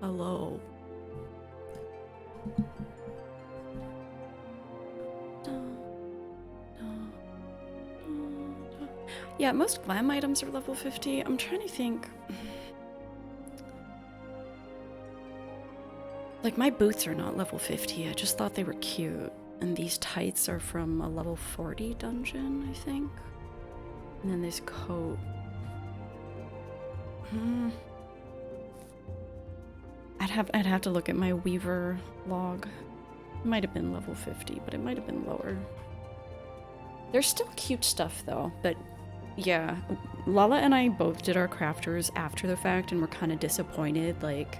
Hello. Yeah, most glam items are level 50. I'm trying to think. Like, my boots are not level 50. I just thought they were cute. And these tights are from a level 40 dungeon, I think. And then this coat. I'd have to look at my Weaver log. It might have been level 50, but it might have been lower. There's still cute stuff though, but yeah, Lala and I both did our crafters after the fact and we're kind of disappointed. Like,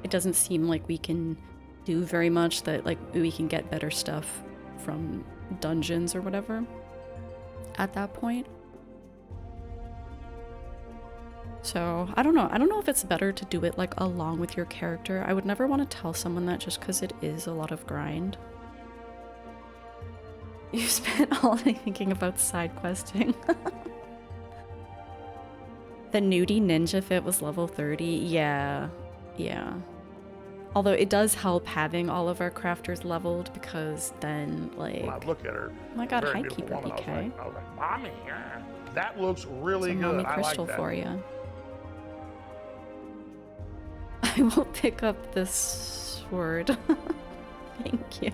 it doesn't seem like we can do very much, that like we can get better stuff from dungeons or whatever at that point. So, I don't know. I don't know if it's better to do it like along with your character. I would never want to tell someone that just because it is a lot of grind. You spent all day thinking about side questing. The nudie ninja fit was level 30. Yeah. Yeah. Although it does help having all of our crafters leveled, because then, like... When I look at her, oh my god, hi Keeper BK. I was like, Mommy, yeah, that looks really good. good. I crystal like that. For you. I will pick up this sword. Thank you.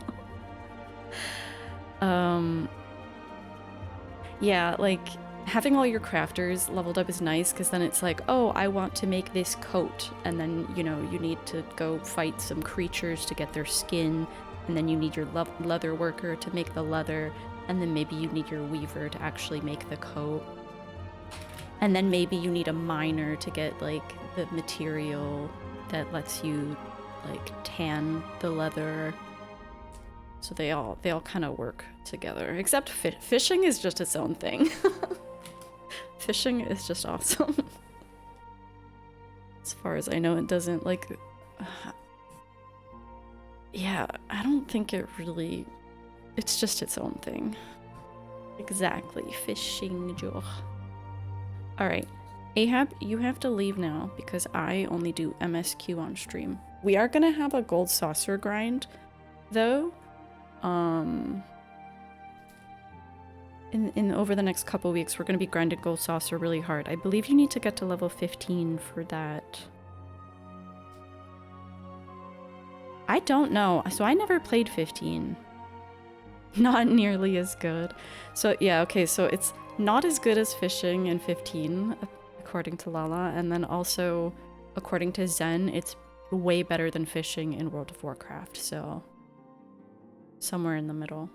Yeah, like, having all your crafters leveled up is nice, because then it's like, oh, I want to make this coat, and then, you know, you need to go fight some creatures to get their skin, and then you need your leather worker to make the leather, and then maybe you need your weaver to actually make the coat. And then maybe you need a miner to get, like, the material that lets you, like, tan the leather. So they all kind of work together, except fishing is just its own thing. Fishing is just awesome. As far as I know, it doesn't, like... yeah, I don't think it really... it's just its own thing. Exactly, fishing joke. Alright, Ahab, you have to leave now, because I only do MSQ on stream. We are gonna have a gold saucer grind, though. In over the next couple weeks, we're going to be grinding gold saucer really hard. I believe you need to get to level 15 for that. I don't know. So I never played 15. Not nearly as good. So yeah, okay, so it's not as good as fishing in 15, according to Lala, and then also, according to Zen, it's way better than fishing in World of Warcraft, so... somewhere in the middle.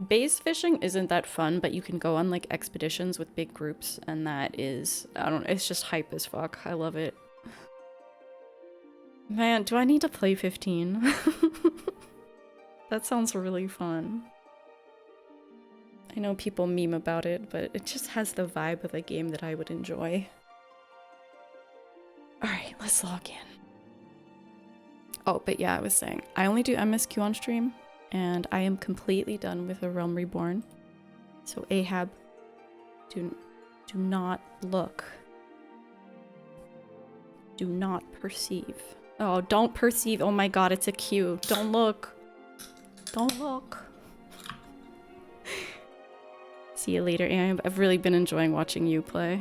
Base fishing isn't that fun, but you can go on like expeditions with big groups, and that is, I don't know, it's just hype as fuck. I love it. Man, do I need to play 15? That sounds really fun. I know people meme about it, but it just has the vibe of a game that I would enjoy. Alright, let's log in. Oh, but yeah, I was saying, I only do MSQ on stream, and I am completely done with A Realm Reborn. So Ahab, do not look. Do not perceive. Oh, don't perceive. Oh my god, it's a Q. Don't look. Don't look. See you later, Ahab. I've really been enjoying watching you play.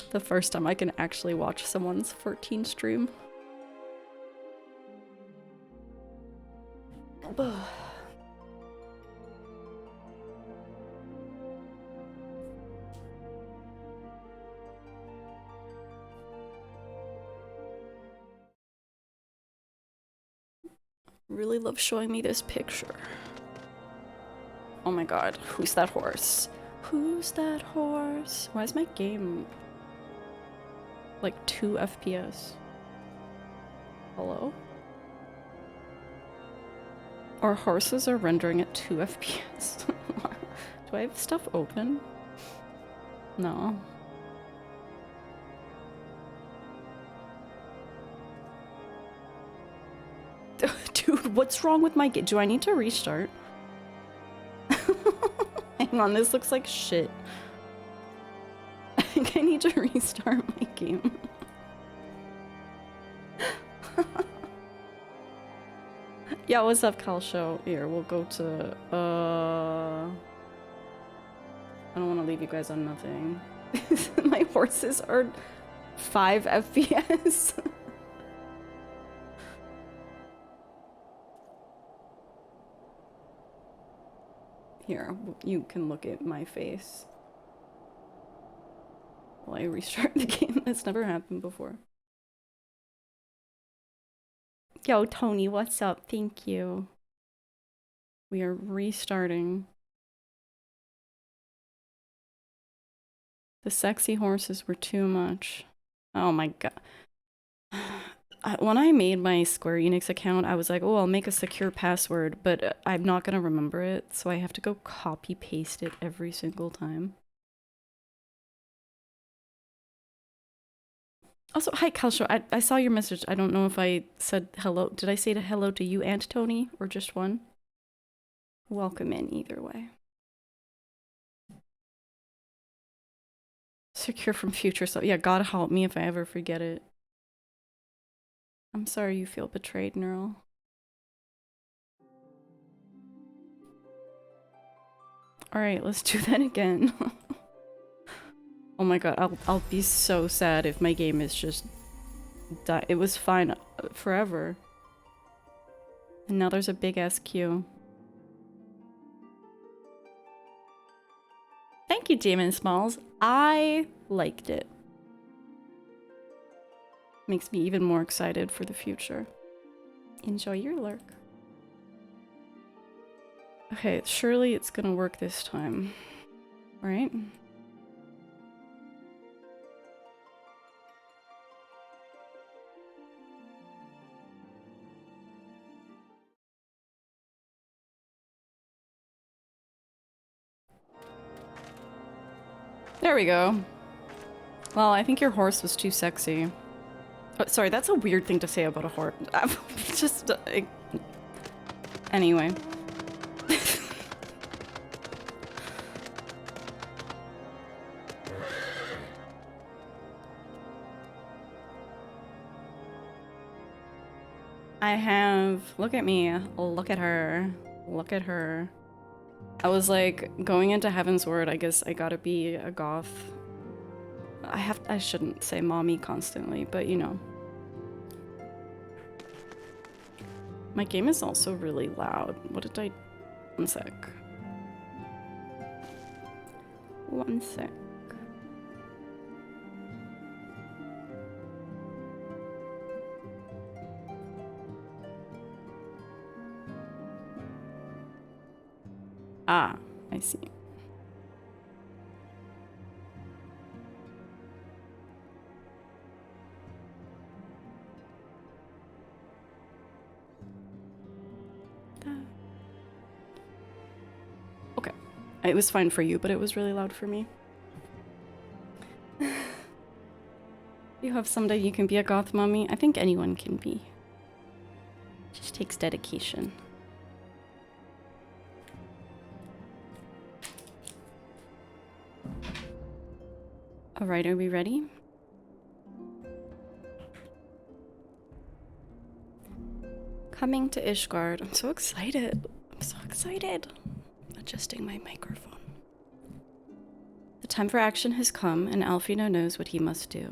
The first time I can actually watch someone's 14 stream. Really love showing me this picture. Oh my god, who's that horse? Who's that horse? Why is my game like 2 FPS? Hello? Our horses are rendering at 2 FPS. Do I have stuff open? No. Dude, what's wrong with my game? Do I need to restart? Hang on, this looks like shit. I think I need to restart my game. Yeah, what's up, Calsho? Here, we'll go to, I don't want to leave you guys on nothing. My horses are 5 FPS. Here, you can look at my face while I restart the game. That's never happened before. Yo, Tony, what's up? Thank you. We are restarting. The sexy horses were too much. Oh my god. When I made my Square Enix account, I was like, oh, I'll make a secure password, but I'm not gonna remember it, so I have to go copy paste it every single time. Also, hi, Calsho. I saw your message. I don't know if I said hello. Did I say hello to you and Tony, or just one? Welcome in either way. Secure from future, so yeah, God help me if I ever forget it. I'm sorry you feel betrayed, Neural. Alright, let's do that again. Oh my god, I'll be so sad if my game is just die. It was fine forever. And now there's a big ass queue. Thank you, Damon Smalls. I liked it. Makes me even more excited for the future. Enjoy your lurk. Okay, surely it's gonna work this time. Right? There we go. Well, I think your horse was too sexy. Oh, sorry, that's a weird thing to say about a horse. Just... anyway. I have... Look at me. Look at her. Look at her. I was like, going into Heavensward, I guess I gotta be a goth. I shouldn't say mommy constantly, but you know. My game is also really loud. What did I... One sec. One sec. Ah, I see. Okay. It was fine for you, but it was really loud for me. You have someday you can be a goth mommy. I think anyone can be. It just takes dedication. Alright, are we ready? Coming to Ishgard. I'm so excited. I'm so excited. Adjusting my microphone. The time for action has come, and Alphinaud knows what he must do.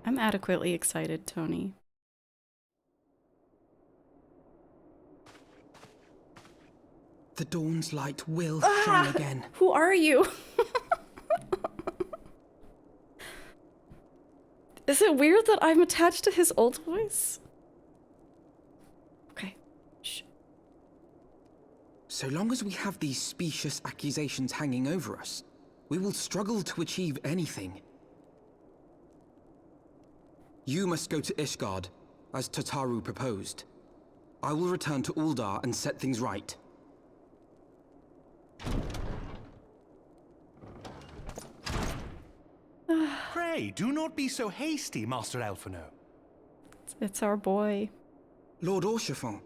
I'm adequately excited, Tony. The dawn's light will shine again. Who are you? Is it weird that I'm attached to his old voice? Okay. Shh. So long as we have these specious accusations hanging over us, we will struggle to achieve anything. You must go to Ishgard, as Tataru proposed. I will return to Uldar and set things right. Pray, do not be so hasty, Master Alphinaud. It's our boy. Lord Orchiffon,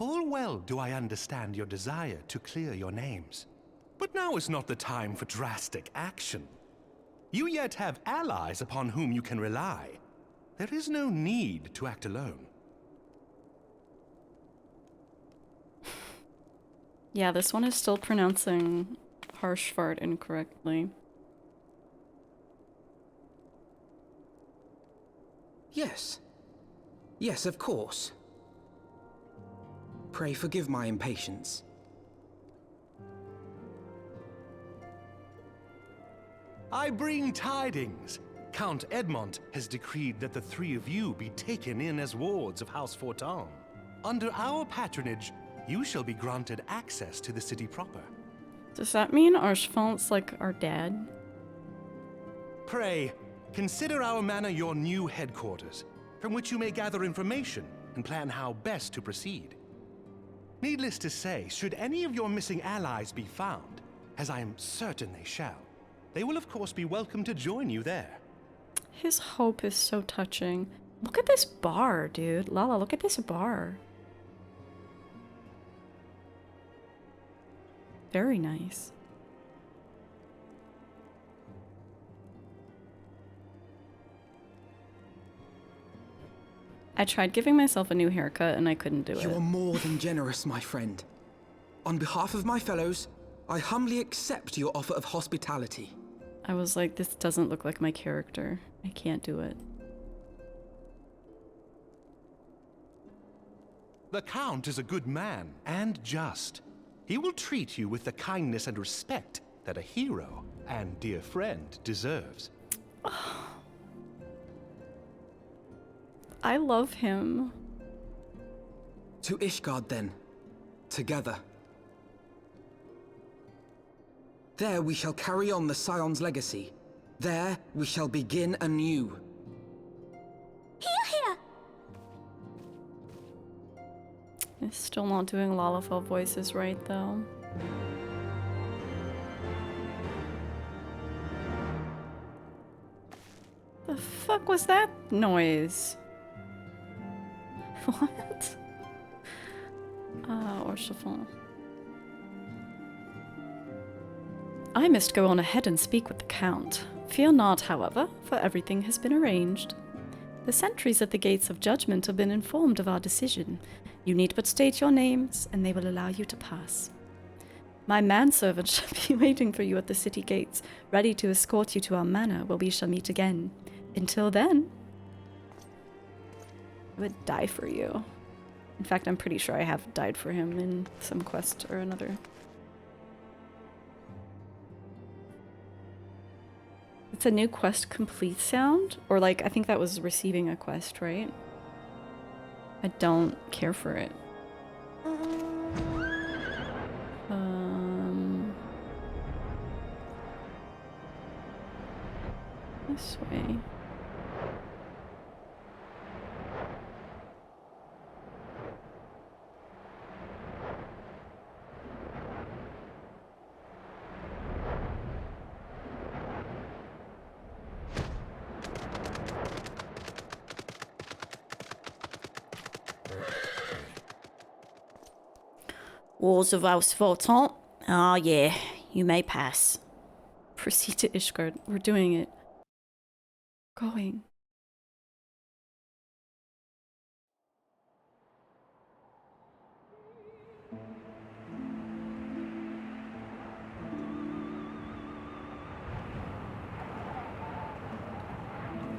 Full well do I understand your desire to clear your names. But now is not the time for drastic action. You yet have allies upon whom you can rely. There is no need to act alone. Yeah, this one is still pronouncing Harshfart incorrectly. Yes. Yes, of course. Pray forgive my impatience. I bring tidings. Count Edmont has decreed that the three of you be taken in as wards of House Fortin. Under our patronage, you shall be granted access to the city proper. Does that mean Archfant's like our dad? Pray, consider our manor your new headquarters, from which you may gather information and plan how best to proceed. Needless to say, should any of your missing allies be found, as I am certain they shall, they will of course be welcome to join you there. His hope is so touching. Look at this bar, dude. Lala, look at this bar. Very nice. I tried giving myself a new haircut and I couldn't do it. You are more than generous, my friend. On behalf of my fellows, I humbly accept your offer of hospitality. I was like, this doesn't look like my character. I can't do it. The Count is a good man and just. He will treat you with the kindness and respect that a hero and dear friend deserves. I love him. To Ishgard, then. Together. There we shall carry on the Scion's legacy. There we shall begin anew. Here! It's still not doing Lalafell voices right, though. The fuck was that noise? What? Or chiffon. I must go on ahead and speak with the Count. Fear not, however, for everything has been arranged. The sentries at the gates of judgment have been informed of our decision. You need but state your names, and they will allow you to pass. My manservant shall be waiting for you at the city gates, ready to escort you to our manor, where we shall meet again. Until then, I would die for you. In fact, I'm pretty sure I have died for him in some quest or another. It's a new quest complete sound? Or like, I think that was receiving a quest, right? I don't care for it. This way. Walls of House Fortin? Ah, yeah, you may pass. Proceed to Ishgard. We're doing it. Going.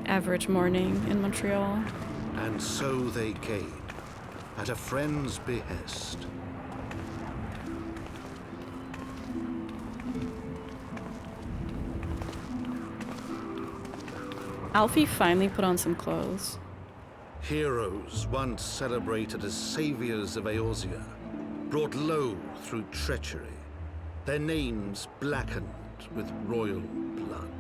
Average morning in Montreal. And so they came, at a friend's behest. Alfie finally put on some clothes. Heroes once celebrated as saviors of Eorzea, brought low through treachery, their names blackened with royal blood.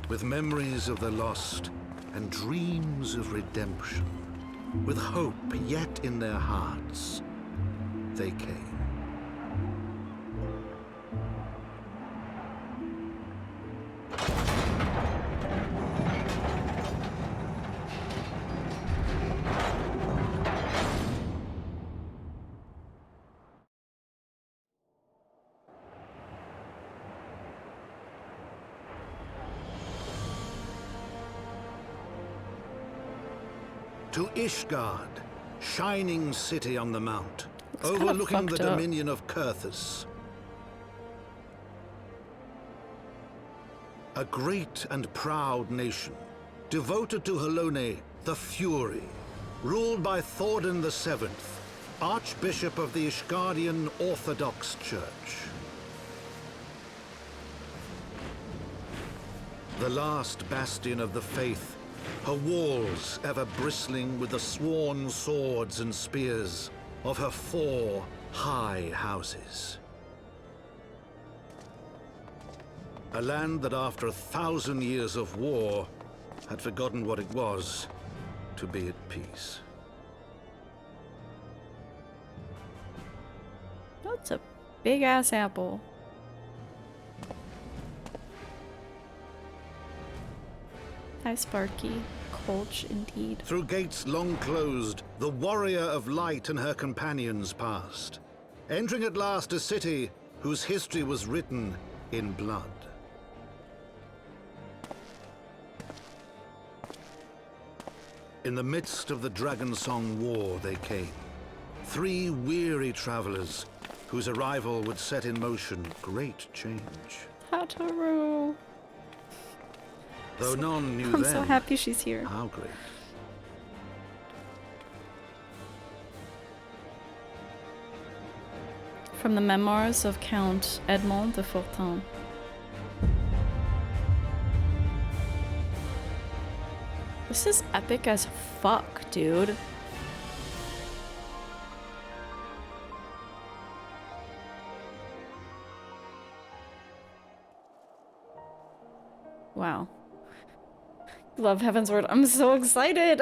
With memories of the lost and dreams of redemption, with hope yet in their hearts, they came. to Ishgard, shining city on the mount, Looks kinda overlooking the fucked up. dominion of Kurthus. A great and proud nation, devoted to Helone, the Fury, ruled by Thordan VII, Archbishop of the Ishgardian Orthodox Church. The last bastion of the faith, her walls ever bristling with the sworn swords and spears of her 4 high houses. A land that after 1,000 years of war had forgotten what it was to be at peace. That's a big ass apple. Hi, Sparky. Colch, indeed. Through gates long closed, the warrior of light and her companions passed, entering at last a city whose history was written in blood. In the midst of the Dragonsong War they came, 3 weary travelers whose arrival would set in motion great change. Hataru. Though none knew I'm then so happy she's here. how great. From the memoirs of Count Edmond de Fortin. This is epic as fuck, dude. Wow. Love Heavensward. I'm so excited.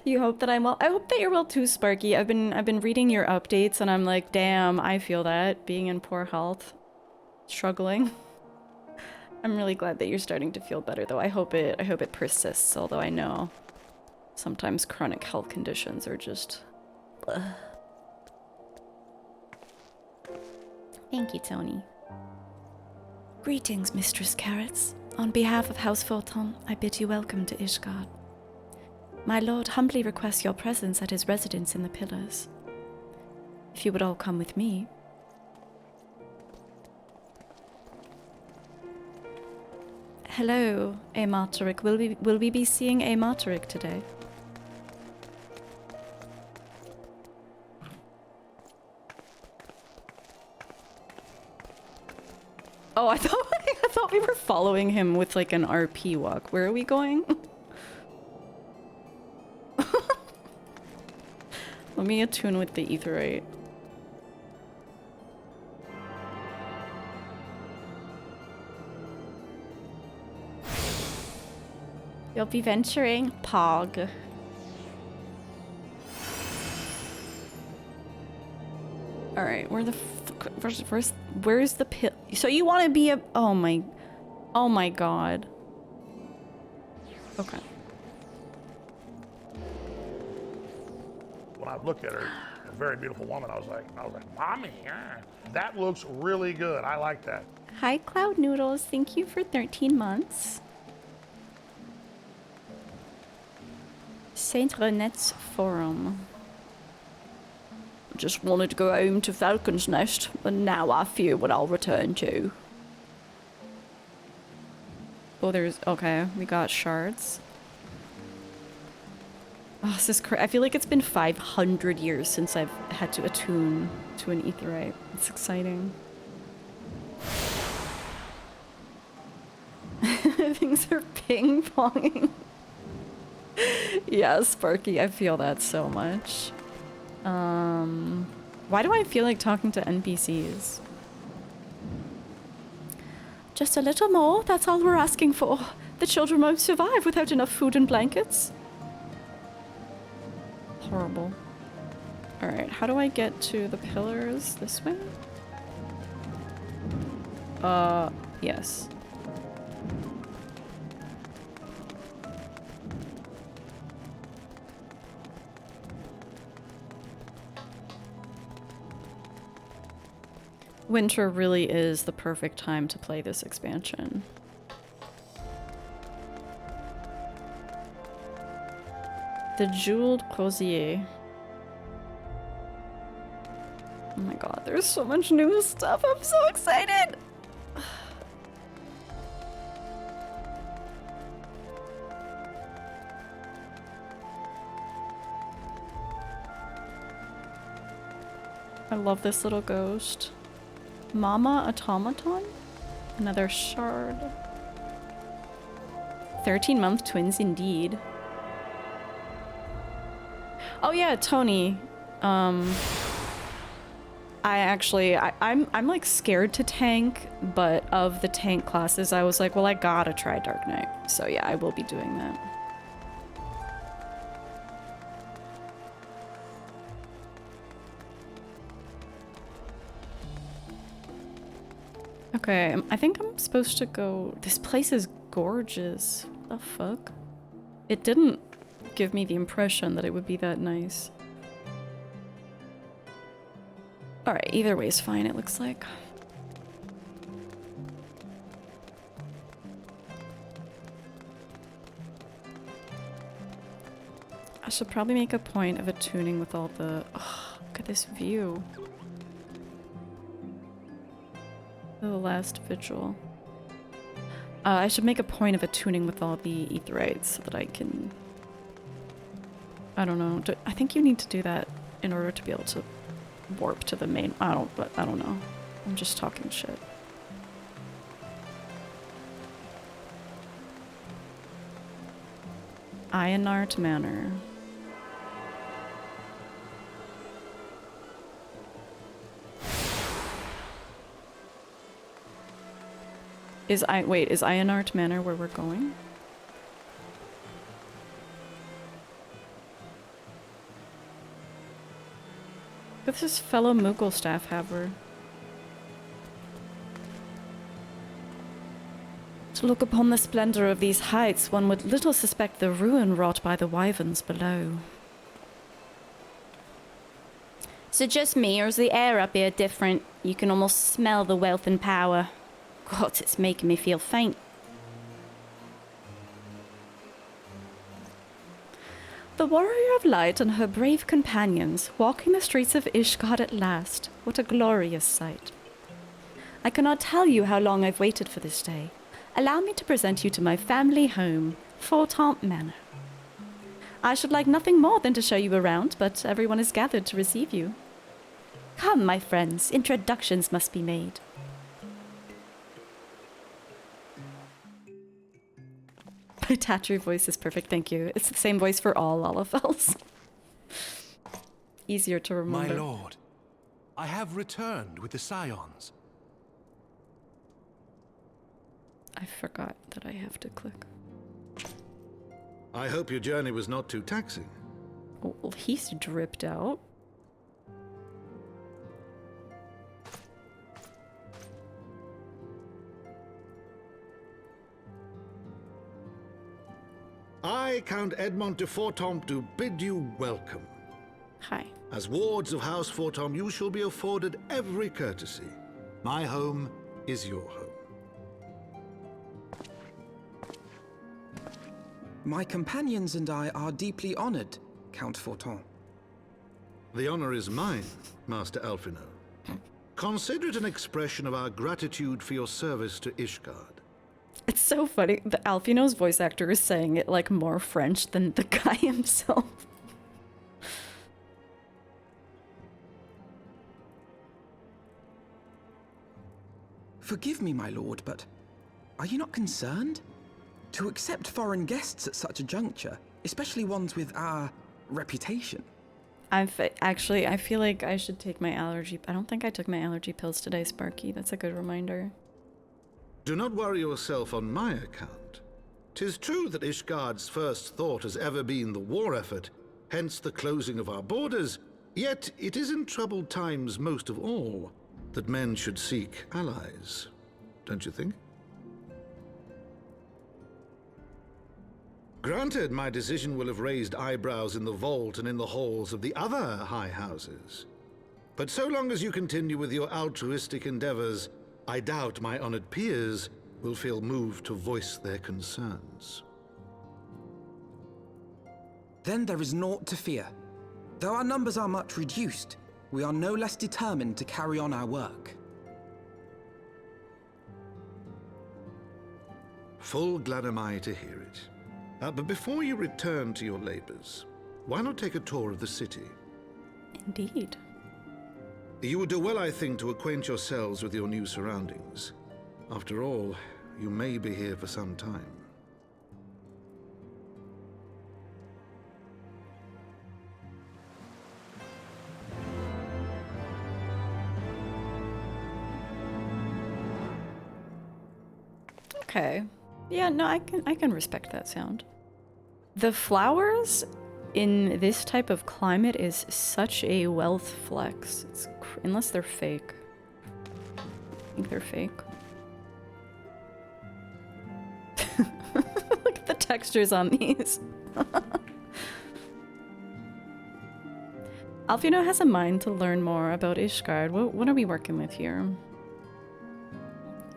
You hope that I'm well. I hope that you're well too, Sparky. I've been reading your updates and I'm like, damn, I feel that being in poor health, struggling. I'm really glad that you're starting to feel better though. I hope it persists, although I know sometimes chronic health conditions are just Thank you, Tony. Greetings, Mistress Carrots. On behalf of House Fortin, I bid you welcome to Ishgard. My lord humbly requests your presence at his residence in the Pillars. If you would all come with me. Hello, Amateric. Will we be seeing Amateric today? Oh, I thought we were following him with like an RP walk. Where are we going? Let me attune with the Aetherite. You'll be venturing, Pog. All right, where the where's the pill? So you want to be a? Oh my god. Okay. When I looked at her, a very beautiful woman, I was like, mommy, that looks really good. I like that. Hi, Cloud Noodles. Thank you for 13 months. Saint Renette's Forum. Just wanted to go home to Falcon's Nest, but now I fear what I'll return to. Oh, okay, we got shards. Oh, this is I feel like it's been 500 years since I've had to attune to an Aetherite. It's exciting. Things are ping-ponging. Yeah, Sparky, I feel that so much. Why do I feel like talking to NPCs? Just a little more, that's all we're asking for. The children won't survive without enough food and blankets. Horrible. Alright, how do I get to the pillars? This way? Yes. Winter really is the perfect time to play this expansion. The Jeweled Crozier. Oh my god, there's so much new stuff. I'm so excited. I love this little ghost. Mama Automaton? Another shard. 13-month twins indeed. Oh yeah, Tony. I'm like scared to tank, but of the tank classes, I was like, well, I gotta try Dark Knight. So yeah, I will be doing that. Okay, I think I'm supposed to go... This place is gorgeous. What the fuck? It didn't give me the impression that it would be that nice. Alright, either way is fine, it looks like. I should probably make a point of attuning with all the... Oh, look at this view. The last vigil. I should make a point of attuning with all the aetherites so that I can... I don't know. I think you need to do that in order to be able to warp to the main... I don't know. I'm just talking shit. Ironart Manor. Is Ironart Manor where we're going? This is fellow Moogle staff haver. To look upon the splendor of these heights, one would little suspect the ruin wrought by the wyverns below. So just me, or is the air up here different? You can almost smell the wealth and power. God, it's making me feel faint. The warrior of light and her brave companions, walking the streets of Ishgard at last. What a glorious sight. I cannot tell you how long I've waited for this day. Allow me to present you to my family home, Fortemps Manor. I should like nothing more than to show you around, but everyone is gathered to receive you. Come, my friends, introductions must be made. My tattoo voice is perfect, thank you. It's the same voice for all Lalafels. Easier to remember. My lord, I have returned with the Scions. I forgot that I have to click. I hope your journey was not too taxing. Oh, well, he's dripped out. I, Count Edmond de Fortemps, do bid you welcome. Hi. As wards of House Fortemps, you shall be afforded every courtesy. My home is your home. My companions and I are deeply honored, Count Fortemps. The honor is mine, Master Alphinaud. Consider it an expression of our gratitude for your service to Ishgard. It's so funny. The Alphinaud's voice actor is saying it like more French than the guy himself. Forgive me, my lord, but are you not concerned? To accept foreign guests at such a juncture, especially ones with our reputation. I feel like I should take my allergy. I don't think I took my allergy pills today, Sparky. That's a good reminder. Do not worry yourself on my account. 'Tis true that Ishgard's first thought has ever been the war effort, hence the closing of our borders, yet it is in troubled times most of all that men should seek allies. Don't you think? Granted, my decision will have raised eyebrows in the vault and in the halls of the other high houses. But so long as you continue with your altruistic endeavors, I doubt my honored peers will feel moved to voice their concerns. Then there is naught to fear. Though our numbers are much reduced, we are no less determined to carry on our work. Full glad am I to hear it. But before you return to your labors, why not take a tour of the city? Indeed. You would do well, I think, to acquaint yourselves with your new surroundings. After all, you may be here for some time. Okay. Yeah, no, I can respect that sound. The flowers in this type of climate is such a wealth flex. Unless they're fake. I think they're fake. Look at the textures on these. Alphinaud has a mind to learn more about Ishgard. What are we working with here?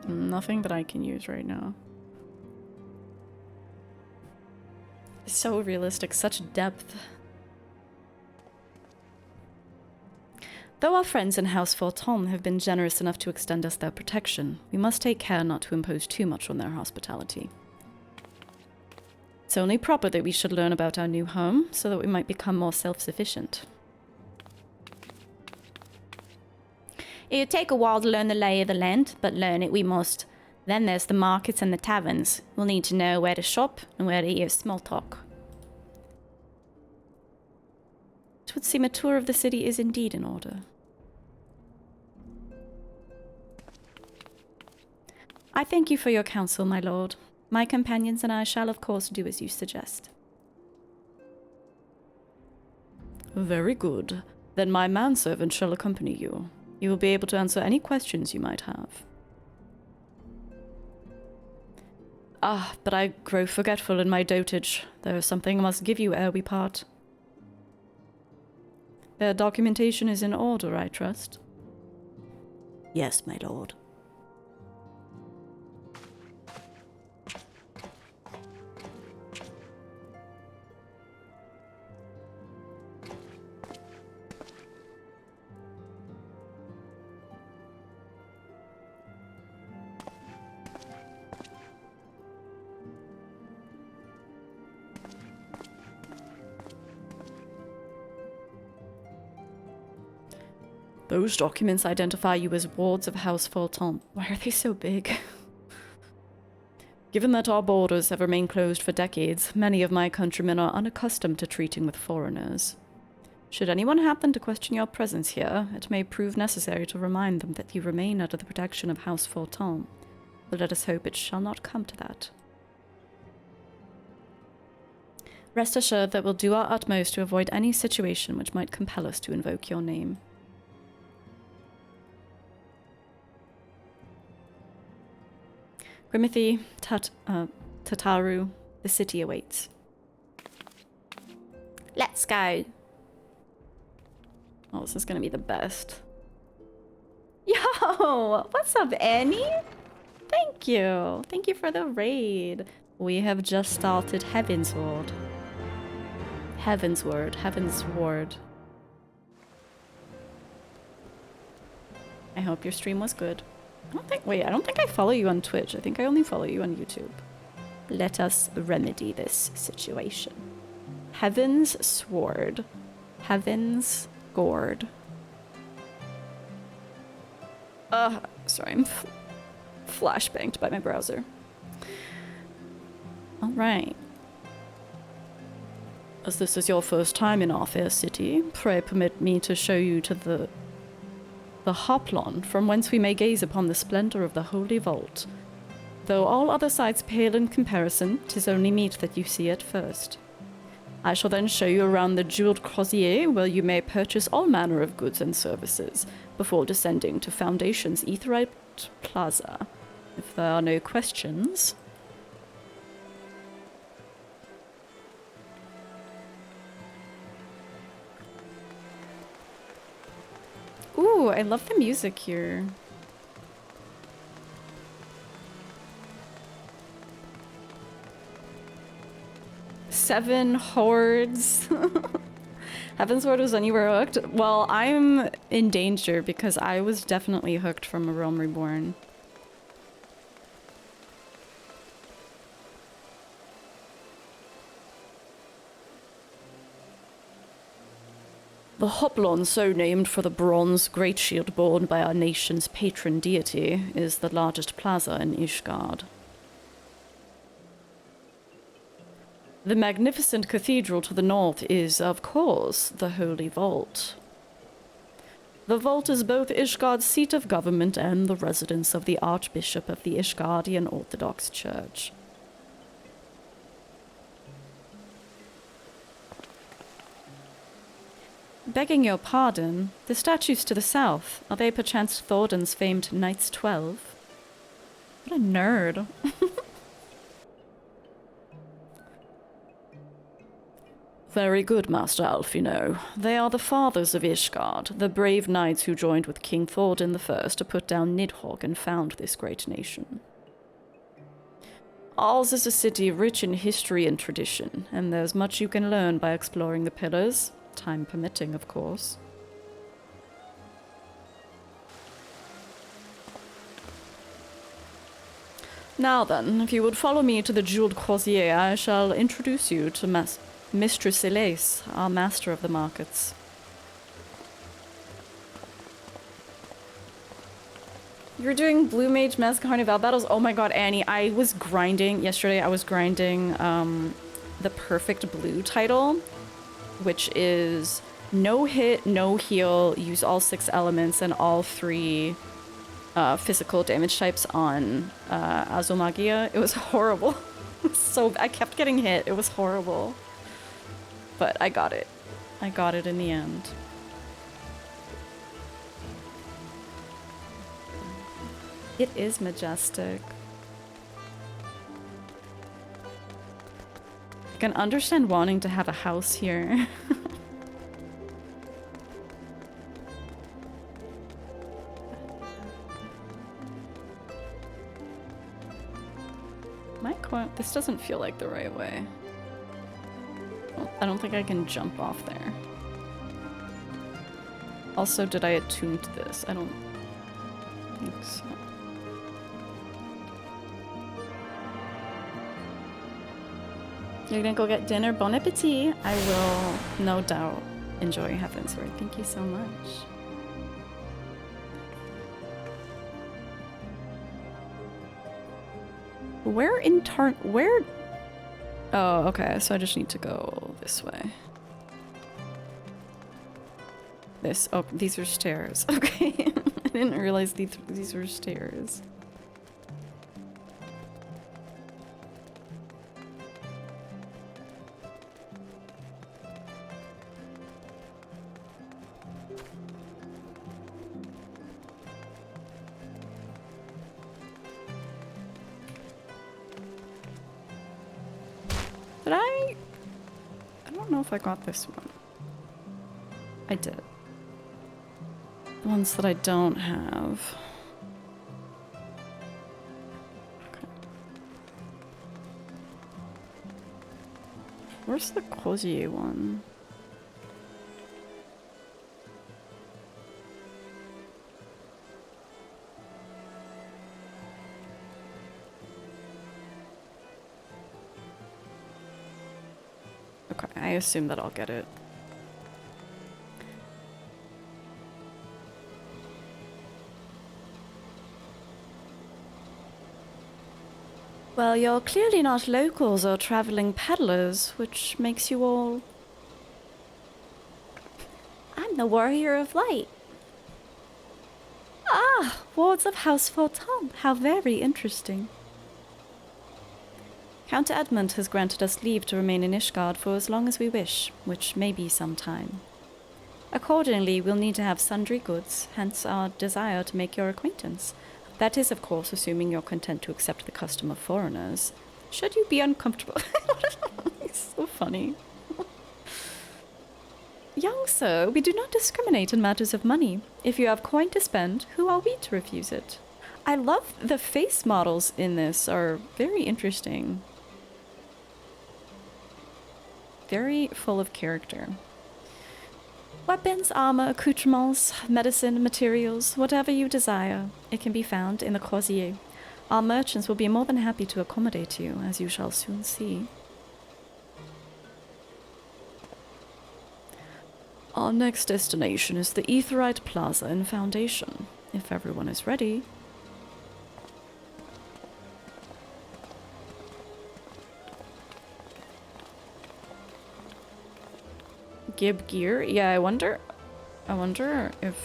Nothing that I can use right now. So realistic, such depth. Though our friends in House Forton have been generous enough to extend us their protection, we must take care not to impose too much on their hospitality. It's only proper that we should learn about our new home, so that we might become more self-sufficient. It'll take a while to learn the lay of the land, but learn it we must. Then there's the markets and the taverns. We'll need to know where to shop and where to hear small talk. It would seem a tour of the city is indeed in order. I thank you for your counsel, my lord. My companions and I shall of course do as you suggest. Very good. Then my manservant shall accompany you. You will be able to answer any questions you might have. Ah, but I grow forgetful in my dotage. There is something I must give you ere we part. Their documentation is in order, I trust? Yes, my lord. Those documents identify you as wards of House Forton. Why are they so big? Given that our borders have remained closed for decades, many of my countrymen are unaccustomed to treating with foreigners. Should anyone happen to question your presence here, it may prove necessary to remind them that you remain under the protection of House Forton. But let us hope it shall not come to that. Rest assured that we'll do our utmost to avoid any situation which might compel us to invoke your name. Grimothy, Tataru, the city awaits. Let's go. Oh, this is gonna be the best. Yo, what's up, Annie? Thank you. Thank you for the raid. We have just started Heavensward. Heavensward. I hope your stream was good. I don't think I follow you on Twitch. I think I only follow you on YouTube. Let us remedy this situation. Heavensward. Heavensward. Sorry, I'm flashbanged by my browser. Alright. As this is your first time in our fair city, pray permit me to show you to the hoplon, from whence we may gaze upon the splendor of the holy vault. Though all other sights pale in comparison, 'tis only meet that you see it first. I shall then show you around the jeweled crozier, where you may purchase all manner of goods and services, before descending to Foundation's Aetherite Plaza. If there are no questions... Ooh, I love the music here. 7 hordes. Heavensward was when you were hooked? Well, I'm in danger because I was definitely hooked from A Realm Reborn. The Hoplon, so named for the bronze great shield borne by our nation's patron deity, is the largest plaza in Ishgard. The magnificent cathedral to the north is, of course, the Holy Vault. The vault is both Ishgard's seat of government and the residence of the Archbishop of the Ishgardian Orthodox Church. Begging your pardon, the statues to the south, are they perchance Thordan's famed Knights 12? What a nerd. Very good, Master Alphinaud. They are the fathers of Ishgard, the brave knights who joined with King Thordan I to put down Nidhogg and found this great nation. Ours is a city rich in history and tradition, and there's much you can learn by exploring the pillars. Time permitting, of course. Now then, if you would follow me to the Jeweled Crozier, I shall introduce you to Mistress Elise, our master of the markets. You're doing Blue Mage Mask Carnival battles? Oh my god, Annie, I was grinding, yesterday I was grinding the Perfect Blue title, which is no hit, no heal, use all 6 elements and all 3 physical damage types on Azomagia. It was horrible. So I kept getting hit. It was horrible. But I got it. I got it in the end. It is majestic. I can understand wanting to have a house here. This doesn't feel like the right way. Well, I don't think I can jump off there. Also, did I attune to this? I don't think so. You're gonna go get dinner? Bon appetit! I will, no doubt, enjoy Heavensward. Thank you so much. Where? Oh, okay, so I just need to go this way. Oh, these are stairs. Okay, I didn't realize these were stairs. I don't know if I got this one. I did. The ones that I don't have. Okay. Where's the Crozier one? Okay, I assume that I'll get it. Well, you're clearly not locals or traveling peddlers, which makes you all... I'm the Warrior of Light. Ah, wards of House Forton. How very interesting. Count Edmund has granted us leave to remain in Ishgard for as long as we wish, which may be some time. Accordingly, we'll need to have sundry goods, hence our desire to make your acquaintance. That is, of course, assuming you're content to accept the custom of foreigners. Should you be uncomfortable? It's so funny. Young sir, we do not discriminate in matters of money. If you have coin to spend, who are we to refuse it? I love the face models in this, are very interesting. very full of character. Weapons, armor, accoutrements, medicine, materials, whatever you desire, it can be found in the Croisier. Our merchants will be more than happy to accommodate you, as you shall soon see. Our next destination is the Aetherite Plaza and Foundation, if everyone is ready. Gib gear? Yeah, I wonder if...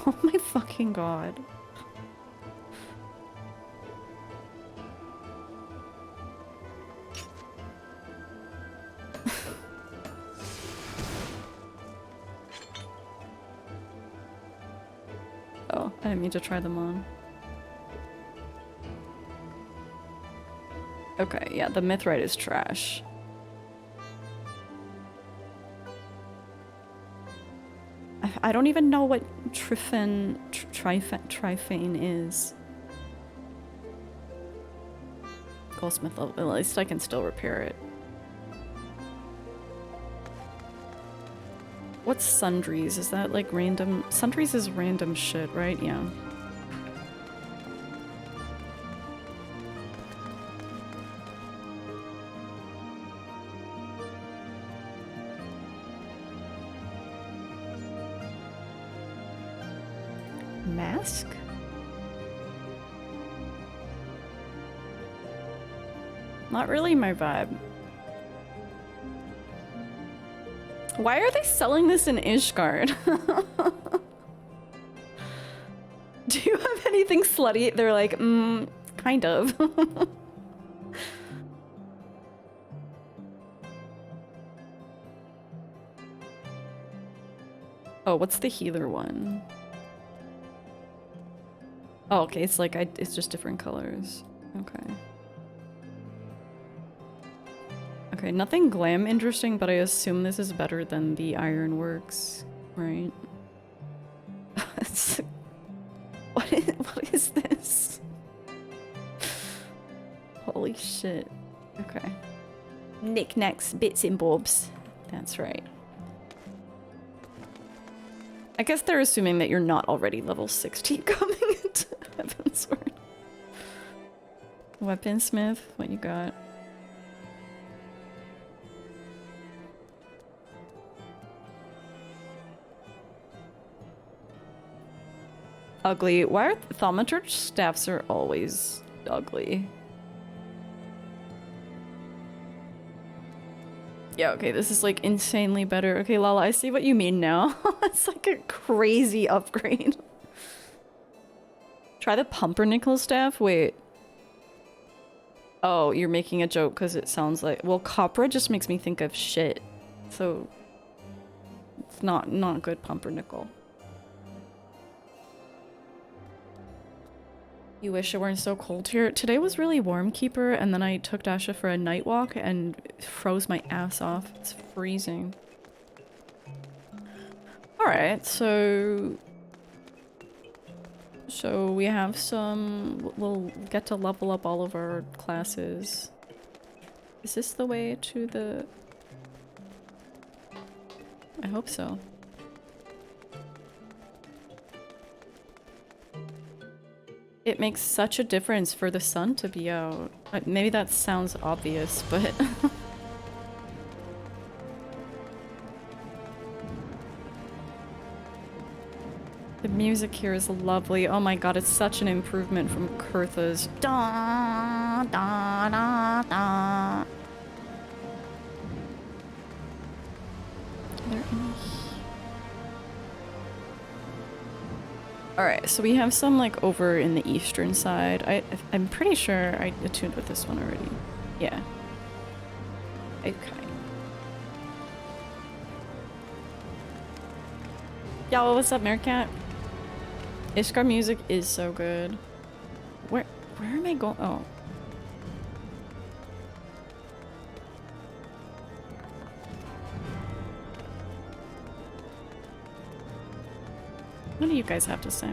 Oh my fucking god. Oh, I didn't mean to try them on. Okay, yeah, the Mithrite is trash. I don't even know what trifane is. Goldsmith, at least I can still repair it. What's sundries? Is that like random? Sundries is random shit, right? Yeah. Mask? Not really my vibe. Why are they selling this in Ishgard? Do you have anything slutty? They're like, kind of. Oh, what's the healer one? Oh, okay, it's like, it's just different colors. Okay. Okay, nothing glam interesting, but I assume this is better than the Ironworks, right? What is this? Holy shit. Okay. Knickknacks, bits and bobs. That's right. I guess they're assuming that you're not already level 60 coming into Heavensward. Weaponsmith, what you got? Ugly. Why are thaumaturge staffs are always ugly? Yeah, okay, this is like insanely better. Okay, Lala, I see what you mean now. It's like a crazy upgrade. Try the pumpernickel staff? Wait. Oh, you're making a joke because it sounds like... Well, copra just makes me think of shit. So... It's not good pumpernickel. You wish it weren't so cold here. Today was really warm, Keeper, and then I took Dasha for a night walk and froze my ass off. It's freezing. Alright, so we have some... We'll get to level up all of our classes. Is this the way to the... I hope so. It makes such a difference for the sun to be out. Maybe that sounds obvious, but... The music here is lovely. Oh my god, it's such an improvement from Kurtha's. Da, da, da, da. They're in. Alright, so we have some like over in the eastern side. I'm pretty sure I attuned with this one already. Yeah. Okay. Y'all, what's up, Meerkat? Ishgard music is so good. Where am I going? Oh. What do you guys have to say?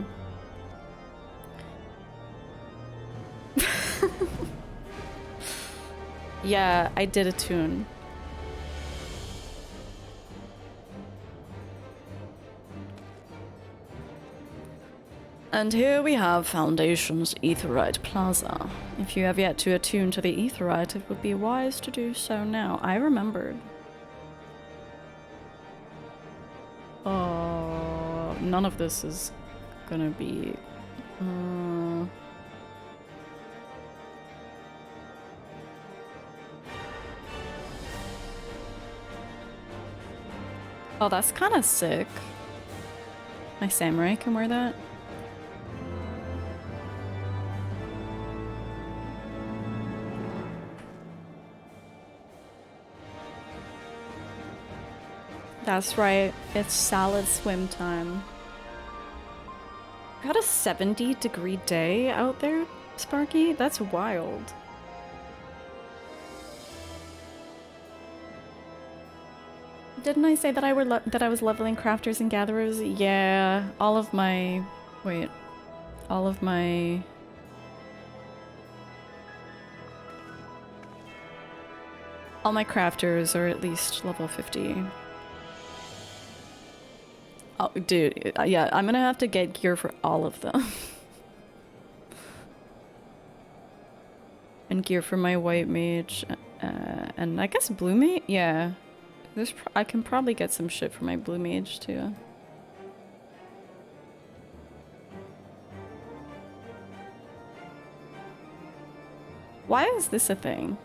Yeah, I did a tune. And here we have Foundation's Aetherite Plaza. If you have yet to attune to the Aetherite, it would be wise to do so now. I remembered. Oh, none of this is gonna be... Oh, that's kind of sick. My samurai can wear that. That's right, it's salad swim time. Got a 70-degree day out there, Sparky? That's wild. Didn't I say that I was leveling crafters and gatherers? Yeah, all of my crafters are at least level 50. Oh, dude, yeah, I'm gonna have to get gear for all of them. And gear for my white mage, and I guess blue mage? Yeah. I can probably get some shit for my blue mage too. Why is this a thing?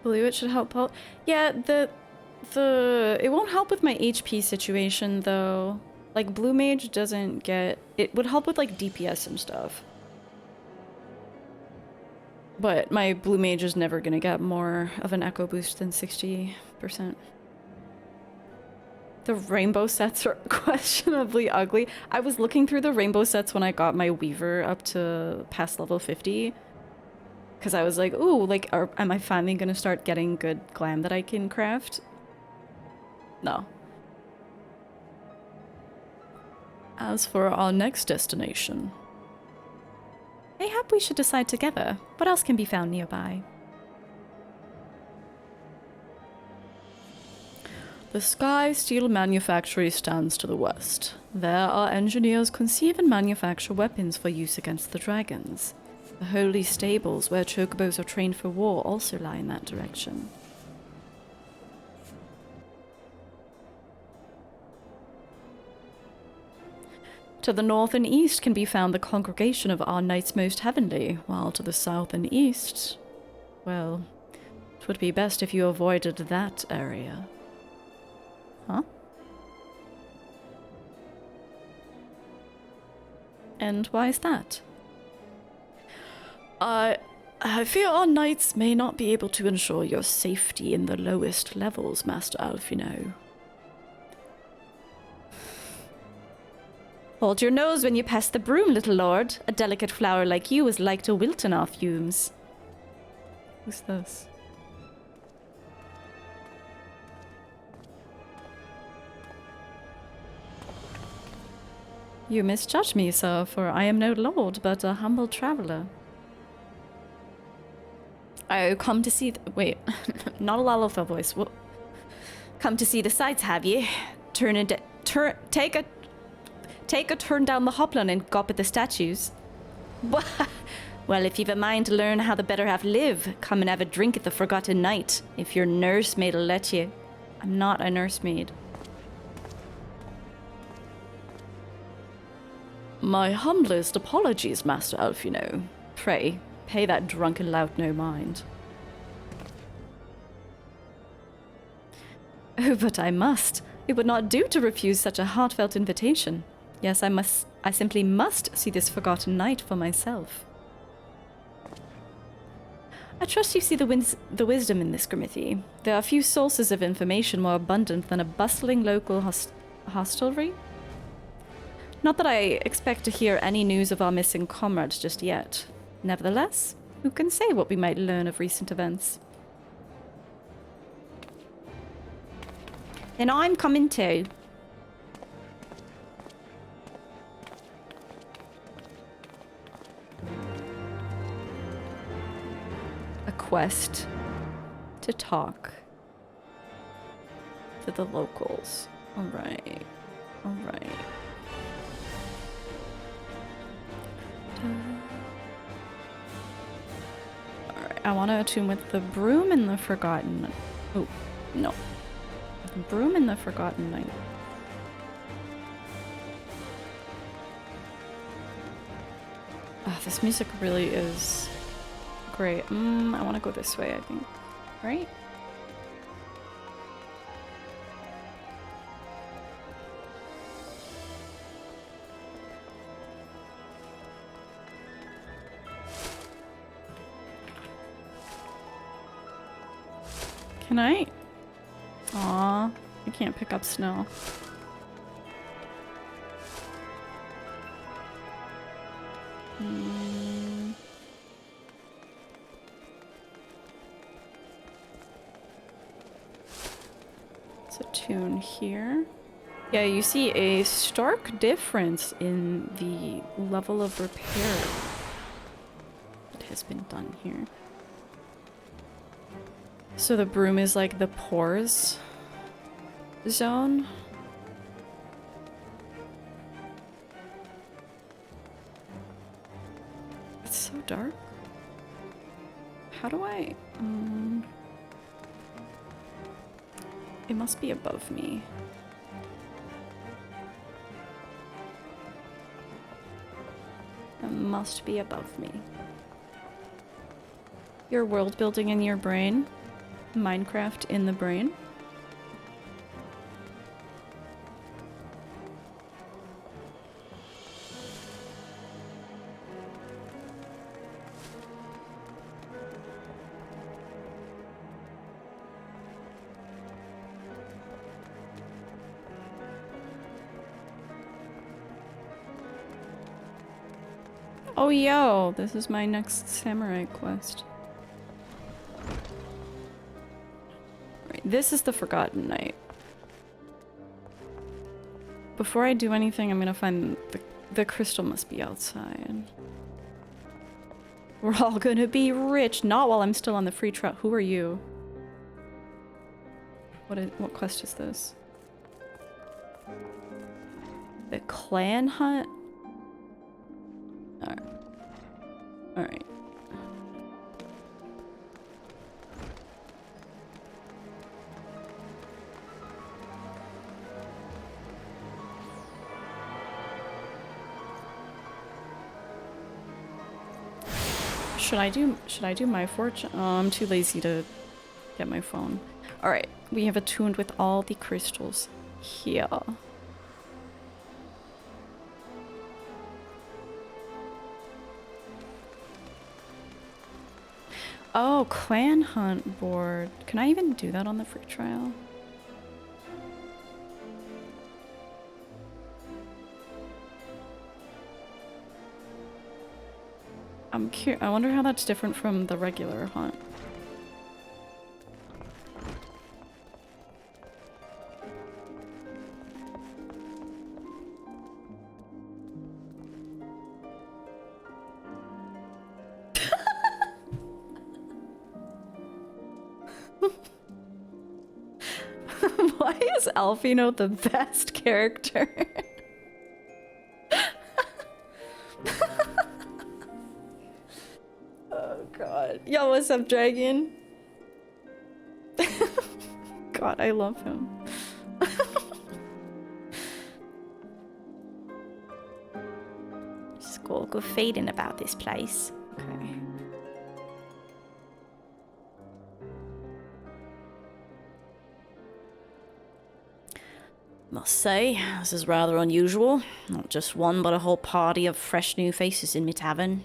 Blue, it should help out. Yeah, it won't help with my HP situation though. Like blue mage doesn't get, it would help with like DPS and stuff. But my blue mage is never gonna get more of an echo boost than 60%. The rainbow sets are questionably ugly. I was looking through the rainbow sets when I got my weaver up to past level 50. Because I was like, ooh, like, am I finally going to start getting good glam that I can craft? No. As for our next destination, mayhap we should decide together. What else can be found nearby? The Sky Steel Manufactory stands to the west. There our engineers conceive and manufacture weapons for use against the dragons. The holy stables where Chocobos are trained for war also lie in that direction. To the north and east can be found the congregation of our Knights Most Heavenly, while to the south and east, well, it would be best if you avoided that area. Huh? And why is that? I fear our knights may not be able to ensure your safety in the lowest levels, Master Alphinaud. Hold your nose when you pass the broom, little lord. A delicate flower like you is like to wilt in our fumes. Who's this? You misjudge me, sir, for I am no lord, but a humble traveller. Oh, come to see wait, not a Lalotha voice. Well, come to see the sights, have ye? Take a turn down the hoplon and gawp at the statues. Well, if you've a mind to learn how the better half live, come and have a drink at the Forgotten Knight, if your nursemaid'll let you. I'm not a nursemaid. My humblest apologies, Master Alphinaud. Pray, pay that drunken lout no mind. Oh, but I must. It would not do to refuse such a heartfelt invitation. Yes, I simply must see this Forgotten Knight for myself. I trust you see the wisdom in this, Grimithy. There are few sources of information more abundant than a bustling local hostelry. Not that I expect to hear any news of our missing comrades just yet. Nevertheless, who can say what we might learn of recent events? Then I'm coming too. A quest to talk to the locals. Alright. Alright. Alright, I want to attune with the broom and the forgotten. Oh, no. The broom and the forgotten knight. Oh, this music really is great. I want to go this way, I think. Right? Can I? Aw, I can't pick up snow. Let's attune here. Yeah, you see a stark difference in the level of repair that has been done here. So the broom is like the pores zone. It's so dark. How do I... It must be above me. It must be above me. Your world building in your brain. Minecraft in the brain. Oh yo, this is my next samurai quest. This is the Forgotten Knight. Before I do anything, I'm gonna find the crystal must be outside. We're all gonna be rich. Not while I'm still on the free trial. Who are you? What quest is this? The clan hunt? Alright. Alright. Should I do my fortune? Oh, I'm too lazy to get my phone. Alright, we have attuned with all the crystals here. Oh, clan hunt board. Can I even do that on the free trial? I'm curious. I wonder how that's different from the regular hunt. Why is Alphinaud the best character? God. Yo, what's up, dragon? God, I love him. Just got a good feeling about this place. Okay. Must say, this is rather unusual. Not just one, but a whole party of fresh new faces in my tavern.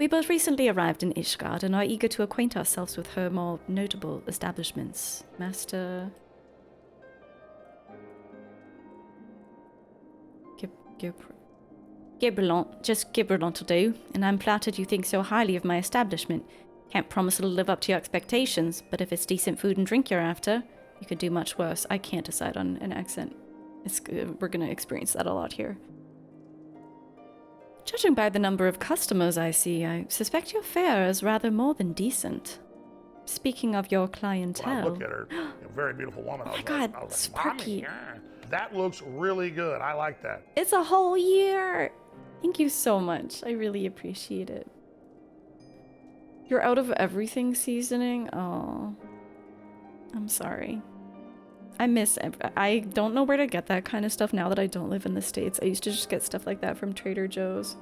We both recently arrived in Ishgard and are eager to acquaint ourselves with her more notable establishments. Master... Gibralont. Just Gibralont will do, and I'm flattered you think so highly of my establishment. Can't promise it'll live up to your expectations, but if it's decent food and drink you're after, you could do much worse. I can't decide on an accent. We're gonna experience that a lot here. Judging by the number of customers I see, I suspect your fare is rather more than decent. Speaking of your clientele... When I look at her, a very beautiful woman. Oh my god, Sparky. That looks really good. I like that. It's a whole year! Thank you so much. I really appreciate it. You're out of everything seasoning? Oh. I'm sorry. I don't know where to get that kind of stuff now that I don't live in the States. I used to just get stuff like that from Trader Joe's.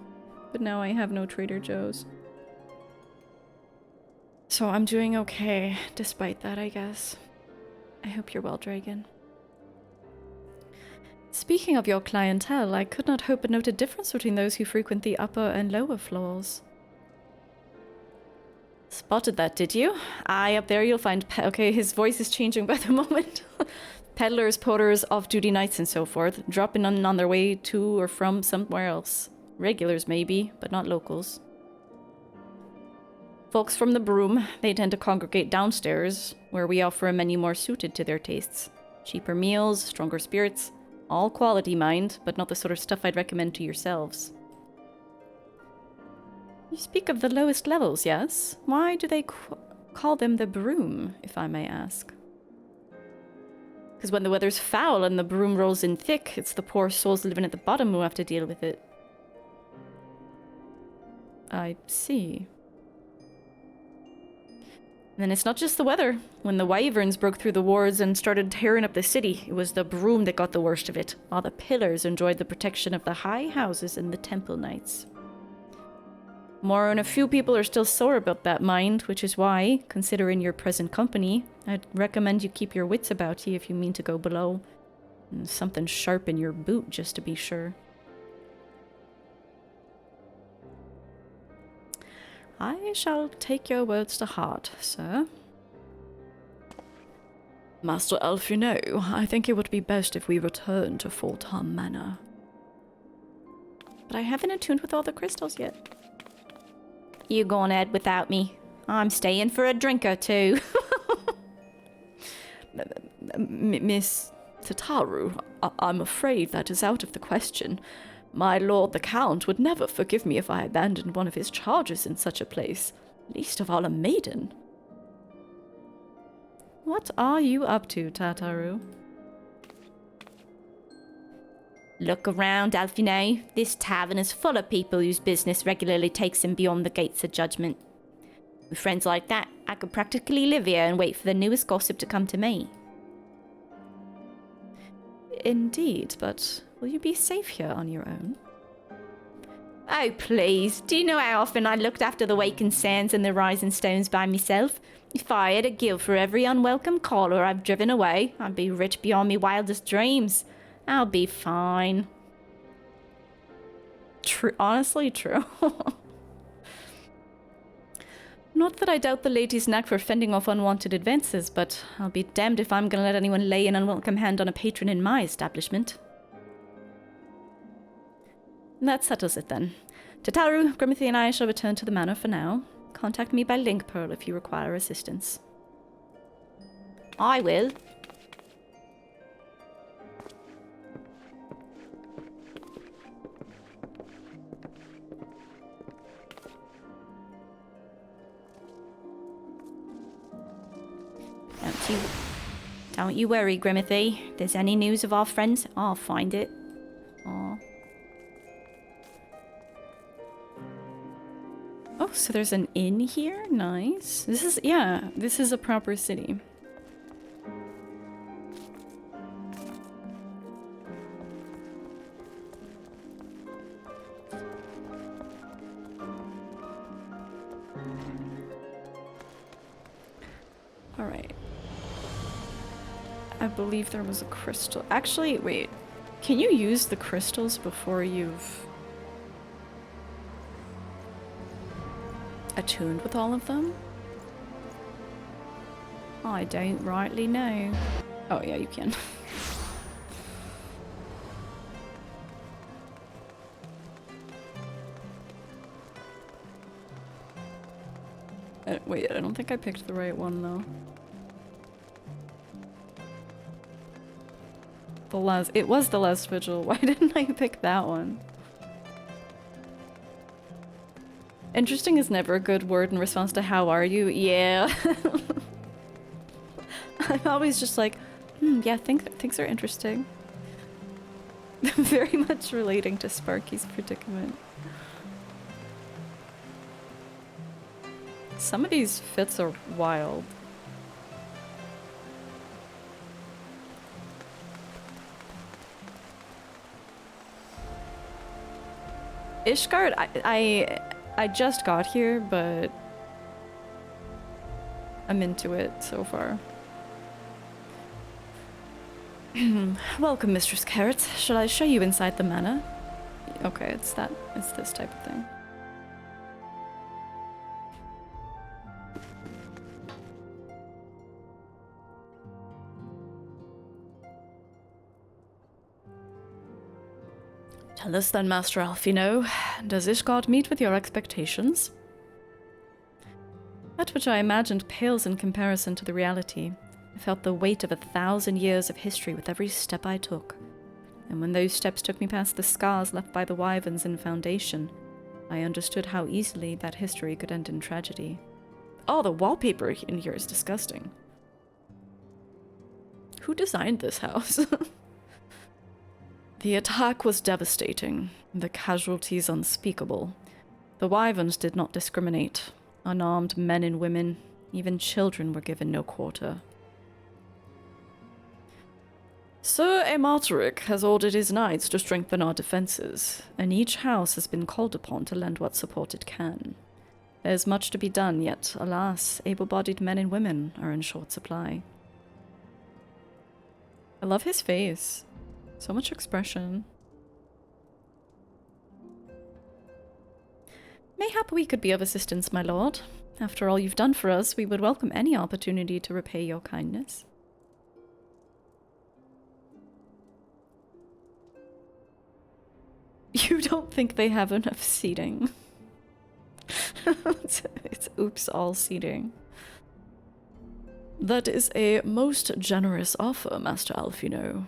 But now I have no Trader Joe's. So I'm doing okay, despite that, I guess. I hope you're well, Dragon. Speaking of your clientele, I could not hope but note a difference between those who frequent the upper and lower floors. Spotted that, did you? Aye, up there you'll find... Okay, his voice is changing by the moment. Peddlers, porters, off-duty knights and so forth, dropping on their way to or from somewhere else. Regulars maybe, but not locals. Folks from the Broom, they tend to congregate downstairs, where we offer a menu more suited to their tastes. Cheaper meals, stronger spirits, all quality, mind, but not the sort of stuff I'd recommend to yourselves. You speak of the lowest levels, yes? Why do they call them the Broom, if I may ask? Because when the weather's foul and the broom rolls in thick, it's the poor souls living at the bottom who have to deal with it. I see. And then it's not just the weather. When the wyverns broke through the wards and started tearing up the city, it was the Broom that got the worst of it, while the pillars enjoyed the protection of the high houses and the temple knights. More than a few people are still sore about that, mind, which is why, considering your present company, I'd recommend you keep your wits about you if you mean to go below. And something sharp in your boot, just to be sure. I shall take your words to heart, sir. Master Alphinaud, I think it would be best if we return to Fulton Manor. But I haven't attuned with all the crystals yet. You go on ahead without me. I'm staying for a drink or two. Miss Tataru, I'm afraid that is out of the question. My lord the Count would never forgive me if I abandoned one of his charges in such a place, least of all a maiden. What are you up to, Tataru? Look around, Alphinaud. This tavern is full of people whose business regularly takes them beyond the gates of judgment. With friends like that, I could practically live here and wait for the newest gossip to come to me. Indeed, but will you be safe here on your own? Oh, please. Do you know how often I looked after the waking sands and the rising stones by myself? If I had a guild for every unwelcome caller I've driven away, I'd be rich beyond me wildest dreams. I'll be fine. True, honestly true. Not that I doubt the lady's knack for fending off unwanted advances, but I'll be damned if I'm gonna let anyone lay an unwelcome hand on a patron in my establishment. That settles it then. Tataru, Grimothy and I shall return to the manor for now. Contact me by link pearl if you require assistance. I will. Don't you worry, Grimothy. If there's any news of our friends, I'll find it. Aw. Oh, so there's an inn here? Nice. This is a proper city. Alright. I believe there was a crystal. Actually, wait. Can you use the crystals before you've... attuned with all of them? I don't rightly know. Oh yeah, you can. Wait, I don't think I picked the right one though. It was the last vigil. Why didn't I pick that one? Interesting is never a good word in response to how are you? Yeah. I'm always just like, yeah, things are interesting. Very much relating to Sparky's predicament. Some of these fits are wild. Ishgard, I just got here, but I'm into it so far. Welcome, Mistress Carrots. Shall I show you inside the manor? Okay, it's this type of thing. Tell us then, Master Alphinaud, does Ishgard meet with your expectations? That which I imagined pales in comparison to the reality. I felt the weight of 1,000 years of history with every step I took. And when those steps took me past the scars left by the wyverns in Foundation, I understood how easily that history could end in tragedy. Oh, the wallpaper in here is disgusting. Who designed this house? The attack was devastating, the casualties unspeakable. The wyverns did not discriminate. Unarmed men and women, even children were given no quarter. Sir Amalteric has ordered his knights to strengthen our defenses, and each house has been called upon to lend what support it can. There's much to be done, yet, alas, able-bodied men and women are in short supply. I love his face. So much expression. Mayhap we could be of assistance, my lord. After all you've done for us, we would welcome any opportunity to repay your kindness. You don't think they have enough seating? It's oops, all seating. That is a most generous offer, Master Alphinaud.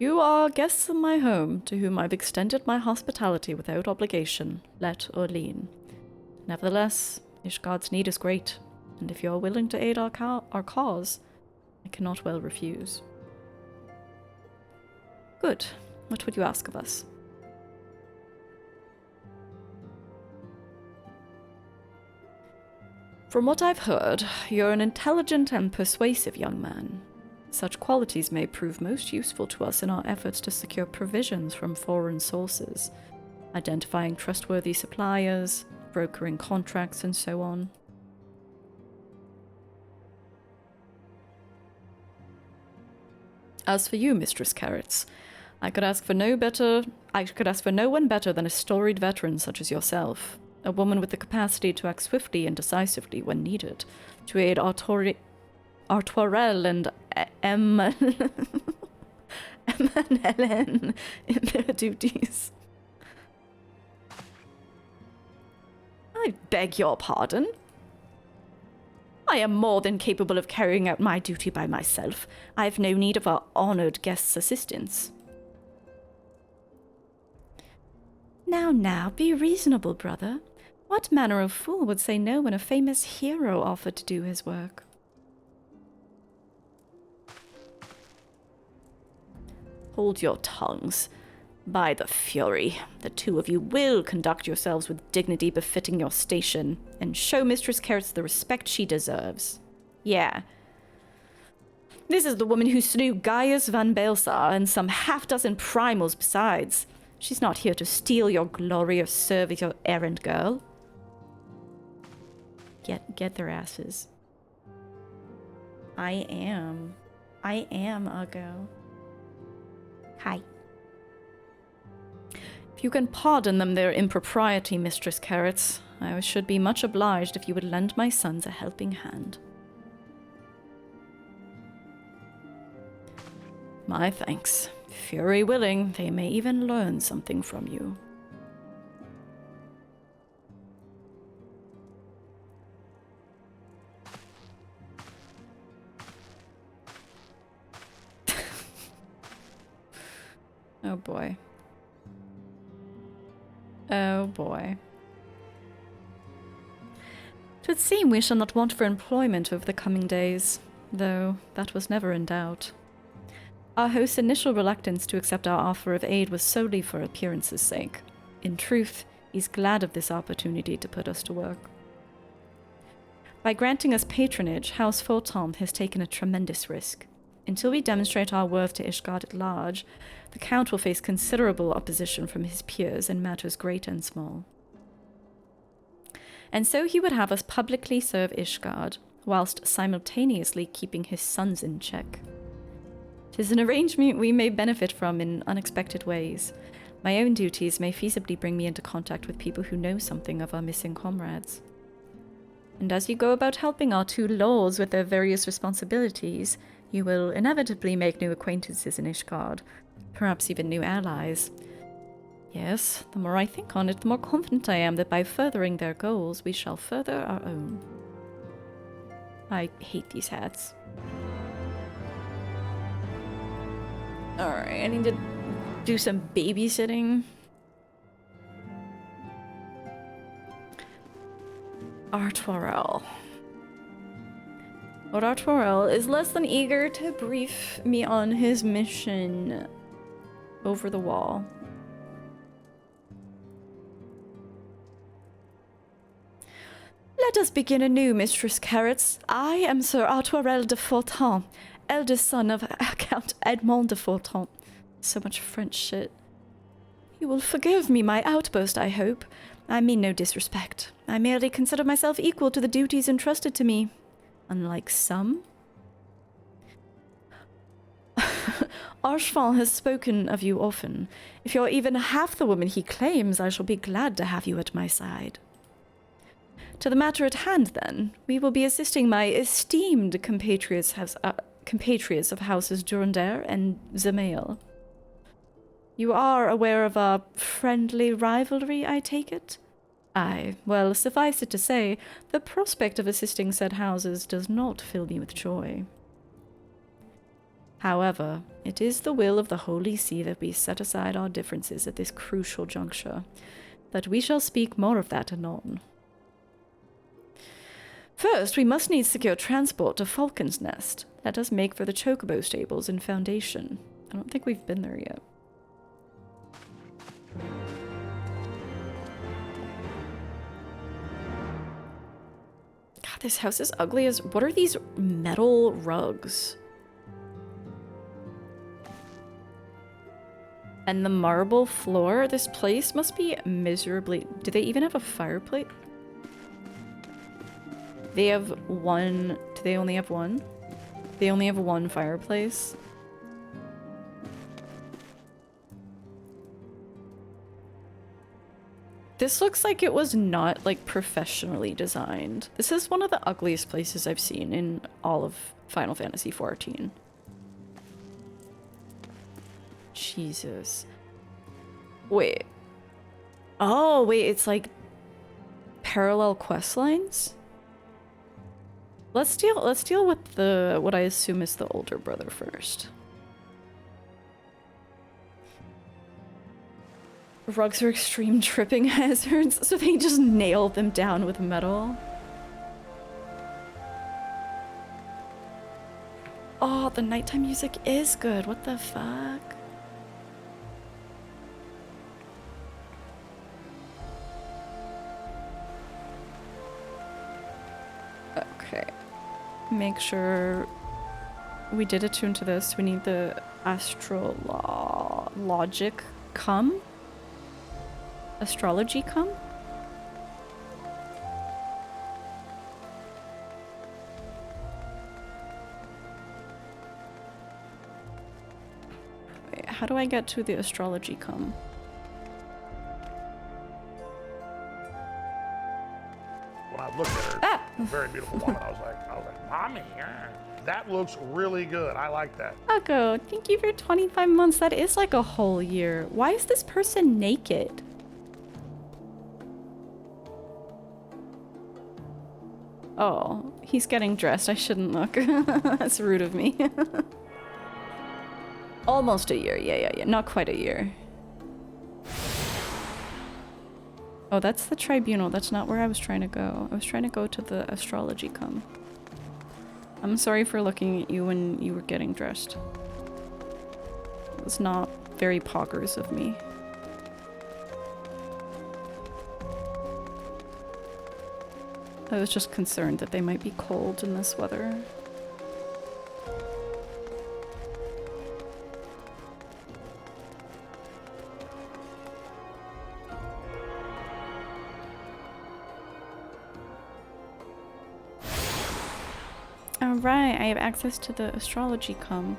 You are guests in my home, to whom I've extended my hospitality without obligation, let or lien. Nevertheless, Ishgard's need is great, and if you're willing to aid our cause, I cannot well refuse. Good. What would you ask of us? From what I've heard, you're an intelligent and persuasive young man. Such qualities may prove most useful to us in our efforts to secure provisions from foreign sources, identifying trustworthy suppliers, brokering contracts, and so on. As for you, Mistress Carrots, I could ask for no one better than a storied veteran such as yourself, a woman with the capacity to act swiftly and decisively when needed, to aid Artorel and Emma and Helen in their duties. I beg your pardon. I am more than capable of carrying out my duty by myself. I have no need of our honored guest's assistance. Now, be reasonable, brother. What manner of fool would say no when a famous hero offered to do his work? Hold your tongues. By the Fury, the two of you will conduct yourselves with dignity befitting your station, and show Mistress Carrots the respect she deserves. Yeah. This is the woman who slew Gaius van Baelsar and some half-dozen primals besides. She's not here to steal your glory or serve as your errand girl. Get their asses. I am a girl. Hi. If you can pardon them their impropriety, Mistress Carrots, I should be much obliged if you would lend my sons a helping hand. My thanks. Fury willing, they may even learn something from you. Oh boy. Oh boy. 'Twould seem we shall not want for employment over the coming days, though that was never in doubt. Our host's initial reluctance to accept our offer of aid was solely for appearance's sake. In truth, he's glad of this opportunity to put us to work. By granting us patronage, House Fulton has taken a tremendous risk. Until we demonstrate our worth to Ishgard at large, the Count will face considerable opposition from his peers in matters great and small. And so he would have us publicly serve Ishgard, whilst simultaneously keeping his sons in check. 'Tis an arrangement we may benefit from in unexpected ways. My own duties may feasibly bring me into contact with people who know something of our missing comrades. And as you go about helping our two lords with their various responsibilities, you will inevitably make new acquaintances in Ishgard, perhaps even new allies. Yes, the more I think on it, the more confident I am that by furthering their goals, we shall further our own. I hate these hats. Alright, I need to do some babysitting. Artwarel. Lord Artwarel is less than eager to brief me on his mission over the wall. Let us begin anew, Mistress Carrots. I am Sir Artwarel de Fulton, eldest son of Count Edmond de Fulton. So much French shit. You will forgive me my outburst, I hope. I mean no disrespect. I merely consider myself equal to the duties entrusted to me. Unlike some. Archfont has spoken of you often. If you're even half the woman he claims, I shall be glad to have you at my side. To the matter at hand, then, we will be assisting my esteemed compatriots of houses Durandare and Zemail. You are aware of our friendly rivalry, I take it? Aye, well, suffice it to say, the prospect of assisting said houses does not fill me with joy. However, it is the will of the Holy See that we set aside our differences at this crucial juncture, but we shall speak more of that anon. First, we must needs secure transport to Falcon's Nest. Let us make for the Chocobo stables and Foundation. I don't think we've been there yet. God, this house is ugly as... What are these metal rugs? And the marble floor? This place must be miserably... Do they even have a fireplace? They have one... Do they only have one? They only have one fireplace. This looks like it was not, like, professionally designed. This is one of the ugliest places I've seen in all of Final Fantasy XIV. Jesus. Wait. Oh, wait, it's like parallel quest lines? Let's deal with the what I assume is the older brother first. Rugs are extreme tripping hazards, so they just nailed them down with metal. Oh, the nighttime music is good. What the fuck? Okay. Make sure we did attune to this. We need the astrologic come? Astrology come? Wait, how do I get to the astrology come? I looked at her, a very beautiful woman, I was like, Mommy, that looks really good. I like that. Paco, thank you for 25 months. That is like a whole year. Why is this person naked? Oh, he's getting dressed. I shouldn't look. That's rude of me. Almost a year. Yeah. Not quite a year. Oh, that's the tribunal. That's not where I was trying to go. I was trying to go to the astrology com. I'm sorry for looking at you when you were getting dressed. It was not very poggers of me. I was just concerned that they might be cold in this weather. Alright, I have access to the astrology com.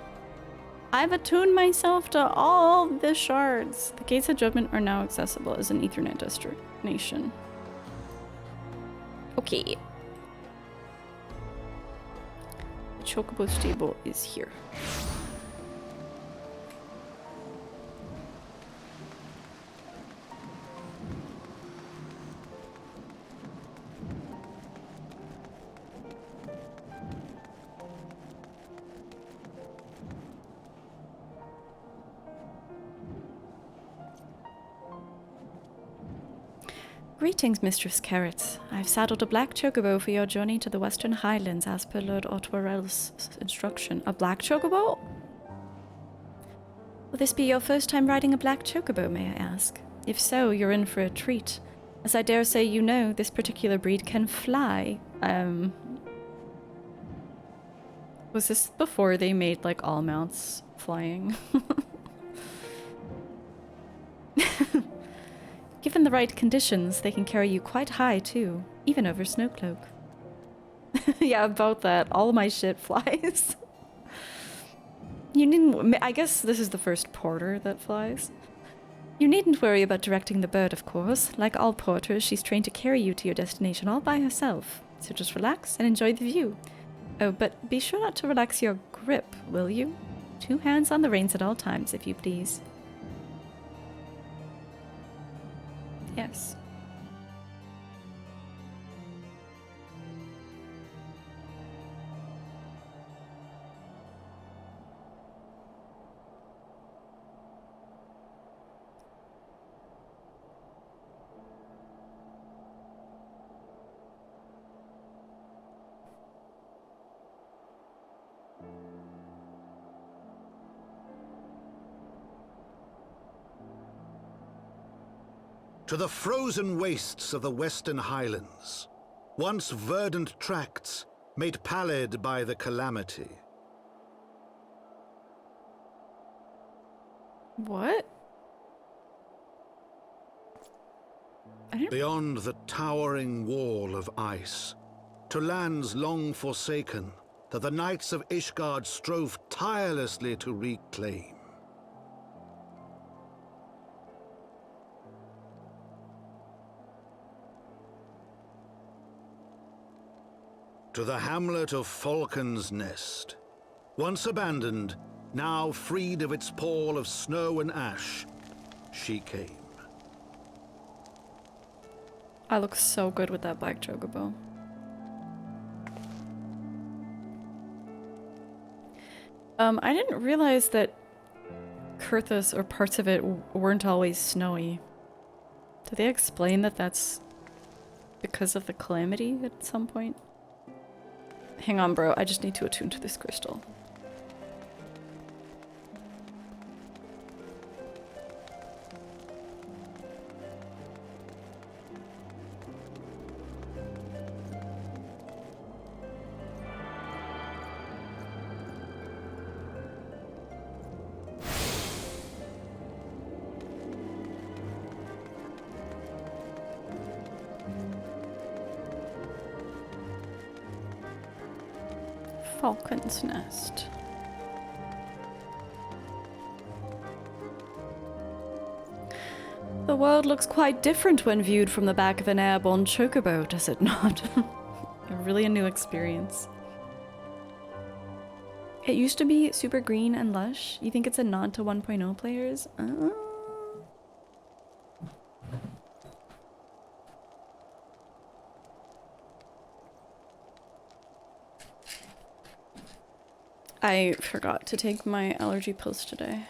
I've attuned myself to all the shards. The gates of judgment are now accessible as an Ethernet destination. Okay. The Chocobo stable is here. Greetings, Mistress Carrot. I've saddled a black chocobo for your journey to the Western Highlands as per Lord Otwarel's instruction. A black chocobo? Will this be your first time riding a black chocobo, may I ask? If so, you're in for a treat. As I dare say you know, this particular breed can fly. Was this before they made, like, all mounts flying? Given the right conditions, they can carry you quite high, too. Even over Snowcloak. Yeah, about that. All my shit flies. You needn't... I guess this is the first porter that flies. You needn't worry about directing the bird, of course. Like all porters, she's trained to carry you to your destination all by herself. So just relax and enjoy the view. Oh, but be sure not to relax your grip, will you? 2 hands on the reins at all times, if you please. Yes. To the frozen wastes of the Western Highlands, once verdant tracts made pallid by the calamity. What? Beyond the towering wall of ice, to lands long forsaken that the knights of Ishgard strove tirelessly to reclaim. To the hamlet of Falcon's Nest, once abandoned, now freed of its pall of snow and ash, she came. I look so good with that black chocobo. I didn't realize that Kurthus or parts of it weren't always snowy. Did they explain that that's because of the calamity at some point? Hang on, bro. I just need to attune to this crystal. Falcon's Nest. The world looks quite different when viewed from the back of an airborne chocobo, does it not? Really a new experience. It used to be super green and lush. You think it's a nod to 1.0 players? I forgot to take my allergy pills today.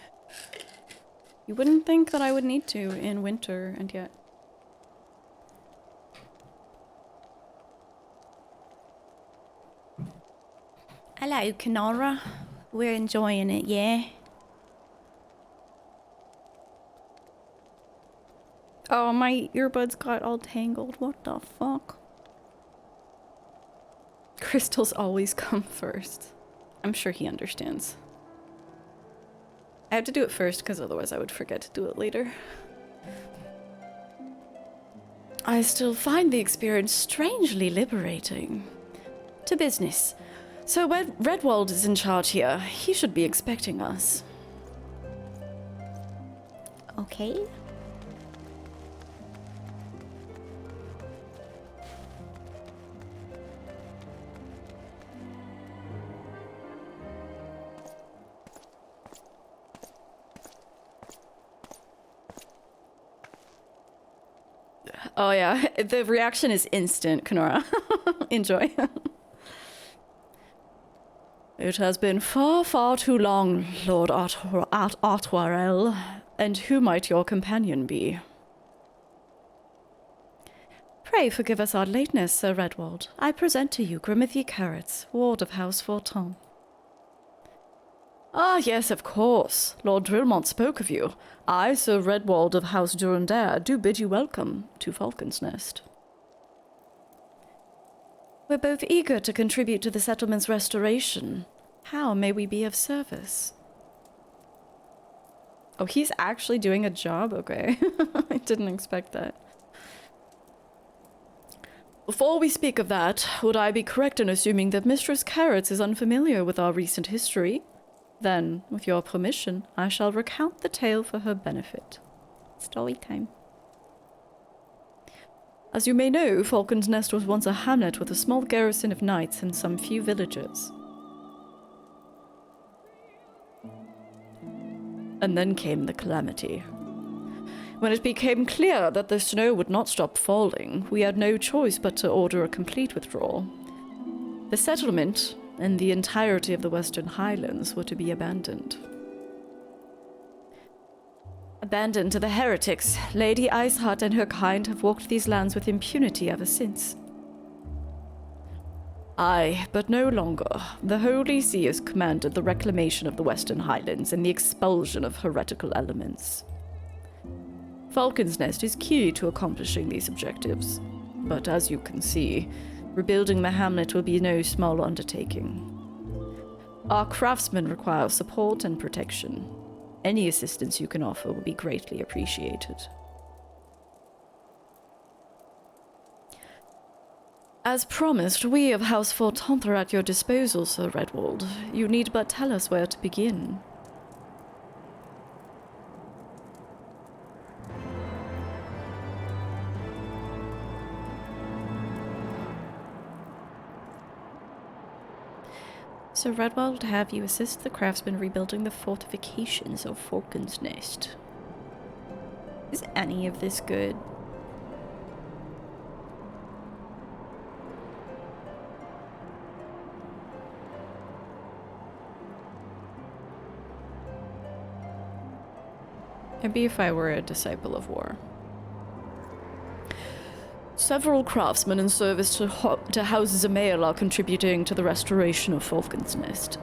You wouldn't think that I would need to in winter, and yet. Hello, Kenora. We're enjoying it, yeah? Oh, my earbuds got all tangled. What the fuck? Crystals always come first. I'm sure he understands. I have to do it first because otherwise I would forget to do it later. I still find the experience strangely liberating. To business. So Redwald is in charge here. He should be expecting us. Okay. Oh yeah, the reaction is instant, Kenora. Enjoy. It has been far, far too long, Lord Artwarel. And who might your companion be? Pray forgive us our lateness, Sir Redwald. I present to you Grimothy Carrots, Ward of House Forton. Ah, yes, of course. Lord Drillmont spoke of you. I, Sir Redwald of House Durandare, do bid you welcome to Falcon's Nest. We're both eager to contribute to the settlement's restoration. How may we be of service? Oh, he's actually doing a job? Okay. I didn't expect that. Before we speak of that, would I be correct in assuming that Mistress Carrots is unfamiliar with our recent history? Then, with your permission, I shall recount the tale for her benefit. Story time. As you may know, Falcon's Nest was once a hamlet with a small garrison of knights and some few villagers. And then came the calamity. When it became clear that the snow would not stop falling, we had no choice but to order a complete withdrawal. The settlement and the entirety of the Western Highlands were to be abandoned. Abandoned to the heretics, Lady Iceheart and her kind have walked these lands with impunity ever since. Aye, but no longer. The Holy See has commanded the reclamation of the Western Highlands and the expulsion of heretical elements. Falcon's Nest is key to accomplishing these objectives, but as you can see, rebuilding the hamlet will be no small undertaking. Our craftsmen require support and protection. Any assistance you can offer will be greatly appreciated. As promised, we of House Forton are at your disposal, Sir Redwald. You need but tell us where to begin. Sir Redwald would have you assist the craftsmen rebuilding the fortifications of Falcon's Nest. Is any of this good? Maybe if I were a disciple of war. Several craftsmen in service to House Zamael are contributing to the restoration of Falcon's Nest.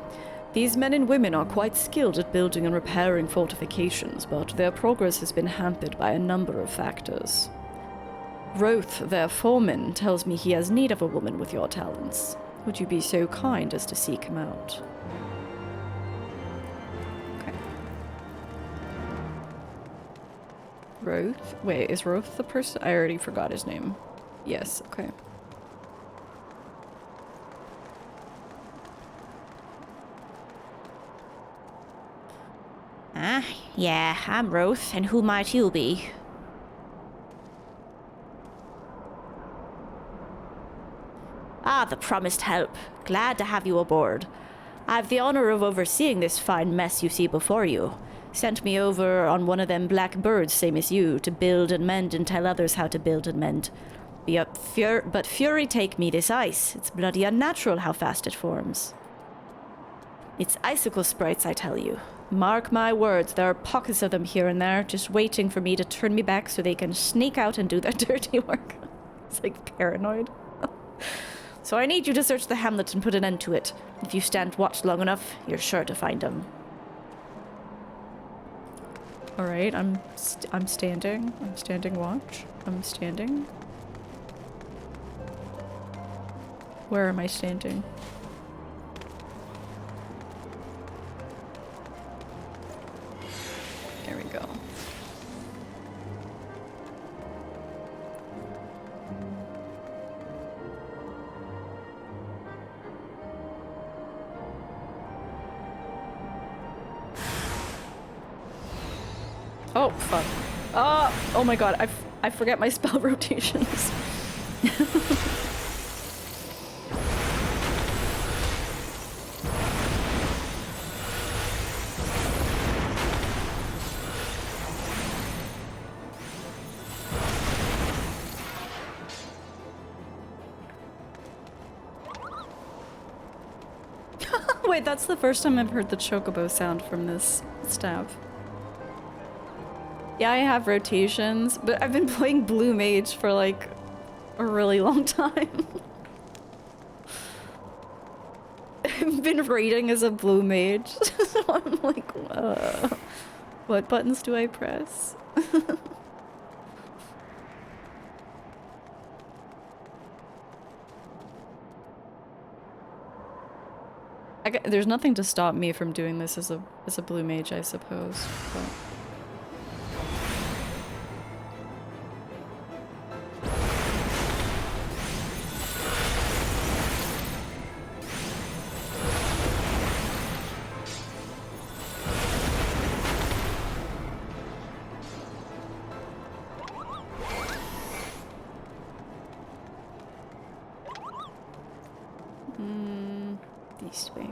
These men and women are quite skilled at building and repairing fortifications, but their progress has been hampered by a number of factors. Roth, their foreman, tells me he has need of a woman with your talents. Would you be so kind as to seek him out? Okay. Roth? Wait, is Roth the person? I already forgot his name. Yes, okay. Yeah, I'm Roth, and who might you be? Ah, the promised help. Glad to have you aboard. I have the honor of overseeing this fine mess you see before you. Sent me over on one of them black birds, same as you, to build and mend and tell others how to build and mend. But fury take me this ice. It's bloody unnatural how fast it forms. It's icicle sprites, I tell you. Mark my words, there are pockets of them here and there, just waiting for me to turn me back so they can sneak out and do their dirty work. It's like paranoid. So I need you to search the hamlet and put an end to it. If you stand watch long enough, you're sure to find them. Alright, I'm standing. I'm standing watch. I'm standing. Where am I standing? There we go. Oh, fuck. Oh my god, I forget my spell rotations. Wait, that's the first time I've heard the Chocobo sound from this staff. Yeah, I have rotations, but I've been playing Blue Mage for like a really long time. I've been raiding as a Blue Mage, so I'm like, what buttons do I press? There's nothing to stop me from doing this as a Blue Mage, I suppose. But. This way.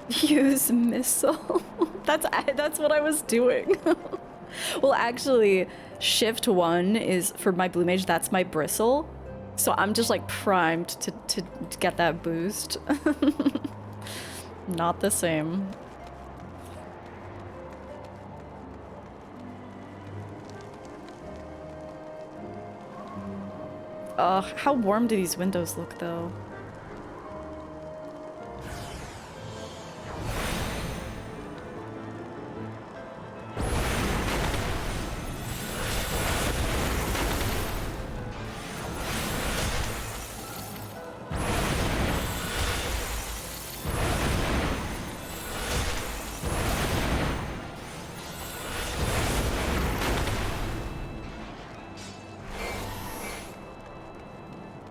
Use missile. That's what I was doing. Well, actually, shift 1 is for my Blue Mage. That's my bristle. So I'm just like primed to get that boost. Not the same. Ugh, how warm do these windows look, though?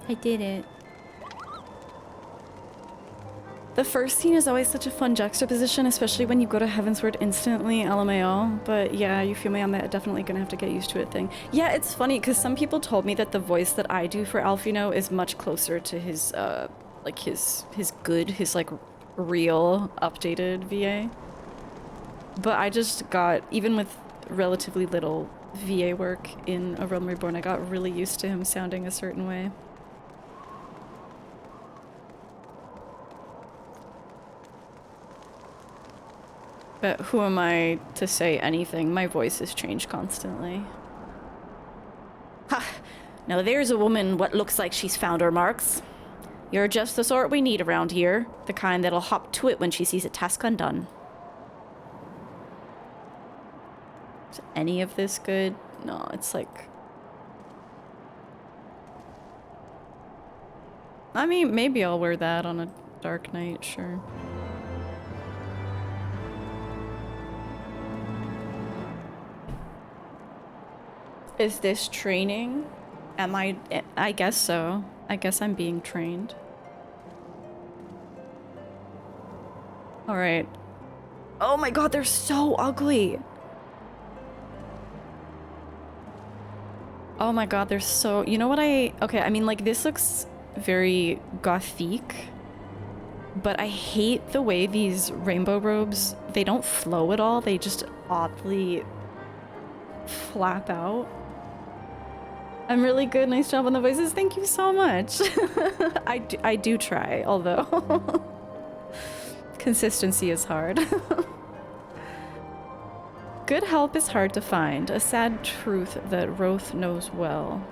I did it. The first scene is always such a fun juxtaposition, especially when you go to Heavensward instantly, LMAO. But yeah, you feel me on that. Definitely gonna have to get used to it thing. Yeah, it's funny because some people told me that the voice that I do for Alphinaud is much closer to his, like his like real updated VA. But I just got, even with relatively little VA work in A Realm Reborn, I got really used to him sounding a certain way. But who am I to say anything? My voice has changed constantly. Ha! Now there's a woman what looks like she's found her marks. You're just the sort we need around here. The kind that'll hop to it when she sees a task undone. Is any of this good? No, it's like... I mean, maybe I'll wear that on a dark night, sure. Is this training? Am I guess so. I guess I'm being trained. Alright. Oh my god, they're so ugly! Oh my god, they're so... You know what Okay, I mean, like, this looks very gothic, but I hate the way these rainbow robes, they don't flow at all. They just oddly flap out. I'm really good. Nice job on the voices. Thank you so much. I do try, although consistency is hard. Good help is hard to find, a sad truth that Roth knows well.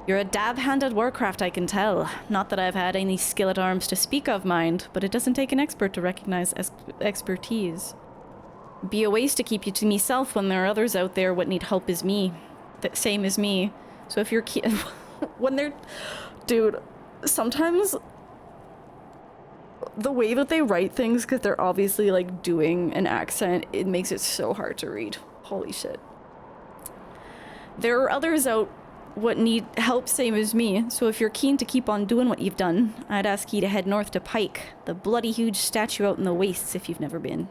You're a dab hand at warcraft, I can tell. Not that I've had any skill at arms to speak of, mind, but it doesn't take an expert to recognize expertise. Be a waste to keep you to meself when there are others out there what need help as me. The same as me. So if you're when they're... Dude, sometimes the way that they write things, because they're obviously like doing an accent, it makes it so hard to read. Holy shit. There are others out what need help same as me, so if you're keen to keep on doing what you've done, I'd ask ye to head north to Pike, the bloody huge statue out in the wastes if you've never been.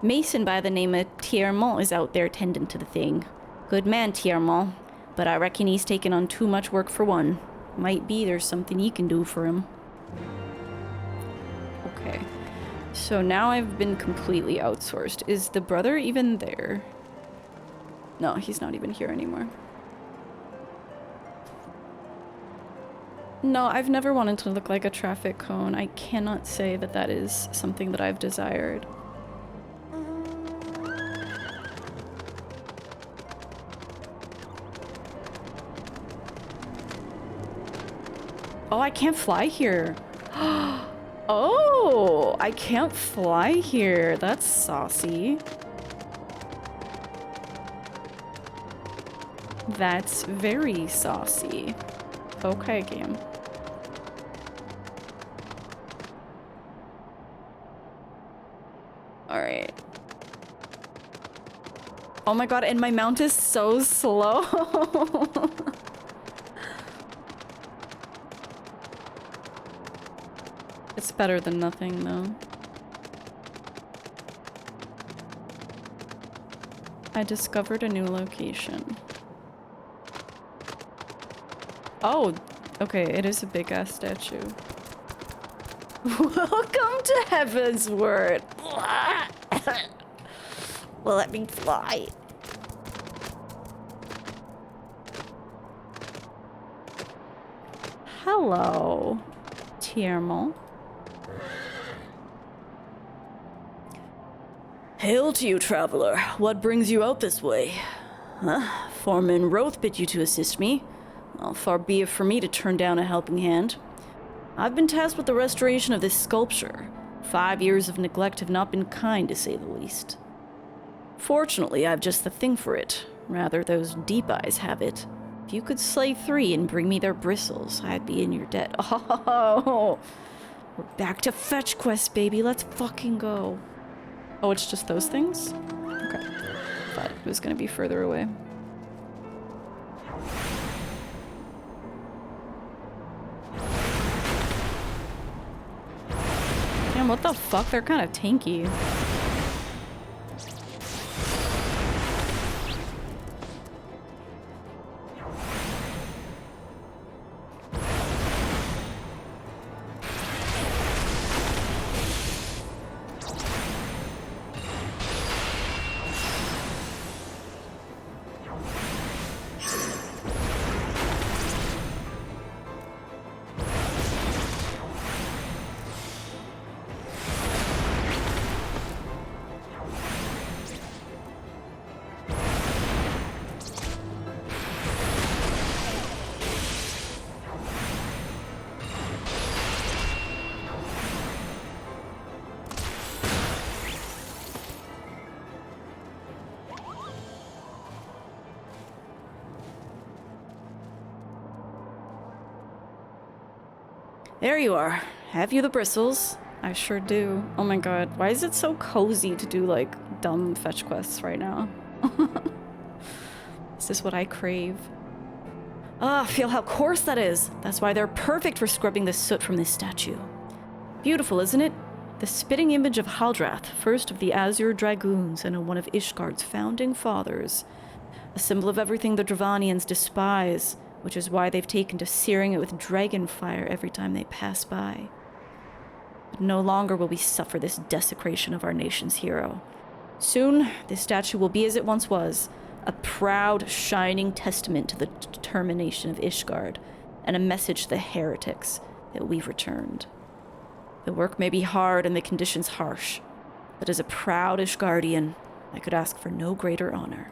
Mason by the name of Tiermont is out there tending to the thing. Good man, Tiermont, but I reckon he's taken on too much work for one. Might be there's something you can do for him. Okay, so now I've been completely outsourced. Is the brother even there? No, he's not even here anymore. No, I've never wanted to look like a traffic cone. I cannot say that that is something that I've desired. Oh, I can't fly here. Oh, I can't fly here. That's saucy. That's very saucy. Okay, game. Alright. Oh my god, and my mount is so slow. It's better than nothing, though. I discovered a new location. Oh, okay, it is a big-ass statue. Welcome to Heavensward! Let me fly. Hello, Tiermont. Hail to you, traveler. What brings you out this way? Huh? Foreman Roth bid you to assist me. Well, far be it for me to turn down a helping hand. I've been tasked with the restoration of this sculpture. 5 years of neglect have not been kind, to say the least. Fortunately, I've just the thing for it. Rather, those deep eyes have it. If you could slay 3 and bring me their bristles, I'd be in your debt. Oh, we're back to fetch quests, baby. Let's fucking go. Oh, it's just those things? Okay. Thought it was gonna be further away. Damn, what the fuck? They're kind of tanky. There you are. Have you the bristles? I sure do. Oh my god, why is it so cozy to do, like, dumb fetch quests right now? Is this what I crave? Ah, feel how coarse that is. That's why they're perfect for scrubbing the soot from this statue. Beautiful, isn't it? The spitting image of Haldrath, first of the Azure Dragoons and one of Ishgard's founding fathers. a symbol of everything the Dravanians despise, which is why they've taken to searing it with dragon fire every time they pass by. But no longer will we suffer this desecration of our nation's hero. Soon, this statue will be as it once was, a proud, shining testament to the determination of Ishgard, and a message to the heretics that we've returned. The work may be hard and the conditions harsh, but as a proud Ishgardian, I could ask for no greater honor.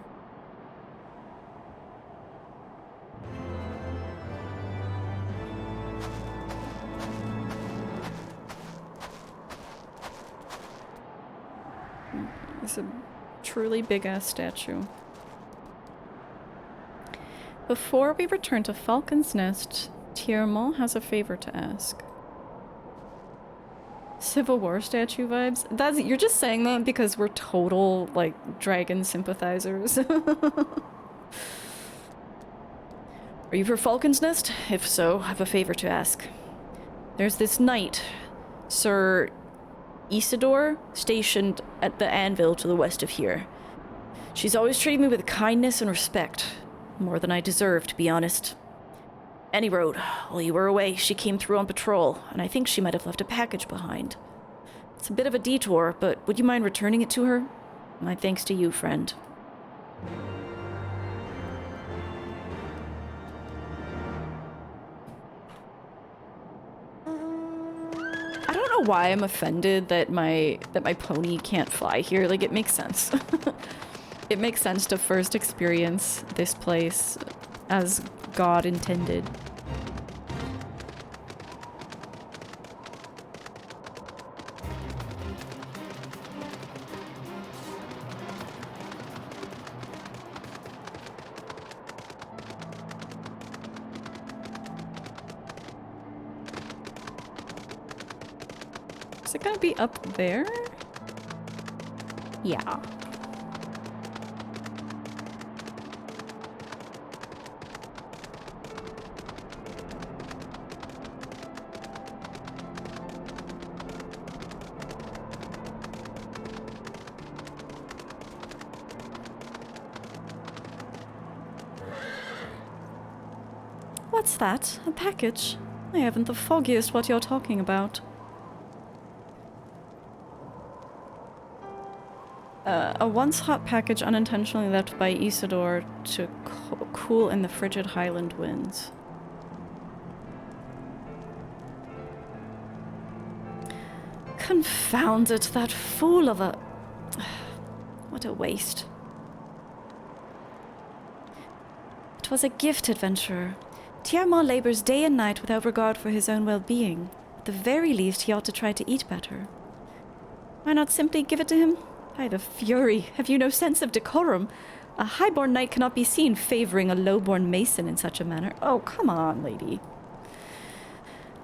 It's a truly big-ass statue. Before we return to Falcon's Nest, Tiermont has a favor to ask. Civil War statue vibes? You're just saying that because we're total, like, dragon sympathizers. Are you for Falcon's Nest? If so, I have a favor to ask. There's this knight, Sir Isidore, stationed at the anvil to the west of here. She's always treated me with kindness and respect. More than I deserve, to be honest. Any road. While you were away, she came through on patrol, and I think she might have left a package behind. It's a bit of a detour, but would you mind returning it to her? My thanks to you, friend. I don't know why I'm offended that my pony can't fly here. Like, it makes sense. It makes sense to first experience this place as God intended. Is it gonna be up there? Yeah. What's that? A package? I haven't the foggiest what you're talking about. A once-hot package unintentionally left by Isidore to cool in the frigid highland winds. Confound it, that fool of a... What a waste. It was a gift, adventurer. Tiermont labors day and night without regard for his own well-being. At the very least, he ought to try to eat better. Why not simply give it to him? By the fury, have you no sense of decorum? A highborn knight cannot be seen favoring a lowborn mason in such a manner. Oh, come on, lady.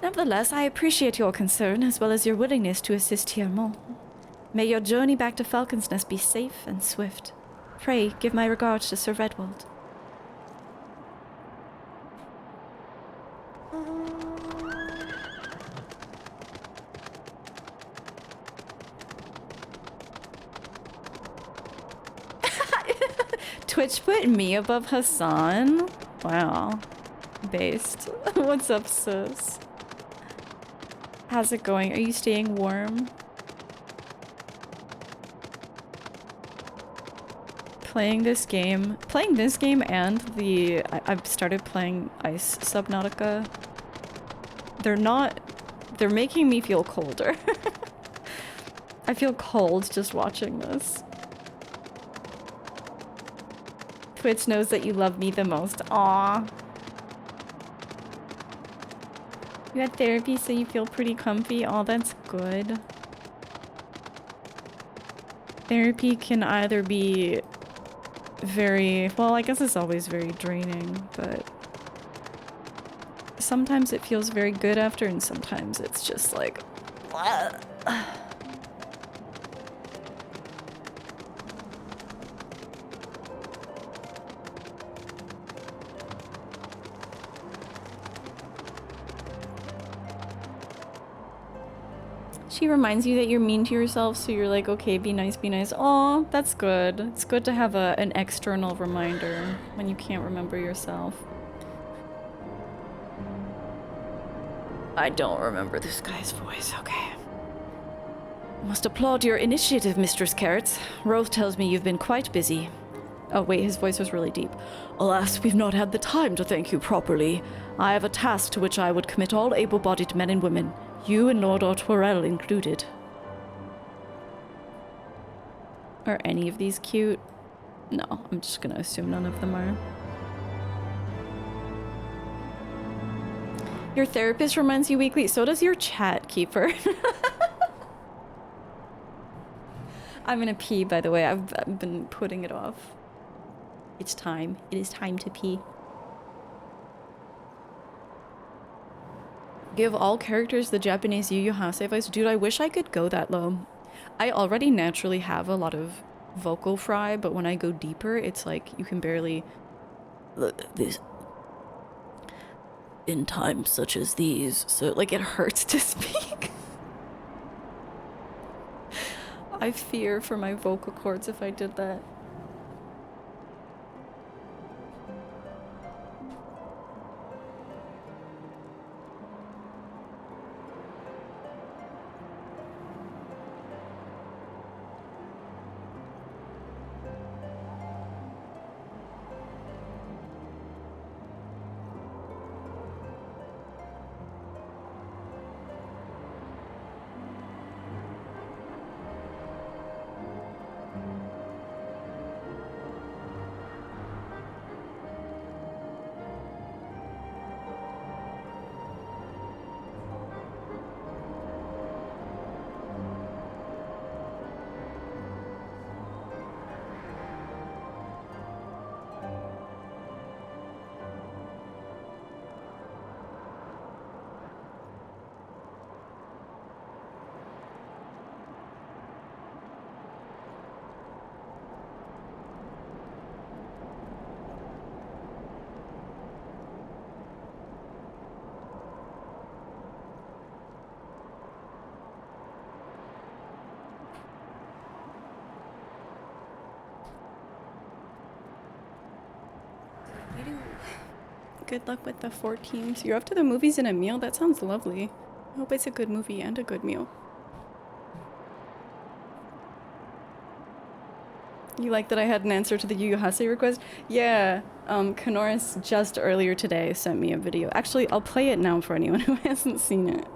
Nevertheless, I appreciate your concern, as well as your willingness to assist Tiermont. May your journey back to Falcon's Nest be safe and swift. Pray, give my regards to Sir Redwald. Twitch put me above Hassan? Wow. Based. What's up, sis? How's it going? Are you staying warm? Playing this game and I've started playing Ice Subnautica. They're making me feel colder. I feel cold just watching this. Twitch knows that you love me the most. Aww. You had therapy so you feel pretty comfy? Oh, that's good. Therapy can either be very... Well, I guess it's always very draining, but... Sometimes it feels very good after, and sometimes it's just like... She reminds you that you're mean to yourself, so you're like, okay, be nice, be nice. Aw, that's good. It's good to have an external reminder when you can't remember yourself. I don't remember this guy's voice, okay. Must applaud your initiative, Mistress Carrots. Roth tells me you've been quite busy. Oh wait, his voice was really deep. Alas, we've not had the time to thank you properly. I have a task to which I would commit all able-bodied men and women, you and Lord Ortwarel included. Are any of these cute? No, I'm just gonna assume none of them are. Your therapist reminds you weekly, so does your chat keeper. I'm gonna pee, by the way. I've been putting it off. It's time. It is time to pee. Give all characters the Japanese Yu Yu Hasei voice. Dude, I wish I could go that low. I already naturally have a lot of vocal fry, but when I go deeper, it's like you can barely... This... In times such as these, so like it hurts to speak. I fear for my vocal cords if I did that. Good luck with the 14. So you're off to the movies and a meal? That sounds lovely. I hope it's a good movie and a good meal. You like that I had an answer to the Yu Yu Hasei request? Yeah, Kanoris just earlier today sent me a video. Actually, I'll play it now for anyone who hasn't seen it.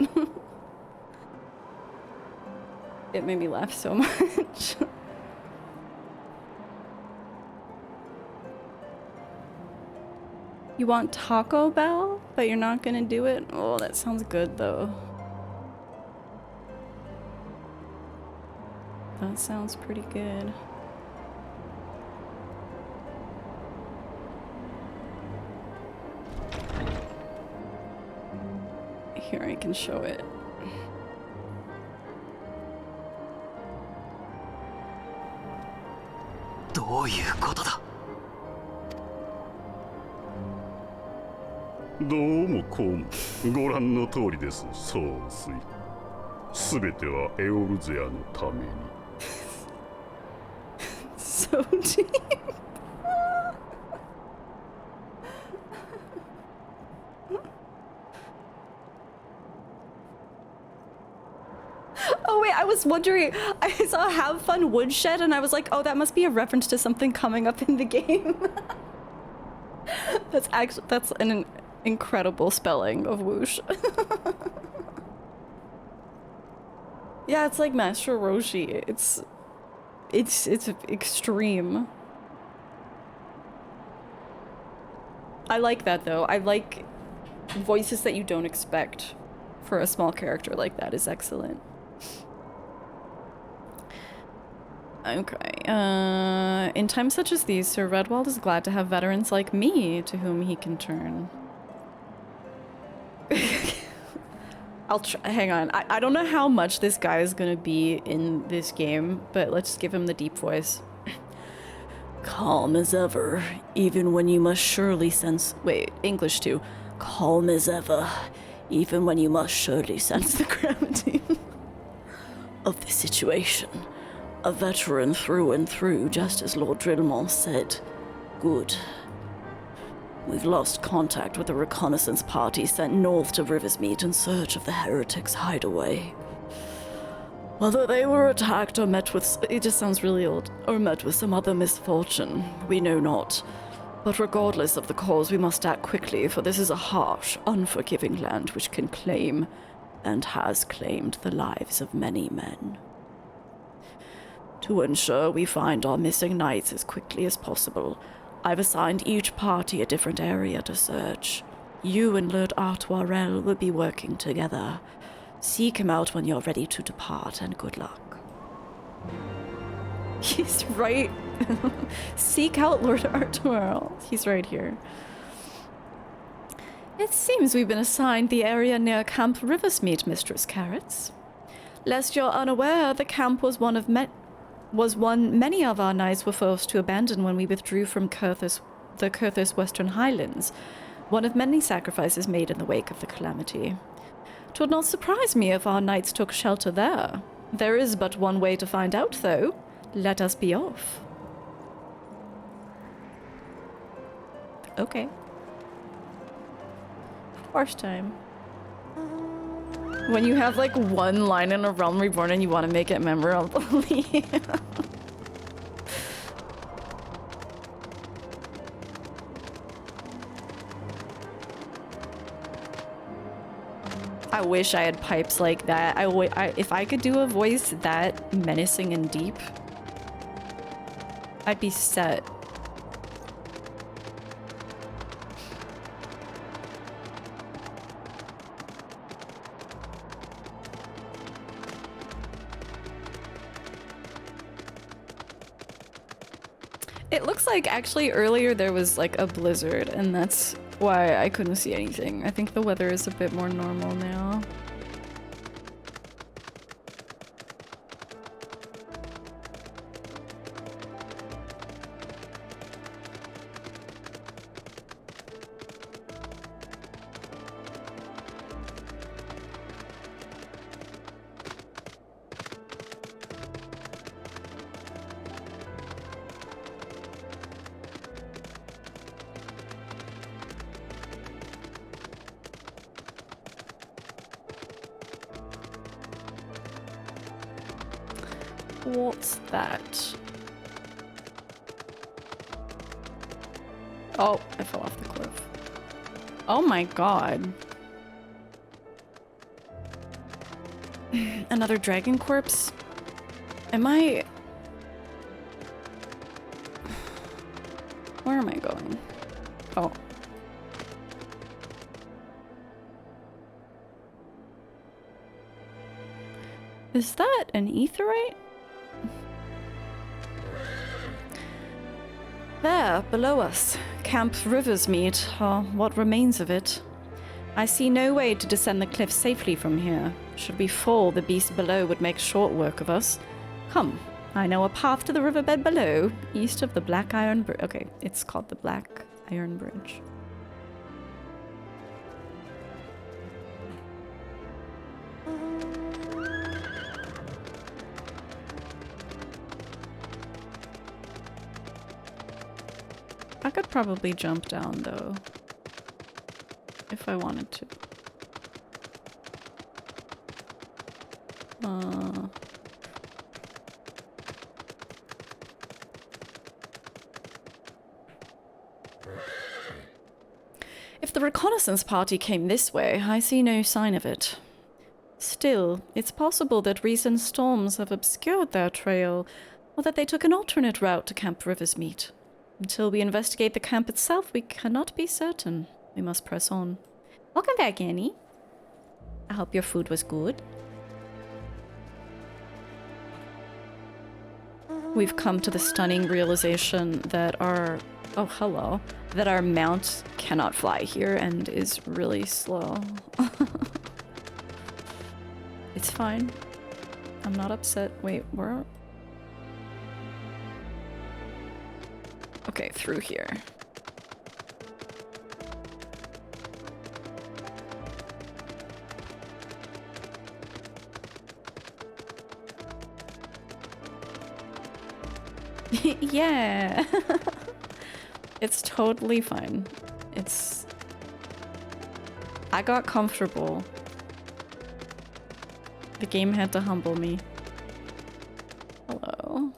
It made me laugh so much. You want Taco Bell, but you're not gonna do it? Oh, that sounds good though. That sounds pretty good. Here, I can show it. What? どうもこうもご覧の通りです総帥すべてはエオルゼアのために So deep. Oh wait, I was wondering, I saw Have Fun Woodshed and I was like, oh, that must be a reference to something coming up in the game. That's an incredible spelling of whoosh. Yeah, it's like Master Roshi. It's extreme. I like that though. I like voices that you don't expect for a small character like that is excellent. Okay, in times such as these, Sir Redwald is glad to have veterans like me to whom he can turn. Hang on. I don't know how much this guy is gonna be in this game, but let's give him the deep voice. Calm as ever, even when you must surely sense... Wait, English too. Calm as ever, even when you must surely sense the gravity. of the situation. A veteran through and through, just as Lord Drillmore said. Good. We've lost contact with the reconnaissance party sent north to Riversmeet in search of the Heretic's hideaway. Whether they were attacked or met with... It just sounds really old. Or met with some other misfortune, we know not. But regardless of the cause, we must act quickly, for this is a harsh, unforgiving land which can claim, and has claimed, the lives of many men. To ensure we find our missing knights as quickly as possible, I've assigned each party a different area to search. You and Lord Artoirel will be working together. Seek him out when you're ready to depart, and good luck. He's right. Seek out Lord Artoirel. He's right here. It seems we've been assigned the area near Camp Riversmeet, Mistress Carrots. Lest you're unaware, the camp was one many of our knights were forced to abandon when we withdrew from the Curthis Western Highlands, one of many sacrifices made in the wake of the calamity. 'Twould not surprise me if our knights took shelter there. There is but one way to find out, though. Let us be off. Okay. Horse time. When you have like one line in a Realm Reborn and you want to make it memorable. I wish I had pipes like that. If I could do a voice that menacing and deep, I'd be set. It looks like actually earlier there was like a blizzard, and that's why I couldn't see anything. I think the weather is a bit more normal now. What's that? Oh, I fell off the cliff. Oh my god. Another dragon corpse? Am I... Where am I going? Oh. Is that an aetheryte? There, below us, Camp Riversmeet, or what remains of it. I see no way to descend the cliff safely from here. Should we fall, the beast below would make short work of us. Come, I know a path to the riverbed below, east of the Black Iron Bridge. Okay, it's called the Black Iron Bridge. I could probably jump down, though, if I wanted to. If the reconnaissance party came this way, I see no sign of it. Still, it's possible that recent storms have obscured their trail, or that they took an alternate route to Camp Riversmeet. Until we investigate the camp itself, we cannot be certain. We must press on. Welcome back, Annie. I hope your food was good. We've come to the stunning realization that our... Oh, hello. That our mount cannot fly here and is really slow. It's fine. I'm not upset. Wait, where... Okay, through here. Yeah. It's totally fine. I got comfortable. The game had to humble me. Hello.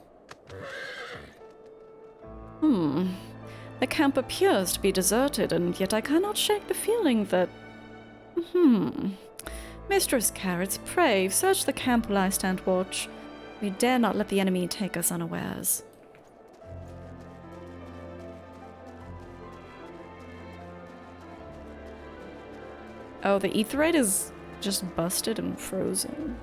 The camp appears to be deserted, and yet I cannot shake the feeling that... Mistress Carrots, pray, search the camp while I stand watch. We dare not let the enemy take us unawares. Oh, the aetheryte is just busted and frozen.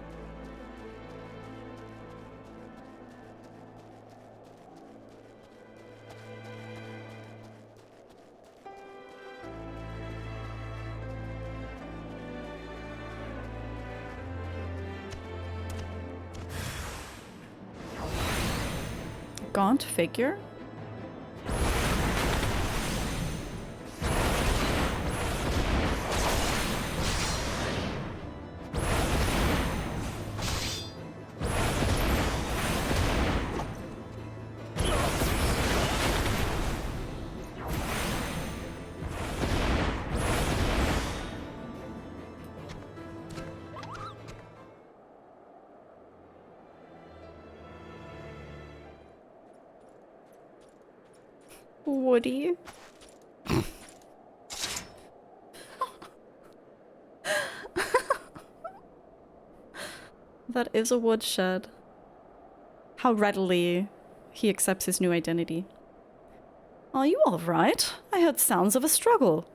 Gaunt figure? Woody. That is a woodshed. How readily he accepts his new identity. Are you all right? I heard sounds of a struggle.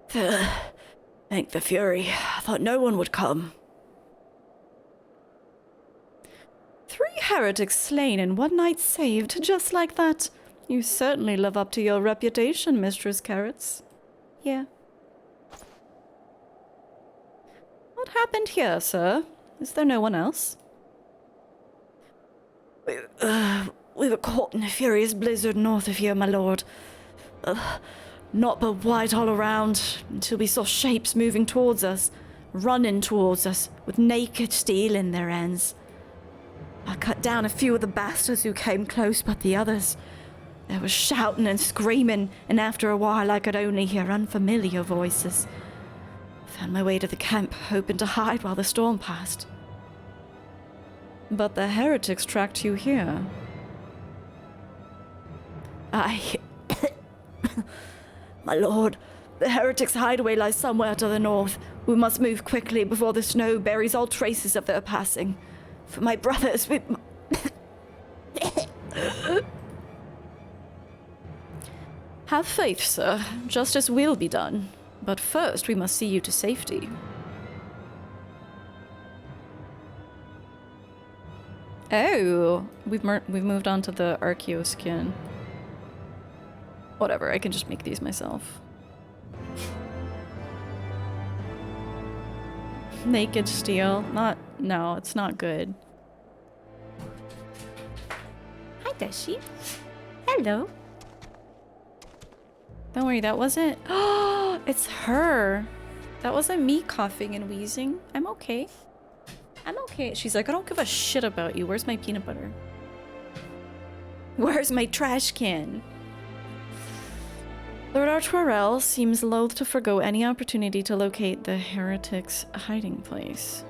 Thank the Fury. I thought no one would come. 3 heretics slain and 1 knight saved, just like that. You certainly live up to your reputation, Mistress Carrots. Yeah. What happened here, sir? Is there no one else? We were caught in a furious blizzard north of here, my lord. Not but white all around, until we saw shapes moving towards us, running towards us, with naked steel in their hands. I cut down a few of the bastards who came close, but the others... There was shouting and screaming, and after a while I could only hear unfamiliar voices. I found my way to the camp, hoping to hide while the storm passed. But the heretics tracked you here. My lord, the heretics' hideaway lies somewhere to the north. We must move quickly before the snow buries all traces of their passing. For my brothers, we... Have faith, sir. Justice will be done. But first, we must see you to safety. Oh, we've moved on to the Archeo skin. Whatever, I can just make these myself. Naked steel. No, it's not good. Hi, Dashi. Hello. Don't worry, that wasn't... Oh, it's her. That wasn't me coughing and wheezing. I'm okay. I'm okay. She's like, I don't give a shit about you. Where's my peanut butter? Where's my trash can? Lord Artoirel seems loath to forgo any opportunity to locate the heretic's hiding place.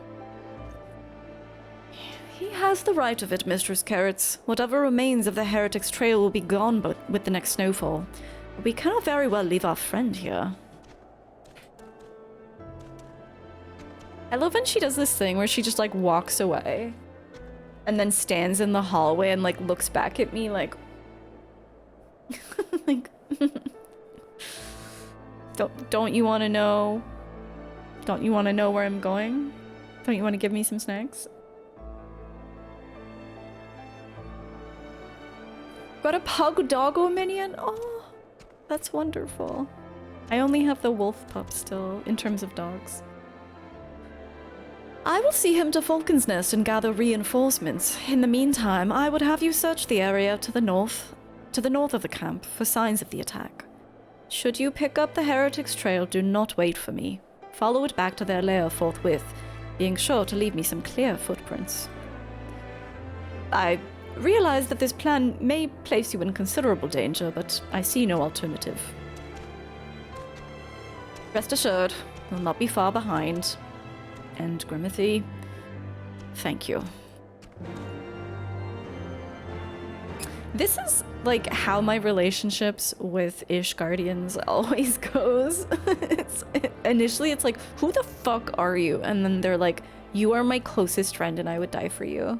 He has the right of it, Mistress Carrots. Whatever remains of the heretic's trail will be gone with the next snowfall. We cannot very well leave our friend here. I love when she does this thing where she just like walks away and then stands in the hallway and like looks back at me like like don't you want to know? Don't you want to know where I'm going? Don't you want to give me some snacks? Got a pug doggo minion? Oh. That's wonderful. I only have the wolf pup still, in terms of dogs. I will see him to Falcon's Nest and gather reinforcements. In the meantime, I would have you search the area to the north of the camp for signs of the attack. Should you pick up the Heretic's trail, do not wait for me. Follow it back to their lair forthwith, being sure to leave me some clear footprints. I realize that this plan may place you in considerable danger, but I see no alternative. Rest assured, you'll not be far behind. And Grimithy, thank you. This is like how my relationships with Ishgardians always goes. Initially it's like, who the fuck are you? And then they're like, you are my closest friend and I would die for you.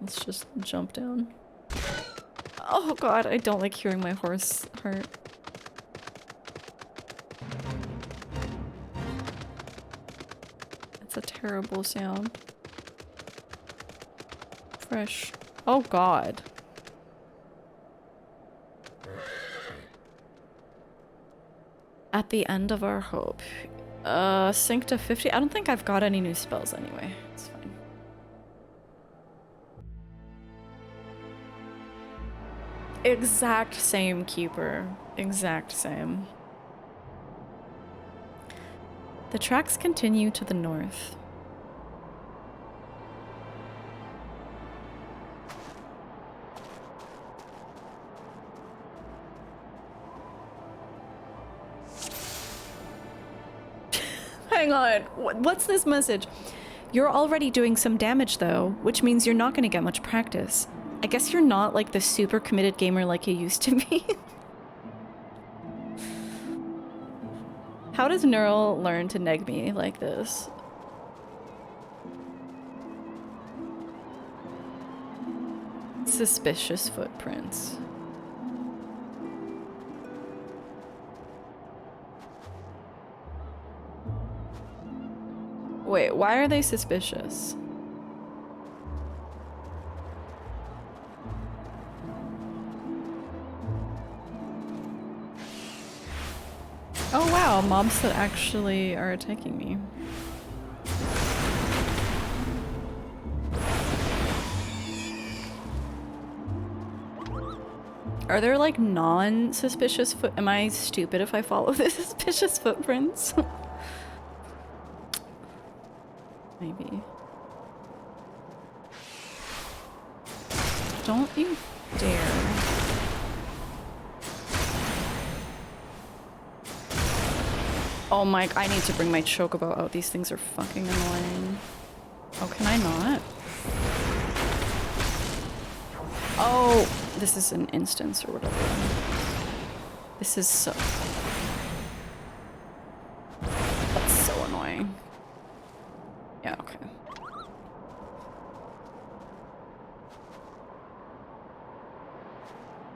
Let's just jump down. Oh god, I don't like hearing my horse hurt. It's a terrible sound. Fresh. Oh god. At the end of our hope. Sync to 50. I don't think I've got any new spells anyway. It's fine. Exact same keeper. Exact same. The tracks continue to the north. Hang on. What's this message? You're already doing some damage though, which means you're not going to get much practice. I guess you're not like the super committed gamer like you used to be. How does Neural learn to neg me like this? Suspicious footprints. Wait, why are they suspicious? Oh wow, mobs that actually are attacking me. Are there like non-suspicious foot? Am I stupid if I follow the suspicious footprints? Maybe. Don't you dare. Oh my, I need to bring my Chocobo out. These things are fucking annoying. Oh, can I not? Oh, this is an instance or whatever. This is so... That's so annoying. Yeah, okay.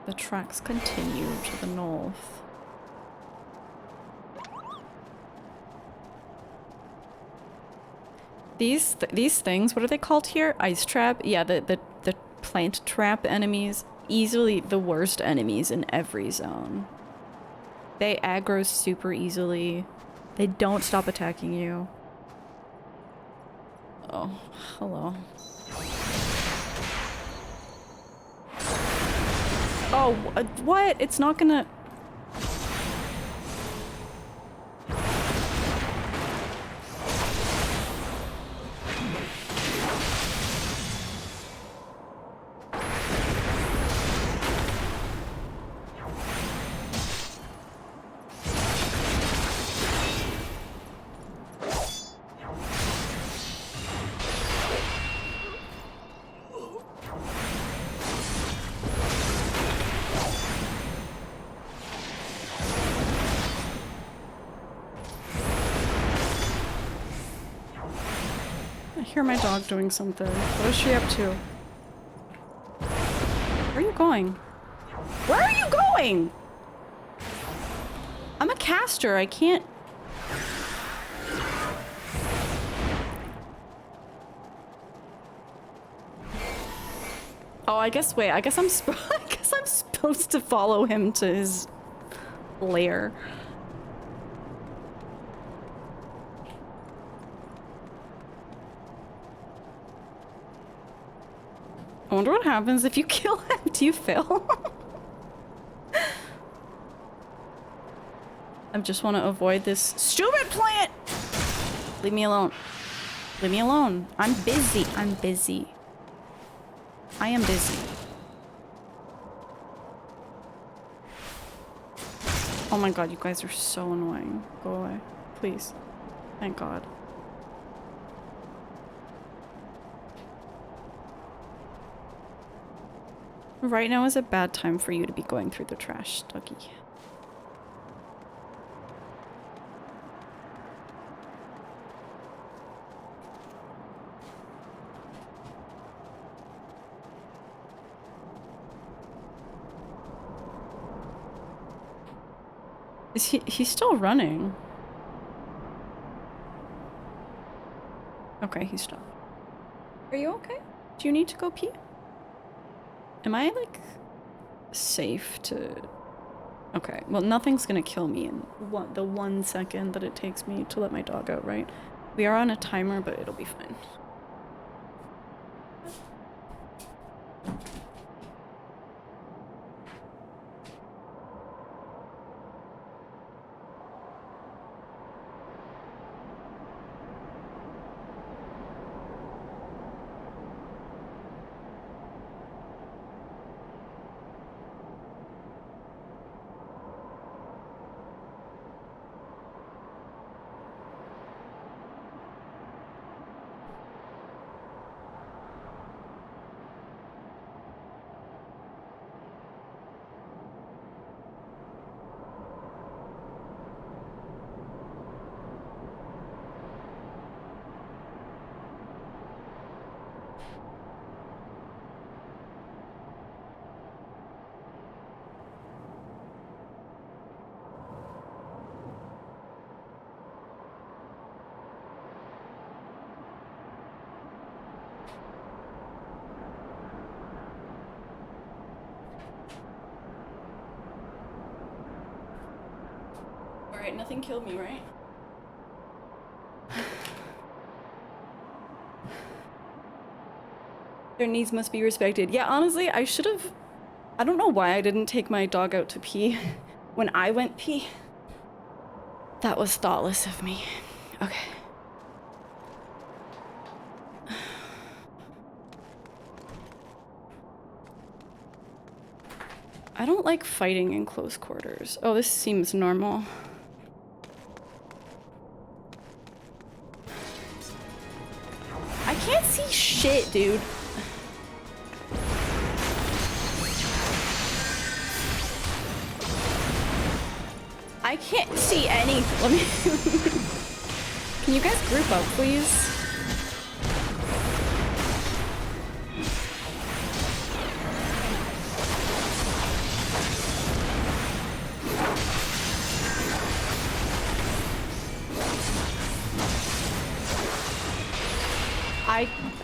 The tracks continue to the north. These things, what are they called here? Ice trap? Yeah, the plant trap enemies. Easily the worst enemies in every zone. They aggro super easily. They don't stop attacking you. Oh, hello. Oh, what? It's not gonna... I hear my dog doing something. What is she up to? Where are you going? Where are you going? I'm a caster. I can't... Oh, I guess, wait, I guess I'm supposed to follow him to his lair. I wonder what happens if you kill him. Do you fail? I just want to avoid this stupid plant! Leave me alone. Leave me alone. I'm busy. I'm busy. I am busy. Oh my god, you guys are so annoying. Go away. Please. Thank god. Right now is a bad time for you to be going through the trash, Dougie. Is he's still running? Okay, he stopped. Are you okay? Do you need to go pee? Am I, like, safe to... Okay, well, nothing's gonna kill me in the 1 second that it takes me to let my dog out, right? We are on a timer, but it'll be fine. Alright, nothing killed me, right? Their needs must be respected. Yeah, honestly, I should have... I don't know why I didn't take my dog out to pee when I went pee. That was thoughtless of me. Okay. I don't like fighting in close quarters. Oh, this seems normal. I can't see shit, dude. I can't see any. Let me. Can you guys group up, please?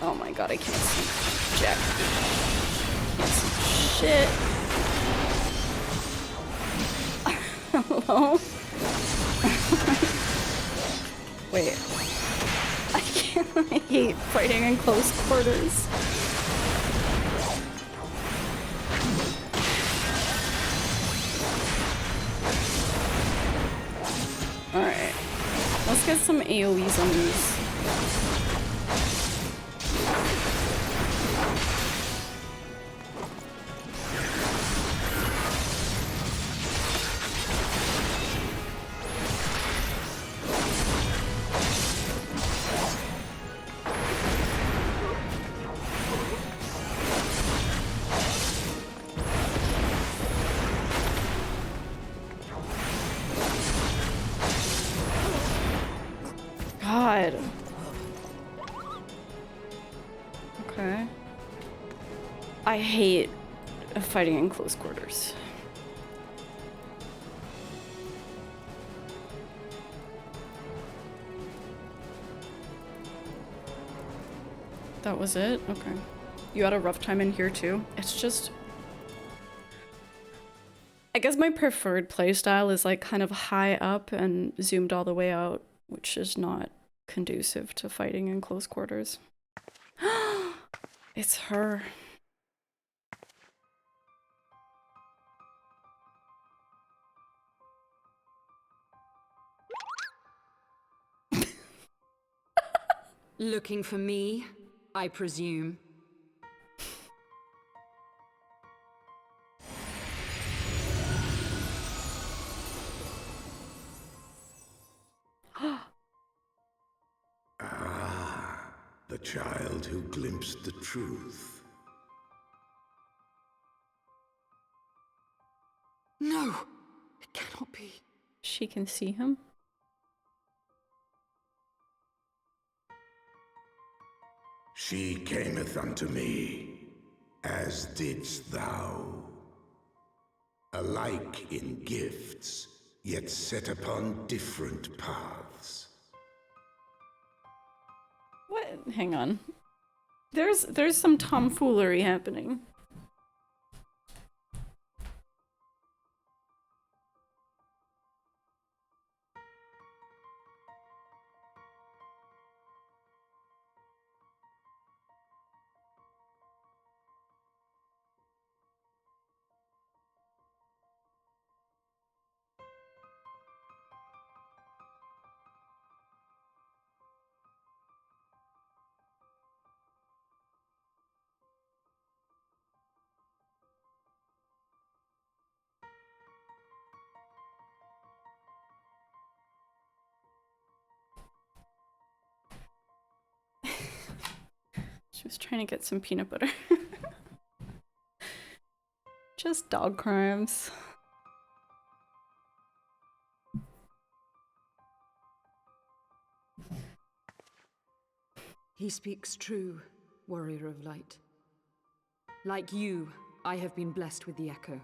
Oh my god, I can't see jack. Can't see shit. Hello? Wait. I can't. I hate fighting in close quarters. Alright. Let's get some AoEs on these. God. Okay. I hate fighting in close quarters. That was it? Okay. You had a rough time in here too? It's just... I guess my preferred playstyle is like kind of high up and zoomed all the way out, which is not conducive to fighting in close quarters. It's her. Looking for me, I presume. The child who glimpsed the truth. No! It cannot be. She can see him. She cameth unto me, as didst thou. Alike in gifts, yet set upon different paths. What? Hang on. There's some tomfoolery happening. She was trying to get some peanut butter. Just dog crimes. He speaks true, warrior of light. Like you, I have been blessed with the echo.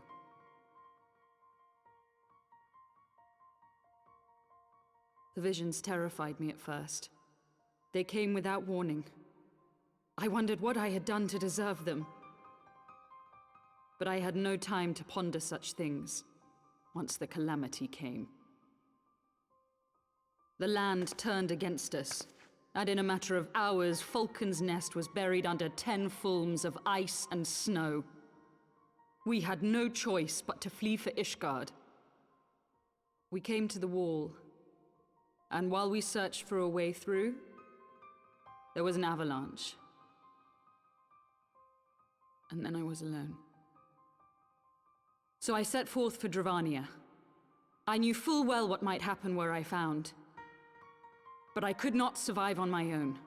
The visions terrified me at first. They came without warning. I wondered what I had done to deserve them. But I had no time to ponder such things once the calamity came. The land turned against us, and in a matter of hours, Falcon's Nest was buried under 10 fulms of ice and snow. We had no choice but to flee for Ishgard. We came to the wall, and while we searched for a way through, there was an avalanche. And then I was alone. So I set forth for Dravania. I knew full well what might happen where I found. But I could not survive on my own.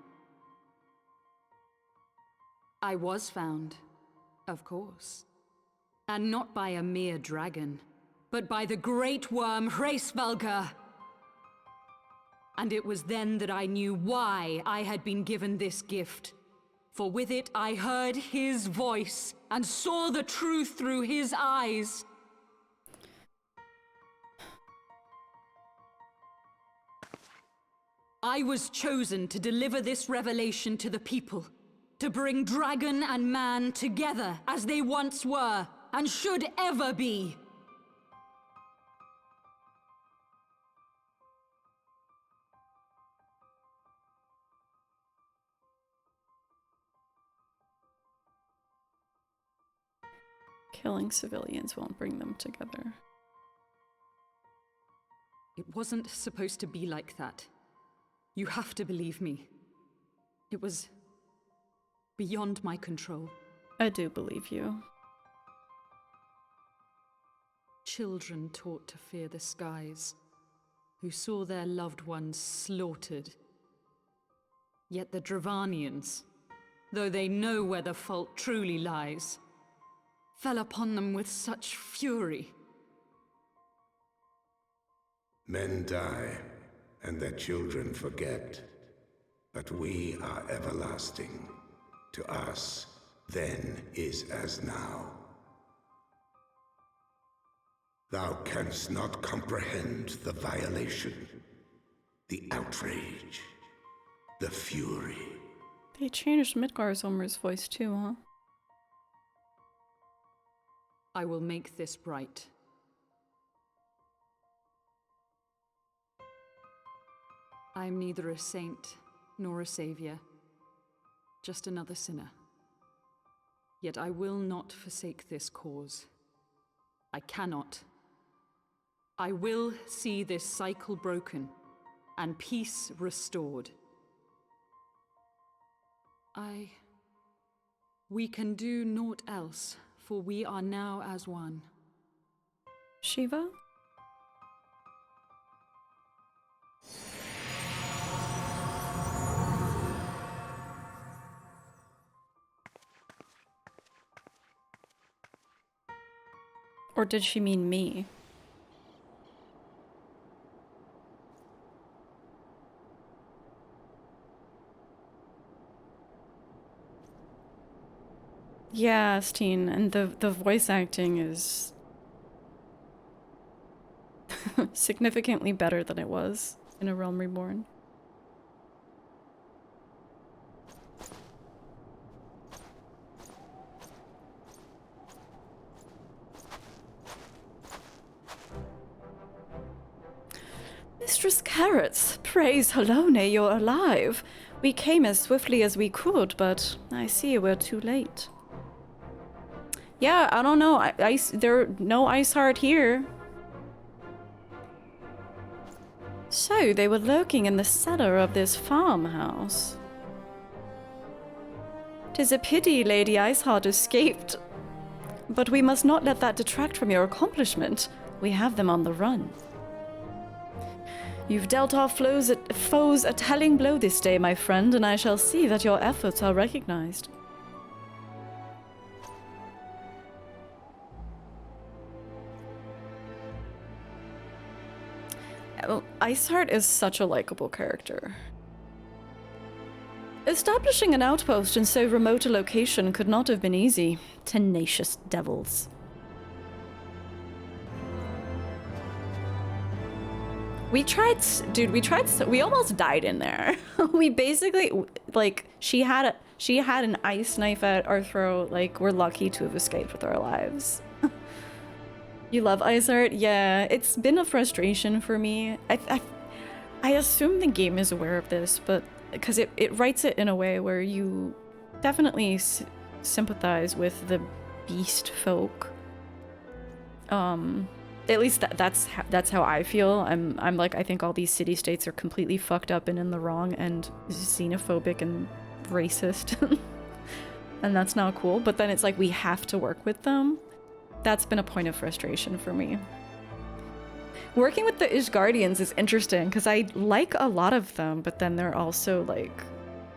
I was found, of course. And not by a mere dragon, but by the great worm Hraesvelgr. And it was then that I knew why I had been given this gift. For with it I heard his voice and saw the truth through his eyes. I was chosen to deliver this revelation to the people, to bring dragon and man together as they once were and should ever be. Killing civilians won't bring them together. It wasn't supposed to be like that. You have to believe me. It was beyond my control. I do believe you. Children taught to fear the skies, who saw their loved ones slaughtered. Yet the Dravanians, though they know where the fault truly lies, fell upon them with such fury. Men die, and their children forget. But we are everlasting. To us, then is as now. Thou canst not comprehend the violation, the outrage, the fury. They changed Midgar's voice too, huh? I will make this right. I am neither a saint nor a savior, just another sinner. Yet I will not forsake this cause. I cannot. I will see this cycle broken and peace restored. We can do naught else, for we are now as one. Shiva? Or did she mean me? Yeah, Steen, and the voice acting is significantly better than it was in A Realm Reborn. Mistress Carrots, praise Halone, you're alive. We came as swiftly as we could, but I see we're too late. Yeah, I don't know. There no Iceheart here. So they were lurking in the cellar of this farmhouse. 'Tis a pity Lady Iceheart escaped, but we must not let that detract from your accomplishment. We have them on the run. You've dealt our foes a telling blow this day, my friend, and I shall see that your efforts are recognized. Iceheart is such a likable character. Establishing an outpost in so remote a location could not have been easy. Tenacious devils. We almost died in there. We basically, like, she had an ice knife at our throat. Like, we're lucky to have escaped with our lives. You love Iceheart? Yeah, it's been a frustration for me. I assume the game is aware of this, but because it writes it in a way where you definitely sympathize with the beast folk. At least that's how I feel. I'm like, I think all these city-states are completely fucked up and in the wrong and xenophobic and racist. And that's not cool. But then it's like, we have to work with them. That's been a point of frustration for me. Working with the Ishgardians is interesting because I like a lot of them, but then they're also like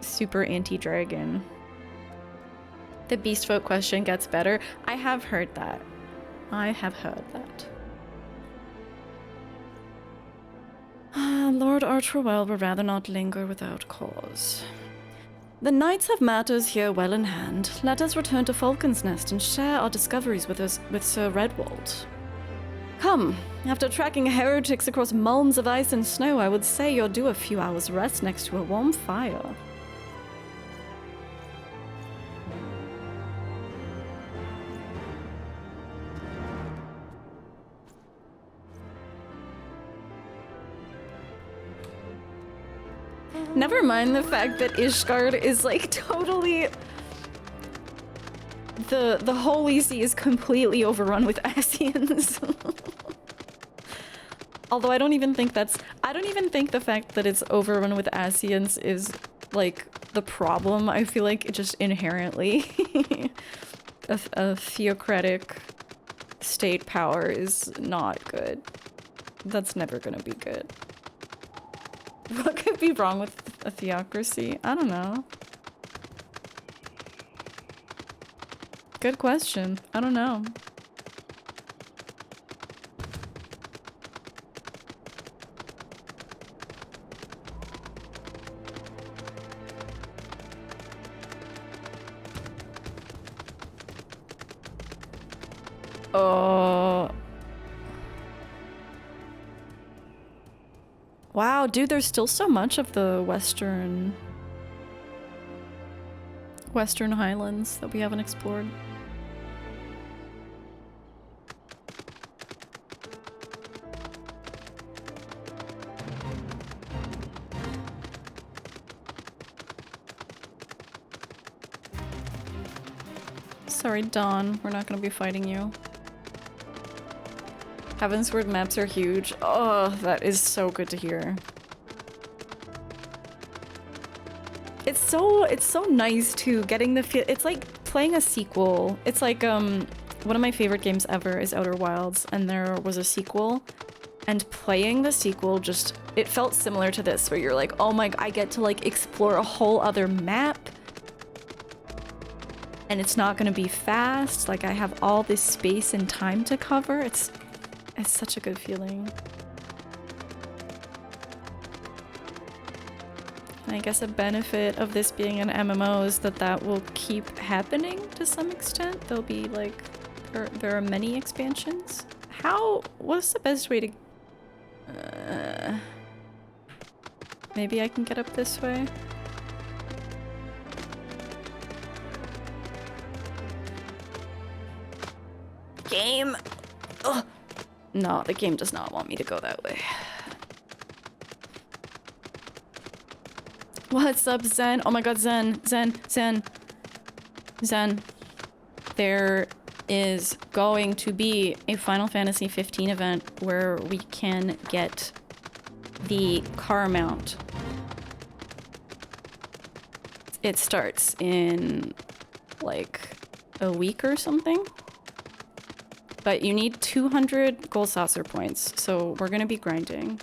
super anti-dragon. The beast folk question gets better. I have heard that. Lord Archerwell would rather not linger without cause. The knights have matters here well in hand. Let us return to Falcon's Nest and share our discoveries with Sir Redwald. Come, after tracking heretics across mulms of ice and snow, I would say you're due a few hours rest next to a warm fire. Never mind the fact that Ishgard is like totally... The Holy See is completely overrun with Asians. Although I don't even think the fact that it's overrun with Asians is like the problem. I feel like it just inherently a theocratic state power is not good. That's never gonna be good. What could be wrong with a theocracy? I don't know. Good question. I don't know. Wow, dude, there's still so much of the Western Highlands that we haven't explored. Sorry, Dawn, we're not gonna be fighting you. Heavensward maps are huge. Oh, that is so good to hear. It's so nice too, getting the feel. It's like playing a sequel. It's like one of my favorite games ever is Outer Wilds, and there was a sequel, and playing the sequel just, it felt similar to this, where you're like, oh my, I get to like explore a whole other map, and it's not gonna be fast. Like I have all this space and time to cover. It's such a good feeling. And I guess a benefit of this being an MMO is that will keep happening to some extent. There'll be like, there are many expansions. What's the best way to... maybe I can get up this way? Game! Ugh. No, the game does not want me to go that way. What's up, Zen? Oh my god, Zen. There is going to be a Final Fantasy 15 event where we can get the car mount. It starts in like a week or something. But you need 200 gold saucer points, so we're gonna be grinding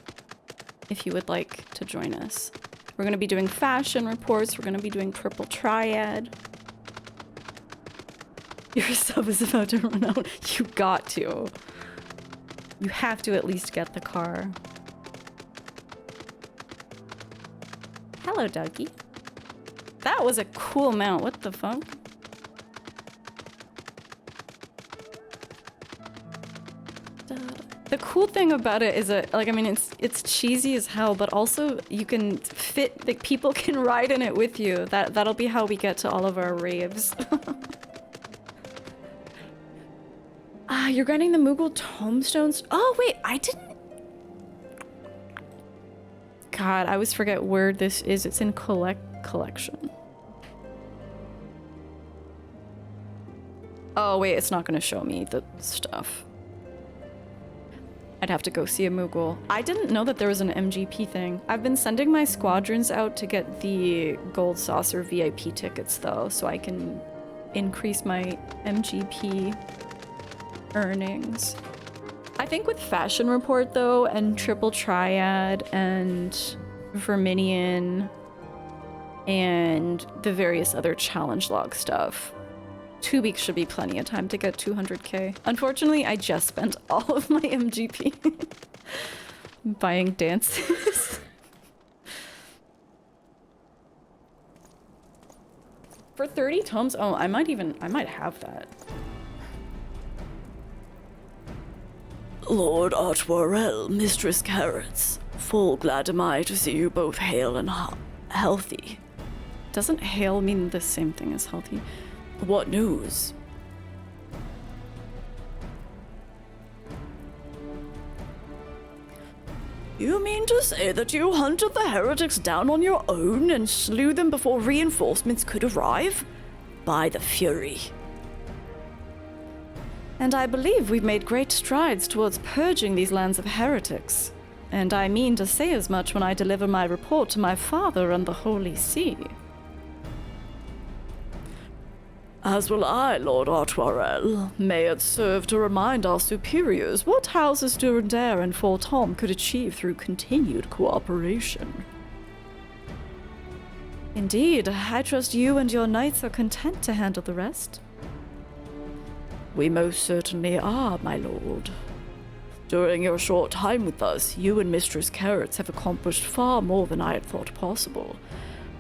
if you would like to join us. We're gonna be doing fashion reports, we're gonna be doing triple triad. Your sub is about to run out. You got to. You have to at least get the car. Hello, Dougie. That was a cool mount, what the fuck? The cool thing about it is that, like, I mean, it's cheesy as hell, but also you can fit, like, people can ride in it with you. That'll be how we get to all of our raves. You're grinding the Moogle tombstones? Oh, wait, I didn't... God, I always forget where this is. It's in collection. Oh, wait, it's not gonna show me the stuff. I'd have to go see a Moogle. I didn't know that there was an MGP thing. I've been sending my squadrons out to get the gold saucer VIP tickets though, so I can increase my MGP earnings. I think with Fashion Report though, and Triple Triad, and Verminion, and the various other challenge log stuff, 2 weeks should be plenty of time to get 200k. Unfortunately, I just spent all of my MGP buying dances. For 30 tomes? Oh, I might have that. Lord Artwarel, Mistress Carrots, full glad am I to see you both hale and healthy. Doesn't hale mean the same thing as healthy? What news? You mean to say that you hunted the heretics down on your own and slew them before reinforcements could arrive? By the Fury. And I believe we've made great strides towards purging these lands of heretics. And I mean to say as much when I deliver my report to my father and the Holy See. As will I, Lord Artwarel. May it serve to remind our superiors what houses Durandare and Fortom could achieve through continued cooperation. Indeed, I trust you and your knights are content to handle the rest. We most certainly are, my lord. During your short time with us, you and Mistress Carrots have accomplished far more than I had thought possible.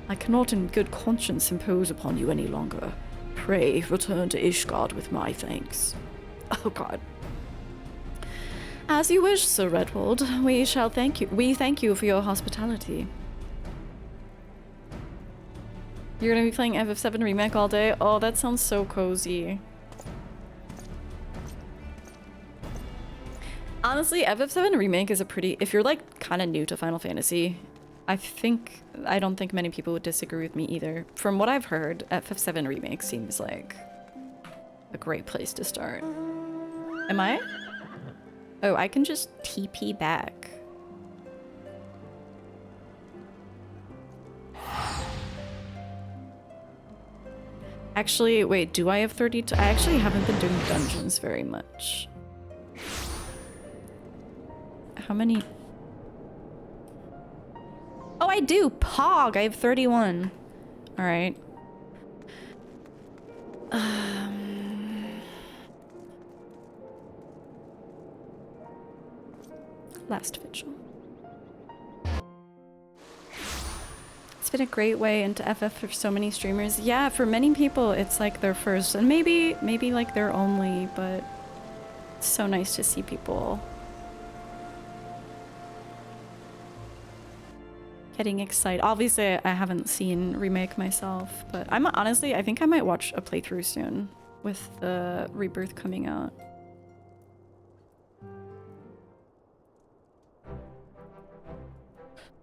I cannot in good conscience impose upon you any longer. Pray return to Ishgard with my thanks. Oh god. As you wish, Sir Redwald. We shall thank you. We thank you for your hospitality. You're gonna be playing FF7 Remake all day? Oh, that sounds so cozy. Honestly, FF7 Remake is a pretty... If you're like kind of new to Final Fantasy, I don't think many people would disagree with me either. From what I've heard, FF7 Remake seems like a great place to start. Am I? Oh, I can just TP back. Actually, wait, do I have 32? I actually haven't been doing dungeons very much. How many? Oh, I do! Pog! I have 31. Alright. Last vigil. It's been a great way into FF for so many streamers. Yeah, for many people, it's like their first, and maybe like their only, but it's so nice to see people getting excited. Obviously, I haven't seen Remake myself, but honestly, I think I might watch a playthrough soon with the Rebirth coming out.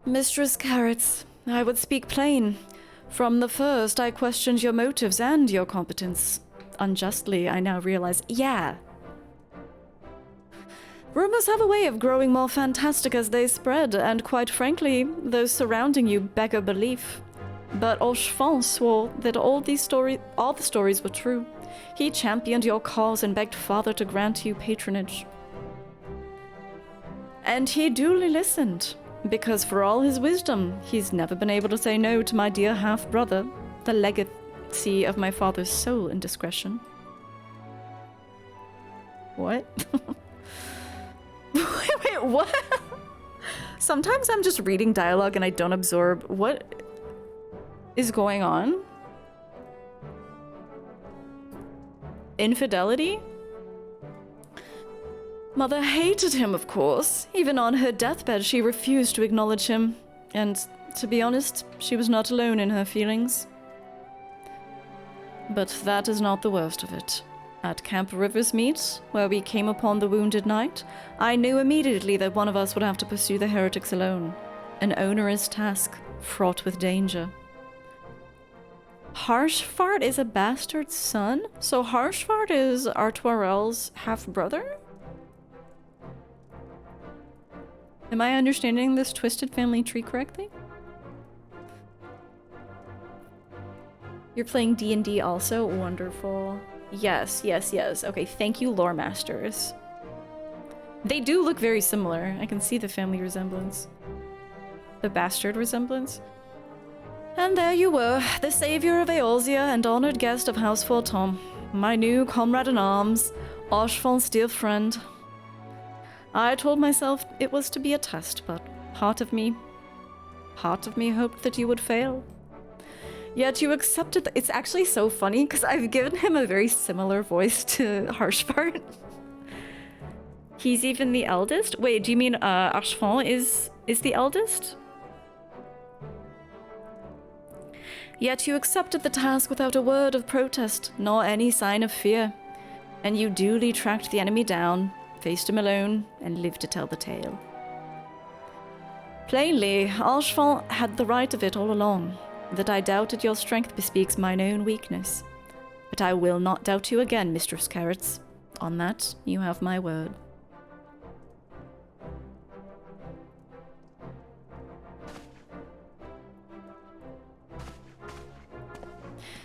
Mistress Carrots, I would speak plain. From the first, I questioned your motives and your competence. Unjustly, I now realize, yeah. Rumors have a way of growing more fantastic as they spread, and quite frankly, those surrounding you beggar belief. But Ochefon swore that all the stories were true. He championed your cause and begged Father to grant you patronage. And he duly listened, because for all his wisdom, he's never been able to say no to my dear half-brother, the legacy of my father's sole indiscretion. What? Wait, what? Sometimes I'm just reading dialogue and I don't absorb what is going on. Infidelity? Mother hated him, of course. Even on her deathbed, she refused to acknowledge him. And, to be honest, she was not alone in her feelings. But that is not the worst of it. At Camp River's Meet, where we came upon the wounded knight, I knew immediately that one of us would have to pursue the heretics alone. An onerous task, fraught with danger. Harshfart is a bastard son? So Harshfart is Artoirel's half-brother? Am I understanding this twisted family tree correctly? You're playing D&D also? Wonderful. Yes, yes, yes. Okay, thank you, lore masters. They do look very similar. I can see the family resemblance. The bastard resemblance. And there you were, the savior of Eorzea and honored guest of House Forton. My new comrade-in-arms, Ochfon's dear friend. I told myself it was to be a test, but part of me hoped that you would fail. Yet you accepted it's actually so funny, because I've given him a very similar voice to Harshfart. He's even the eldest? Wait, do you mean Ochefon is the eldest? Yet you accepted the task without a word of protest, nor any sign of fear. And you duly tracked the enemy down, faced him alone, and lived to tell the tale. Plainly, Ochefon had the right of it all along. That I doubted your strength bespeaks mine own weakness. But I will not doubt you again, Mistress Carrots. On that, you have my word.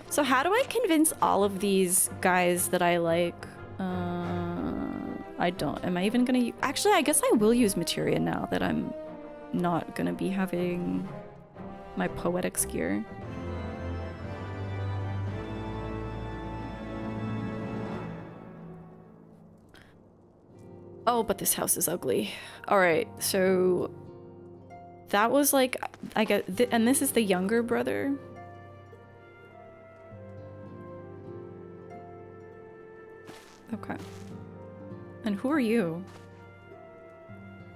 So how do I convince all of these guys that I like? I don't. Am I even gonna... Actually, I guess I will use Materia now that I'm not gonna be having my poetics gear. Oh, but this house is ugly. Alright, so... That was like... I get... and this is the younger brother? Okay. And who are you?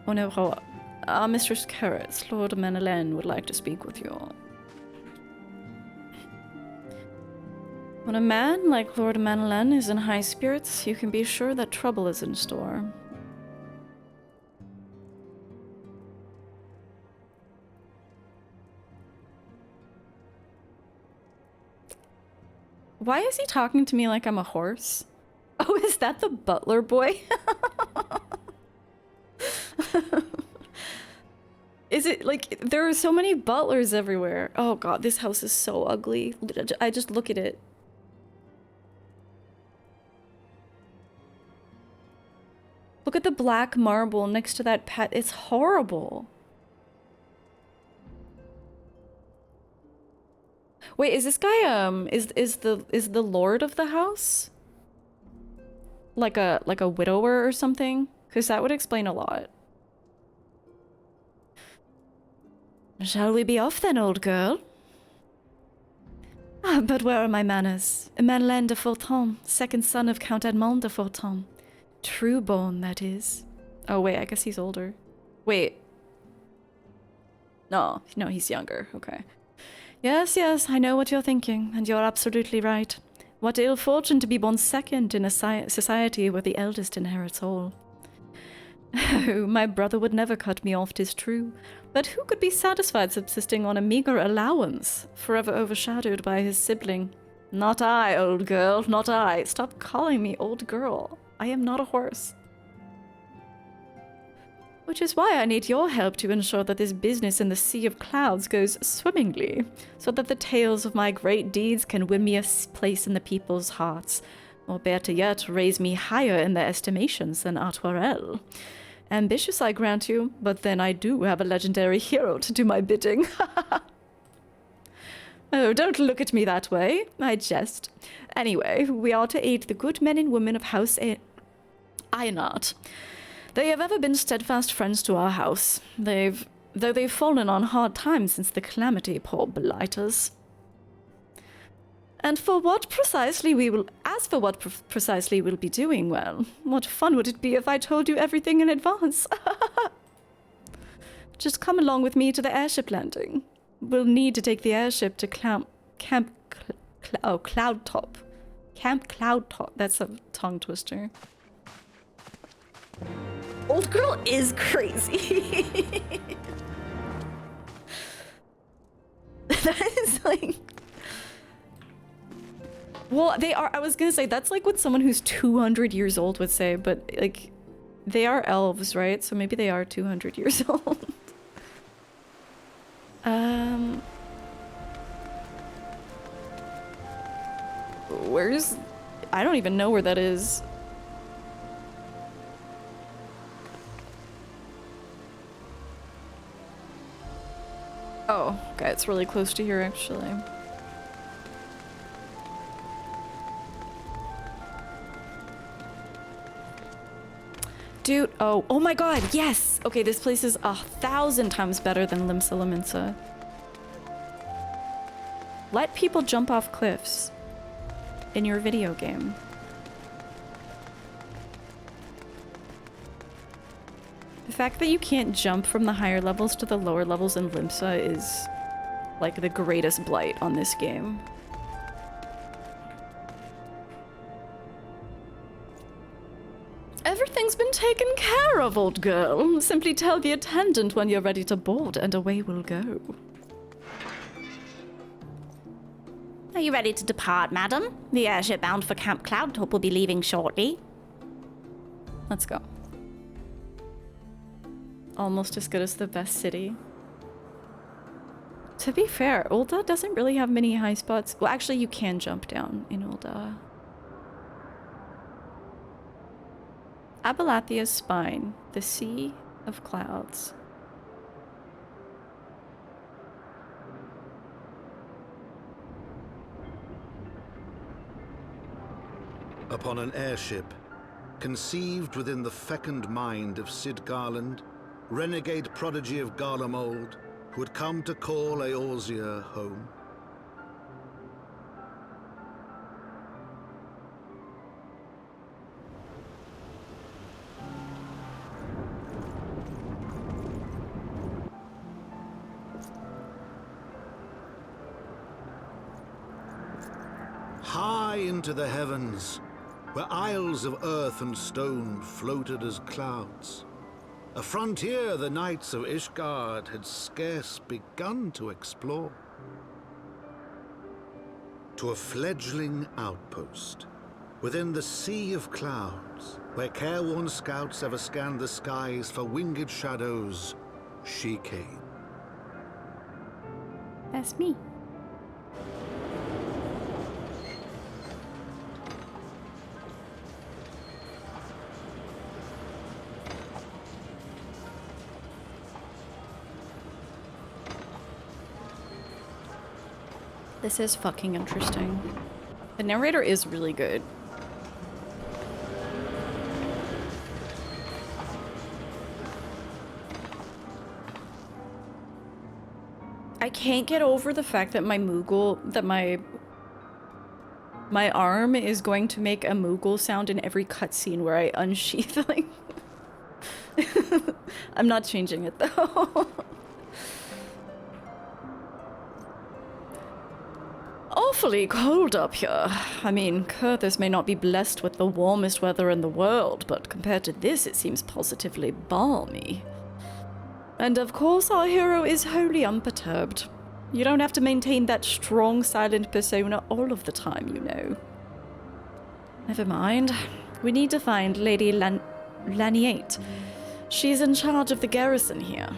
Oh no, Mistress Carrots, Lord Manelen would like to speak with you. When a man like Lord Manelen is in high spirits, you can be sure that trouble is in store. Why is he talking to me like I'm a horse? Oh, is that the butler boy? Is it like there are so many butlers everywhere? Oh god, this house is so ugly. I just look at it. Look at the black marble next to that pet. It's horrible. Wait, is this guy is the lord of the house? Like a widower or something? Because that would explain a lot. Shall we be off then, old girl? Ah, but where are my manners? Madeleine de Forton, second son of Count Edmond de Forton. True-born, that is. Oh wait, I guess he's older. Wait. No, he's younger. Okay. Yes, I know what you're thinking, and you're absolutely right. What ill fortune to be born second in a society where the eldest inherits all. Oh, my brother would never cut me off, 'tis true, but who could be satisfied subsisting on a meager allowance, forever overshadowed by his sibling? Not I, old girl, not I. Stop calling me old girl. I am not a horse. Which is why I need your help to ensure that this business in the Sea of Clouds goes swimmingly, so that the tales of my great deeds can win me a place in the people's hearts, or better yet, raise me higher in their estimations than Artoirel. Ambitious, I grant you, but then I do have a legendary hero to do my bidding. Oh, don't look at me that way. I jest. Anyway, we are to aid the good men and women of House Ironheart. They have ever been steadfast friends to our house, though they've fallen on hard times since the calamity, poor blighters. And for what precisely we'll be doing, well, what fun would it be if I told you everything in advance? Just come along with me to the airship landing. We'll need to take the airship to Camp Cloudtop. Camp Cloudtop. That's a tongue twister. Old girl is crazy. That is like... Well, they are, I was gonna say, that's like what someone who's 200 years old would say, but like, they are elves, right? So maybe they are 200 years old. Where's... I don't even know where that is. Oh, okay, it's really close to here, actually. Dude, oh my god, yes! Okay, this place is 1,000 times better than Limsa Lominsa. Let people jump off cliffs in your video game. The fact that you can't jump from the higher levels to the lower levels in Limsa is like the greatest blight on this game. Everything's been taken care of, old girl. Simply tell the attendant when you're ready to board, and away we'll go. Are you ready to depart, madam? The airship bound for Camp Cloudtop will be leaving shortly. Let's go. Almost as good as the best city. To be fair, Ul'dah doesn't really have many high spots. Well, actually, you can jump down in Ul'dah. Abalathia's Spine, the Sea of Clouds. Upon an airship, conceived within the fecund mind of Cid Garland, renegade prodigy of Garlemald, who had come to call Eorzea home. High into the heavens, where isles of earth and stone floated as clouds, a frontier the knights of Ishgard had scarce begun to explore. To a fledgling outpost, within the Sea of Clouds, where careworn scouts ever scanned the skies for winged shadows, she came. That's me. This is fucking interesting. The narrator is really good. I can't get over the fact that my arm is going to make a Moogle sound in every cutscene where I unsheath, like... I'm not changing it, though. Awfully cold up here. I mean, Kurthus may not be blessed with the warmest weather in the world, but compared to this, it seems positively balmy. And of course, our hero is wholly unperturbed. You don't have to maintain that strong, silent persona all of the time, you know. Never mind. We need to find Lady Laniate. She's in charge of the garrison here.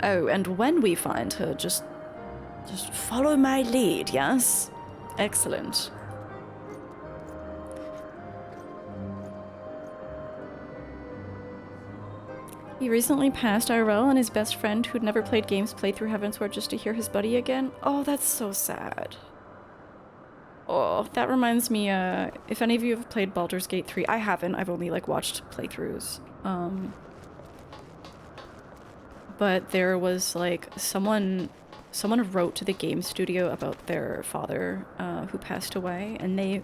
Oh, and when we find her, just follow my lead, yes? Excellent. He recently passed IRL, and his best friend, who'd never played games, played through Heavensward just to hear his buddy again. Oh, that's so sad. Oh, that reminds me, if any of you have played Baldur's Gate 3, I haven't, I've only, like, watched playthroughs. But there was, like, someone wrote to the game studio about their father, who passed away, and they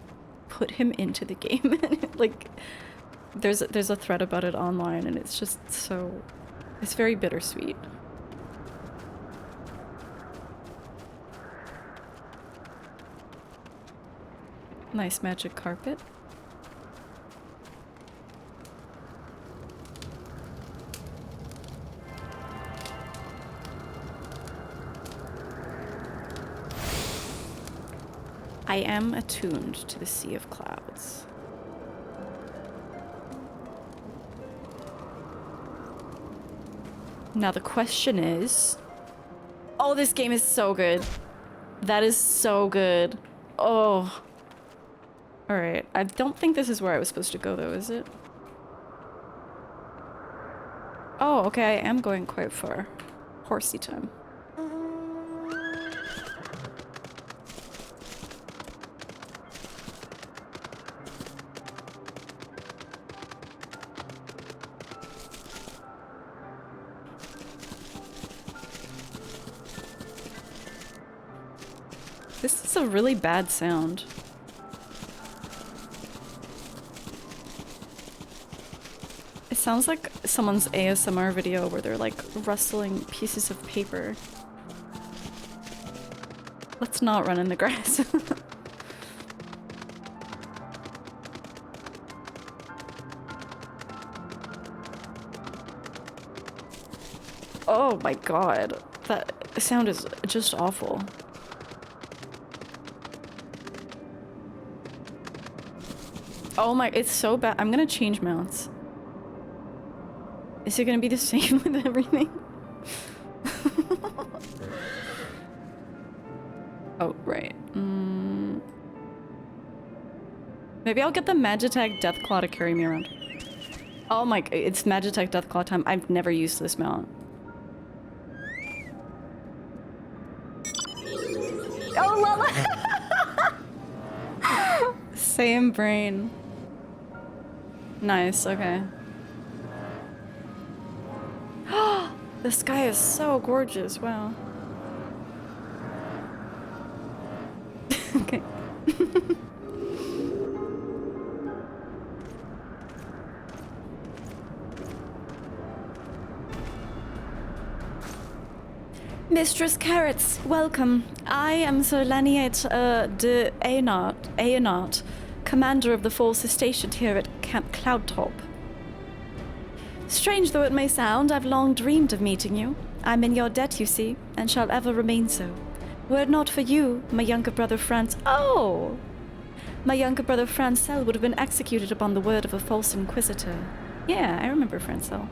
put him into the game, and it, like... There's a thread about it online, and it's just so... It's very bittersweet. Nice magic carpet. I am attuned to the Sea of Clouds. Now the question is... Oh, this game is so good. That is so good. Oh. Alright, I don't think this is where I was supposed to go though, is it? Oh, okay, I am going quite far. Horsey time. This is a really bad sound. It sounds like someone's ASMR video where they're like rustling pieces of paper. Let's not run in the grass. Oh my god, that sound is just awful. Oh my, it's so bad. I'm gonna change mounts. Is it gonna be the same with everything? Oh, right. Maybe I'll get the Magitech Deathclaw to carry me around. Oh my, it's Magitech Deathclaw time. I've never used this mount. Oh, Lala! Same brain. Nice, okay. The sky is so gorgeous, wow. Okay. Mistress Carrots, welcome. I am Sir Laniate de Aenart, commander of the forces stationed here at Camp Cloudtop. Strange though it may sound, I've long dreamed of meeting you. I'm in your debt, you see, and shall ever remain so. Were it not for you, my younger brother my younger brother Francel would have been executed upon the word of a false inquisitor. Yeah, I remember Francel.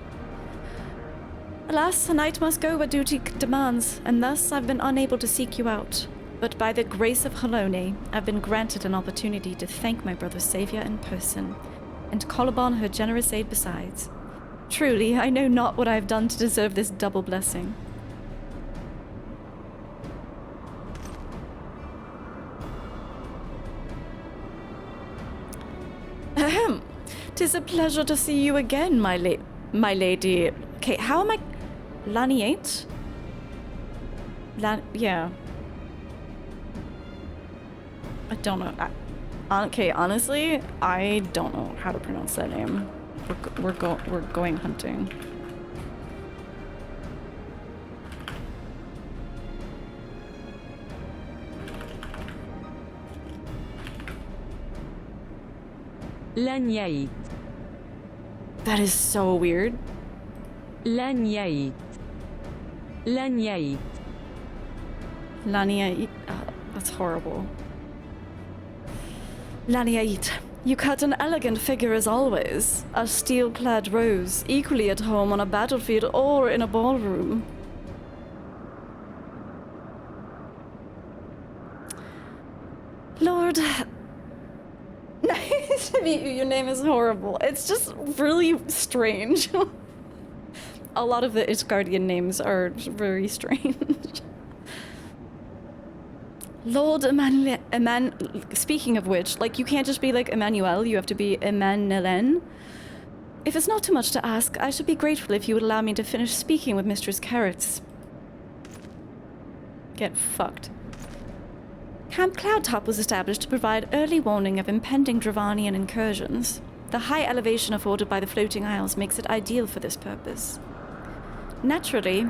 Alas, a knight must go where duty demands, and thus I've been unable to seek you out. But by the grace of Halone, I've been granted an opportunity to thank my brother's savior in person, and call upon her generous aid besides. Truly, I know not what I have done to deserve this double blessing. 'Tis a pleasure to see you again, my lady. Okay, how am I... Laniate? Yeah. I don't know. Okay, honestly, I don't know how to pronounce that name. We're going hunting. Laniate. That is so weird. Laniate. Laniate. Laniate. That's horrible. Laniate. You cut an elegant figure as always. A steel-clad rose, equally at home on a battlefield or in a ballroom. Lord... Nice to meet you. Your name is horrible. It's just really strange. A lot of the Ishgardian names are very strange. Lord speaking of which, like, you can't just be like Emmanuel, you have to be Emmanuelen. If it's not too much to ask, I should be grateful if you would allow me to finish speaking with Mistress Carrots. Get fucked. Camp Cloudtop was established to provide early warning of impending Dravanian incursions. The high elevation afforded by the floating isles makes it ideal for this purpose. Naturally,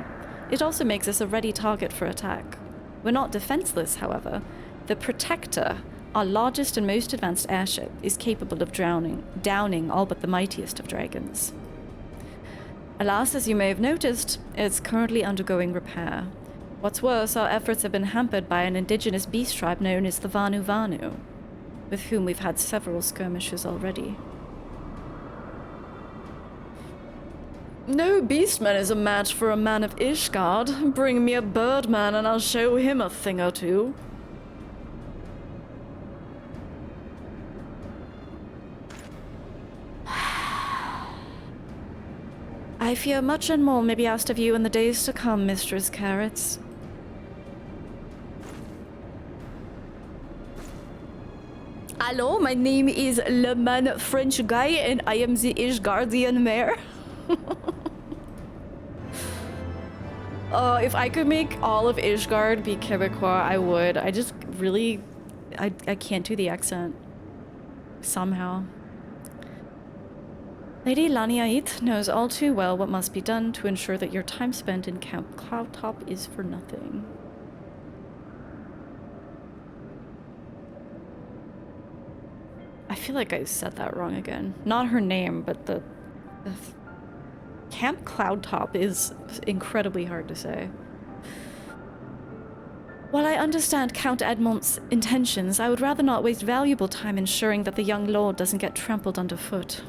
it also makes us a ready target for attack. We're not defenseless, however. The Protector, our largest and most advanced airship, is capable of downing all but the mightiest of dragons. Alas, as you may have noticed, it's currently undergoing repair. What's worse, our efforts have been hampered by an indigenous beast tribe known as the Vanu Vanu, with whom we've had several skirmishes already. No beastman is a match for a man of Ishgard. Bring me a birdman and I'll show him a thing or two. I fear much and more may be asked of you in the days to come, Mistress Carrots. Hello, my name is Le Man French Guy and I am the Ishgardian mayor. If I could make all of Ishgard be Quebecois, I would. I just really... I can't do the accent. Somehow. Lady Laniait knows all too well what must be done to ensure that your time spent in Camp Cloudtop is for nothing. I feel like I said that wrong again. Not her name, but the Camp Cloudtop is incredibly hard to say. While I understand Count Edmont's intentions, I would rather not waste valuable time ensuring that the young lord doesn't get trampled underfoot.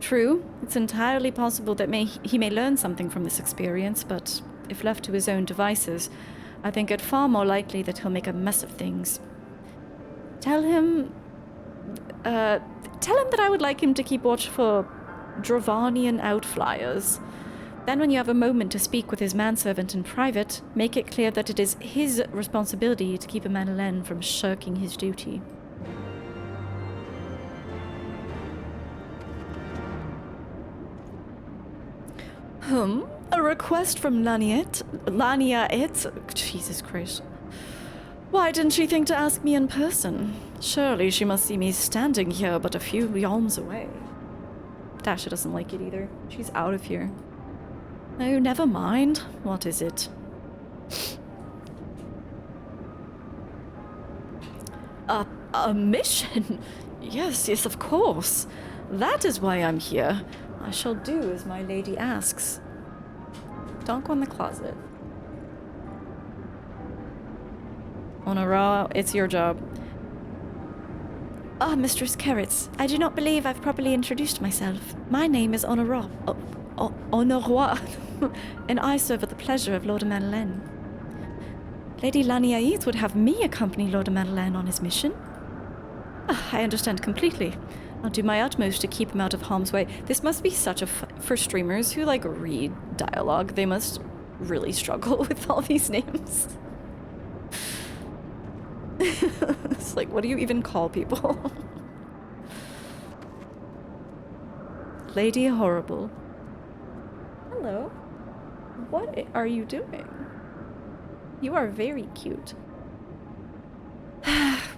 True, it's entirely possible that he may learn something from this experience, but if left to his own devices, I think it far more likely that he'll make a mess of things. Tell him that I would like him to keep watch for Dravanian outflyers. Then when you have a moment to speak with his manservant in private, make it clear that it is his responsibility to keep Emmanuel from shirking his duty. A request from Laniait? Jesus Christ. Why didn't she think to ask me in person? Surely she must see me standing here but a few yalms away. Tasha doesn't like it either. She's out of here. Oh, never mind. What is it? A mission? Yes, of course. That is why I'm here. I shall do as my lady asks. Don't go in the closet. Honora, it's your job. Mistress Carrots, I do not believe I've properly introduced myself. My name is Honora. Honorois, and I serve at the pleasure of Lord Emmanuel. Lady Laniait would have me accompany Lord Emmanuel on his mission. I understand completely. I'll do my utmost to keep him out of harm's way. This must be such a for streamers who, like, read dialogue. They must really struggle with all these names. It's like, what do you even call people? Lady Horrible. Hello. What are you doing? You are very cute.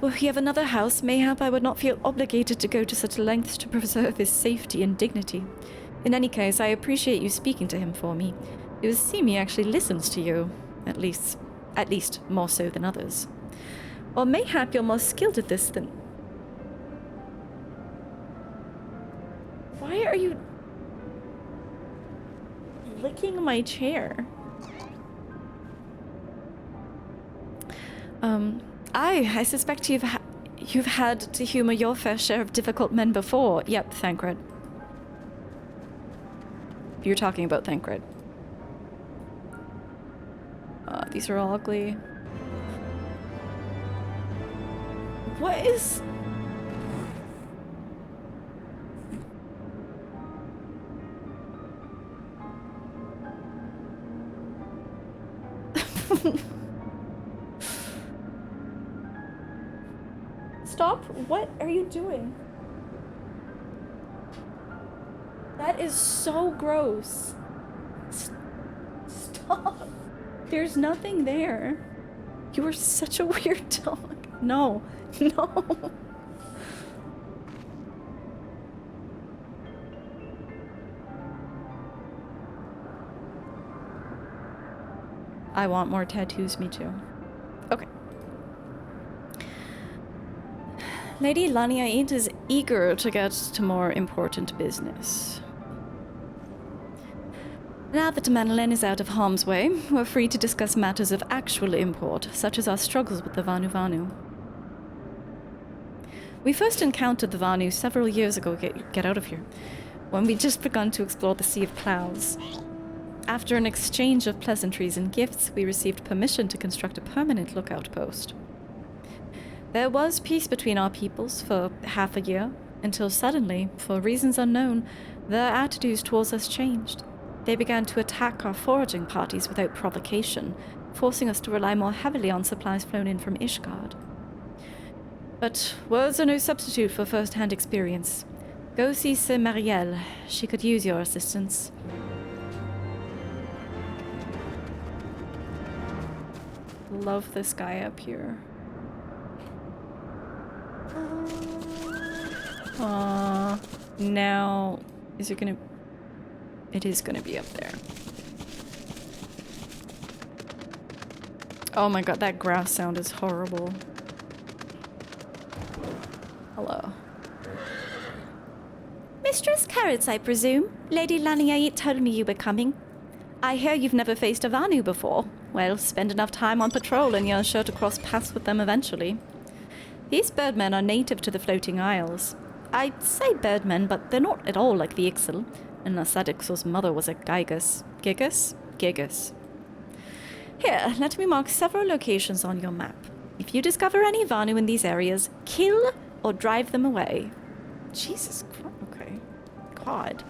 Were we of another house, mayhap I would not feel obligated to go to such lengths to preserve his safety and dignity. In any case, I appreciate you speaking to him for me. It would seem he actually listens to you. At least more so than others. Or mayhap you're more skilled at this than... Why are you... licking my chair? I suspect you've had to humor your fair share of difficult men before. Yep, Thancred. You're talking about Thancred. These are all ugly. What is... Stop! What are you doing? That is so gross. Stop! There's nothing there. You are such a weird dog. No. No. I want more tattoos, me too. Okay. Lady Laniait is eager to get to more important business. Now that Manolin is out of harm's way, we're free to discuss matters of actual import, such as our struggles with the Vanu Vanu. We first encountered the Vanu several years ago, get out of here, when we'd just begun to explore the Sea of Clouds. After an exchange of pleasantries and gifts, we received permission to construct a permanent lookout post. There was peace between our peoples for half a year, until suddenly, for reasons unknown, their attitudes towards us changed. They began to attack our foraging parties without provocation, forcing us to rely more heavily on supplies flown in from Ishgard. But words are no substitute for first-hand experience. Go see Sir Marielle. She could use your assistance. Love this guy up here. Now, is it gonna... It is gonna be up there. Oh my god, that grass sound is horrible. Hello. Mistress Carrots, I presume? Lady Laniait told me you were coming. I hear you've never faced a Vanu before. Well, spend enough time on patrol and you're sure to cross paths with them eventually. These birdmen are native to the Floating Isles. I say birdmen, but they're not at all like the Ixal, unless that Ixal's mother was a Gigas. Gigas? Gigas. Here, let me mark several locations on your map. If you discover any Vanu in these areas, kill or drive them away. Jesus Christ. Okay. God.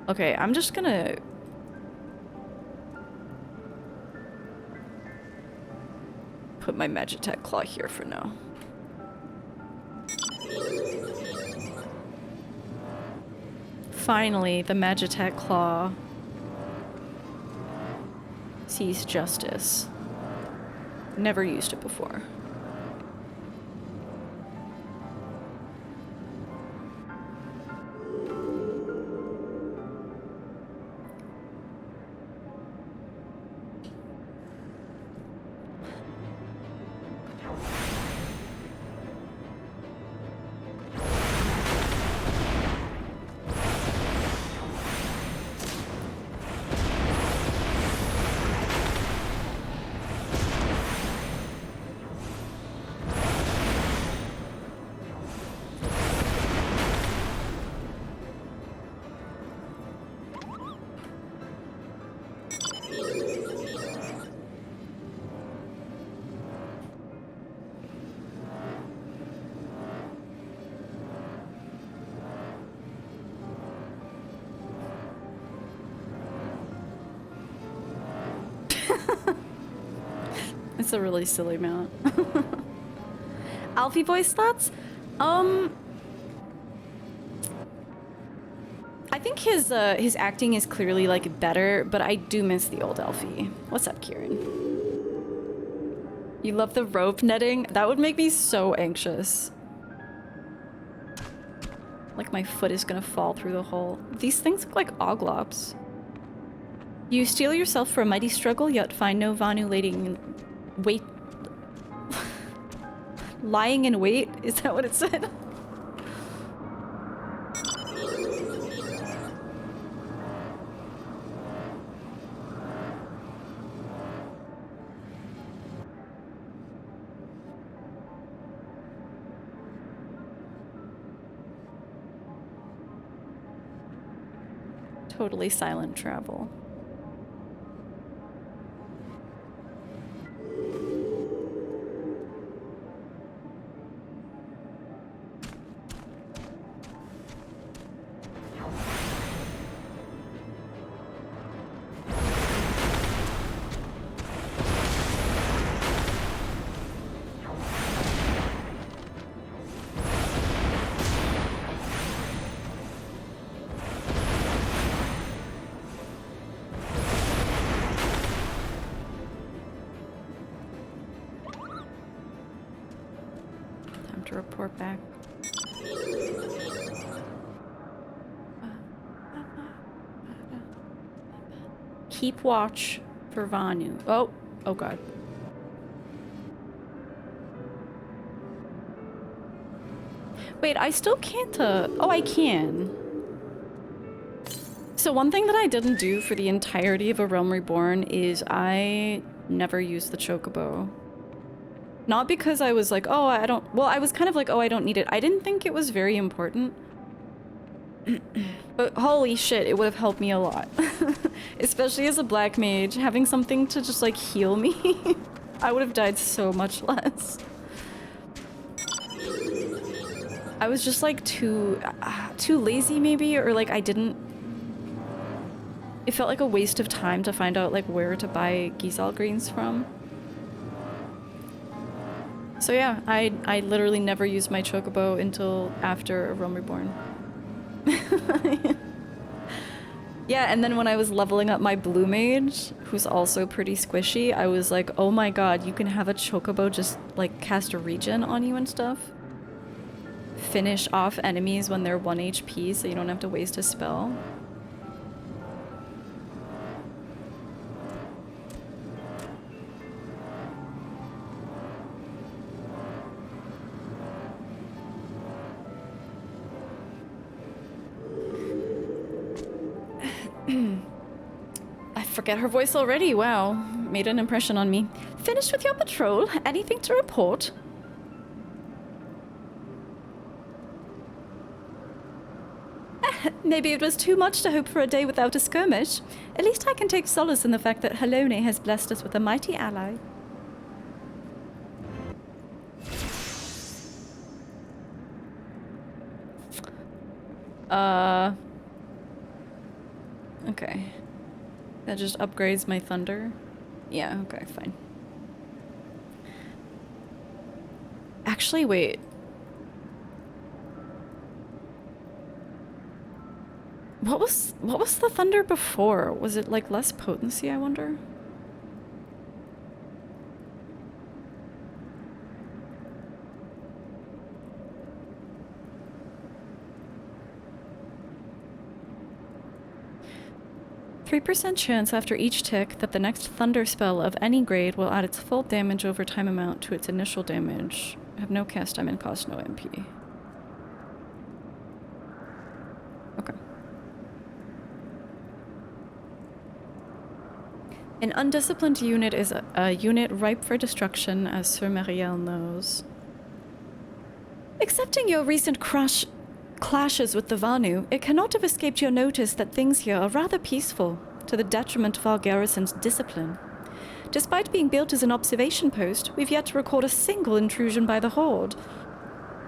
Okay, I'm just gonna... put my Magitech Claw here for now. Finally, the Magitech Claw sees justice. Never used it before. It's a really silly mount. Alfie voice thoughts? think his acting is clearly like better, but I do miss the old Elfie. What's up, Kieran? You love the rope netting? That would make me so anxious. Like my foot is gonna fall through the hole. These things look like oglops. You steel yourself for a mighty struggle, yet find no Vanu lying in wait? Is that what it said? Totally silent travel. Report back. Keep watch for Vanu. Oh god. Wait, I still can't, oh, I can. So one thing that I didn't do for the entirety of A Realm Reborn is I never used the Chocobo. Not because I was like, oh, I don't... Well, I was kind of like, oh, I don't need it. I didn't think it was very important. But holy shit, it would have helped me a lot. Especially as a black mage, having something to just, like, heal me. I would have died so much less. I was just, like, too lazy, maybe? Or, like, I didn't... It felt like a waste of time to find out, like, where to buy Gisal greens from. So yeah, I literally never used my Chocobo until after A Realm Reborn. Yeah, and then when I was leveling up my blue mage, who's also pretty squishy, I was like, oh my god, you can have a Chocobo just like cast a regen on you and stuff. Finish off enemies when they're 1 HP so you don't have to waste a spell. I forget her voice already. Wow, made an impression on me. Finished with your patrol? Anything to report? Maybe it was too much to hope for a day without a skirmish. At least I can take solace in the fact that Helone has blessed us with a mighty ally. Okay. That just upgrades my thunder? Yeah, okay, fine. Actually, wait. What was the thunder before? Was it like less potency, I wonder? 3% chance after each tick that the next thunder spell of any grade will add its full damage over time amount to its initial damage. Have no cast time and cost no MP. Okay. An undisciplined unit is a unit ripe for destruction, as Sir Meriel knows. Accepting your recent clashes with the Vanu, it cannot have escaped your notice that things here are rather peaceful, to the detriment of our garrison's discipline. Despite being built as an observation post, we've yet to record a single intrusion by the Horde.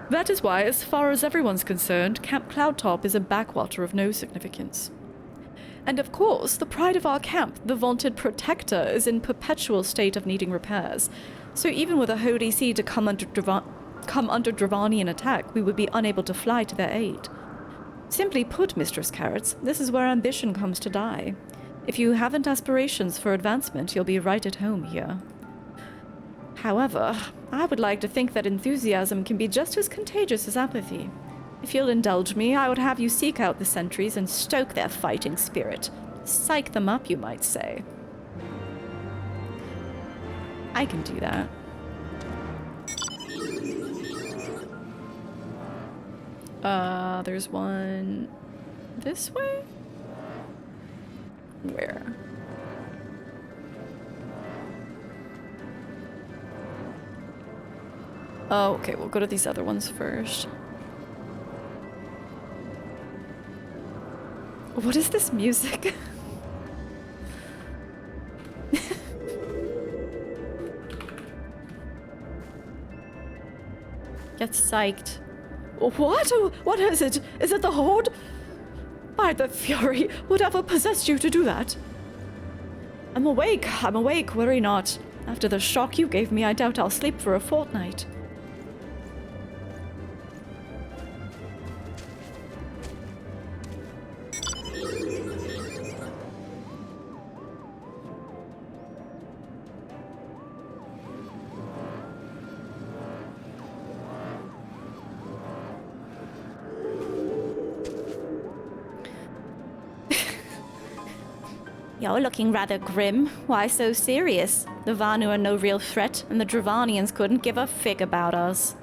That is why, as far as everyone's concerned, Camp Cloudtop is a backwater of no significance. And of course, the pride of our camp, the vaunted Protector, is in perpetual state of needing repairs, so even with a Holy See to come under Dravanian attack, we would be unable to fly to their aid. Simply put, Mistress Carrots, this is where ambition comes to die. If you haven't aspirations for advancement, you'll be right at home here. However, I would like to think that enthusiasm can be just as contagious as apathy. If you'll indulge me, I would have you seek out the sentries and stoke their fighting spirit. Psych them up, you might say. I can do that. There's one this way? Where? Oh, okay, we'll go to these other ones first. What is this music? Get psyched. What? What is it? Is it the Horde? By the Fury, whatever possessed you to do that? I'm awake, worry not. After the shock you gave me, I doubt I'll sleep for a fortnight. You're looking rather grim. Why so serious? The Vanu are no real threat, and the Dravanians couldn't give a fig about us.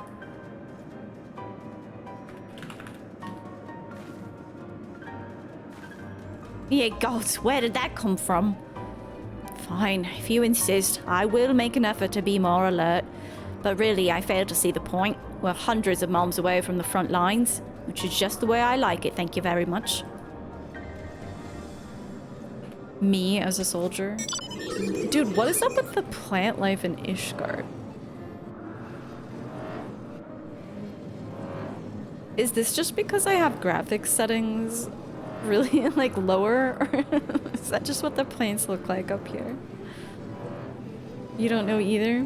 Ye gods, where did that come from? Fine, if you insist, I will make an effort to be more alert. But really, I fail to see the point. We're hundreds of miles away from the front lines, which is just the way I like it, thank you very much. Me as a soldier? Dude, what is up with the plant life in Ishgard? Is this just because I have graphics settings really like lower? Or is that just what the plants look like up here? You don't know either?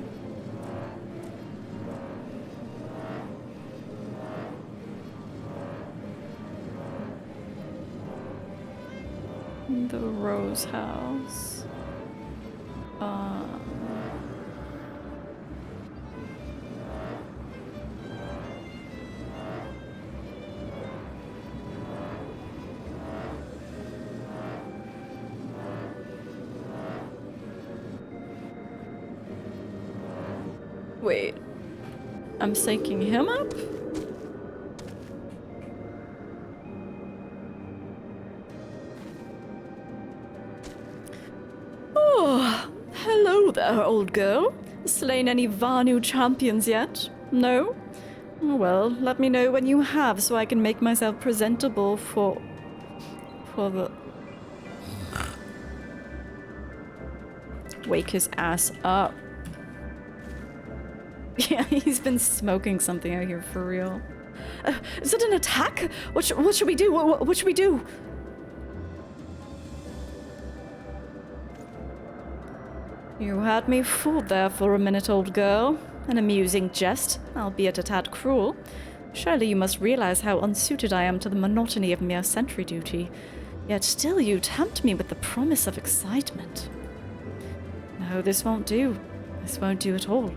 The Rose House. Wait. I'm psyching him up? Oh, hello there, old girl. Slain any Vanu champions yet? No? Well, let me know when you have so I can make myself presentable for the... Wake his ass up. Yeah, he's been smoking something out here for real. Is it an attack? What should we do? What should we do? You had me fooled there for a minute, old girl. An amusing jest, albeit a tad cruel. Surely you must realize how unsuited I am to the monotony of mere sentry duty. Yet still you tempt me with the promise of excitement. No, this won't do. This won't do at all.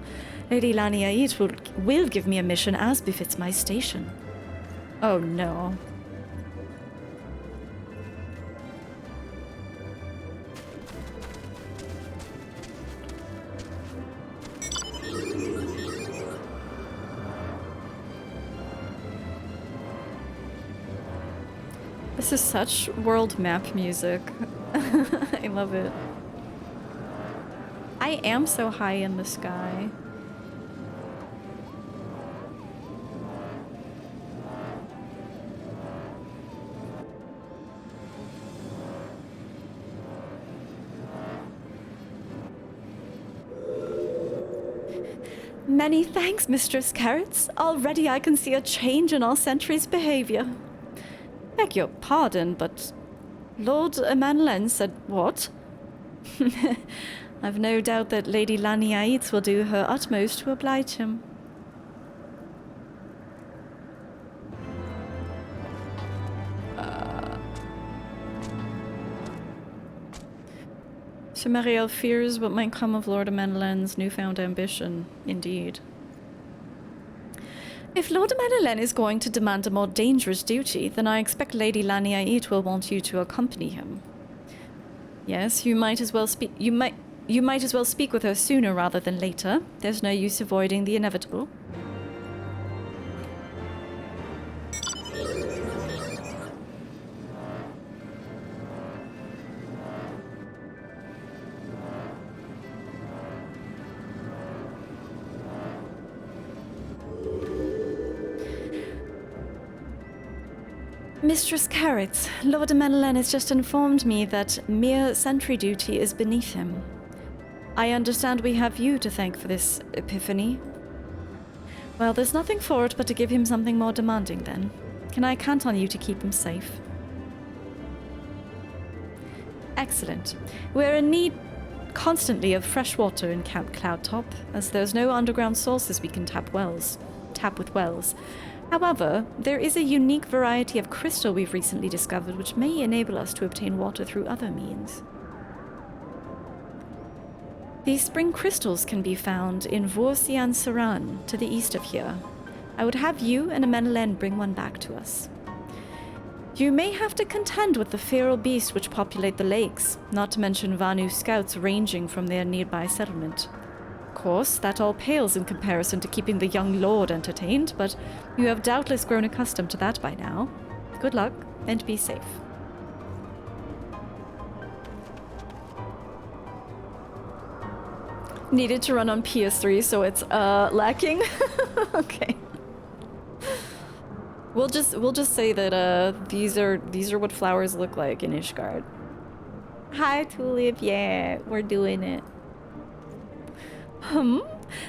Lady Laniait will give me a mission as befits my station. Oh no. This is such world map music. I love it. I am so high in the sky. Many thanks, Mistress Carrots. Already I can see a change in our sentry's behavior. Beg your pardon, but Lord Emanlen said what? I've no doubt that Lady Laniait will do her utmost to oblige him. Marielle fears what might come of Lord Amenelen's newfound ambition, indeed. If Lord Amenelen is going to demand a more dangerous duty, then I expect Lady Laniait will want you to accompany him. Yes, you might as well speak with her sooner rather than later. There's no use avoiding the inevitable. Mistress Carrot, Lord Amenelen has just informed me that mere sentry duty is beneath him. I understand we have you to thank for this epiphany. Well, there's nothing for it but to give him something more demanding then. Can I count on you to keep him safe? Excellent. We're in need constantly of fresh water in Camp Cloudtop, as there's no underground sources we can tap with wells. However, there is a unique variety of crystal we've recently discovered which may enable us to obtain water through other means. These spring crystals can be found in Vorsian Saran, to the east of here. I would have you and Amenelen bring one back to us. You may have to contend with the feral beasts which populate the lakes, not to mention Vanu scouts ranging from their nearby settlement. Of course, that all pales in comparison to keeping the young lord entertained, but you have doubtless grown accustomed to that by now. Good luck, and be safe. Needed to run on PS3, so it's lacking. Okay. We'll just say that these are what flowers look like in Ishgard. Hi Tulip, yeah, we're doing it.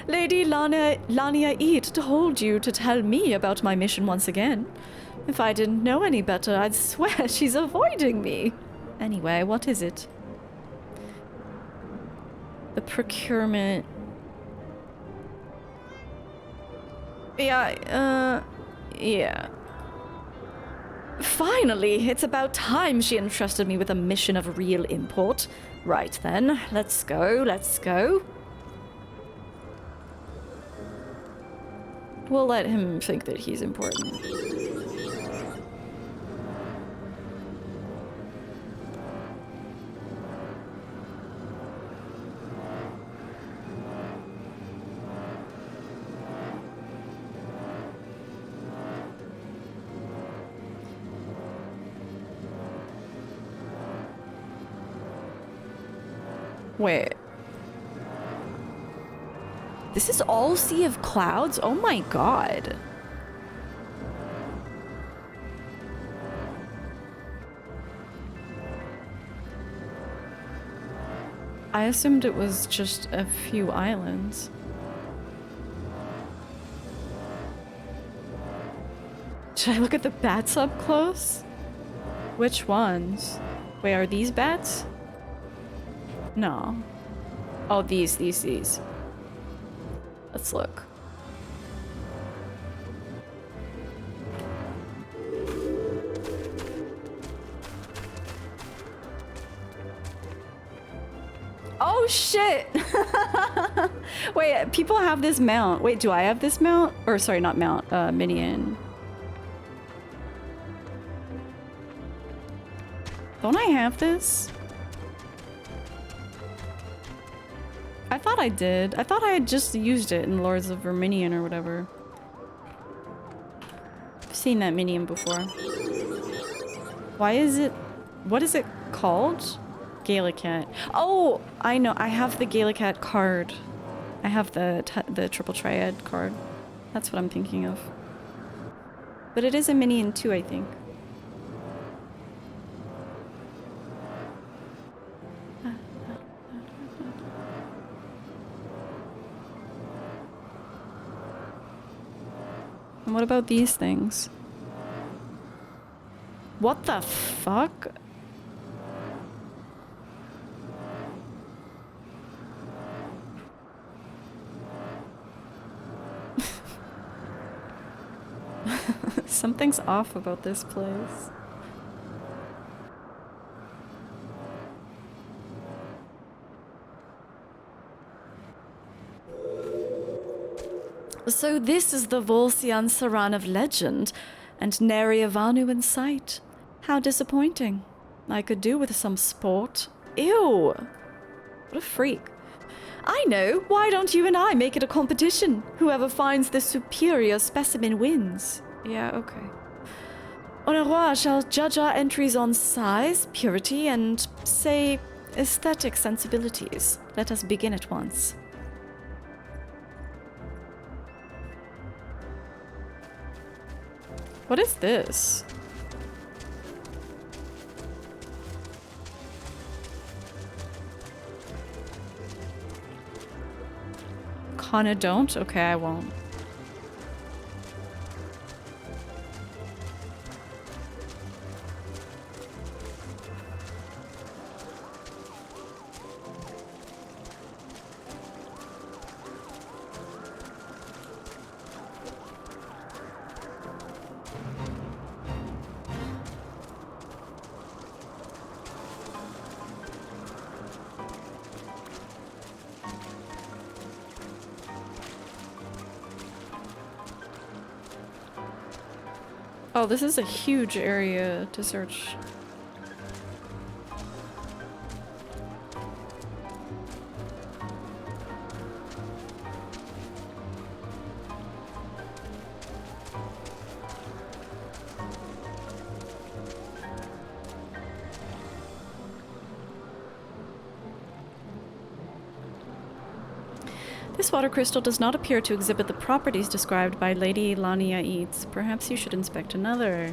Lady Laniait told you to tell me about my mission once again. If I didn't know any better, I'd swear she's avoiding me. Anyway, what is it? The procurement... Yeah. Finally, it's about time she entrusted me with a mission of real import. Right then, let's go. We'll let him think that he's important. Wait. This is all Sea of Clouds? Oh my god. I assumed it was just a few islands. Should I look at the bats up close? Which ones? Wait, are these bats? No. Oh, these. Let's look. Oh shit! Wait, people have this mount. Wait, do I have this mount? Or sorry, not mount, minion. Don't I have this? I thought I did. I thought I had just used it in Lords of Verminion or whatever. I've seen that minion before. Why is it... What is it called? Gallicat. Oh! I know. I have the Gallicat card. I have the Triple Triad card. That's what I'm thinking of. But it is a minion too, I think. And what about these things? What the fuck? Something's off about this place. So this is the Volsian Saran of legend, and nary a Vanu in sight. How disappointing. I could do with some sport. Ew! What a freak. I know! Why don't you and I make it a competition? Whoever finds the superior specimen wins. Yeah, okay. Honorat shall judge our entries on size, purity, and, say, aesthetic sensibilities. Let us begin at once. What is this? Kinda don't? Okay, I won't. Oh, this is a huge area to search. This water crystal does not appear to exhibit the properties described by Lady Lania Eats. Perhaps you should inspect another.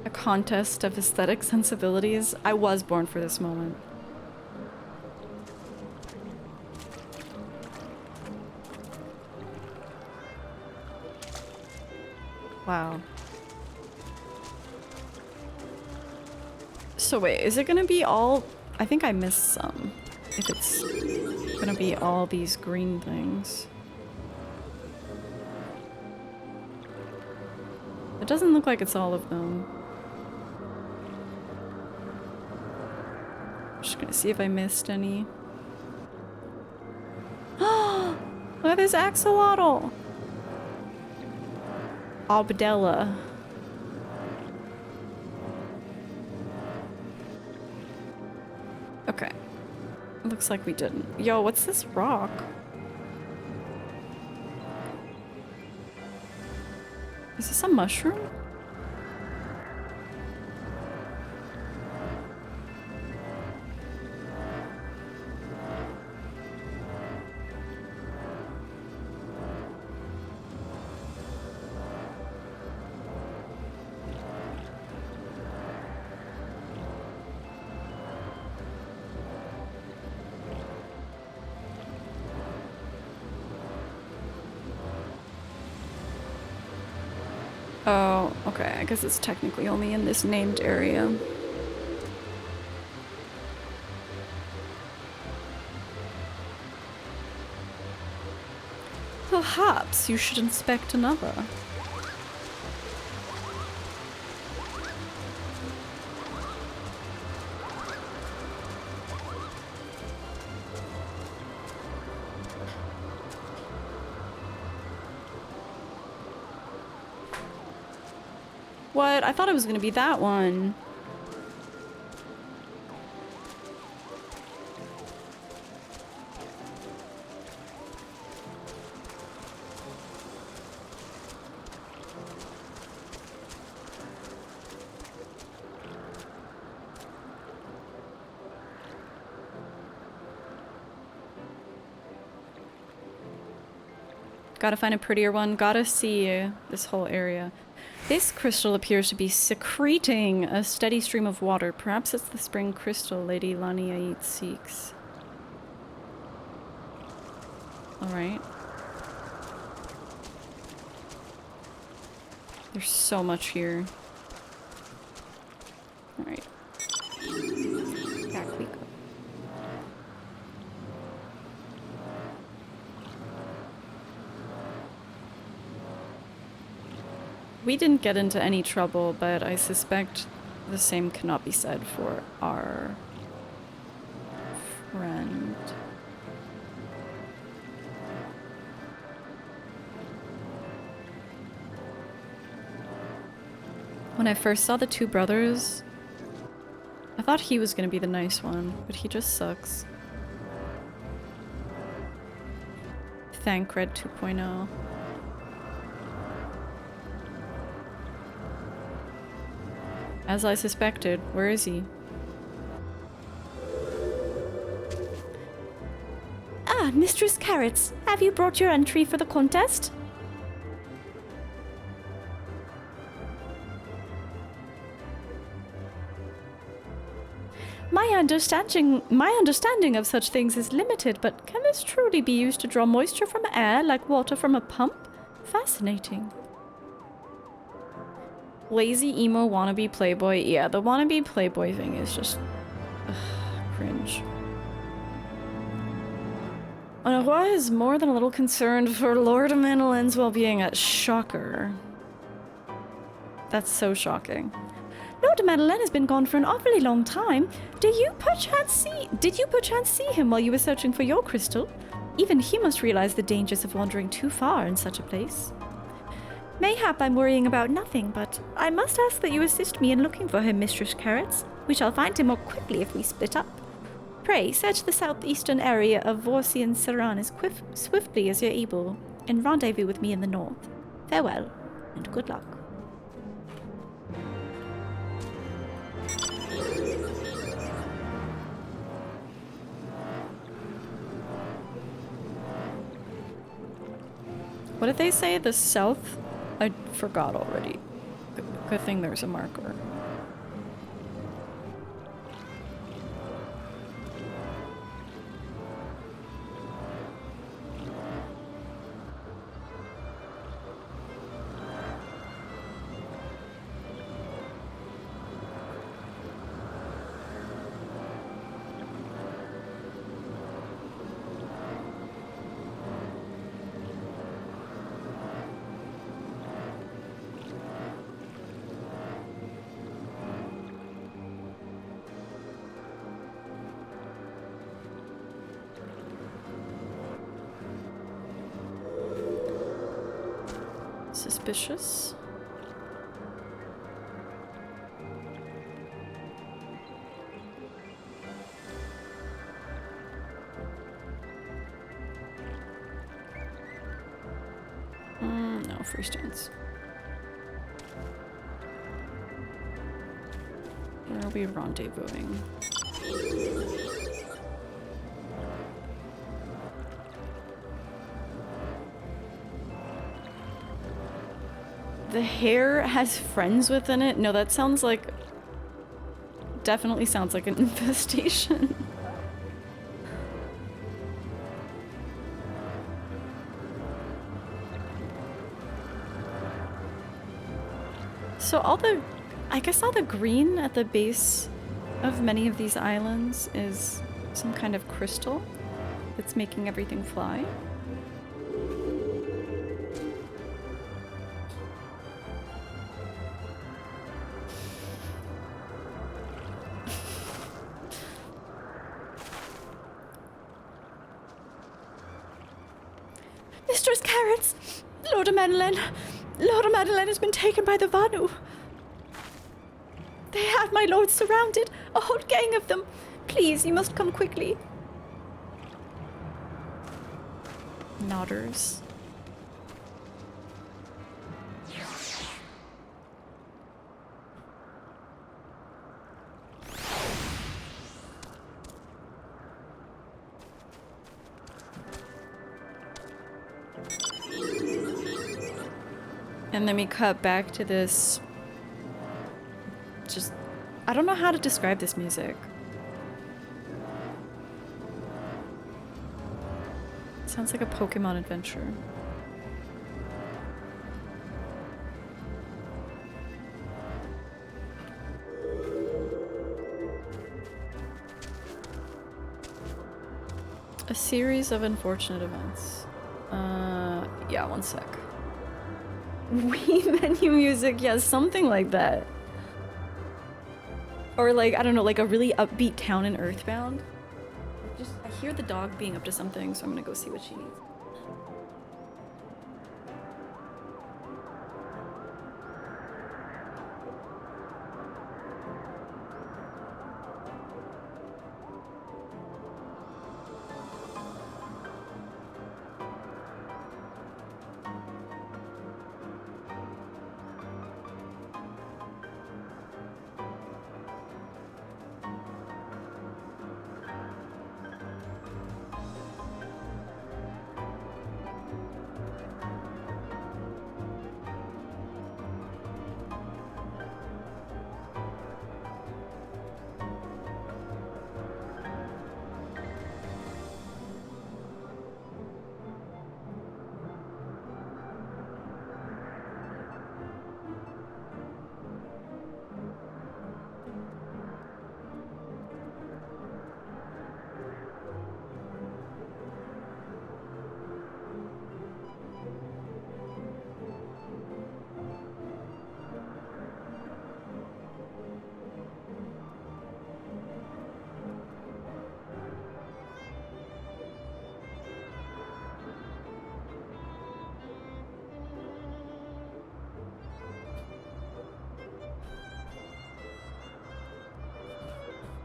A contest of aesthetic sensibilities? I was born for this moment. Wow. So wait, is it gonna be all... I think I missed some. If it's gonna be all these green things. It doesn't look like it's all of them. Just gonna see if I missed any. Look at this axolotl! Obdella. Okay. Looks like we didn't. Yo, what's this rock? Is this a mushroom? Oh, okay. I guess it's technically only in this named area. Perhaps you should inspect another. What? I thought it was gonna be that one. Gotta find a prettier one. Gotta see this whole area. This crystal appears to be secreting a steady stream of water. Perhaps it's the spring crystal Lady Lania seeks. Alright. There's so much here. Alright. Back we go. We didn't get into any trouble, but I suspect the same cannot be said for our friend. When I first saw the two brothers, I thought he was gonna be the nice one, but he just sucks. Thancred 2.0. As I suspected, where is he? Ah, Mistress Carrots, have you brought your entry for the contest? My understanding of such things is limited, but can this truly be used to draw moisture from air like water from a pump? Fascinating. Lazy emo wannabe playboy. Yeah, the wannabe playboy thing is just cringe. Honoroy is more than a little concerned for Lord Manolin's well-being. Shocker. That's so shocking. Lord Madeleine has been gone for an awfully long time. Did you perchance see him while you were searching for your crystal? Even he must realize the dangers of wandering too far in such a place. Mayhap I'm worrying about nothing, but I must ask that you assist me in looking for him, Mistress Carrots. We shall find him more quickly if we split up. Pray, search the southeastern area of Vorsi and Saran as swiftly as you're able, and rendezvous with me in the north. Farewell, and good luck. What did they say? The south? I forgot already. Good thing there's a marker. Suspicious. No, free stones. Where are we rendezvousing? The hair has friends within it? No, that sounds like... Definitely sounds like an infestation. So I guess all the green at the base of many of these islands is some kind of crystal that's making everything fly. Mistress Carrots! Lord Madeleine has been taken by the Vanu. They have my lord surrounded, a whole gang of them. Please, you must come quickly. Nodders. And then we cut back to this, just, I don't know how to describe this music. It sounds like a Pokemon adventure. A series of unfortunate events. Yeah, one sec. Wii menu music, yeah, something like that. Or like, I don't know, like a really upbeat town in Earthbound. hear the dog being up to something, so I'm gonna go see what she needs.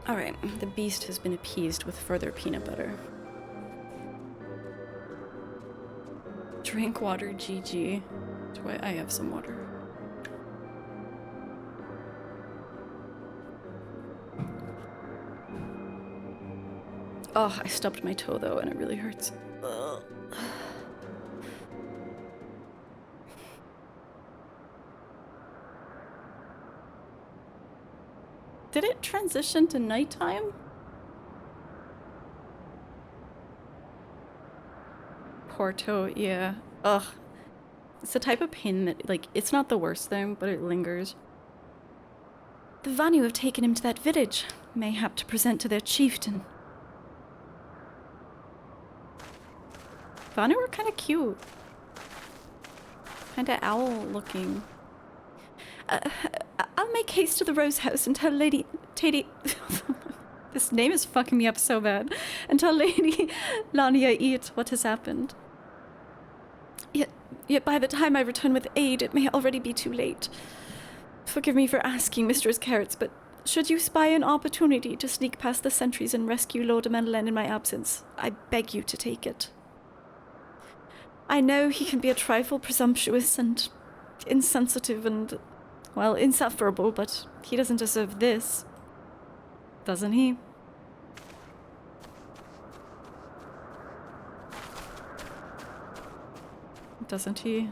Alright, the beast has been appeased with further peanut butter. Drink water, GG. Do I have some water? Oh, I stubbed my toe though, and it really hurts. Ugh. Did it transition to nighttime? Poor toe, yeah. Ugh. It's the type of pain that, like, it's not the worst thing, but it lingers. The Vanu have taken him to that village, mayhap to present to their chieftain. Vanu were kind of cute. Kind of owl-looking. I'll make haste to the Rose House and tell Lady Tady... This name is fucking me up so bad. And tell Lady Lania Eat what has happened. Yet by the time I return with aid, it may already be too late. Forgive me for asking, Mistress Carrots, but should you spy an opportunity to sneak past the sentries and rescue Lord Madeleine in my absence, I beg you to take it. I know he can be a trifle presumptuous and insensitive and, well, insufferable, but he doesn't deserve this. Doesn't he? Doesn't he?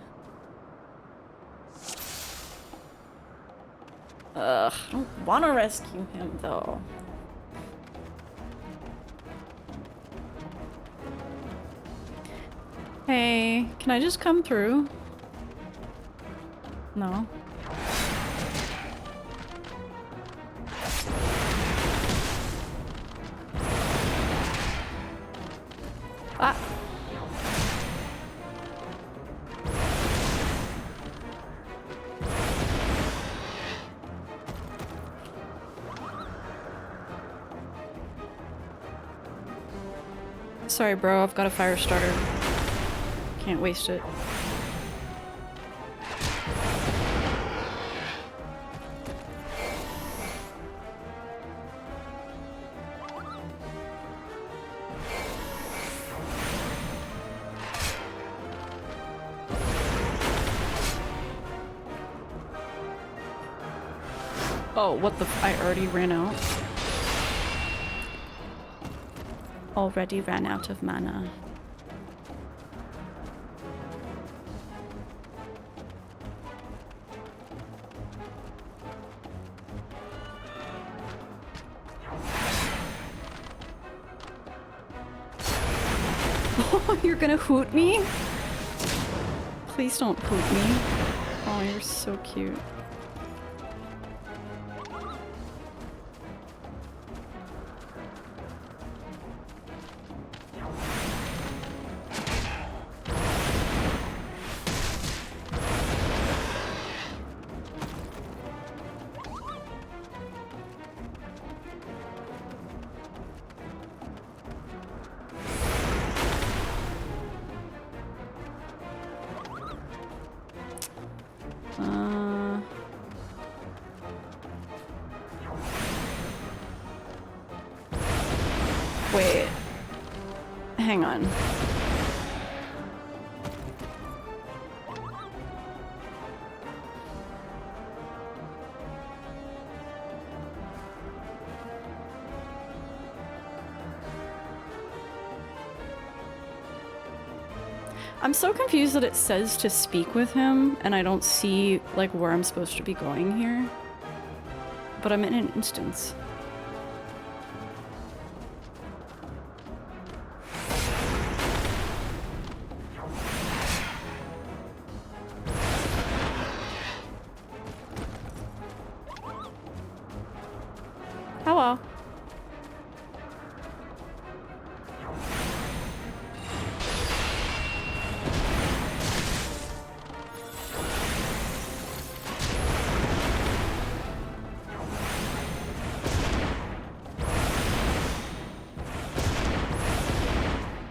Ugh, I don't want to rescue him, though. Hey, can I just come through? No. Ah! Sorry, bro, I've got a fire starter. Can't waste it. Oh, what the I already ran out. Already ran out of mana. Oh, you're gonna hoot me? Please don't hoot me. Oh, you're so cute. Wait. Hang on. I'm so confused that it says to speak with him, and I don't see, like, where I'm supposed to be going here. But I'm in an instance. Hello.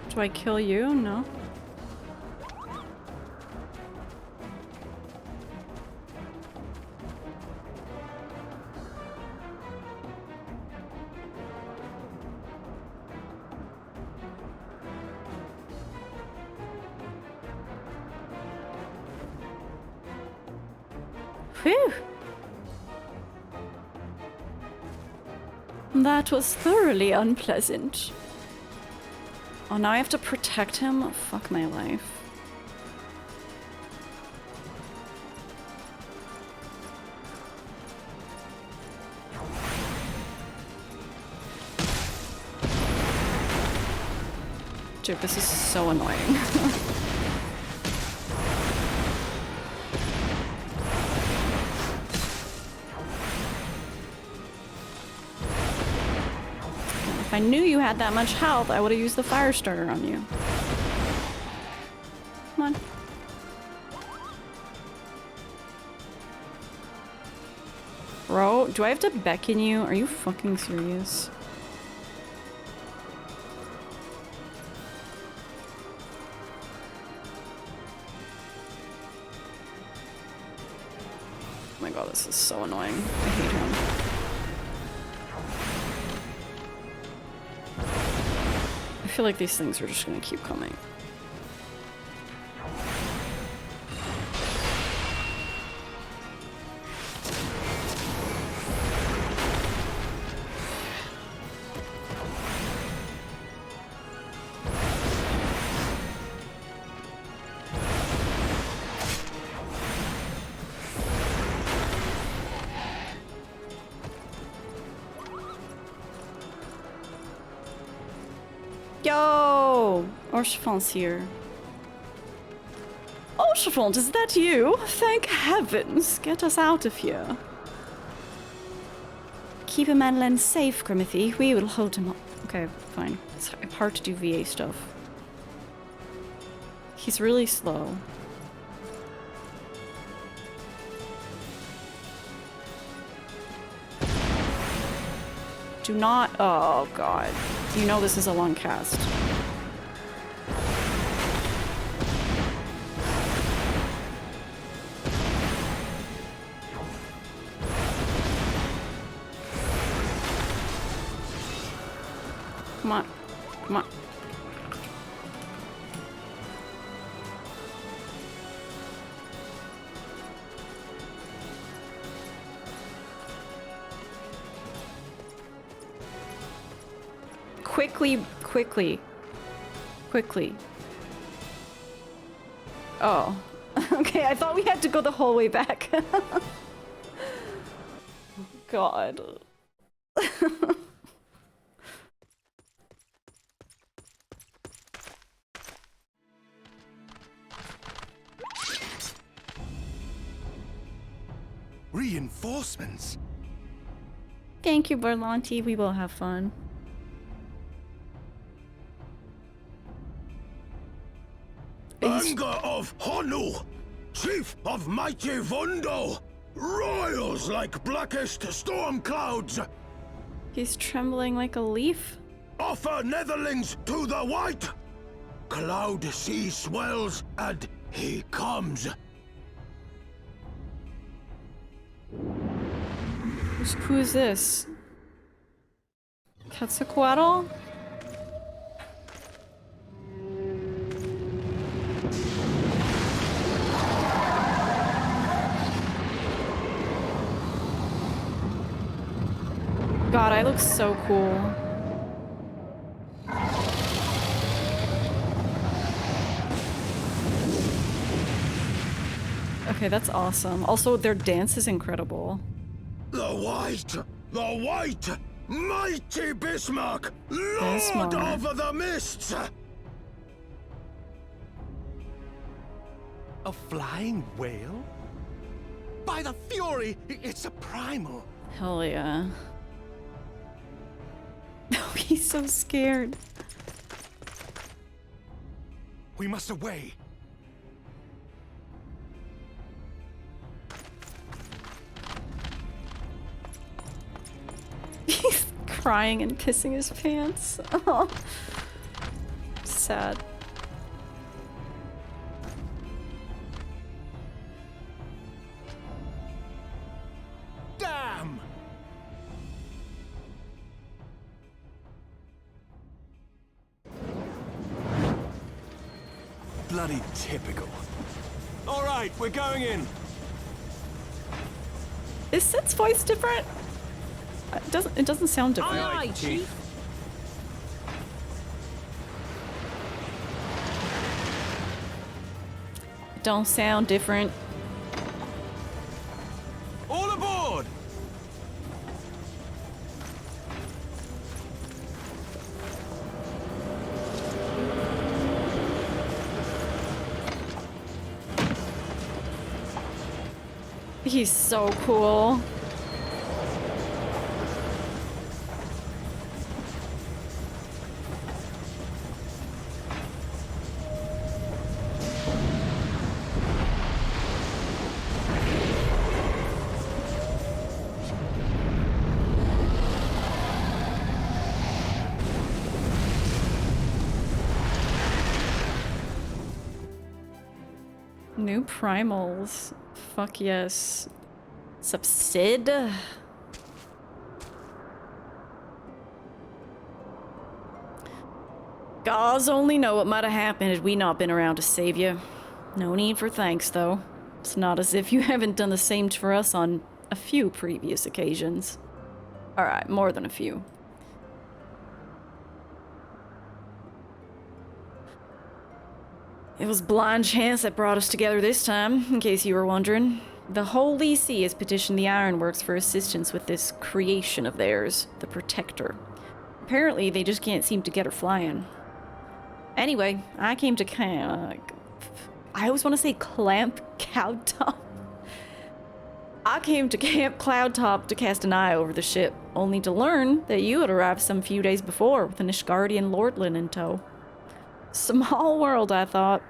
Do I kill you? No. Phew. That was thoroughly unpleasant. Oh, now I have to protect him? Oh, fuck my life. Dude, this is so annoying. If I knew you had that much health, I would have used the fire starter on you. Come on. Bro, do I have to beckon you? Are you fucking serious? Oh my god, this is so annoying. I hate him. I feel like these things are just gonna keep coming. Yo! Orchifant's here. Orchifant, is that you? Thank heavens! Get us out of here. Keep Madeleine safe, Grimothy. We will hold him up. Okay, fine. It's hard to do VA stuff. He's really slow. Do not. Oh god. You know this is a long cast. Come on. Come on. Quickly, quickly. Quickly. Oh. Okay, I thought we had to go the whole way back. God. Reinforcements? Thank you, Berlanti. We will have fun. Anger of Honu, chief of mighty Vondo, royals like blackest storm clouds. He's trembling like a leaf. Offer netherlings to the white. Cloud sea swells and he comes. Who's this? Quetzalcoatl? God, I look so cool. Okay, that's awesome. Also, their dance is incredible. The white, mighty Bismarck, Lord of the Mists! A flying whale? By the Fury, it's a primal. Hell yeah. Oh, he's so scared. We must away. He's crying and pissing his pants. Oh. Sad. Damn! Bloody typical. All right, we're going in. Is Set's voice different? It doesn't sound different. Aye, aye, Chief. It don't sound different. All aboard! He's so cool. New primals. Fuck yes. Subsid. Gods only know what might have happened had we not been around to save you. No need for thanks, though. It's not as if you haven't done the same for us on a few previous occasions. Alright, more than a few. It was blind chance that brought us together this time, in case you were wondering. The Holy See has petitioned the Ironworks for assistance with this creation of theirs, the Protector. Apparently, they just can't seem to get her flying. Anyway, I came to I always want to say Clamp Cloudtop. I came to Camp Cloudtop to cast an eye over the ship, only to learn that you had arrived some few days before with an Ishgardian lordling in tow. Small world, I thought.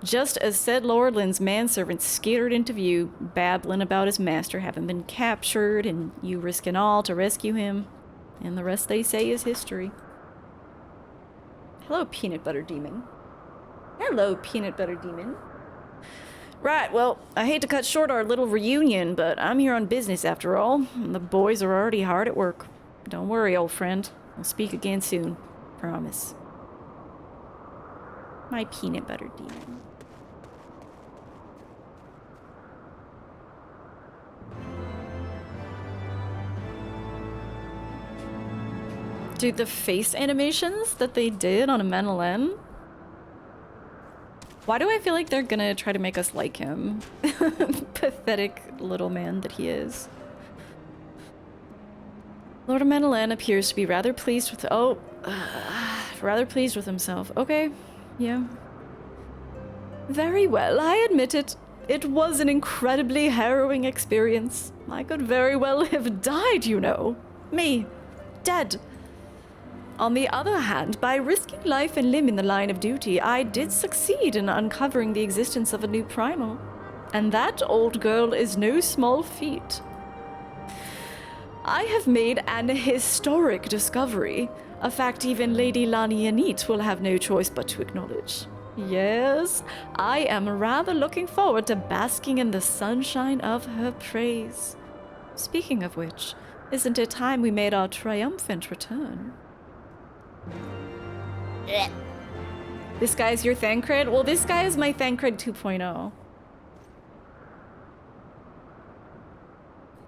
Just as said lordling's manservant skittered into view, babbling about his master having been captured and you risking all to rescue him, and the rest they say is history. Hello, Peanut Butter Demon. Hello, Peanut Butter Demon. Right, well, I hate to cut short our little reunion, but I'm here on business after all, and the boys are already hard at work. Don't worry, old friend. I'll speak again soon. Promise. My Peanut Butter Demon. Dude, the face animations that they did on Amenalen. Why do I feel like they're gonna try to make us like him? Pathetic little man that he is. Lord Amenalen appears to be rather pleased with rather pleased with himself. Okay, yeah. Very well, I admit it. It was an incredibly harrowing experience. I could very well have died, you know. Me, dead. On the other hand, by risking life and limb in the line of duty, I did succeed in uncovering the existence of a new primal. And that, old girl, is no small feat. I have made an historic discovery, a fact even Lady Lanianit will have no choice but to acknowledge. Yes, I am rather looking forward to basking in the sunshine of her praise. Speaking of which, isn't it time we made our triumphant return? This guy's your Thancred? Well, this guy is my Thancred 2.0.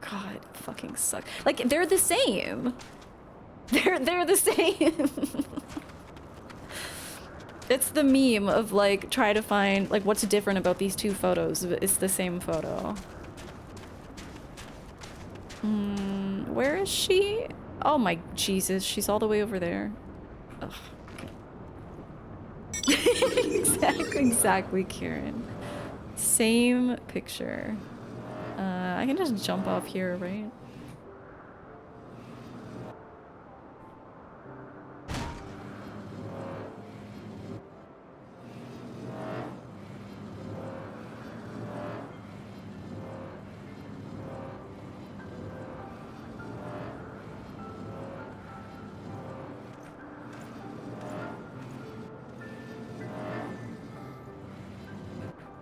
God, it fucking sucks. Like, they're the same. They're the same. It's the meme of, like, try to find, like, what's different about these two photos. It's the same photo. Where is she? Oh my Jesus, she's all the way over there. Ugh. Exactly, Kieran. Same picture. I can just jump off here, right?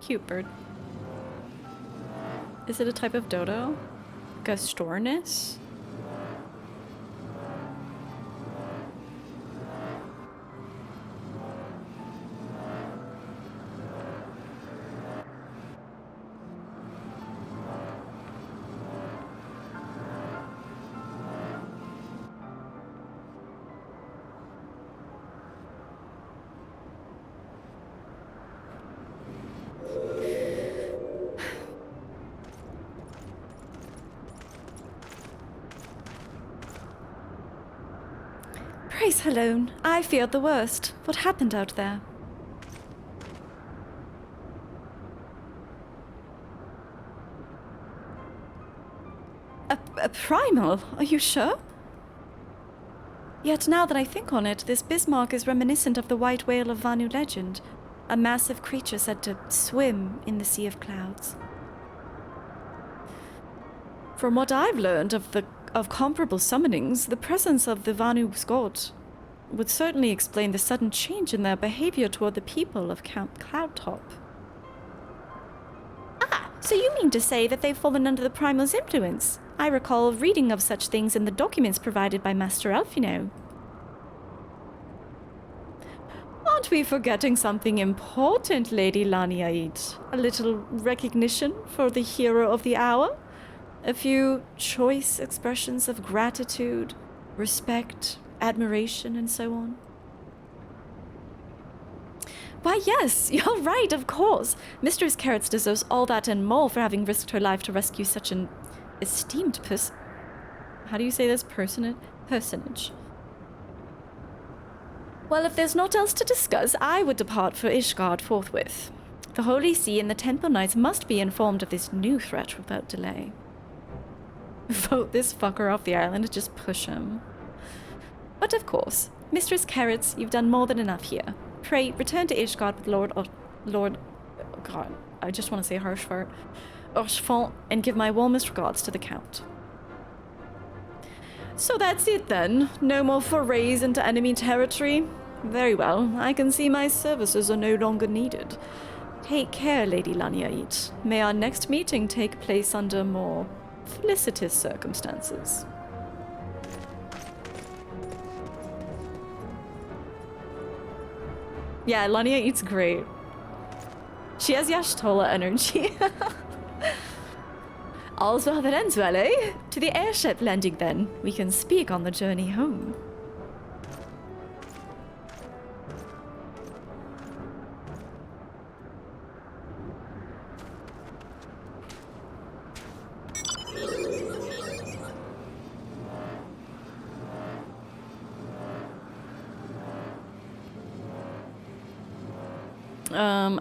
Cute bird. Is it a type of dodo? Gastornis? Praise Helone. I feared the worst. What happened out there? A primal? Are you sure? Yet now that I think on it, this Bismarck is reminiscent of the white whale of Vanu legend, a massive creature said to swim in the sea of clouds. From what I've learned of comparable summonings, the presence of the Vanu's god would certainly explain the sudden change in their behavior toward the people of Count Cloudtop. Ah, so you mean to say that they've fallen under the Primal's influence? I recall reading of such things in the documents provided by Master Alphinaud. Aren't we forgetting something important, Lady Laniaid? A little recognition for the hero of the hour? A few choice expressions of gratitude, respect, admiration, and so on. Why, yes, you're right, of course. Mistress Carrots deserves all that and more for having risked her life to rescue such an esteemed How do you say this? Personage. Well, if there's naught else to discuss, I would depart for Ishgard forthwith. The Holy See and the Temple Knights must be informed of this new threat without delay. Vote this fucker off the island and just push him. But of course, Mistress Carrots, you've done more than enough here. Pray, return to Ishgard with Lord, oh God, I just want to say Harshfart, Orchefont, and give my warmest regards to the Count. So that's it then. No more forays into enemy territory? Very well, I can see my services are no longer needed. Take care, Lady Laniaid. May our next meeting take place under more felicitous circumstances. Yeah, Laniaid's great. She has Yashtola energy. All's well that ends well, eh? To the airship landing then. We can speak on the journey home.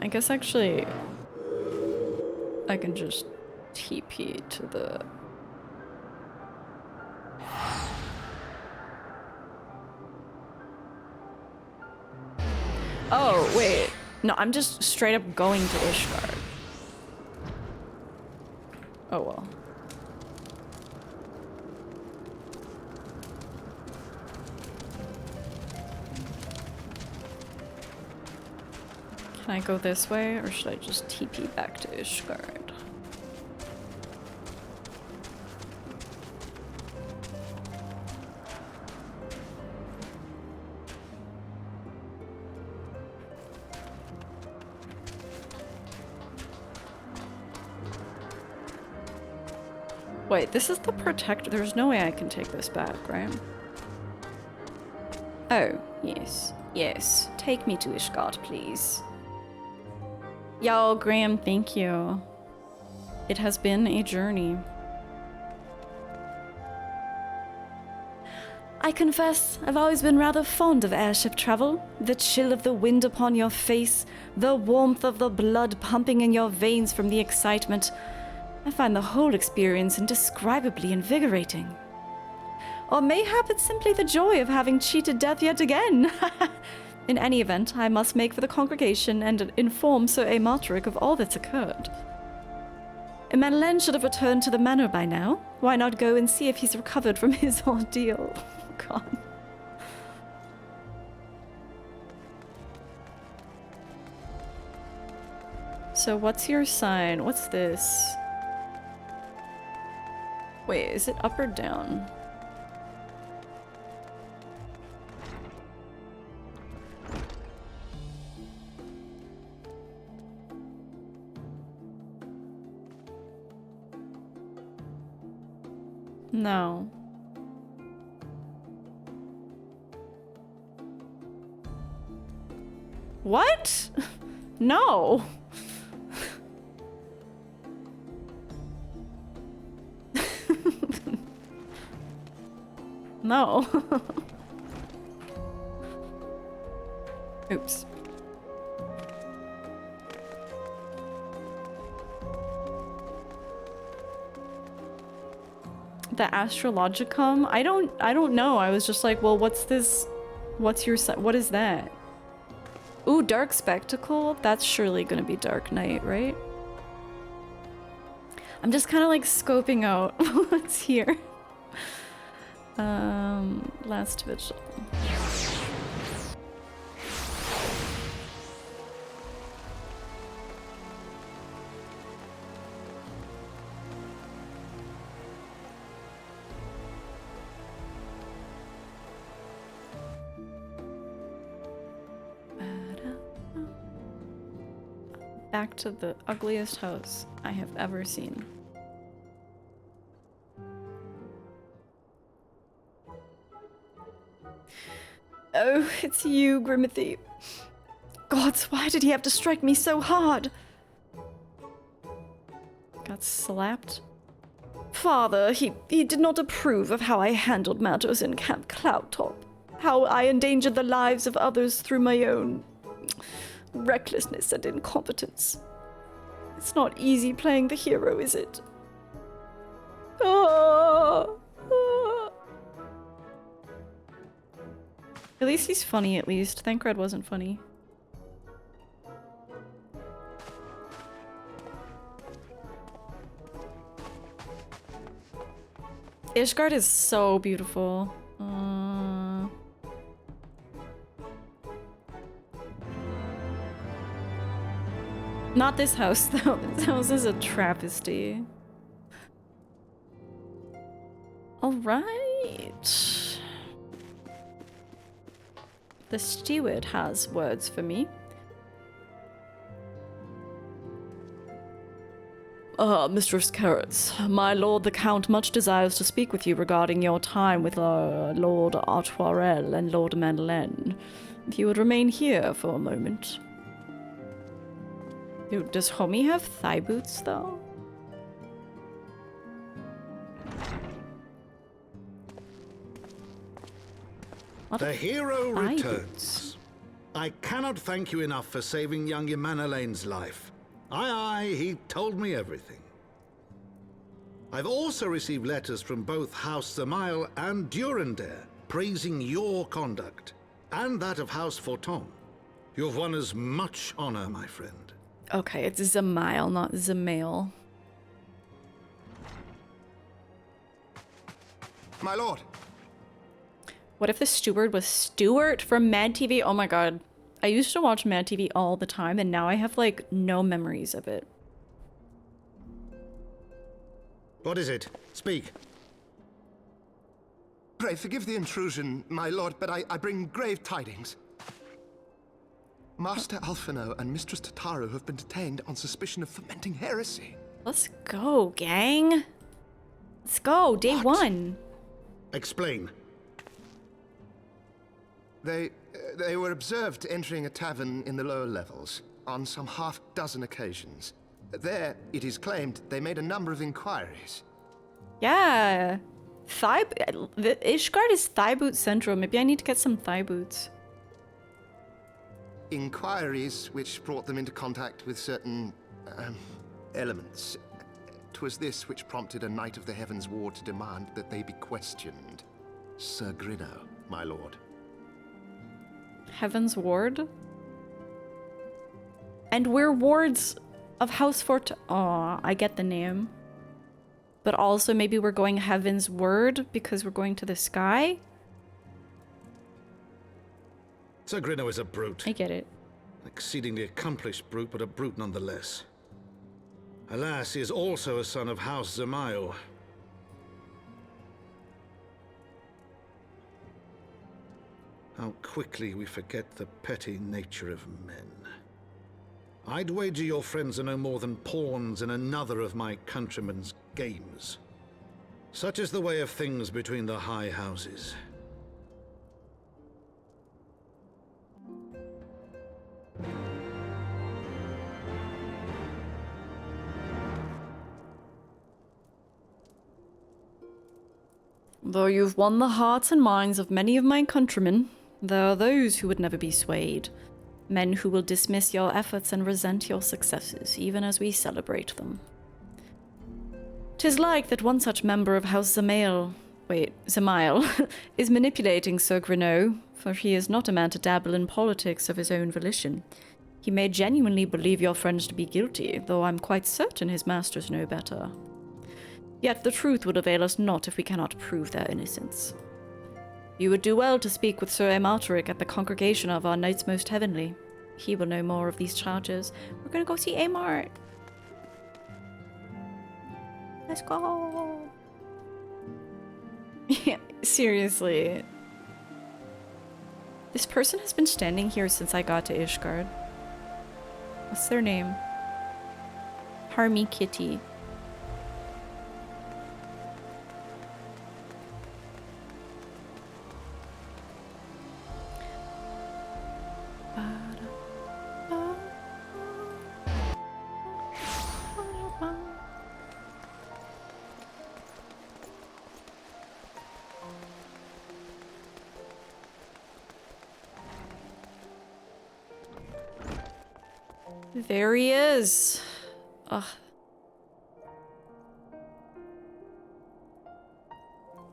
I guess actually I can just TP to the... Oh, wait. No, I'm just straight up going to Ishgard. Oh well. Can I go this way, or should I just TP back to Ishgard? Wait, this is the protector. There's no way I can take this back, right? Oh, yes. Yes. Take me to Ishgard, please. Yo, Graham, thank you. It has been a journey. I confess, I've always been rather fond of airship travel. The chill of the wind upon your face, the warmth of the blood pumping in your veins from the excitement. I find the whole experience indescribably invigorating. Or mayhap it's simply the joy of having cheated death yet again. In any event, I must make for the congregation and inform Sir Amaltric of all that's occurred. Madeleine should have returned to the manor by now. Why not go and see if he's recovered from his ordeal? God. So what's your sign? What's this? Wait, is it up or down? No. What? No. No. Oops. The Astrologicum? I don't know. I was just like, well, what's this? What's your what is that? Ooh, Dark Spectacle? That's surely gonna be Dark Knight, right? I'm just kind of like scoping out what's here. Last Vigil. Back to the ugliest house I have ever seen. Oh, it's you, Grimothy. Gods, why did he have to strike me so hard? Got slapped? Father, he did not approve of how I handled matters in Camp Cloudtop. How I endangered the lives of others through my own recklessness and incompetence. It's not easy playing the hero, is it? At least he's funny, at least. Thancred wasn't funny. Ishgard is so beautiful. Not this house, though. This house is a travesty. Alright. The steward has words for me. Mistress Carrots, my lord the Count much desires to speak with you regarding your time with Lord Artoirel and Lord Madeleine. If you would remain here for a moment. Dude, does Homie have thigh boots, though? The hero returns. I cannot thank you enough for saving young Emanelaine's life. Aye, he told me everything. I've also received letters from both House Zamail and Durandare praising your conduct, and that of House Forton. You've won us much honor, my friend. Okay, it's Zamail, not Zamail. My lord. What if the steward was Stuart from Mad TV? Oh my god. I used to watch Mad TV all the time, and now I have, like, no memories of it. What is it? Speak. Pray forgive the intrusion, my lord, but I bring grave tidings. Master Alphinaud and Mistress Tataru have been detained on suspicion of fomenting heresy. Let's go, gang. Let's go, day What? 1. Explain. They were observed entering a tavern in the lower levels on some half-dozen occasions. There, it is claimed, they made a number of inquiries. Yeah. Ishgard is thigh boot central. Maybe I need to get some thigh boots. Inquiries which brought them into contact with certain elements. 'Twas this which prompted a knight of the Heavensward to demand that they be questioned. Sir Grinno, my lord. Heavensward? And we're wards of House Fort. Aw, I get the name. But also maybe we're going Heavensward because we're going to the sky? Sir Grinno is a brute. I get it. An exceedingly accomplished brute, but a brute nonetheless. Alas, he is also a son of House Zamael. How quickly we forget the petty nature of men. I'd wager your friends are no more than pawns in another of my countrymen's games. Such is the way of things between the high houses. Though you've won the hearts and minds of many of my countrymen, there are those who would never be swayed. Men who will dismiss your efforts and resent your successes, even as we celebrate them. 'Tis like that one such member of House Zamael is manipulating Sir Grinno, for he is not a man to dabble in politics of his own volition. He may genuinely believe your friends to be guilty, though I'm quite certain his masters know better. Yet the truth would avail us not if we cannot prove their innocence. You would do well to speak with Sir Amalteric at the congregation of our Knights Most Heavenly. He will know more of these charges. We're gonna go see Amart. Let's go. Yeah, seriously. This person has been standing here since I got to Ishgard. What's their name? Harmy Kitty. There he is. Ugh.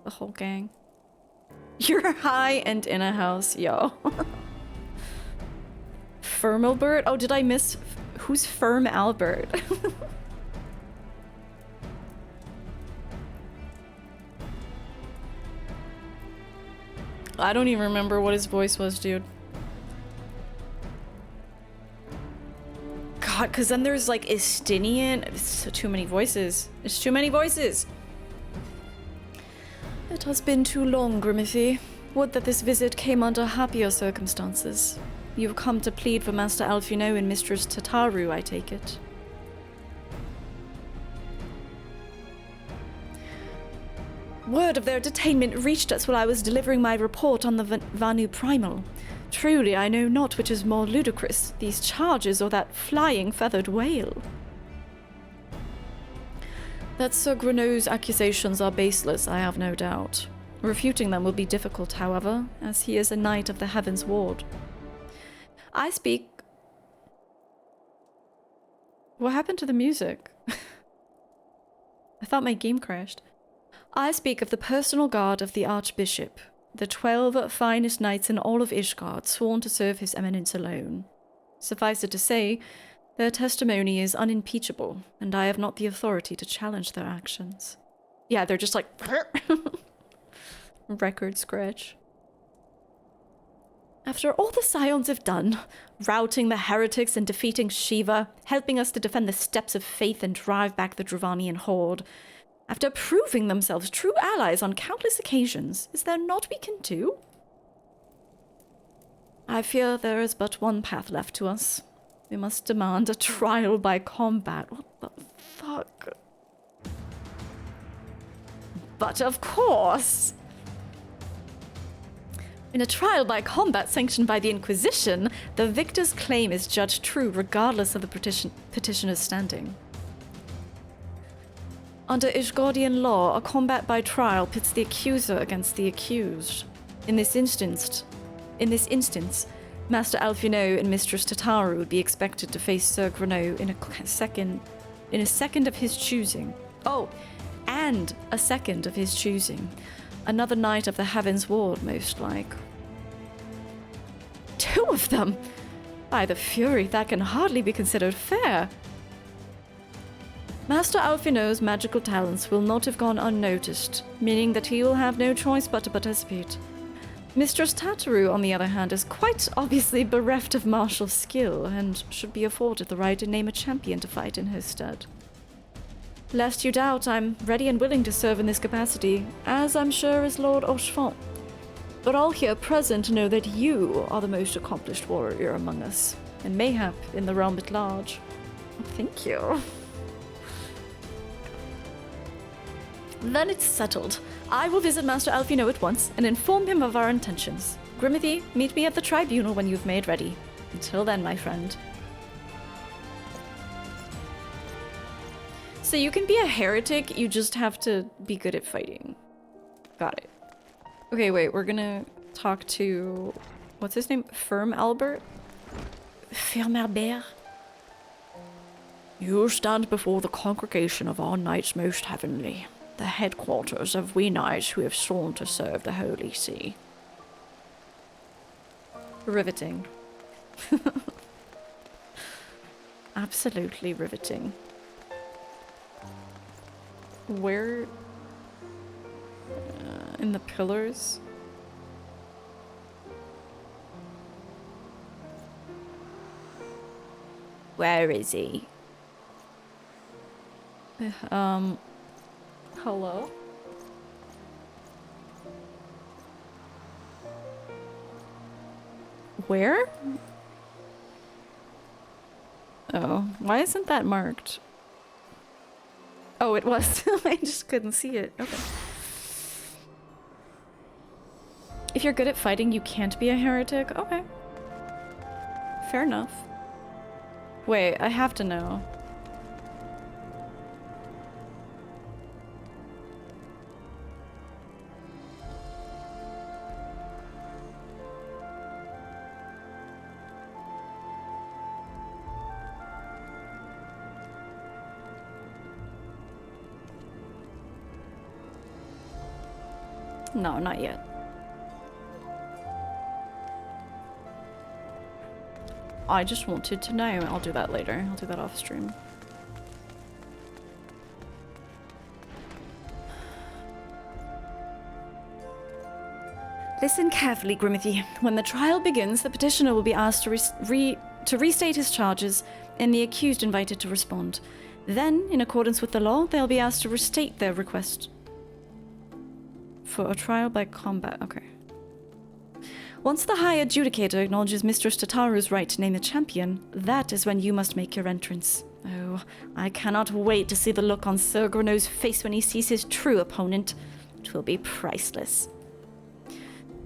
The whole gang. You're high and in a house, yo. Firm Albert? Oh, did I miss? Who's Firm Albert? I don't even remember what his voice was, dude. God, because then there's like Estinian. It's too many voices. It's too many voices. It has been too long, Grimithy. Would that this visit came under happier circumstances. You've come to plead for Master Alphinaud and Mistress Tataru, I take it. Word of their detainment reached us while I was delivering my report on the Vanu Primal. Truly, I know not which is more ludicrous, these charges or that flying feathered whale. That Sir Grinno's accusations are baseless, I have no doubt. Refuting them will be difficult, however, as he is a knight of the Heavensward. I speak... What happened to the music? I thought my game crashed. I speak of the personal guard of the Archbishop, the 12 finest knights in all of Ishgard, sworn to serve his eminence alone. Suffice it to say, their testimony is unimpeachable, and I have not the authority to challenge their actions. Yeah, they're just like... Record scratch. After all the Scions have done, routing the heretics and defeating Shiva, helping us to defend the steps of faith and drive back the Dravanian horde, after proving themselves true allies on countless occasions, is there naught we can do? I fear there is but one path left to us. We must demand a trial by combat. What the fuck? But of course! In a trial by combat sanctioned by the Inquisition, the victor's claim is judged true regardless of the petitioner's standing. Under Ishgardian law, a combat by trial pits the accuser against the accused. In this instance, Master Alphinaud and Mistress Tataru would be expected to face Sir Grenaud in a second of his choosing. Oh, and a second of his choosing. Another night of the Heavensward, most like. 2 of them? By the Fury, that can hardly be considered fair. Master Alphinaud's magical talents will not have gone unnoticed, meaning that he will have no choice but to participate. Mistress Tataru, on the other hand, is quite obviously bereft of martial skill and should be afforded the right to name a champion to fight in her stead. Lest you doubt, I'm ready and willing to serve in this capacity, as I'm sure is Lord Ochefont. But all here present know that you are the most accomplished warrior among us, and mayhap in the realm at large. Thank you. Then it's settled. I will visit Master Alphinaud at once and inform him of our intentions. Grimothy, meet me at the tribunal when you've made ready. Until then, my friend. So you can be a heretic, you just have to be good at fighting. Got it. Okay, wait, we're gonna talk to... what's his name? Firm Albert? Firm Albert? You stand before the congregation of our knights most heavenly, the headquarters of we knights who have sworn to serve the Holy See. Riveting. Absolutely riveting. Where... in the pillars? Where is he? Hello? Where? Oh, why isn't that marked? Oh, it was. I just couldn't see it. Okay. If you're good at fighting, you can't be a heretic? Okay. Fair enough. Wait, I have to know. No, not yet. I just wanted to know. I'll do that later. I'll do that off stream. Listen carefully, Grimothy. When the trial begins, the petitioner will be asked to restate his charges, and the accused invited to respond. Then, in accordance with the law, they'll be asked to restate their request for a trial by combat. Okay. Once the High Adjudicator acknowledges Mistress Tataru's right to name a champion, that is when you must make your entrance. Oh, I cannot wait to see the look on Sir Grenaud's face when he sees his true opponent. It will be priceless.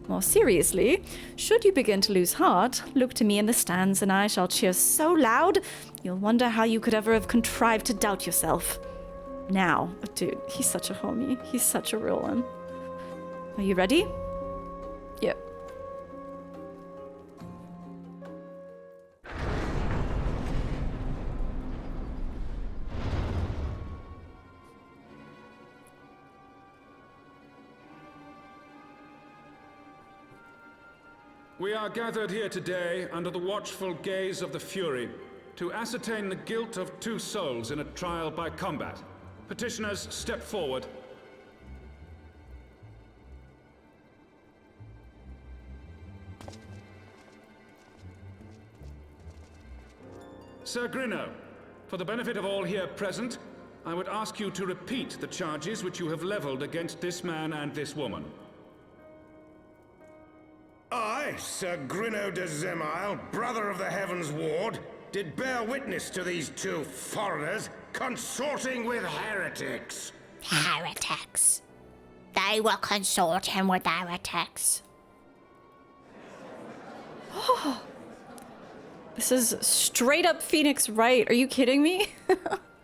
More seriously, should you begin to lose heart, look to me in the stands and I shall cheer so loud, you'll wonder how you could ever have contrived to doubt yourself. Now, dude, he's such a homie. He's such a real one. Are you ready? Yep. We are gathered here today under the watchful gaze of the Fury to ascertain the guilt of 2 souls in a trial by combat. Petitioners, step forward. Sir Grenaud, for the benefit of all here present, I would ask you to repeat the charges which you have leveled against this man and this woman. I, Sir Grenaud de Zemile, brother of the Heavensward, did bear witness to these 2 foreigners consorting with heretics. Heretics. they will consort him with heretics. This is straight up Phoenix Wright. Are you kidding me?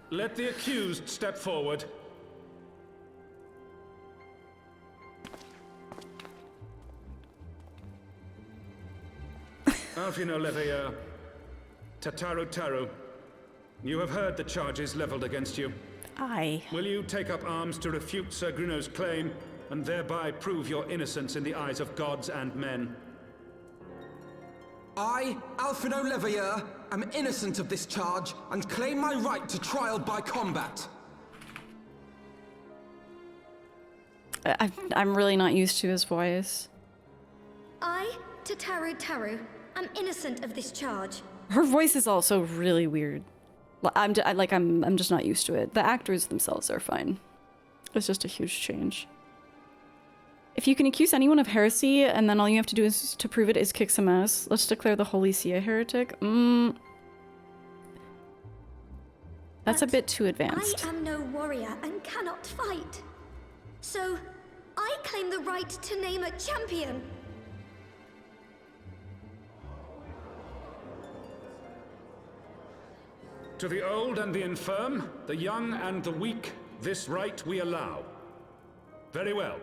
Let the accused step forward. Alphinaud Leveilleur, Tataru, you have heard the charges leveled against you. Aye. Will you take up arms to refute Sir Gruno's claim, and thereby prove your innocence in the eyes of gods and men? I, Alphinaud Leveilleur, am innocent of this charge and claim my right to trial by combat. I'm really not used to his voice. I, Tataru, am innocent of this charge. Her voice is also really weird. I'm just not used to it. The actors themselves are fine. It's just a huge change. If you can accuse anyone of heresy, and then all you have to do is to prove it is kick some ass, let's declare the Holy See a heretic. That's a bit too advanced. I am no warrior and cannot fight. So, I claim the right to name a champion. To the old and the infirm, the young and the weak, this right we allow. Very well.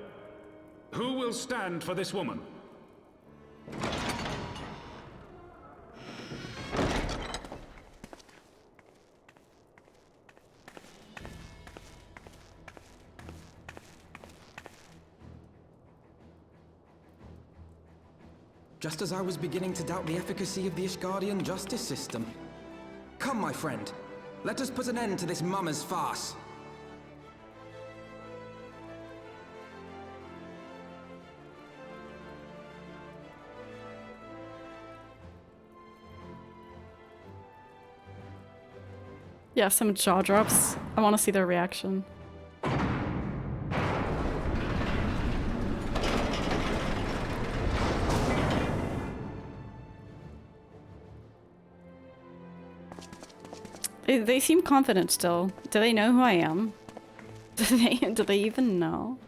Who will stand for this woman? Just as I was beginning to doubt the efficacy of the Ishgardian justice system. Come, my friend. Let us put an end to this mummer's farce. Yeah, some jaw drops. I want to see their reaction. They seem confident still. Do they know who I am? Do they even know?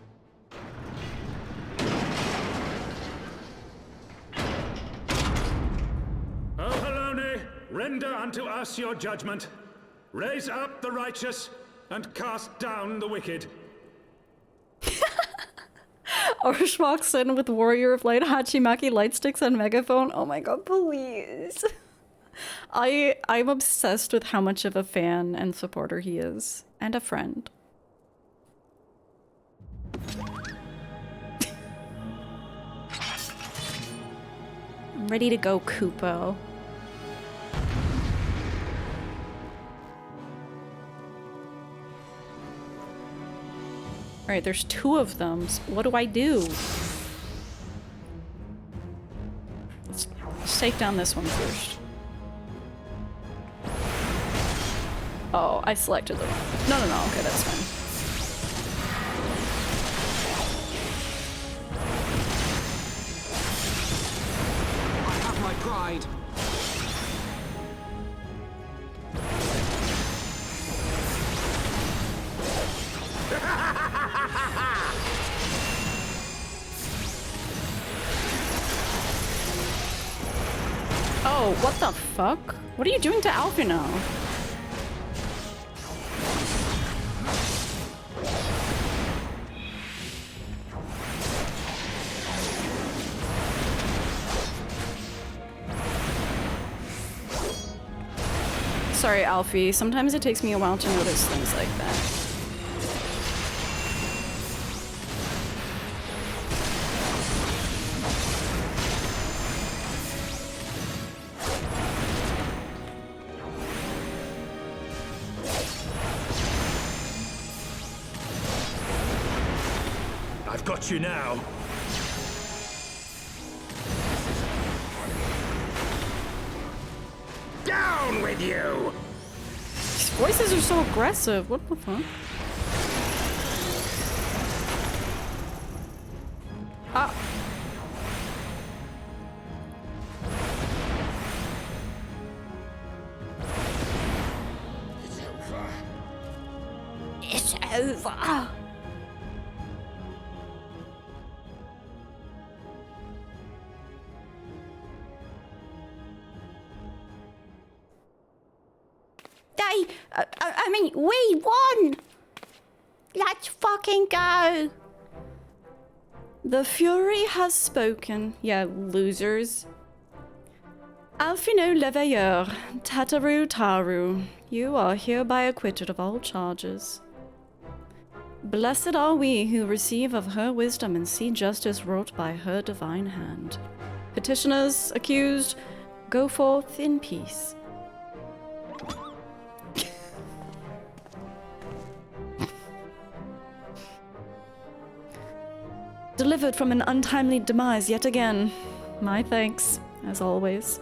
O Halone, render unto us your judgment. Raise up the righteous and cast down the wicked. Orsh walks in with Warrior of Light, Hachimaki, Lightsticks, and Megaphone. Oh my god, please. I'm obsessed with how much of a fan and supporter he is. And a friend. I'm ready to go, Kupo. Alright, there's two of them. So what do I do? Let's take down this one first. Oh, I selected the one. No, okay, that's fine. I have my pride. Oh, what the fuck? What are you doing to Alphinaud? Sorry, Alfie. Sometimes it takes me a while to notice things like that. I've got you now. Down with you! These voices are so aggressive. What the fuck? Ah. It's over. I mean, we won! Let's fucking go! The Fury has spoken, yeah, losers. Alphinaud Leveilleur, Tataru Taru, you are hereby acquitted of all charges. Blessed are we who receive of her wisdom and see justice wrought by her divine hand. Petitioners, accused, go forth in peace. Delivered from an untimely demise yet again. My thanks, as always.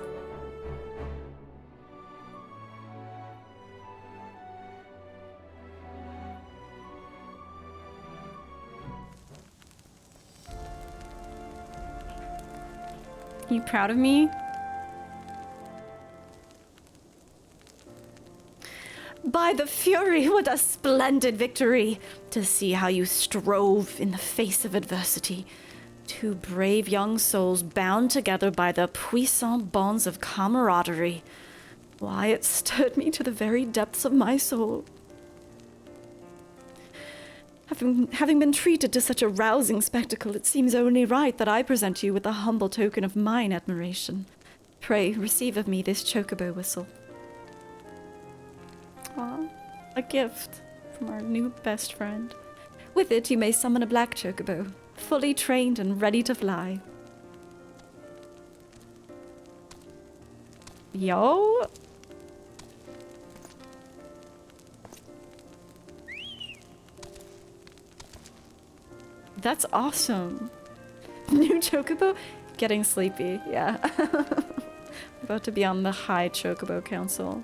You proud of me? By the Fury, what a splendid victory! To see how you strove in the face of adversity. Two brave young souls bound together by the puissant bonds of camaraderie. Why, it stirred me to the very depths of my soul. Having been treated to such a rousing spectacle, it seems only right that I present you with a humble token of mine admiration. Pray, receive of me this chocobo whistle. Aw, a gift from our new best friend. With it, you may summon a black chocobo, fully trained and ready to fly. Yo! That's awesome. New chocobo? Getting sleepy, yeah. About to be on the High Chocobo Council.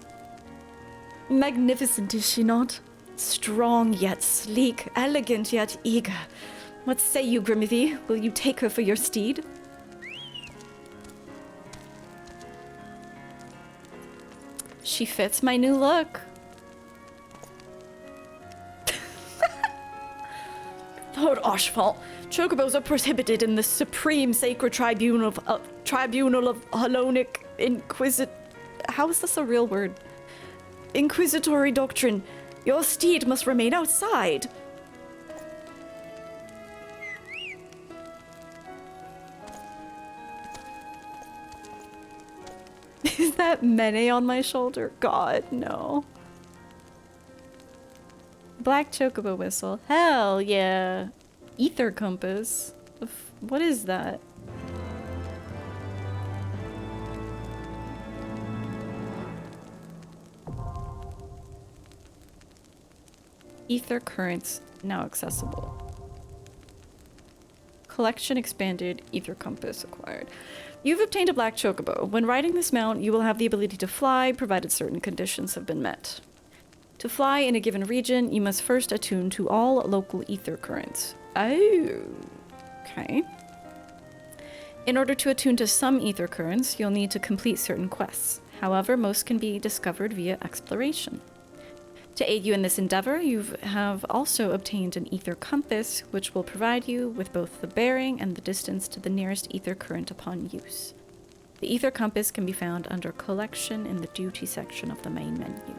Magnificent, is she not? Strong yet sleek, elegant yet eager. What say you, Grimothy? Will you take her for your steed? She fits my new look. Lord Ashfall, chocobos are prohibited in the supreme sacred tribunal of Hellenic How is this a real word? Inquisitory doctrine. Your steed must remain outside. Is that Mene on my shoulder? God, no. Black chocobo whistle. Hell yeah. Ether compass. What is that? Ether currents now accessible. Collection expanded. Ether compass acquired. You've obtained a black chocobo. When riding this mount, you will have the ability to fly, provided certain conditions have been met. To fly in a given region, you must first attune to all local ether currents. Oh, okay. In order to attune to some ether currents, you'll need to complete certain quests. However, most can be discovered via exploration. To aid you in this endeavor, you have also obtained an ether compass, which will provide you with both the bearing and the distance to the nearest ether current upon use. The ether compass can be found under Collection in the Duty section of the main menu.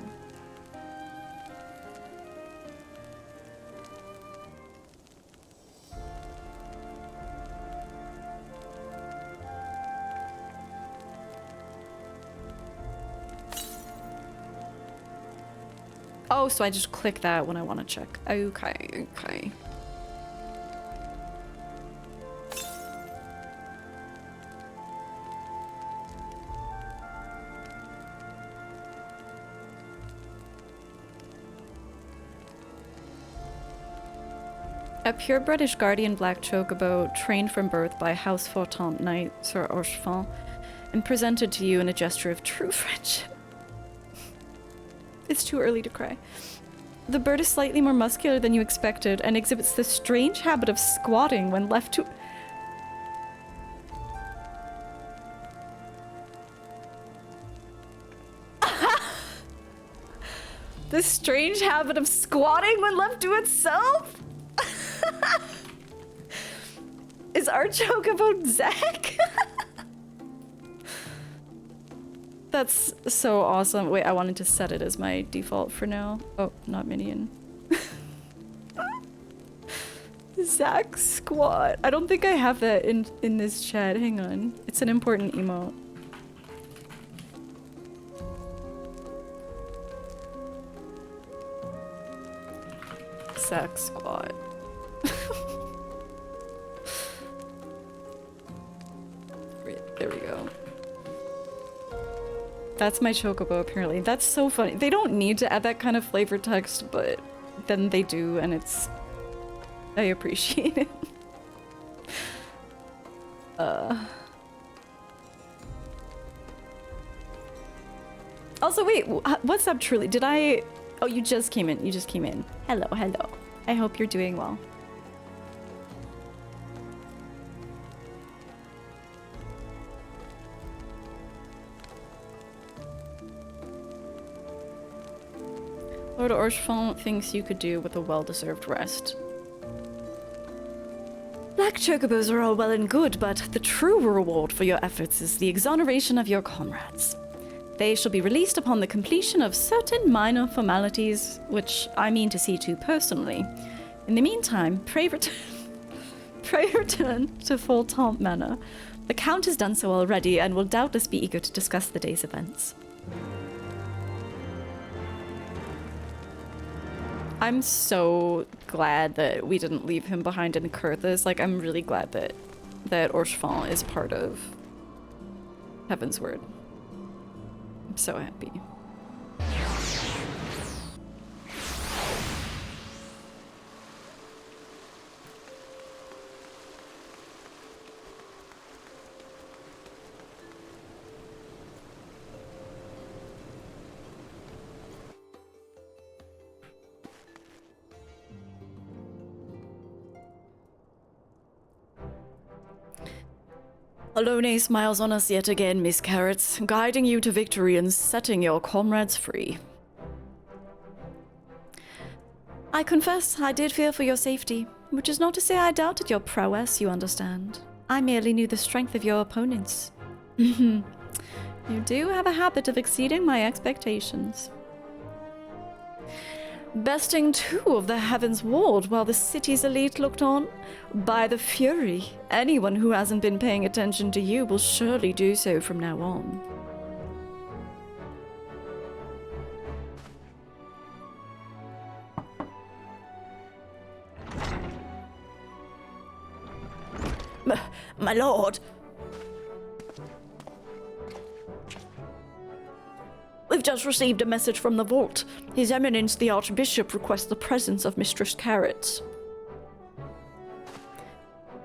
Oh, so I just click that when I want to check. Okay, okay. A purebred Ishgardian black chocobo, trained from birth by House Fortant Knight Sir Orchefant, and presented to you in a gesture of true friendship. It's too early to cry. The bird is slightly more muscular than you expected and exhibits the strange habit of squatting when left to... The strange habit of squatting when left to itself? Is our chocobo Zach? That's so awesome. Wait, I wanted to set it as my default for now. Oh, not minion. Zack Squat. I don't think I have that in this chat. Hang on. It's an important emote. Zack Squat. There we go. That's my Chocobo, apparently. That's so funny. They don't need to add that kind of flavor text, but then they do, and it's... I appreciate it. Also, wait, what's up, Truly? Did I... Oh, you just came in. You just came in. Hello, hello. I hope you're doing well. Lord Orchfont thinks you could do with a well-deserved rest. Black Chocobos are all well and good, but the true reward for your efforts is the exoneration of your comrades. They shall be released upon the completion of certain minor formalities, which I mean to see to personally. In the meantime, pray return to Fulton Manor. The Count has done so already and will doubtless be eager to discuss the day's events. I'm so glad that we didn't leave him behind in Kurthus. Like, I'm really glad that Orchfont is part of Heavensward. I'm so happy. Alone smiles on us yet again, Miss Carrots, guiding you to victory and setting your comrades free. I confess I did fear for your safety, which is not to say I doubted your prowess, you understand. I merely knew the strength of your opponents. You do have a habit of exceeding my expectations. Besting 2 of the Heavensward while the city's elite looked on? By the Fury, anyone who hasn't been paying attention to you will surely do so from now on. My lord! We've just received a message from the vault. His Eminence the Archbishop requests the presence of Mistress Carrots.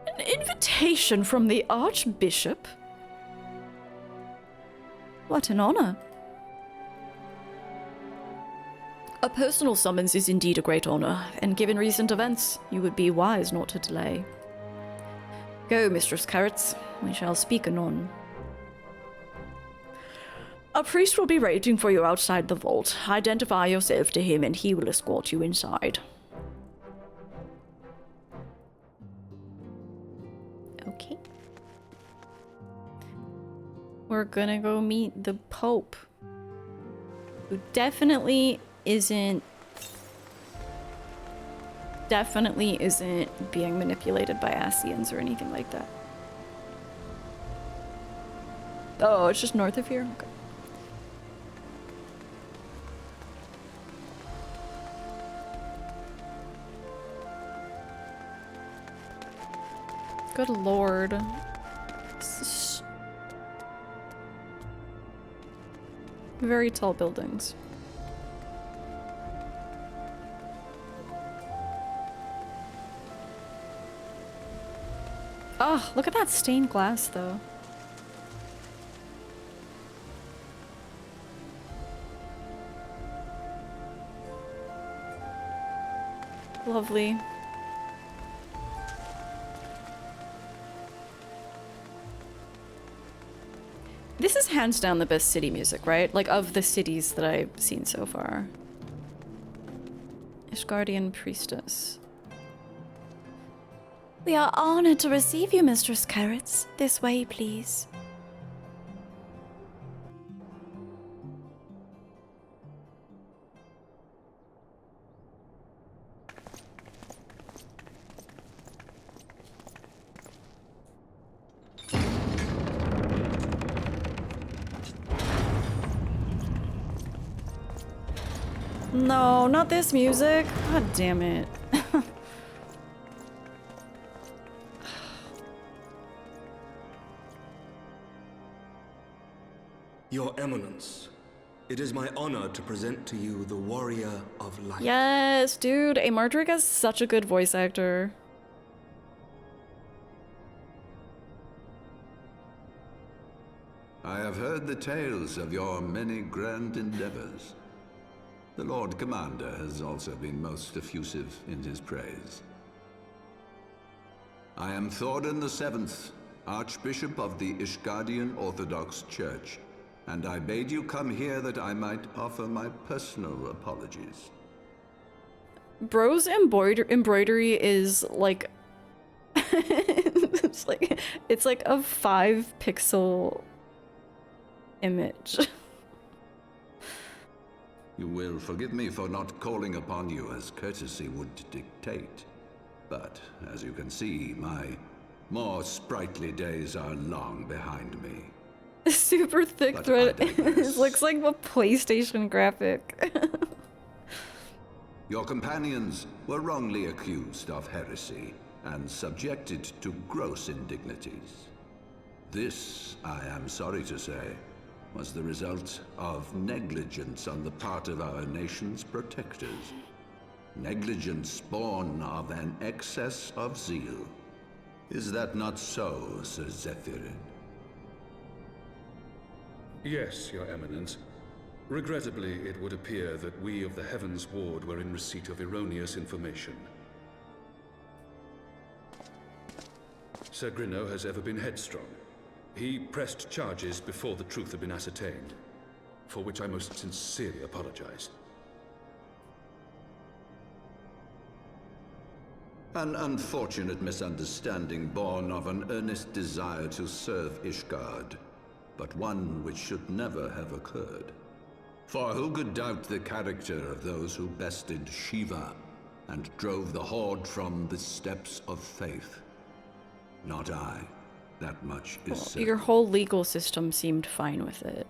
An invitation from the Archbishop? What an honor. A personal summons is indeed a great honor, and given recent events, you would be wise not to delay. Go, Mistress Carrots. We shall speak anon. A priest will be waiting for you outside the vault. Identify yourself to him and he will escort you inside. Okay. We're gonna go meet the Pope, who definitely isn't being manipulated by Ascians or anything like that. Oh, it's just north of here? Okay. Good lord. Very tall buildings. Oh, look at that stained glass, though. Lovely. This is hands down the best city music, right? Like, of the cities that I've seen so far. Ishgardian Priestess. We are honored to receive you, Mistress Carrots. This way, please. No, not this music. God damn it. Your Eminence, it is my honor to present to you the Warrior of Light. Yes, dude. Martrick has such a good voice actor. I have heard the tales of your many grand endeavors. The Lord Commander has also been most effusive in his praise. I am Thordan VII, Archbishop of the Ishgardian Orthodox Church, and I bade you come here that I might offer my personal apologies. Bro's embroidery is like it's like a 5-pixel image. You will forgive me for not calling upon you as courtesy would dictate, but as you can see, my more sprightly days are long behind me. Super thick thread. It looks like a PlayStation graphic. Your companions were wrongly accused of heresy and subjected to gross indignities. This, I am sorry to say, was the result of negligence on the part of our nation's protectors. Negligence born of an excess of zeal. Is that not so, Sir Zephyrin? Yes, Your Eminence. Regrettably, it would appear that we of the Heavensward were in receipt of erroneous information. Sir Grinno has ever been headstrong. He pressed charges before the truth had been ascertained, for which I most sincerely apologize. An unfortunate misunderstanding born of an earnest desire to serve Ishgard, but one which should never have occurred. For who could doubt the character of those who bested Shiva and drove the Horde from the steps of faith? Not I. That much is certain. Your whole legal system seemed fine with it.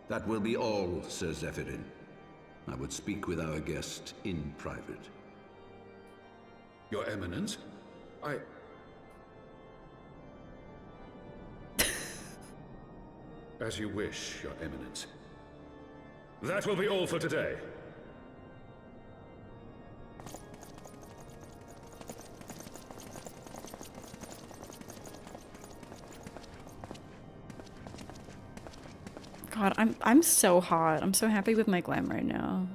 That will be all, Sir Zephyrin. I would speak with our guest in private. Your Eminence, As you wish, Your Eminence. That will be all for today. God, I'm so hot. I'm so happy with my glam right now.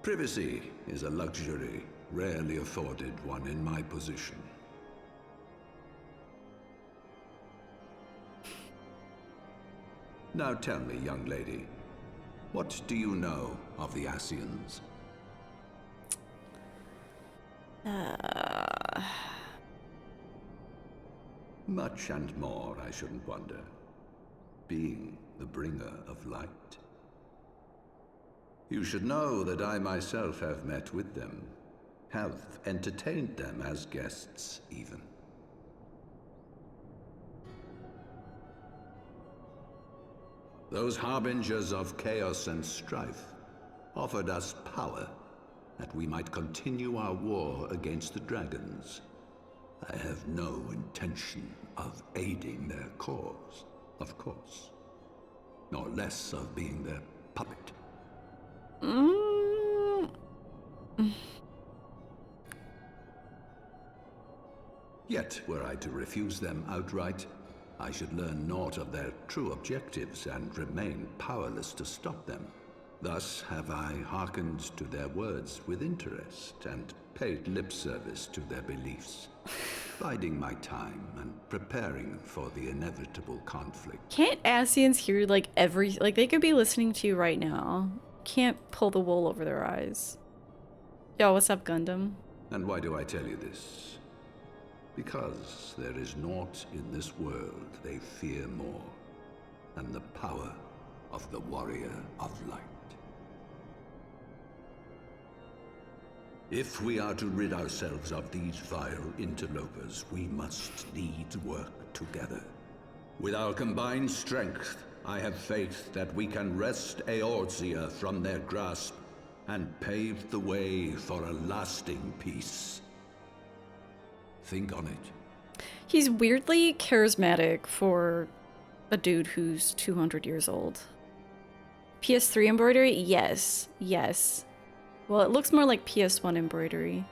Privacy is a luxury rarely afforded one in my position. Now tell me, young lady, what do you know of the Ascians? Much and more, I shouldn't wonder. Being the bringer of light. You should know that I myself have met with them, have entertained them as guests, even. Those harbingers of chaos and strife offered us power that we might continue our war against the dragons. I have no intention of aiding their cause, of course, nor less of being their puppet. Yet, were I to refuse them outright, I should learn naught of their true objectives and remain powerless to stop them. Thus have I hearkened to their words with interest and paid lip service to their beliefs, biding my time and preparing for the inevitable conflict. Can't Ascians hear like they could be listening to you right now. Can't pull the wool over their eyes. Yo, what's up, Gundam? And why do I tell you this? Because there is naught in this world they fear more than the power of the Warrior of Light. If we are to rid ourselves of these vile interlopers, we must needs work together. With our combined strength, I have faith that we can wrest Eorzea from their grasp and pave the way for a lasting peace. Think on it. He's weirdly charismatic for a dude who's 200 years old. PS3 embroidery? Yes. Yes. Well, it looks more like PS1 embroidery.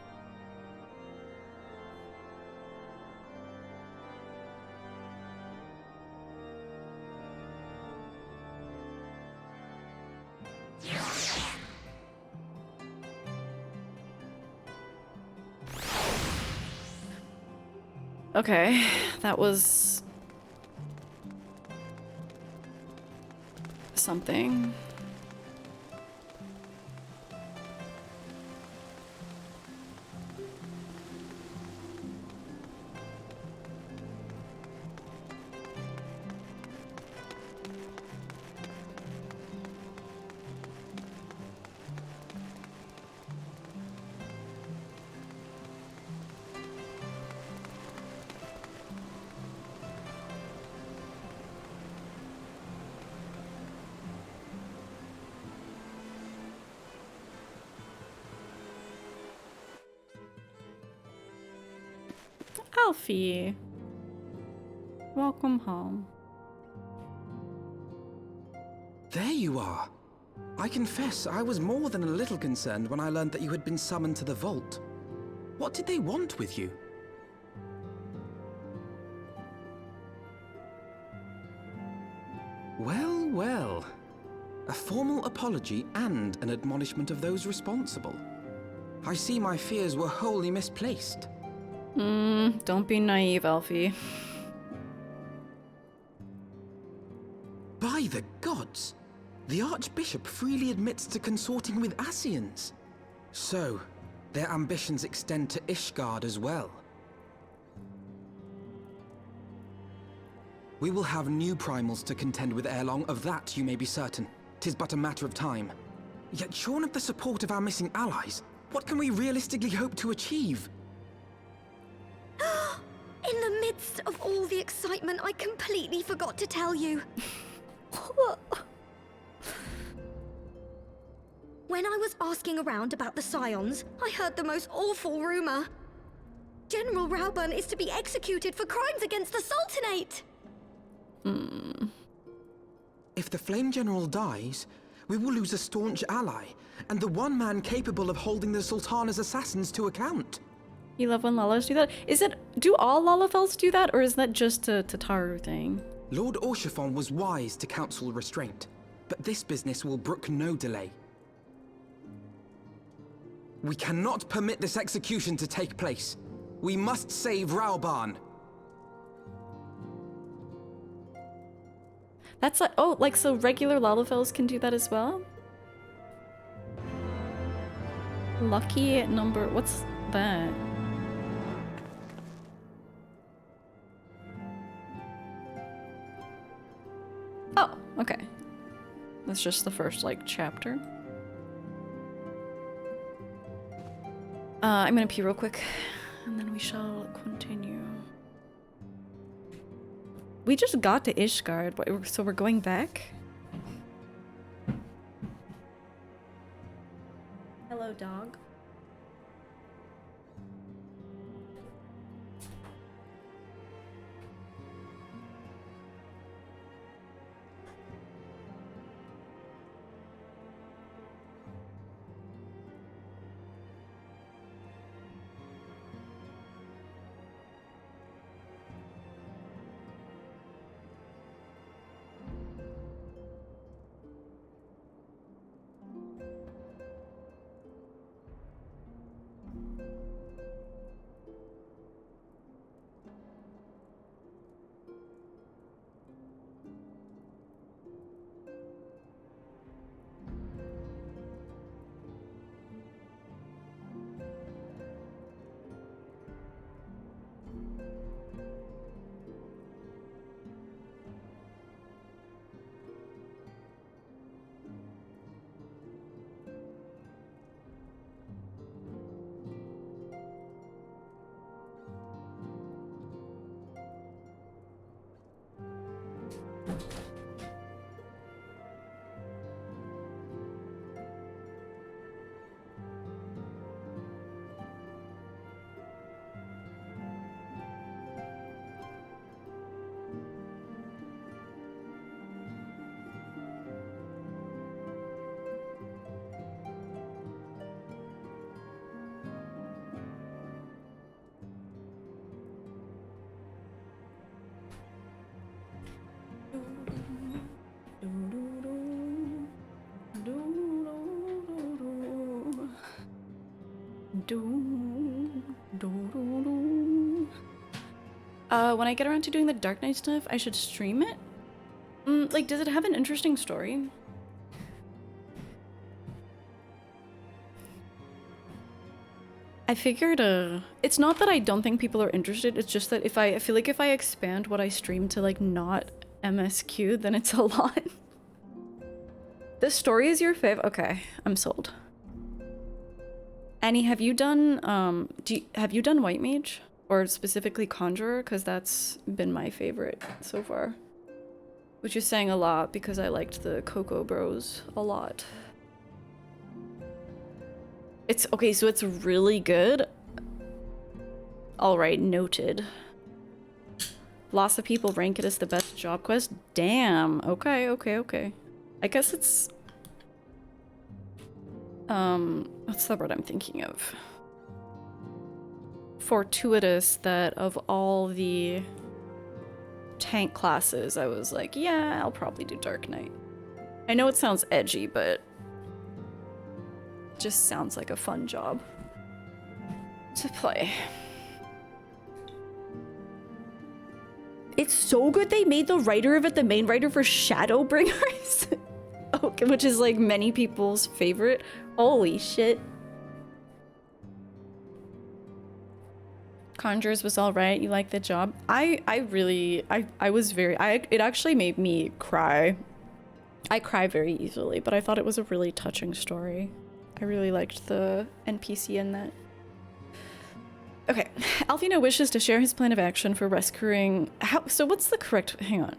Okay, that was something. Alfie, welcome home. There you are. I confess, I was more than a little concerned when I learned that you had been summoned to the vault. What did they want with you? Well, well. A formal apology and an admonishment of those responsible. I see my fears were wholly misplaced. Don't be naive, Alfie. By the gods! The Archbishop freely admits to consorting with Ascians. So, their ambitions extend to Ishgard as well. We will have new primals to contend with ere long, of that you may be certain. 'Tis but a matter of time. Yet shorn of the support of our missing allies, what can we realistically hope to achieve? In the midst of all the excitement, I completely forgot to tell you. When I was asking around about the Scions, I heard the most awful rumor. General Raubahn is to be executed for crimes against the Sultanate! If the Flame General dies, we will lose a staunch ally, and the one man capable of holding the Sultana's assassins to account. You love when Lalas do that? Do all Lalafels do that, or is that just a Tataru thing? Lord Orshafon was wise to counsel restraint, but this business will brook no delay. We cannot permit this execution to take place. We must save Raubahn. That's like, oh, like, so regular Lalafels can do that as well? Lucky number, what's that? Oh, okay. That's just the first, like, chapter. I'm gonna pee real quick, and then we shall continue. We just got to Ishgard, so we're going back? Hello, dog. When I get around to doing the Dark Knight stuff, I should stream it? Like, does it have an interesting story? I figured, it's not that I don't think people are interested, it's just that I feel like if I expand what I stream to, like, not MSQ, then it's a lot. This story is your fave? Okay, I'm sold. Annie, have you done, have you done White Mage? Or specifically Conjurer? Because that's been my favorite so far. Which is saying a lot, because I liked the Chocobos a lot. It's okay, so it's really good. Alright, noted. Lots of people rank it as the best job quest. Damn. Okay. I guess it's what's the word I'm thinking of? Fortuitous that of all the tank classes, I was like, yeah, I'll probably do Dark Knight. I know it sounds edgy, but just sounds like a fun job to play. It's so good they made the writer of it the main writer for Shadowbringers. Okay, which is like many people's favorite. Holy shit. Conjurers was alright. You liked the job? I was very, it actually made me cry. I cry very easily, but I thought it was a really touching story. I really liked the NPC in that. Okay, Alphinaud wishes to share his plan of action for rescuing... So what's the correct... Hang on.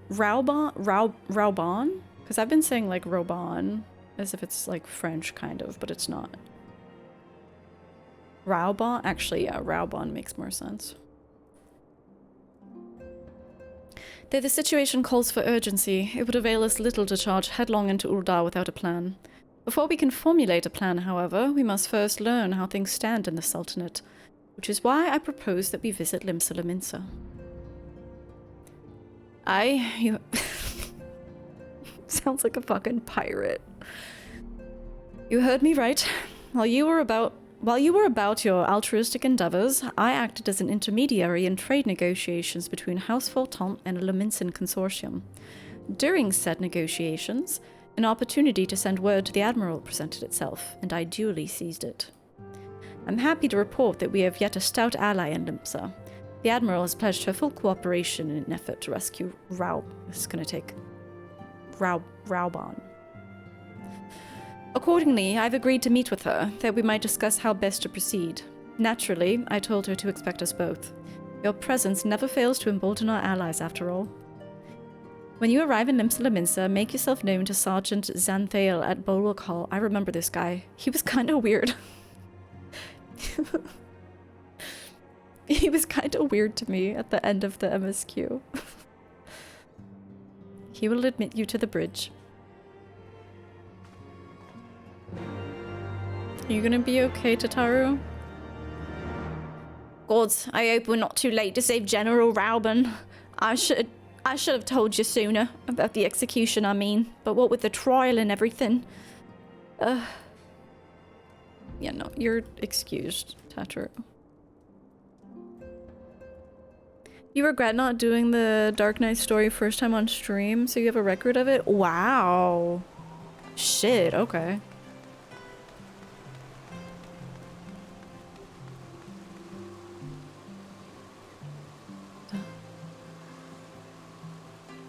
Raubahn? Because I've been saying like Raubahn, as if it's like French kind of, but it's not. Raubahn? Actually, yeah, Raubahn makes more sense. Though the situation calls for urgency, it would avail us little to charge headlong into Uldar without a plan. Before we can formulate a plan, however, we must first learn how things stand in the Sultanate, which is why I propose that we visit Limsa Lominsa. You... Sounds like a fucking pirate. You heard me right. While you were about your altruistic endeavors, I acted as an intermediary in trade negotiations between House Fulton and a Lominsan consortium. During said negotiations, an opportunity to send word to the Admiral presented itself, and I duly seized it. I'm happy to report that we have yet a stout ally in Limsa. The Admiral has pledged her full cooperation in an effort to rescue Raubahn. Accordingly, I've agreed to meet with her, that we might discuss how best to proceed. Naturally, I told her to expect us both. Your presence never fails to embolden our allies, after all. When you arrive in Limsa Lominsa, make yourself known to Sergeant Xanthael at Bulwark Hall. I remember this guy. He was kind of weird. He was kind of weird to me at the end of the MSQ. He will admit you to the bridge. Are you gonna be okay, Tataru? Gods, I hope we're not too late to save General Raubahn. I should have told you sooner about the execution, I mean. But what with the trial and everything. Yeah, no, you're excused, Tataru. You regret not doing the Dark Knight story first time on stream, so you have a record of it? Wow. Shit, okay.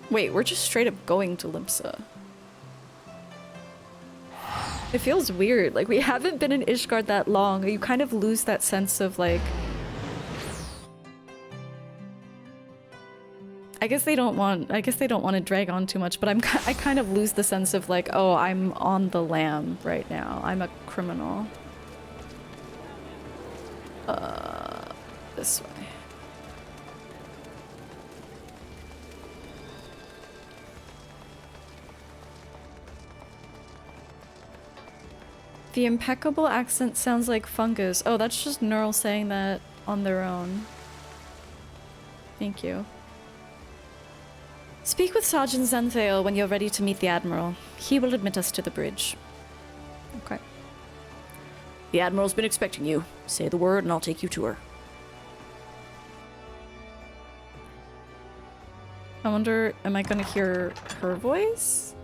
Wait, we're just straight up going to Limsa. It feels weird, like we haven't been in Ishgard that long. You kind of lose that sense of like... I guess they don't want to drag on too much, but I kind of lose the sense of like, oh, I'm on the lam right now. I'm a criminal. This way. The impeccable accent sounds like fungus. Oh, that's just Neural saying that on their own. Thank you. Speak with Sergeant Xanthael when you're ready to meet the Admiral. He will admit us to the bridge. Okay. The Admiral's been expecting you. Say the word and I'll take you to her. I wonder, am I gonna hear her voice?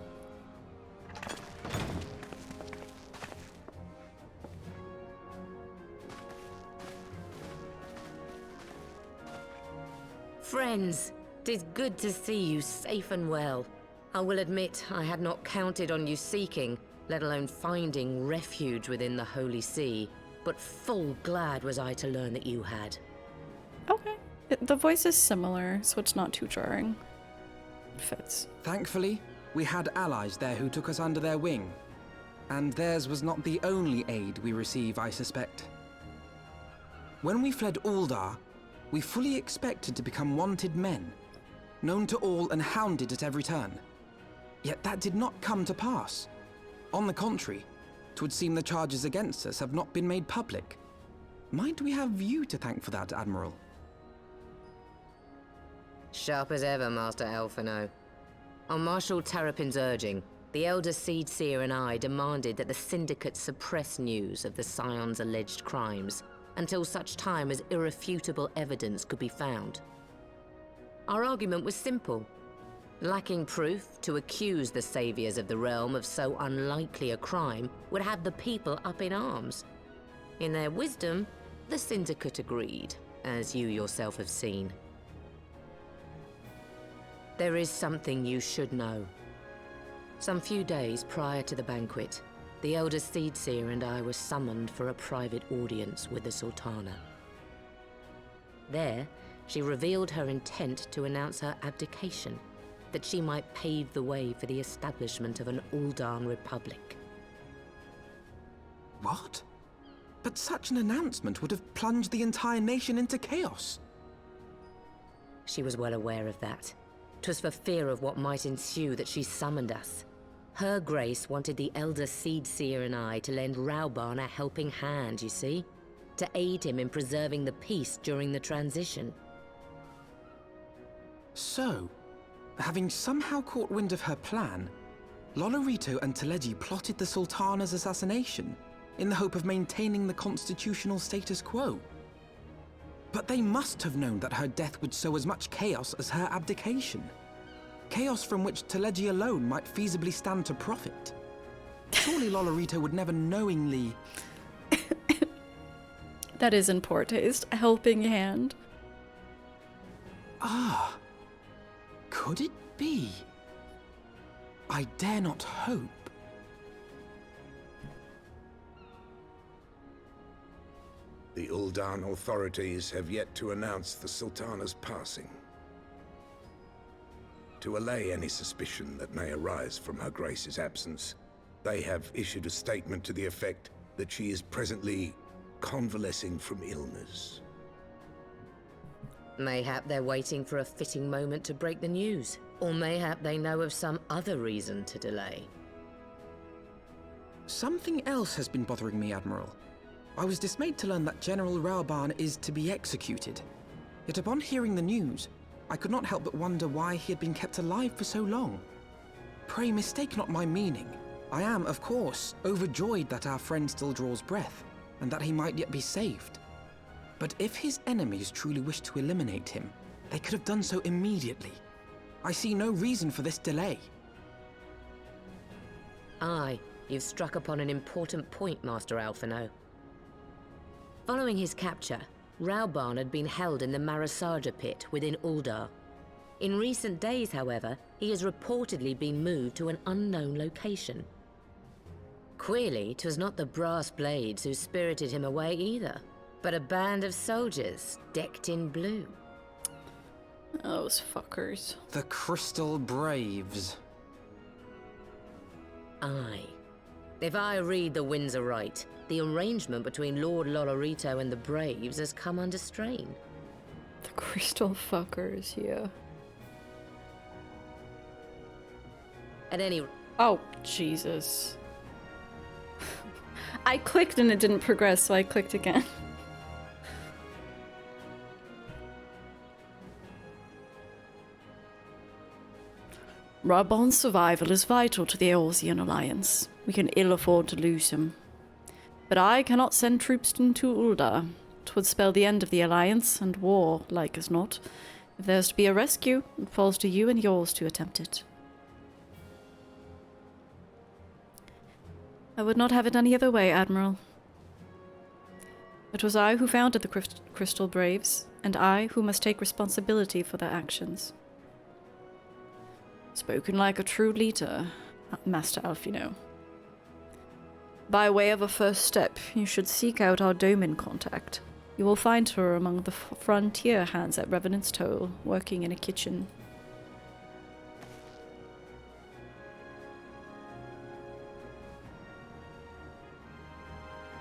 Friends, 'tis good to see you safe and well. I will admit I had not counted on you seeking, let alone finding refuge within the Holy See, but full glad was I to learn that you had. Okay. The voice is similar, so it's not too jarring. It fits. Thankfully, we had allies there who took us under their wing. And theirs was not the only aid we receive, I suspect. When we fled Uldar, we fully expected to become wanted men, known to all and hounded at every turn. Yet that did not come to pass. On the contrary, 'twould seem the charges against us have not been made public. Might we have you to thank for that, Admiral? Sharp as ever, Master Alphinaud. On Marshal Terrapin's urging, the Elder Seed Seer and I demanded that the Syndicate suppress news of the Scion's alleged crimes until such time as irrefutable evidence could be found. Our argument was simple. Lacking proof, to accuse the saviors of the realm of so unlikely a crime would have the people up in arms. In their wisdom, the Syndicate agreed, as you yourself have seen. There is something you should know. Some few days prior to the banquet, the Elder Seedseer and I were summoned for a private audience with the Sultana. There, she revealed her intent to announce her abdication, that she might pave the way for the establishment of an Uldan Republic. What? But such an announcement would have plunged the entire nation into chaos. She was well aware of that. 'Twas for fear of what might ensue that she summoned us. Her Grace wanted the Elder Seedseer and I to lend Raubahn a helping hand, you see? To aid him in preserving the peace during the transition. So, having somehow caught wind of her plan, Lolorito and Teleji plotted the Sultana's assassination in the hope of maintaining the constitutional status quo. But they must have known that her death would sow as much chaos as her abdication. Chaos from which Teleji alone might feasibly stand to profit. Surely Lolorito would never knowingly... That is in poor taste. A helping hand. Ah. Could it be? I dare not hope. The Uldan authorities have yet to announce the Sultana's passing. To allay any suspicion that may arise from Her Grace's absence, they have issued a statement to the effect that she is presently convalescing from illness. Mayhap they're waiting for a fitting moment to break the news, or mayhap they know of some other reason to delay. Something else has been bothering me, Admiral. I was dismayed to learn that General Raubahn is to be executed. Yet upon hearing the news, I could not help but wonder why he had been kept alive for so long. Pray mistake not my meaning. I am, of course, overjoyed that our friend still draws breath, and that he might yet be saved. But if his enemies truly wished to eliminate him, they could have done so immediately. I see no reason for this delay. Aye, you've struck upon an important point, Master Alphinaud. Following his capture, Raubahn had been held in the Marasaja pit within Uldar. In recent days, however, he has reportedly been moved to an unknown location. Queerly, 'twas not the brass blades who spirited him away either, but a band of soldiers decked in blue. Those fuckers. The Crystal Braves. Aye. If I read the winds aright, the arrangement between Lord Lolorito and the Braves has come under strain. The crystal fuckers, yeah. At any... Oh, Jesus. I clicked and it didn't progress, so I clicked again. Raubah's survival is vital to the Eorzean Alliance. We can ill afford to lose him. But I cannot send troops into Ul'dah. 'Twould spell the end of the Alliance, and war, like as not. If there's to be a rescue, it falls to you and yours to attempt it. I would not have it any other way, Admiral. It was I who founded the Crystal Braves, and I who must take responsibility for their actions. Spoken like a true leader, Master Alphinaud. By way of a first step, you should seek out our Domin contact. You will find her among the frontier hands at Revenant's Toll, working in a kitchen.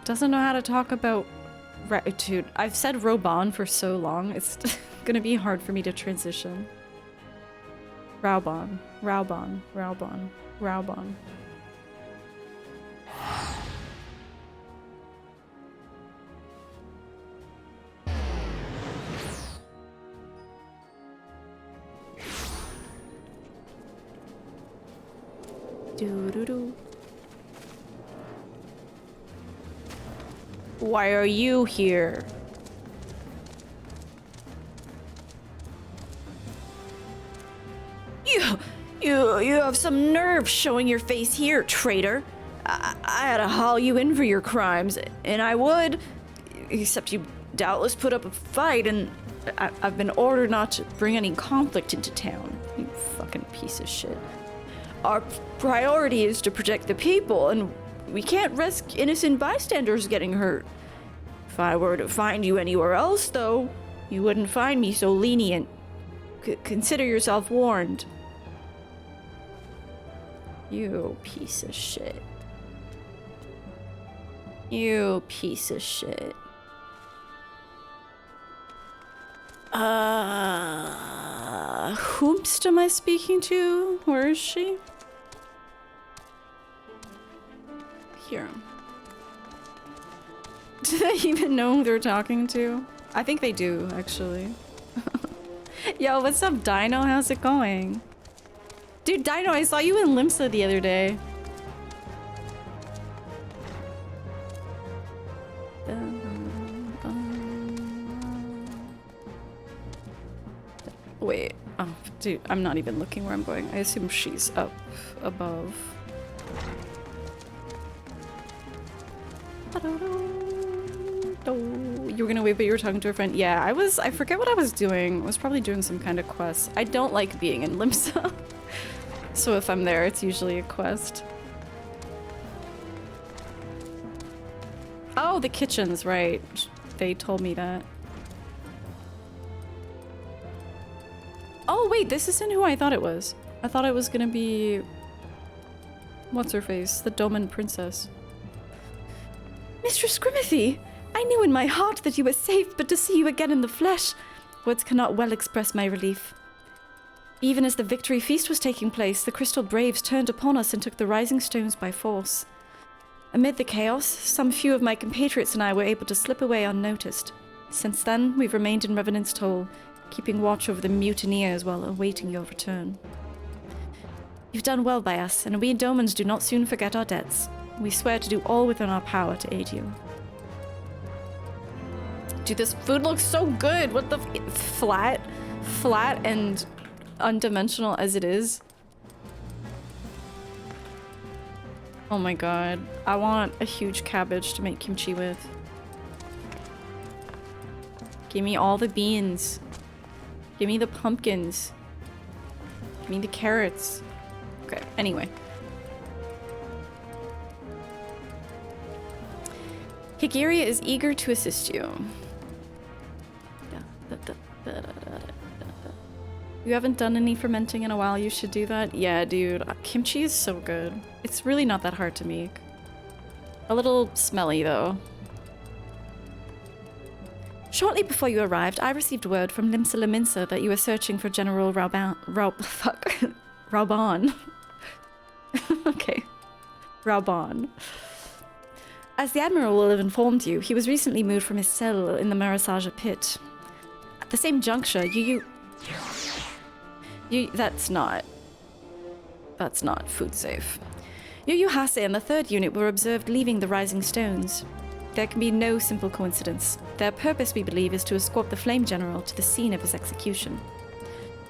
Doesn't know how to talk about Dude, I've said Raubahn for so long, it's gonna be hard for me to transition. Raubahn, Raubahn, Raubahn, Raubahn. Doo-doo-doo. Why are you here? You have some nerve showing your face here, traitor. I had to haul you in for your crimes, and I would, except you doubtless put up a fight, and I've been ordered not to bring any conflict into town. You fucking piece of shit. Our priority is to protect the people, and we can't risk innocent bystanders getting hurt. If I were to find you anywhere else, though, you wouldn't find me so lenient. Consider yourself warned. You piece of shit. You piece of shit. Whomst am I speaking to? Where is she? Here. Do they even know who they're talking to? I think they do, actually. Yo, what's up, Dino? How's it going? Dude, Dino, I saw you in Limsa the other day. Wait. Oh, dude, I'm not even looking where I'm going. I assume she's up above. You were gonna wait, but you were talking to a friend. Yeah, I forget what I was doing. I was probably doing some kind of quest. I don't like being in Limsa. So if I'm there, it's usually a quest. Oh, the kitchen's right. They told me that. Oh, wait, this isn't who I thought it was. I thought it was gonna be... What's her face? The Domin princess. Mistress Grimothy! I knew in my heart that you were safe, but to see you again in the flesh... Words cannot well express my relief. Even as the victory feast was taking place, the Crystal Braves turned upon us and took the Rising Stones by force. Amid the chaos, some few of my compatriots and I were able to slip away unnoticed. Since then, we've remained in Revenant's Toll, keeping watch over the mutineers while awaiting your return. You've done well by us, and we Domans do not soon forget our debts. We swear to do all within our power to aid you. Dude, this food looks so good! What the flat and undimensional as it is. Oh my god. I want a huge cabbage to make kimchi with. Give me all the beans. Give me the pumpkins. Give me the carrots. Okay, anyway. Higiria is eager to assist you. You haven't done any fermenting in a while, you should do that. Yeah, dude, kimchi is so good. It's really not that hard to make. A little smelly, though. Shortly before you arrived, I received word from Limsa Laminsa that you were searching for General Raubahn. Raubahn. Okay. Raubahn. As the Admiral will have informed you, he was recently moved from his cell in the Marasaja pit. At the same juncture, that's not food safe. Yu Hase and the 3rd unit were observed leaving the Rising Stones. There can be no simple coincidence. Their purpose, we believe, is to escort the Flame General to the scene of his execution.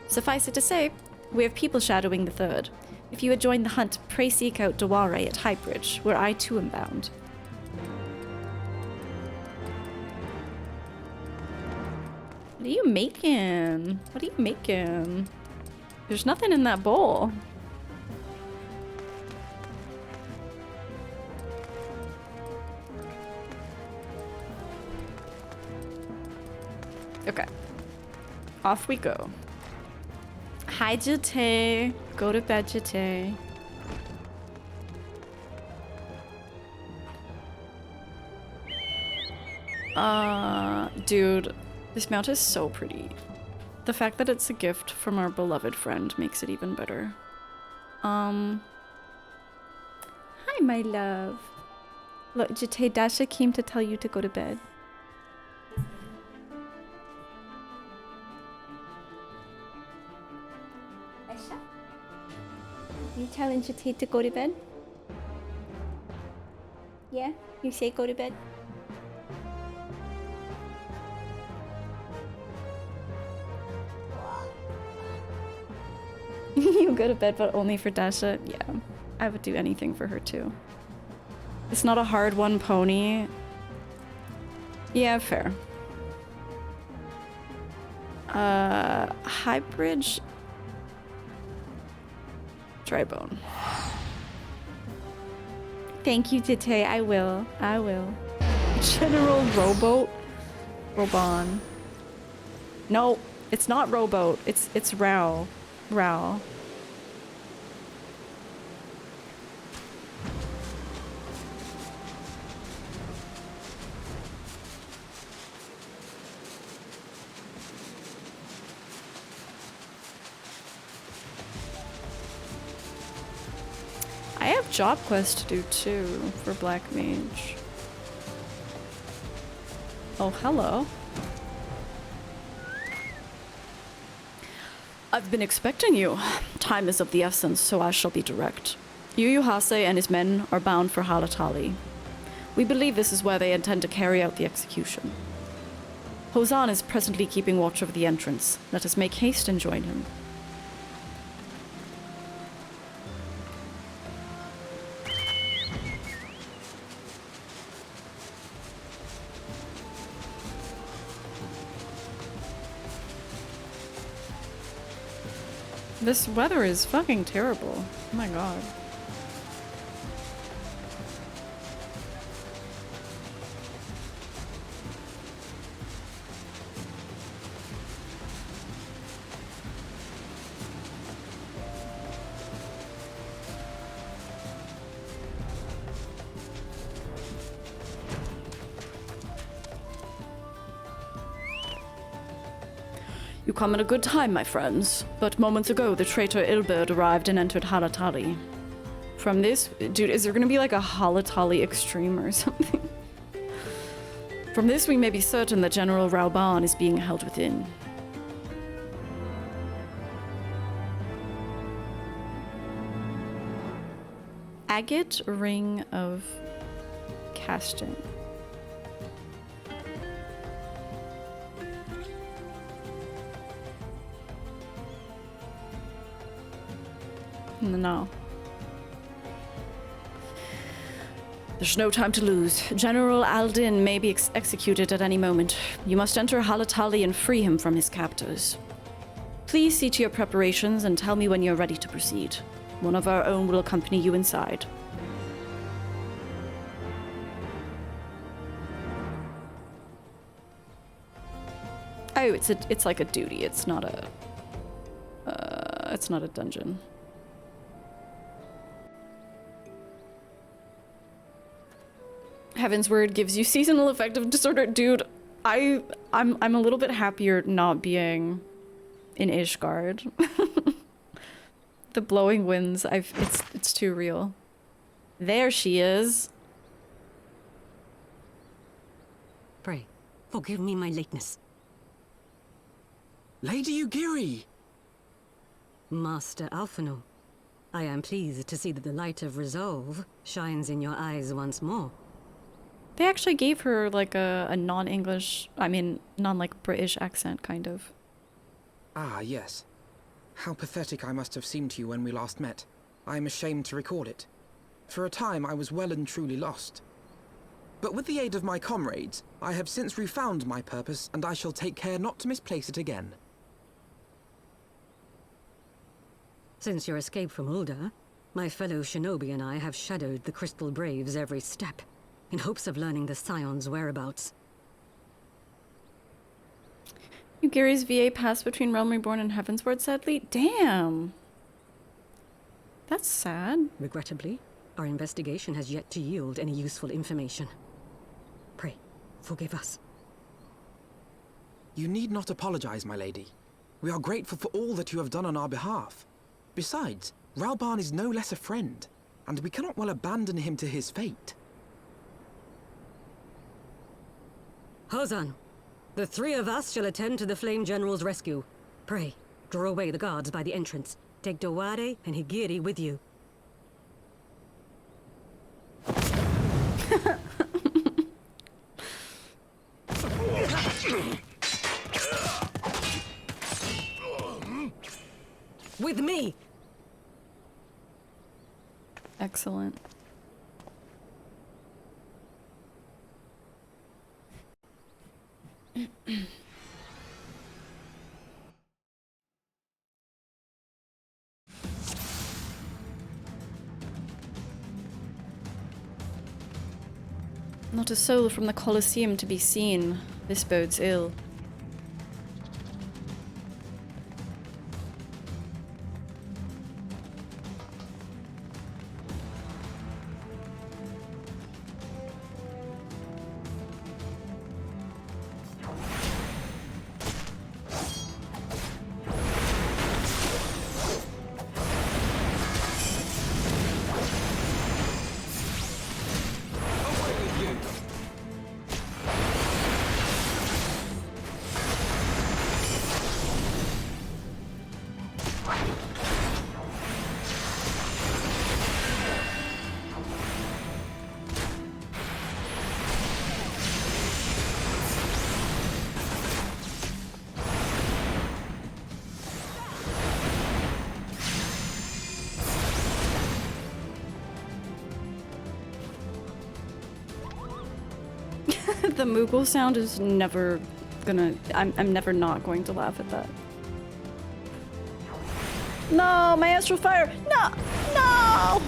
Suffice it to say, we have people shadowing the Third. If you would join the hunt, pray seek out Deware at Highbridge, where I too am bound. What are you making? What are you making? There's nothing in that bowl. Okay. Off we go. Hi, Jite. Go to bed, Jite. Dude, this mount is so pretty. The fact that it's a gift from our beloved friend makes it even better. Hi, my love. Look, Jite, Dasha came to tell you to go to bed. Dasha? You telling Jite to go to bed? Yeah? You say go to bed? You go to bed, but only for Dasha? Yeah, I would do anything for her too. It's not a hard one, pony. Yeah, fair. Highbridge... Drybone. Thank you, Tite. I will. I will. General Raubahn. No, it's not rowboat. It's Rao. I have job quest to do too for Black Mage. Oh, hello. I've been expecting you. Time is of the essence, so I shall be direct. Yu Hase and his men are bound for Halatali. We believe this is where they intend to carry out the execution. Hosan is presently keeping watch over the entrance. Let us make haste and join him. This weather is fucking terrible. Oh my god. You come at a good time, my friends. But moments ago, the traitor Ilberd arrived and entered Halatali. From this... Dude, is there gonna be like a Halatali extreme or something? From this, we may be certain that General Raubahn is being held within. Agate Ring of Casting. No. There's no time to lose. General Aldin may be executed at any moment. You must enter Halatali and free him from his captors. Please see to your preparations and tell me when you're ready to proceed. One of our own will accompany you inside. Oh, it's like a duty. It's not a dungeon. Heavensward gives you seasonal affective disorder. Dude, I'm a little bit happier not being in Ishgard. The blowing winds, it's too real. There she is. Pray, forgive me my lateness. Lady Ugiri! Master Alphinaud, I am pleased to see that the light of resolve shines in your eyes once more. They actually gave her like a non-English, I mean, non-like British accent, kind of. Ah, yes. How pathetic I must have seemed to you when we last met. I am ashamed to recall it. For a time, I was well and truly lost. But with the aid of my comrades, I have since refound my purpose, and I shall take care not to misplace it again. Since your escape from Ul'dah, my fellow shinobi and I have shadowed the Crystal Braves every step, in hopes of learning the Scion's whereabouts. Yugiri's VA passed between Realm Reborn and Heavensward, sadly? Damn! That's sad. Regrettably, our investigation has yet to yield any useful information. Pray, forgive us. You need not apologize, my lady. We are grateful for all that you have done on our behalf. Besides, Raubahn is no less a friend, and we cannot well abandon him to his fate. Hozan, the three of us shall attend to the Flame General's rescue. Pray, draw away the guards by the entrance. Take Dowade and Higiri with you. With me! Excellent. Not a soul from the Colosseum to be seen. This bodes ill. The Moogle sound is never gonna... I'm never not going to laugh at that. No, my astral fire! No! No!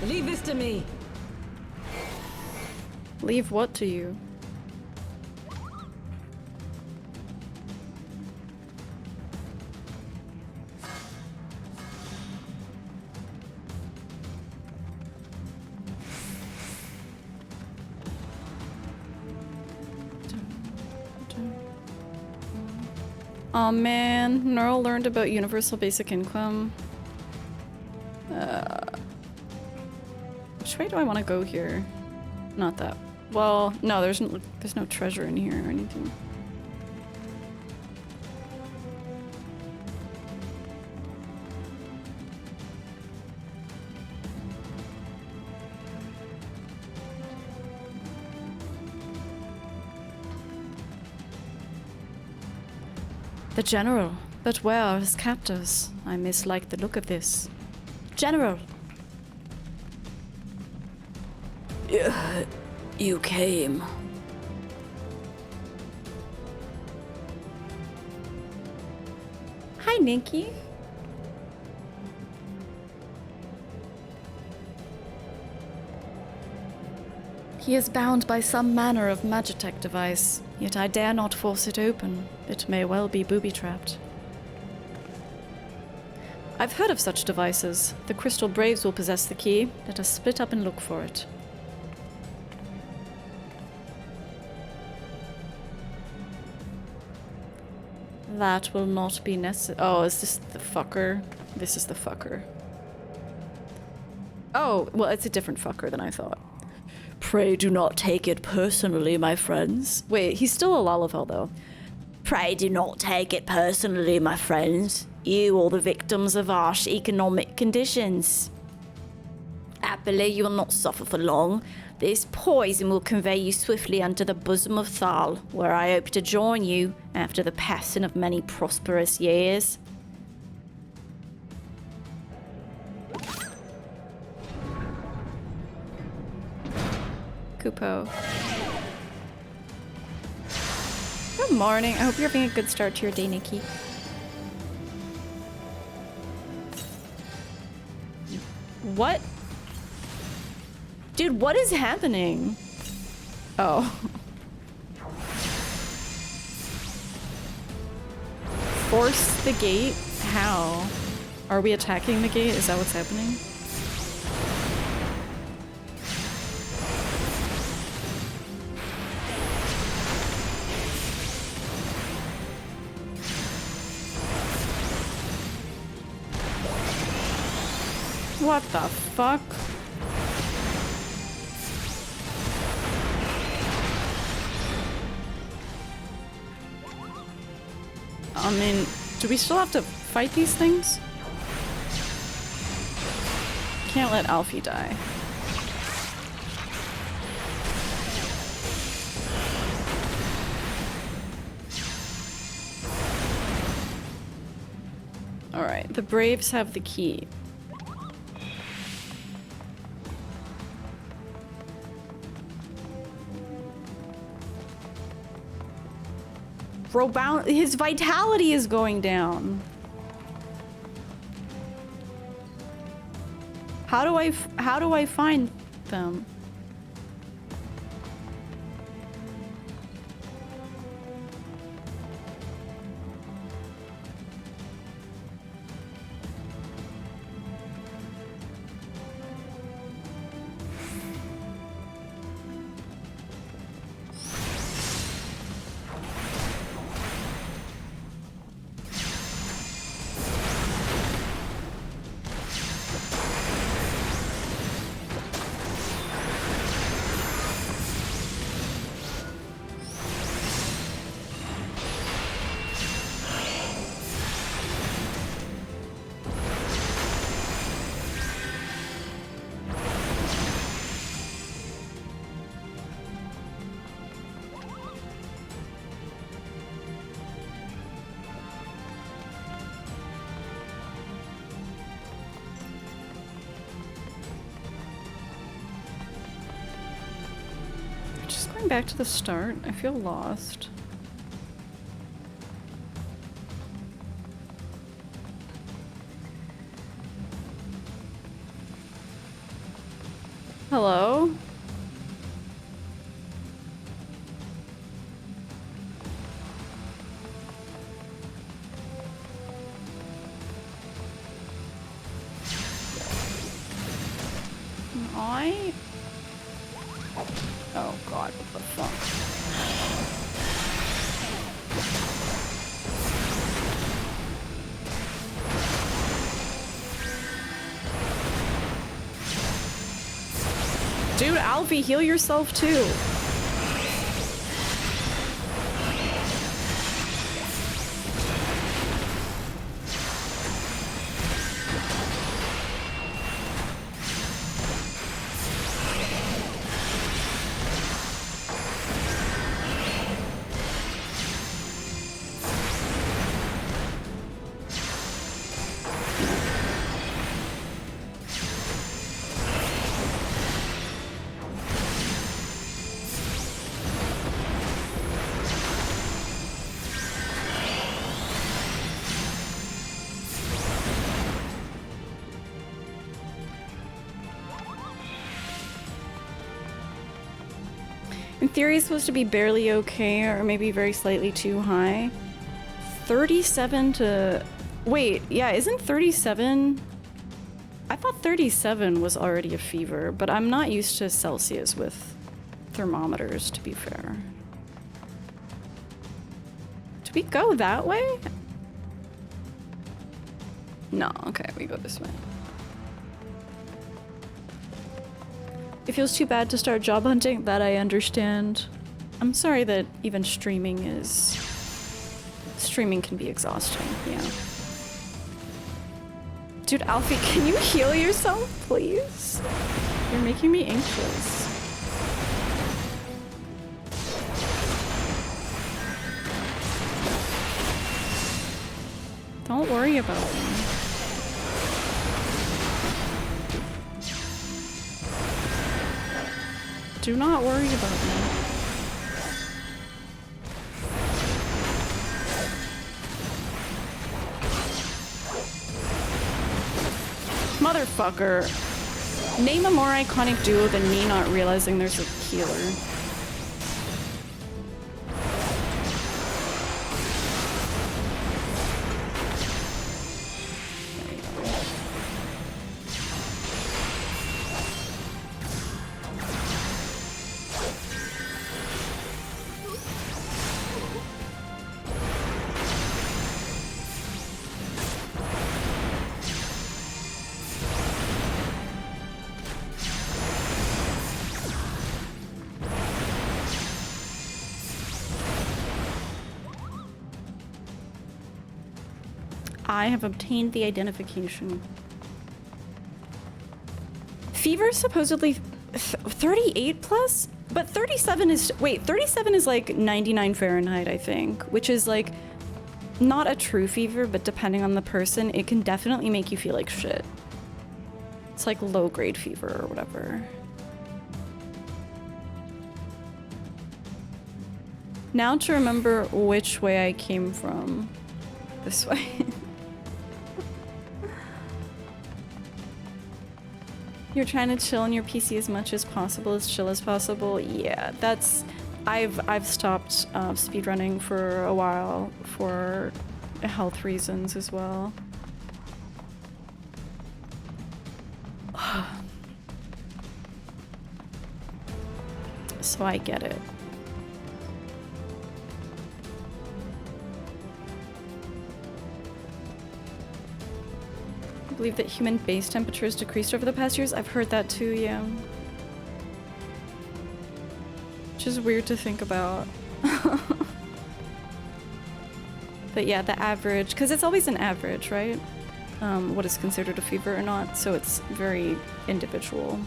Leave this to me! Leave what to you? Oh man, Neural learned about universal basic income. Which way do I want to go here? Not that. Well, no, there's no treasure in here or anything. The General. But where are his captors? I mislike the look of this. General! You came. Hi, Nikki. He is bound by some manner of magitech device, yet I dare not force it open. It may well be booby-trapped. I've heard of such devices. The Crystal Braves will possess the key. Let us split up and look for it. That will not be necessary. Oh, is this the fucker? This is the fucker. Oh, well, it's a different fucker than I thought. Pray do not take it personally, my friends. Wait, he's still a Lalafell, though. Pray do not take it personally, my friends. You are the victims of harsh economic conditions. Happily, you will not suffer for long. This poison will convey you swiftly unto the bosom of Thal, where I hope to join you after the passing of many prosperous years. Kupo. Good morning. I hope you're having a good start to your day, Nikki. What? Dude, what is happening? Oh. Force the gate? How? Are we attacking the gate? Is that what's happening? What the fuck? I mean, do we still have to fight these things? Can't let Alfie die. Alright, the Braves have the key. Raubahn, his vitality is going down. How do I find them? Back to the start. I feel lost. Hello? Oh god, what the fuck? Dude, Alfie, heal yourself too. In theory, it's supposed to be barely okay, or maybe very slightly too high. 37 to... Wait, yeah, isn't 37... I thought 37 was already a fever, but I'm not used to Celsius with thermometers, to be fair. Do we go that way? No, okay, we go this way. It feels too bad to start job hunting, that I understand. I'm sorry that even streaming can be exhausting, yeah. Dude, Alfie, can you heal yourself, please? You're making me anxious. Don't worry about me. Do not worry about me. Motherfucker. Name a more iconic duo than me not realizing there's a healer. I have obtained the identification. Fever supposedly 38 plus? But 37 is, wait, 37 is like 99 Fahrenheit, I think, which is like not a true fever, but depending on the person, it can definitely make you feel like shit. It's like low grade fever or whatever. Now to remember which way I came from. This way. You're trying to chill on your PC as much as possible, as chill as possible. Yeah, that's... I've stopped speedrunning for a while for health reasons as well. So I get it. I believe that human base temperatures decreased over the past years. I've heard that too, yeah. Which is weird to think about. But yeah, the average, because it's always an average, right? What is considered a fever or not, so it's very individual.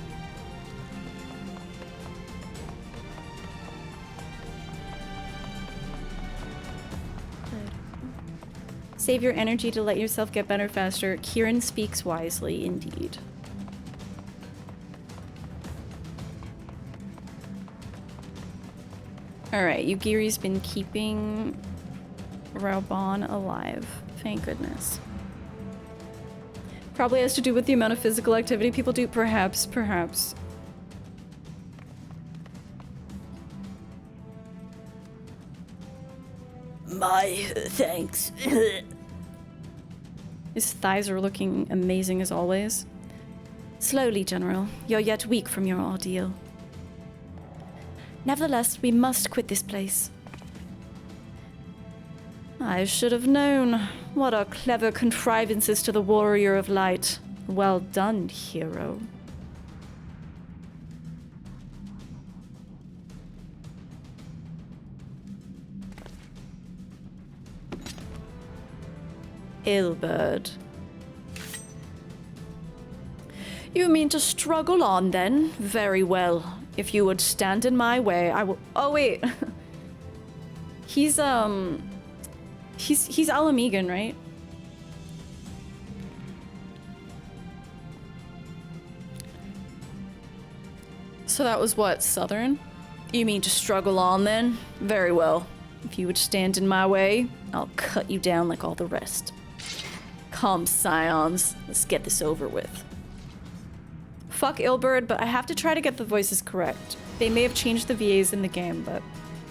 Save your energy to let yourself get better faster. Kieran speaks wisely, indeed. Alright, Yugiri's been keeping Raubahn alive. Thank goodness. Probably has to do with the amount of physical activity people do. Perhaps, perhaps. My thanks. His thighs are looking amazing as always. Slowly, General. You're yet weak from your ordeal. Nevertheless, we must quit this place. I should have known. What a clever contrivances to the Warrior of Light. Well done, hero. Ilberd. You mean to struggle on, then? Very well. If you would stand in my way, I will... Oh, wait. He's Alamegan, right? So that was what, Southern? You mean to struggle on, then? Very well. If you would stand in my way, I'll cut you down like all the rest. Come, scions. Let's get this over with. Fuck Ilberd, but I have to try to get the voices correct. They may have changed the VAs in the game, but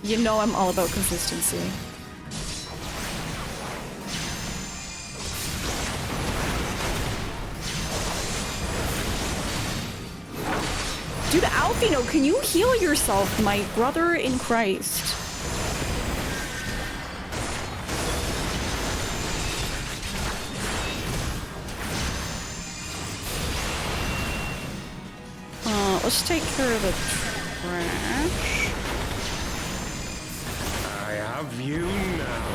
you know I'm all about consistency. Dude, Alphinaud, can you heal yourself, my brother in Christ? Let's take care of the trash. I have you now.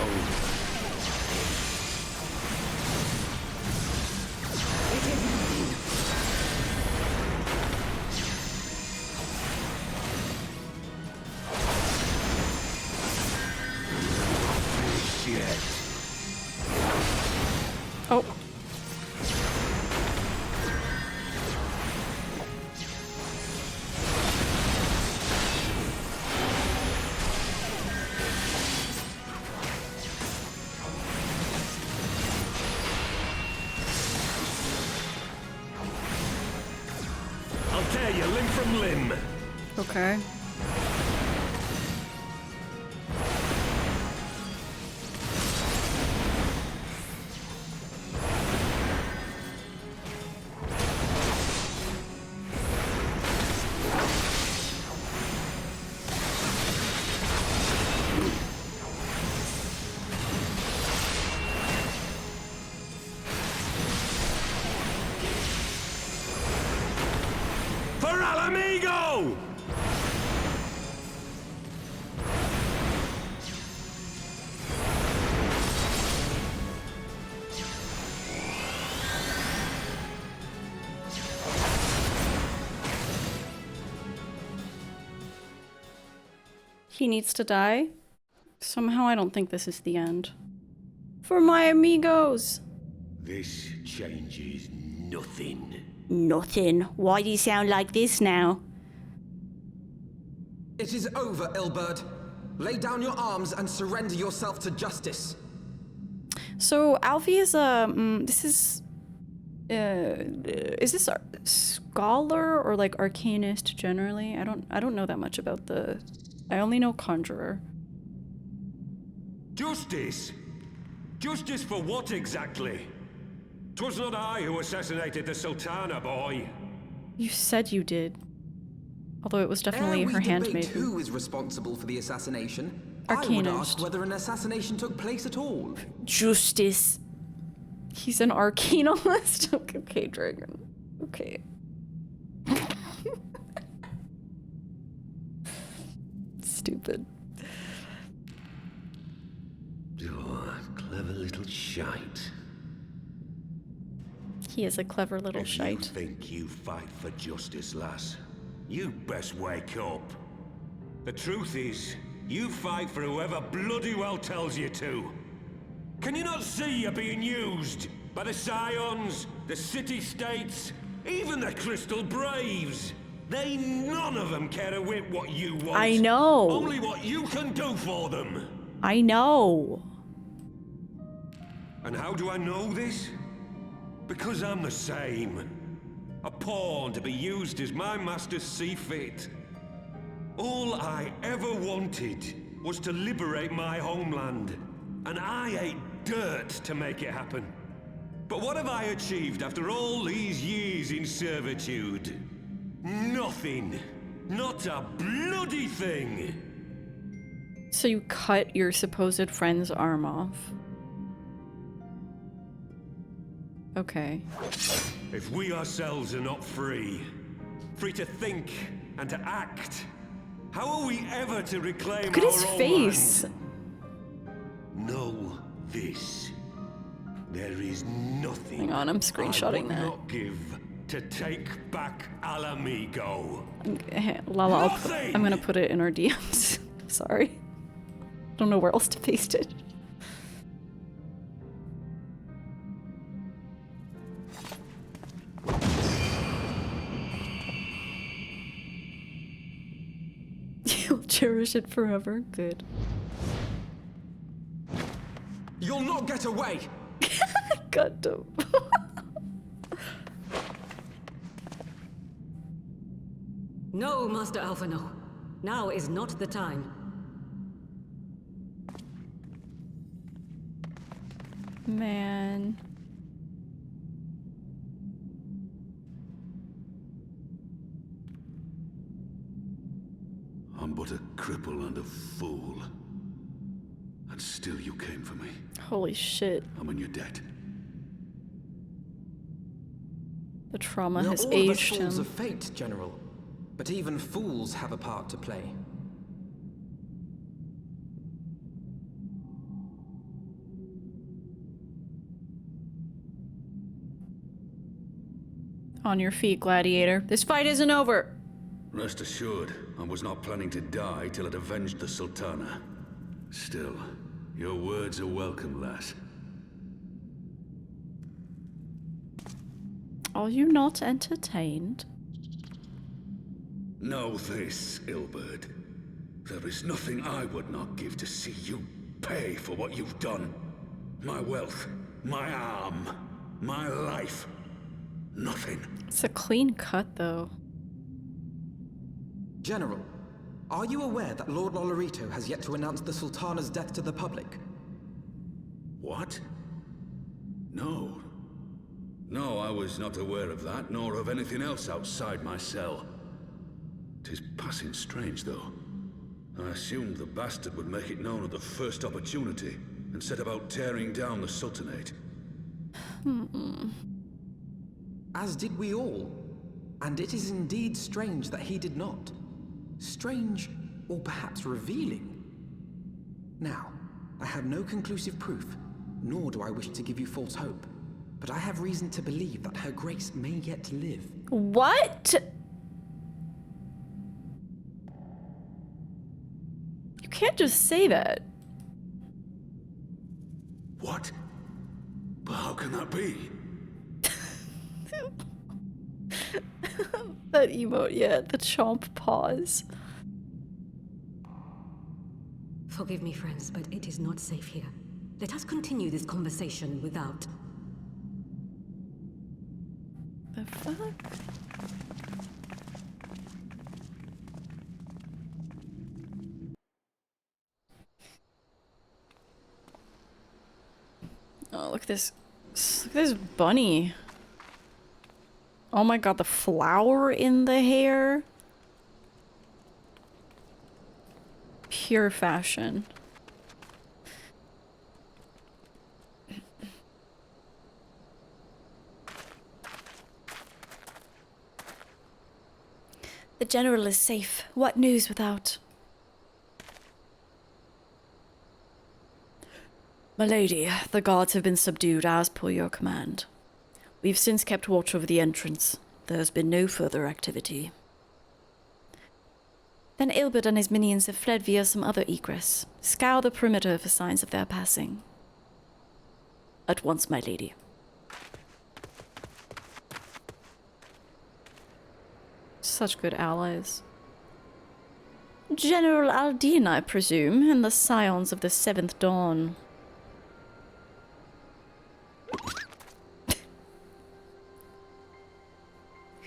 Oh. I'll tear you limb from limb. Okay. For Alamigo! He needs to die? Somehow I don't think this is the end. For my amigos! This changes nothing. Nothing. Why do you sound like this now? It is over, Ilberd. Lay down your arms and surrender yourself to justice. So Alfie is this is a scholar or like arcanist generally? I don't know that much about the. I only know conjurer. Justice? Justice for what exactly? 'Twas not I who assassinated the Sultana, boy. You said you did. Although it was definitely her handmaid. Who is responsible for the assassination? Arcanist. I would ask whether an assassination took place at all. Justice. He's an arcanist? Okay, Dragon. Okay. Stupid. Oh, clever little shite. He is a clever little shite. If you think you fight for justice, lass, you best wake up. The truth is, you fight for whoever bloody well tells you to. Can you not see you're being used? By the Scions, the City-States, even the Crystal Braves. They none of them care a whit what you want. I know. Only what you can do for them. I know. And how do I know this? Because I'm the same. A pawn to be used as my masters see fit. All I ever wanted was to liberate my homeland. And I ate dirt to make it happen. But what have I achieved after all these years in servitude? Nothing. Not a bloody thing. So you cut your supposed friend's arm off. Okay. If we ourselves are not free, free to think and to act, how are we ever to reclaim Look at our his own face. land? Know this. There is nothing Hang on, I'm screenshotting I would that. not give to take back Alamigo. Lala, I'm gonna put it in our DMs. Sorry. Don't know where else to paste it. You'll cherish it forever. Good. You'll not get away! God damn. No, Master Alphinaud. Now is not the time. Man. I'm but a cripple and a fool. And still you came for me. Holy shit. I'm in your debt. The trauma has We are all of us aged fools him. of fate, General. But even fools have a part to play. On your feet, gladiator. This fight isn't over. Rest assured, I was not planning to die till I'd avenged the Sultana. Still, your words are welcome, lass. Are you not entertained? Know this, Ilberd. There is nothing I would not give to see you pay for what you've done. My wealth, my arm, my life. Nothing. It's a clean cut, though. General, are you aware that Lord Lolorito has yet to announce the Sultana's death to the public? What? No. No, I was not aware of that, nor of anything else outside my cell. 'Tis passing strange, though. I assumed the bastard would make it known at the first opportunity, and set about tearing down the Sultanate. As did we all. And it is indeed strange that he did not. Strange, or perhaps revealing. Now, I have no conclusive proof, nor do I wish to give you false hope. But I have reason to believe that Her Grace may yet live. What? You can't just say that. What? But how can that be? That emote, yeah, the chomp pause. Forgive me, friends, but it is not safe here. Let us continue this conversation without... The fuck? Oh, look at this. Look at this bunny. Oh my god, the flower in the hair. Pure fashion. The General is safe. What news without? My lady, the guards have been subdued as per your command. We've since kept watch over the entrance. There has been no further activity. Then Ilbert and his minions have fled via some other egress. Scour the perimeter for signs of their passing. At once, my lady. Such good allies. General Aldine, I presume, and the scions of the Seventh Dawn.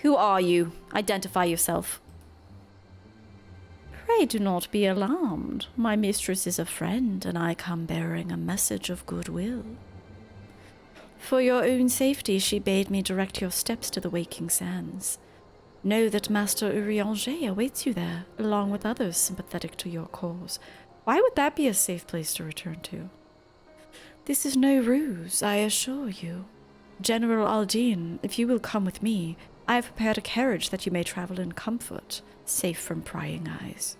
Who are you? Identify yourself. Pray do not be alarmed. My mistress is a friend, and I come bearing a message of goodwill. For your own safety, she bade me direct your steps to the Waking Sands. Know that Master Urianger awaits you there, along with others sympathetic to your cause. Why would that be a safe place to return to? This is no ruse, I assure you. General Aldine, if you will come with me, I have prepared a carriage that you may travel in comfort, safe from prying eyes.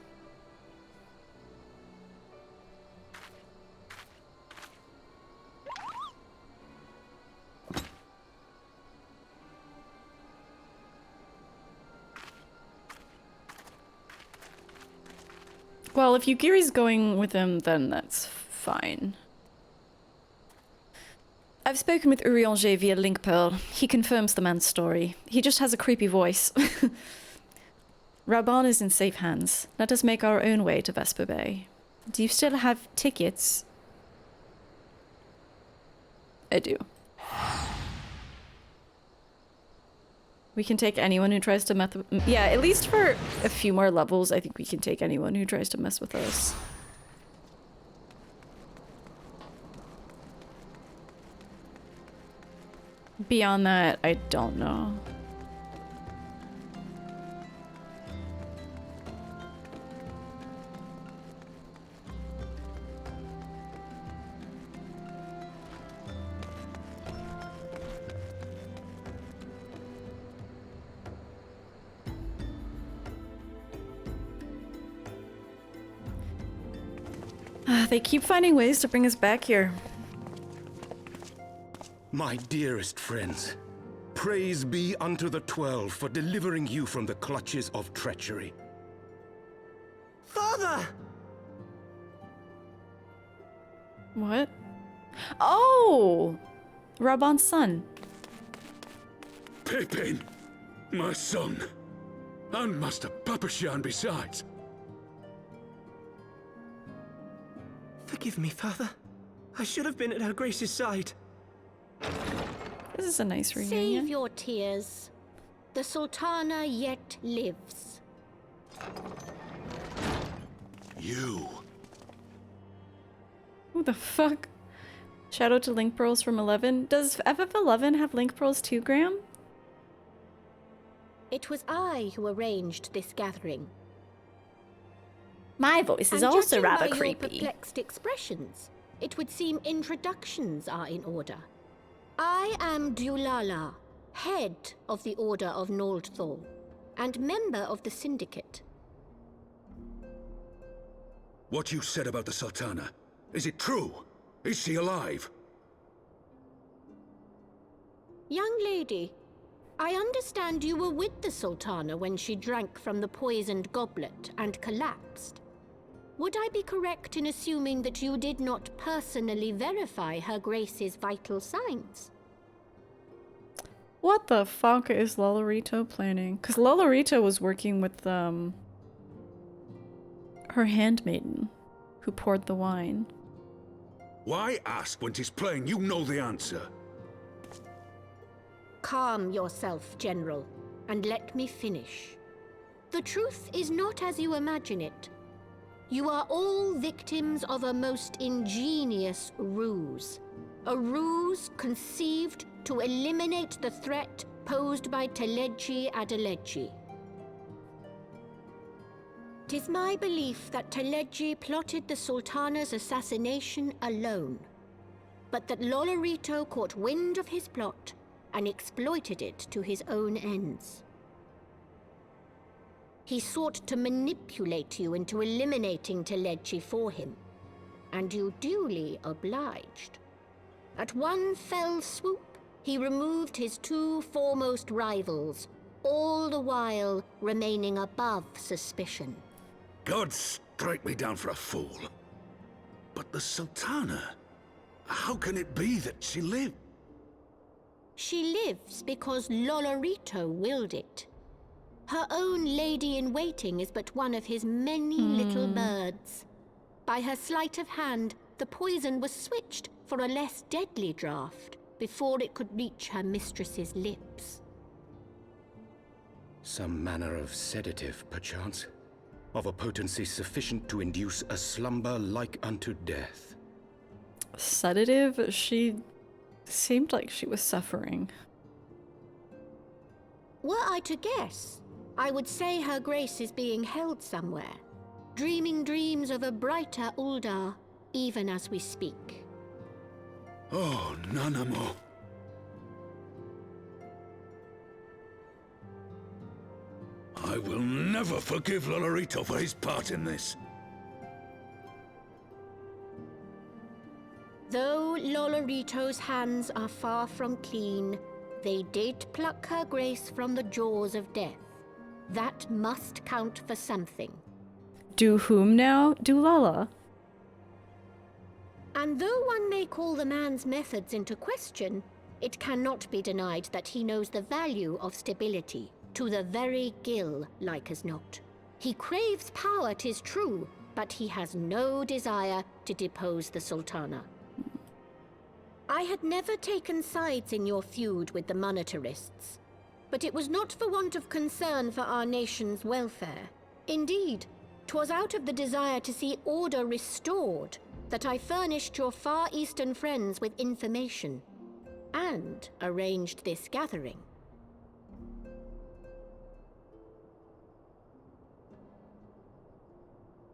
Well, if Yugiri's going with him, then that's fine. I've spoken with Urianger via Link Pearl. He confirms the man's story. He just has a creepy voice. Raubahn is in safe hands. Let us make our own way to Vesper Bay. Do you still have tickets? I do. We can take anyone who tries to mess with... Yeah, at least for a few more levels, I think we can take anyone who tries to mess with us. Beyond that, I don't know. They keep finding ways to bring us back here. My dearest friends, praise be unto the 12 for delivering you from the clutches of treachery. Father! What? Oh! Raubah's son. Pippin, my son, and Master Papashan besides. Forgive me, Father. I should have been at Her Grace's side. This is a nice reunion. Save your tears. The Sultana yet lives. You. Who the fuck? Shout out to Link Pearls from 11. Does FF11 have Link Pearls too, Graham? It was I who arranged this gathering. My voice is And also judging rather by your creepy. perplexed expressions, it would seem introductions are in order. I am Dulala, head of the Order of Noldthor, and member of the Syndicate. What you said about the Sultana, is it true? Is she alive? Young lady, I understand you were with the Sultana when she drank from the poisoned goblet and collapsed. Would I be correct in assuming that you did not personally verify Her Grace's vital signs? What the fuck is Lolorito planning? Because Lolorito was working with her handmaiden, who poured the wine. Why ask when 'tis plain you know the answer? Calm yourself, General, and let me finish. The truth is not as you imagine it. You are all victims of a most ingenious ruse. A ruse conceived to eliminate the threat posed by Teleji Adeleji. 'Tis my belief that Teleji plotted the Sultana's assassination alone, but that Lolorito caught wind of his plot and exploited it to his own ends. He sought to manipulate you into eliminating Teleji for him, and you duly obliged. At one fell swoop, he removed his two foremost rivals, all the while remaining above suspicion. God strike me down for a fool. But the Sultana, how can it be that she lived? She lives because Lolorito willed it. Her own lady-in-waiting is but one of his many little birds. By her sleight of hand, the poison was switched for a less deadly draught before it could reach her mistress's lips. Some manner of sedative, perchance? Of a potency sufficient to induce a slumber like unto death. Sedative? She seemed like she was suffering. Were I to guess, I would say Her Grace is being held somewhere, dreaming dreams of a brighter Uldar, even as we speak. Oh, Nanamo. I will never forgive Lolorito for his part in this. Though Lolorito's hands are far from clean, they did pluck Her Grace from the jaws of death. That must count for something. Do whom now? Do Lala. And though one may call the man's methods into question, it cannot be denied that he knows the value of stability, to the very gill, like as not. He craves power, 'tis true, but he has no desire to depose the Sultana. I had never taken sides in your feud with the monetarists, but it was not for want of concern for our nation's welfare. Indeed, 'twas out of the desire to see order restored that I furnished your Far Eastern friends with information, and arranged this gathering.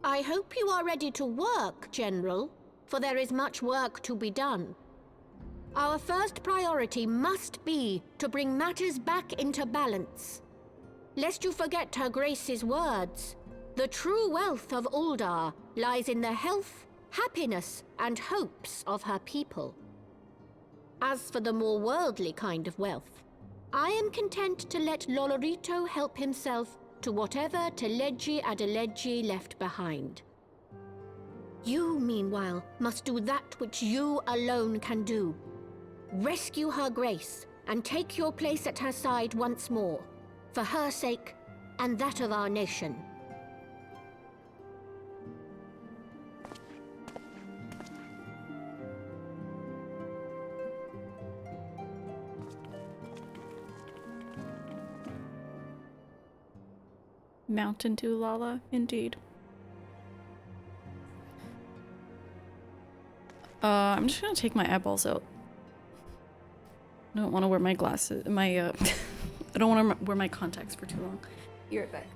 I hope you are ready to work, General, for there is much work to be done. Our first priority must be to bring matters back into balance. Lest you forget Her Grace's words, the true wealth of Uldar lies in the health happiness, and hopes of her people. As for the more worldly kind of wealth, I am content to let Lolorito help himself to whatever Teledji Adeledji left behind. You, meanwhile, must do that which you alone can do. Rescue her grace, and take your place at her side once more, for her sake and that of our nation. Mountain Dew Lala, indeed. I'm just gonna take my eyeballs out. I don't want to wear my glasses. I don't want to wear my contacts for too long. Be right back.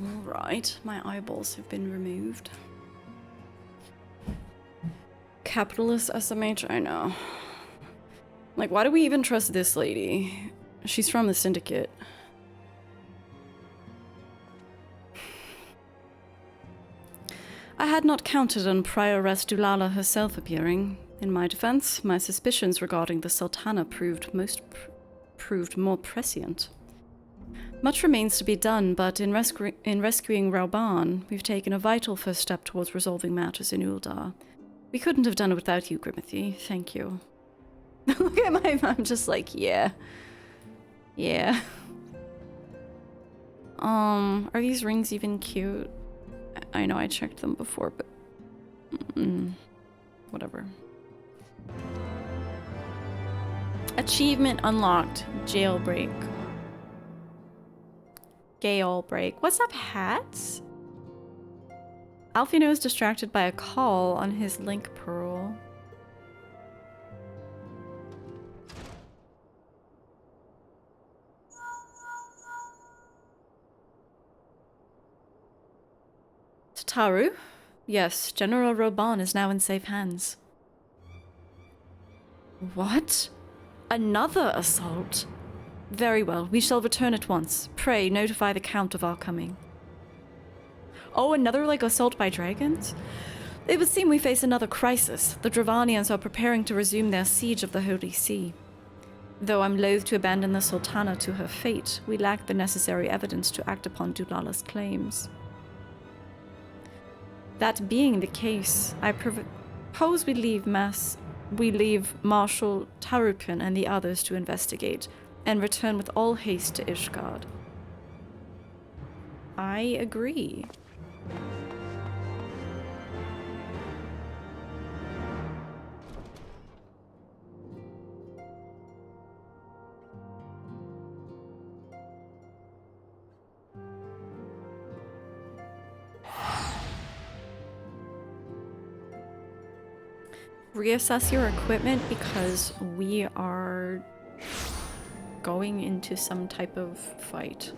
Alright, my eyeballs have been removed. Capitalist SMH, I know. Like, why do we even trust this lady? She's from the Syndicate. I had not counted on Prioress Dulala herself appearing. In my defense, my suspicions regarding the Sultana proved more prescient. Much remains to be done, but in rescuing Raubahn, we've taken a vital first step towards resolving matters in Uldar. We couldn't have done it without you, Grimothy. Thank you. Look at my mom, just like, yeah. Yeah. Are these rings even cute? I know I checked them before, but... whatever. Achievement unlocked. Jailbreak. Gale break. What's up, hats? Alphinaud is distracted by a call on his link pearl. Tataru? Yes, General Raubahn is now in safe hands. What? Another assault? Very well, we shall return at once. Pray, notify the Count of our coming. Oh, another, like, assault by dragons? It would seem we face another crisis. The Dravanians are preparing to resume their siege of the Holy See. Though I'm loath to abandon the Sultana to her fate, we lack the necessary evidence to act upon Dulala's claims. That being the case, I propose we leave Marshal Tarupin and the others to investigate, and return with all haste to Ishgard. I agree. Reassess your equipment because we are going into some type of fight.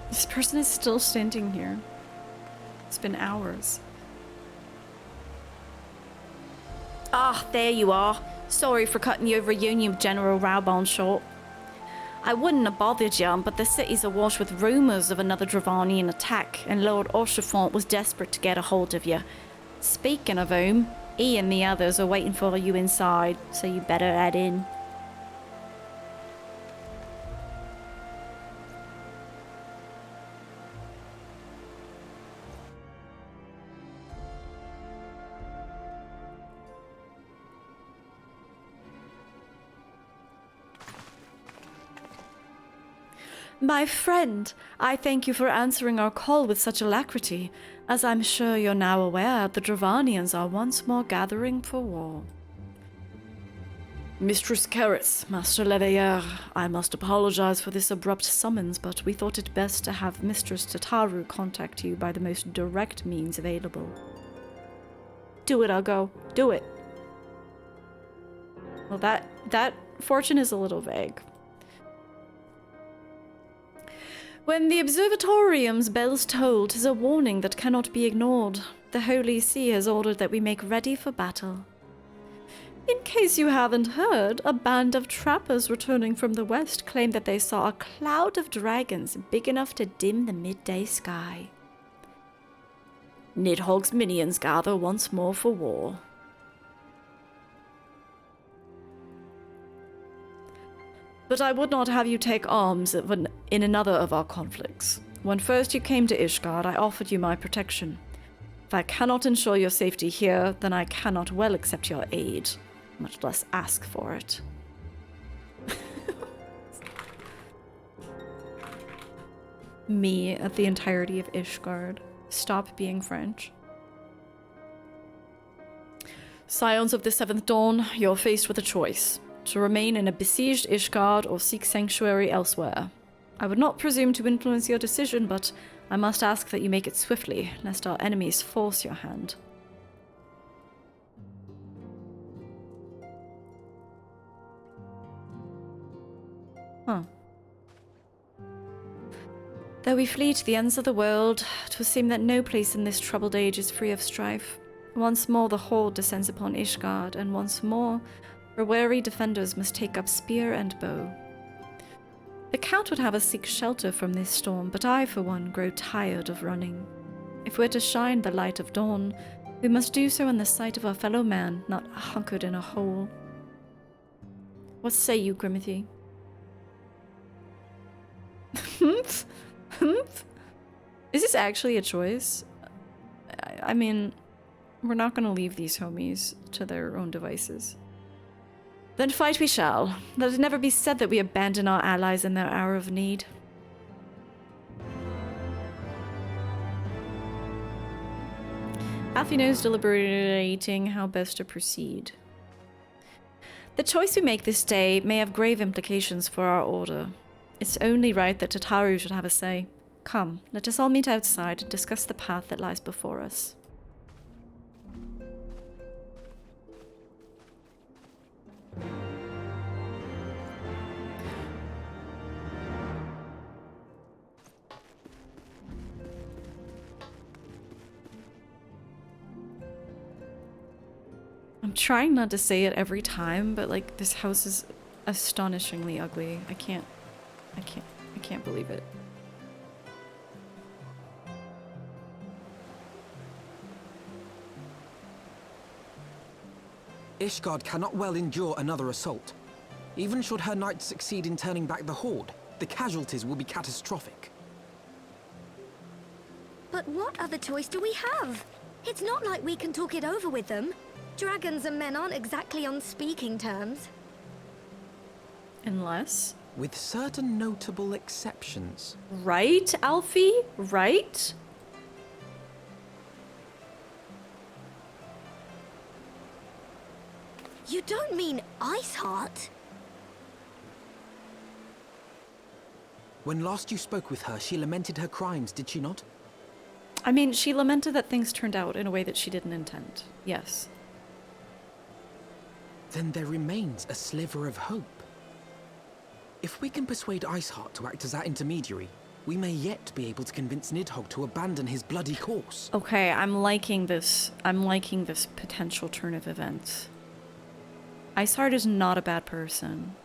This person is still standing here. It's been hours. Ah, there you are. Sorry for cutting your reunion with General Raubahn short. I wouldn't have bothered you, but the city's awash with rumours of another Dravanian attack, and Lord Oshafont was desperate to get a hold of you. Speaking of whom, he and the others are waiting for you inside, so you better head in. My friend, I thank you for answering our call with such alacrity. As I'm sure you're now aware, the Dravanians are once more gathering for war. Mistress Karis, Master Leveilleur, I must apologize for this abrupt summons, but we thought it best to have Mistress Tataru contact you by the most direct means available. Do it, Uggo. Do it. Well, that fortune is a little vague. When the observatorium's bells toll, 'tis a warning that cannot be ignored. The Holy See has ordered that we make ready for battle. In case you haven't heard, a band of trappers returning from the west claim that they saw a cloud of dragons big enough to dim the midday sky. Nidhogg's minions gather once more for war. But I would not have you take arms in another of our conflicts. When first you came to Ishgard, I offered you my protection. If I cannot ensure your safety here, then I cannot well accept your aid, much less ask for it. Me at the entirety of Ishgard. Stop being French. Scions of the Seventh Dawn, you're faced with a choice. To remain in a besieged Ishgard or seek sanctuary elsewhere. I would not presume to influence your decision, but I must ask that you make it swiftly, lest our enemies force your hand. Huh. Though we flee to the ends of the world, 'twould seem that no place in this troubled age is free of strife. Once more the horde descends upon Ishgard, and once more her wary defenders must take up spear and bow. The Count would have us seek shelter from this storm, but I, for one, grow tired of running. If we're to shine the light of dawn, we must do so in the sight of our fellow man, not hunkered in a hole. What say you, Grimothy? Humph? Humph? Is this actually a choice? I mean, we're not going to leave these homies to their own devices. Then fight we shall. Let it never be said that we abandon our allies in their hour of need. Alphinaud's deliberating how best to proceed. The choice we make this day may have grave implications for our order. It's only right that Tataru should have a say. Come, let us all meet outside and discuss the path that lies before us. I'm trying not to say it every time, but like this house is astonishingly ugly. I can't believe it. Ishgard cannot well endure another assault. Even should her knights succeed in turning back the horde, the casualties will be catastrophic. But what other choice do we have? It's not like we can talk it over with them. Dragons and men aren't exactly on speaking terms. Unless? With certain notable exceptions. Right, Alfie? Right? You don't mean Iceheart? When last you spoke with her, she lamented her crimes, did she not? I mean, she lamented that things turned out in a way that she didn't intend. Yes. Then there remains a sliver of hope. If we can persuade Iceheart to act as our intermediary, we may yet be able to convince Nidhogg to abandon his bloody course. Okay, I'm liking this. I'm liking this potential turn of events. Iceheart is not a bad person.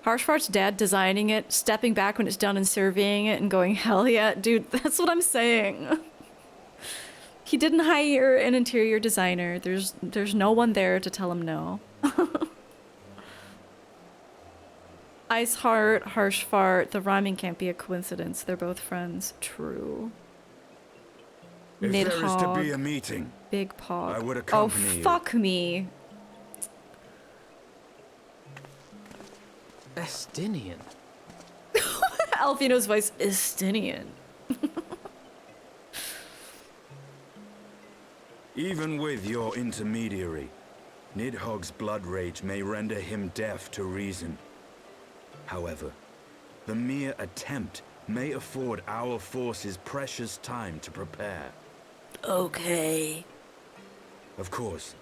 Harshfart's dad designing it, stepping back when it's done and surveying it and going, hell yeah, dude, that's what I'm saying. He didn't hire an interior designer. There's no one there to tell him no. Iceheart, Harshfart, the rhyming can't be a coincidence. They're both friends. True. If there is to Nidhogg, be a meeting, Big Pog. I would accompany you. Oh, fuck me. Estinian. Alphinaud's voice, Estinian. Even with your intermediary, Nidhogg's blood rage may render him deaf to reason. However, the mere attempt may afford our forces precious time to prepare. Okay. Of course,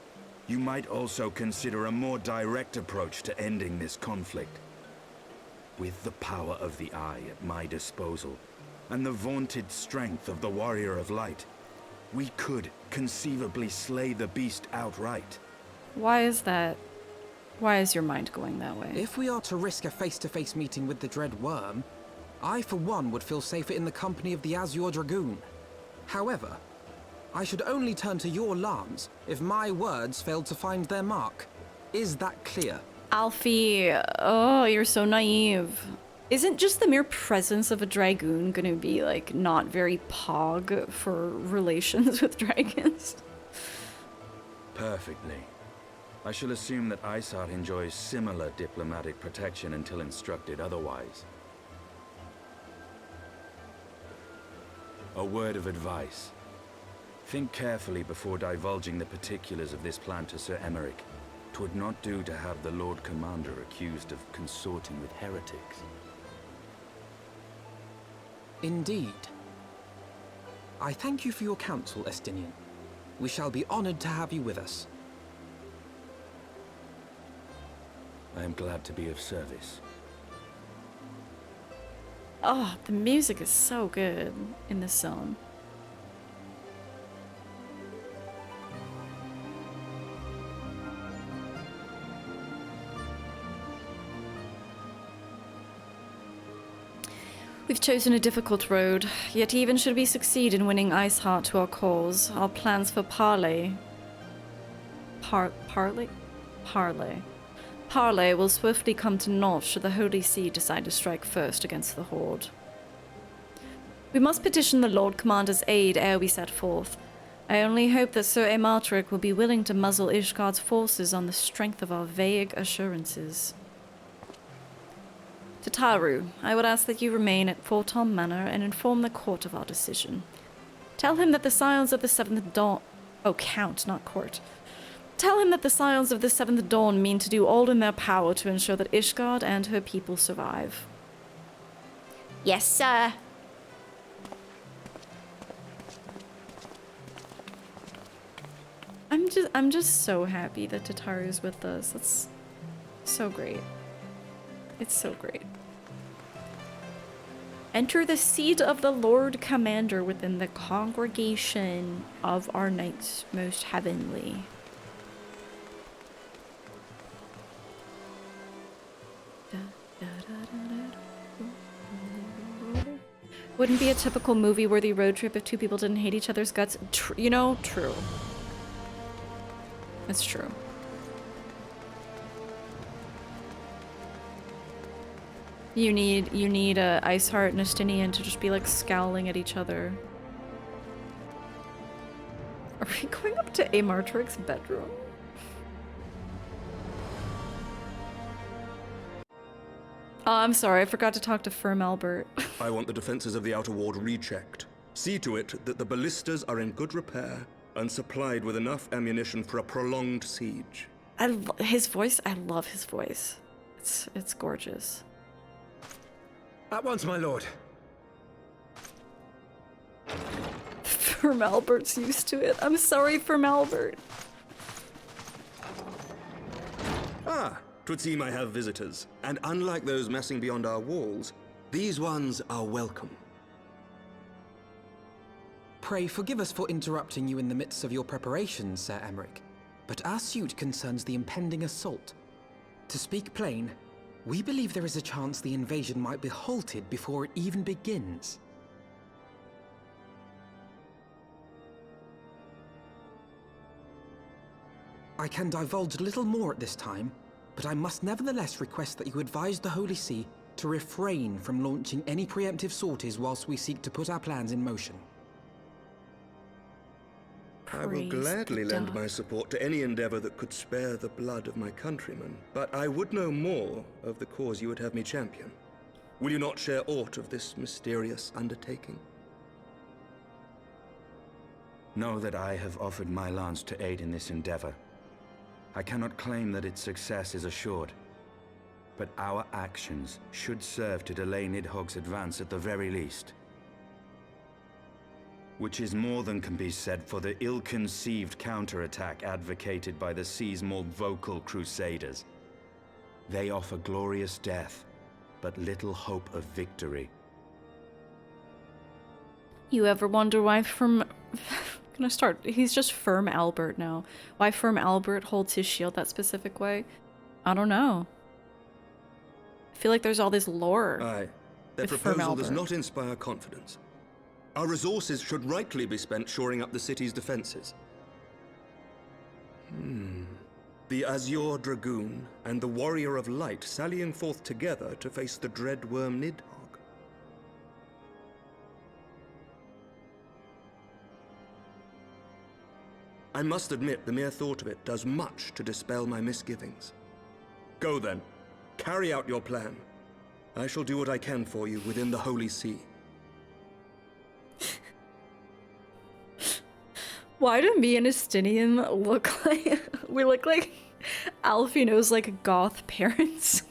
you might also consider a more direct approach to ending this conflict. With the power of the Eye at my disposal, and the vaunted strength of the Warrior of Light, we could conceivably slay the beast outright. Why is that? Why is your mind going that way? If we are to risk a face-to-face meeting with the Dread Worm, I for one would feel safer in the company of the Azure Dragoon. However, I should only turn to your lance if my words failed to find their mark. Is that clear? Alfie, oh, you're so naive. Isn't just the mere presence of a dragoon gonna be, like, not very pog for relations with dragons? Perfectly. I shall assume that Iceheart enjoys similar diplomatic protection until instructed otherwise. A word of advice. Think carefully before divulging the particulars of this plan to Sir Emeric. 'Twould not do to have the Lord Commander accused of consorting with heretics. Indeed. I thank you for your counsel, Estinian. We shall be honored to have you with us. I am glad to be of service. Oh, the music is so good in this song. We've chosen a difficult road, yet even should we succeed in winning Iceheart to our cause, our plans for parley will swiftly come to naught should the Holy See decide to strike first against the Horde. We must petition the Lord Commander's aid ere we set forth. I only hope that Sir Amartric will be willing to muzzle Ishgard's forces on the strength of our vague assurances. Tataru, I would ask that you remain at Forton Manor and inform the court of our decision. Tell him that the Scions of the Seventh Dawn... Oh, Count, not court. Tell him that the Scions of the Seventh Dawn mean to do all in their power to ensure that Ishgard and her people survive. Yes, sir. I'm just so happy that Tataru's with us. That's so great. It's so great. Enter the seat of the Lord Commander within the congregation of our knights most heavenly. Wouldn't be a typical movie-worthy road trip if two people didn't hate each other's guts. You know, true. It's true. You need Iceheart and Estinian to just be like scowling at each other. Are we going up to Amartric's bedroom? Oh, I'm sorry, I forgot to talk to Firm Albert. I want the defenses of the Outer Ward rechecked. See to it that the ballistas are in good repair and supplied with enough ammunition for a prolonged siege. his voice, I love his voice. It's gorgeous. At once, my lord. Firm Albert's used to it. I'm sorry, Firm Albert. Ah, 'twould seem I have visitors. And unlike those messing beyond our walls, these ones are welcome. Pray forgive us for interrupting you in the midst of your preparations, Sir Emmerich, but our suit concerns the impending assault. To speak plain, we believe there is a chance the invasion might be halted before it even begins. I can divulge little more at this time, but I must nevertheless request that you advise the Holy See to refrain from launching any preemptive sorties whilst we seek to put our plans in motion. I will gladly lend my support to any endeavor that could spare the blood of my countrymen, but I would know more of the cause you would have me champion. Will you not share aught of this mysterious undertaking? Know that I have offered my lance to aid in this endeavor. I cannot claim that its success is assured, but our actions should serve to delay Nidhogg's advance at the very least. Which is more than can be said for the ill-conceived counterattack advocated by the sea's more vocal crusaders. They offer glorious death, but little hope of victory. You ever wonder why he's just Firm Albert now. Why Firm Albert holds his shield that specific way? I don't know. I feel like there's all this lore. Aye, their proposal does not inspire confidence. Our resources should rightly be spent shoring up the city's defenses. The Azure Dragoon and the Warrior of Light sallying forth together to face the dread worm Nidhogg. I must admit the mere thought of it does much to dispel my misgivings. Go then, carry out your plan. I shall do what I can for you within the Holy See. Why do me and Estinian look like we look like Alphinaud's like goth parents?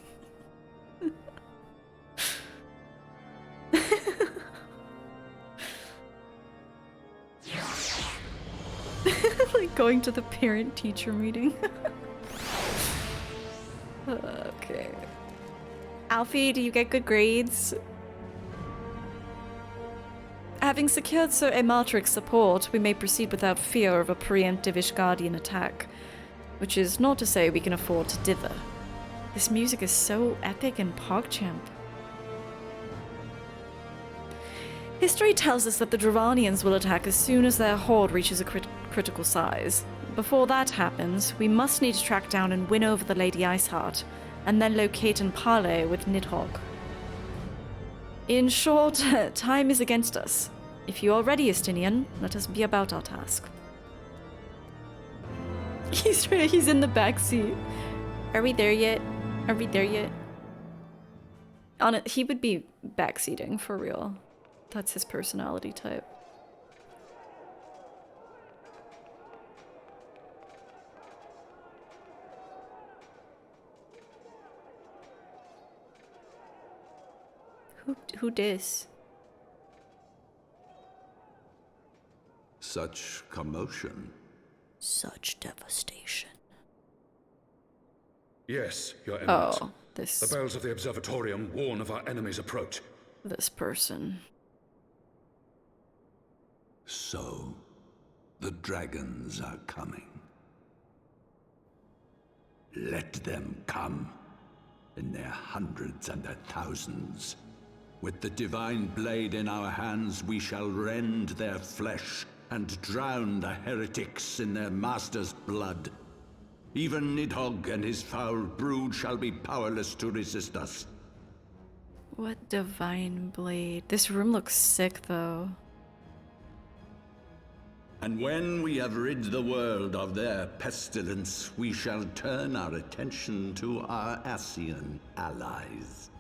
Like going to the parent-teacher meeting. Okay. Alfie, do you get good grades? Having secured Sir Amalric's support, we may proceed without fear of a preemptive Ishgardian attack, which is not to say we can afford to dither. This music is so epic and PogChamp. History tells us that the Dravanians will attack as soon as their horde reaches a critical size. Before that happens, we must need to track down and win over the Lady Iceheart, and then locate and parley with Nidhogg. In short, time is against us. If you are ready, Estinian, let us be about our task. He's in the back seat. Are we there yet? Are we there yet? He would be backseating for real. That's his personality type. Who dis? Such commotion. Such devastation. Yes, Your Eminence. Oh, this... The bells of the Observatorium warn of our enemy's approach. This person. So, the dragons are coming. Let them come, in their hundreds and their thousands. With the divine blade in our hands, we shall rend their flesh and drown the heretics in their master's blood. Even Nidhogg and his foul brood shall be powerless to resist us. What divine blade? This room looks sick, though. And when we have rid the world of their pestilence, we shall turn our attention to our Ascian allies.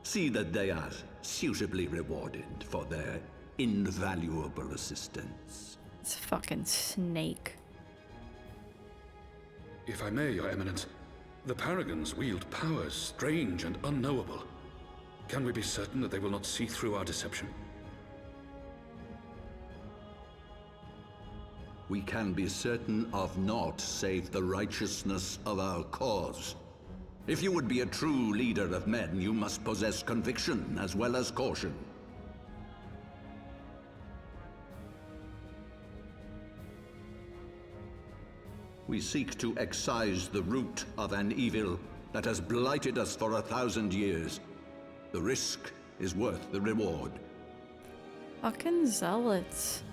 See that they are suitably rewarded for their invaluable assistance. It's fucking snake. If I may, Your Eminence, the Paragons wield powers strange and unknowable. Can we be certain that they will not see through our deception? We can be certain of naught save the righteousness of our cause. If you would be a true leader of men, you must possess conviction as well as caution. We seek to excise the root of an evil that has blighted us for 1,000 years. The risk is worth the reward. Fucking zealots.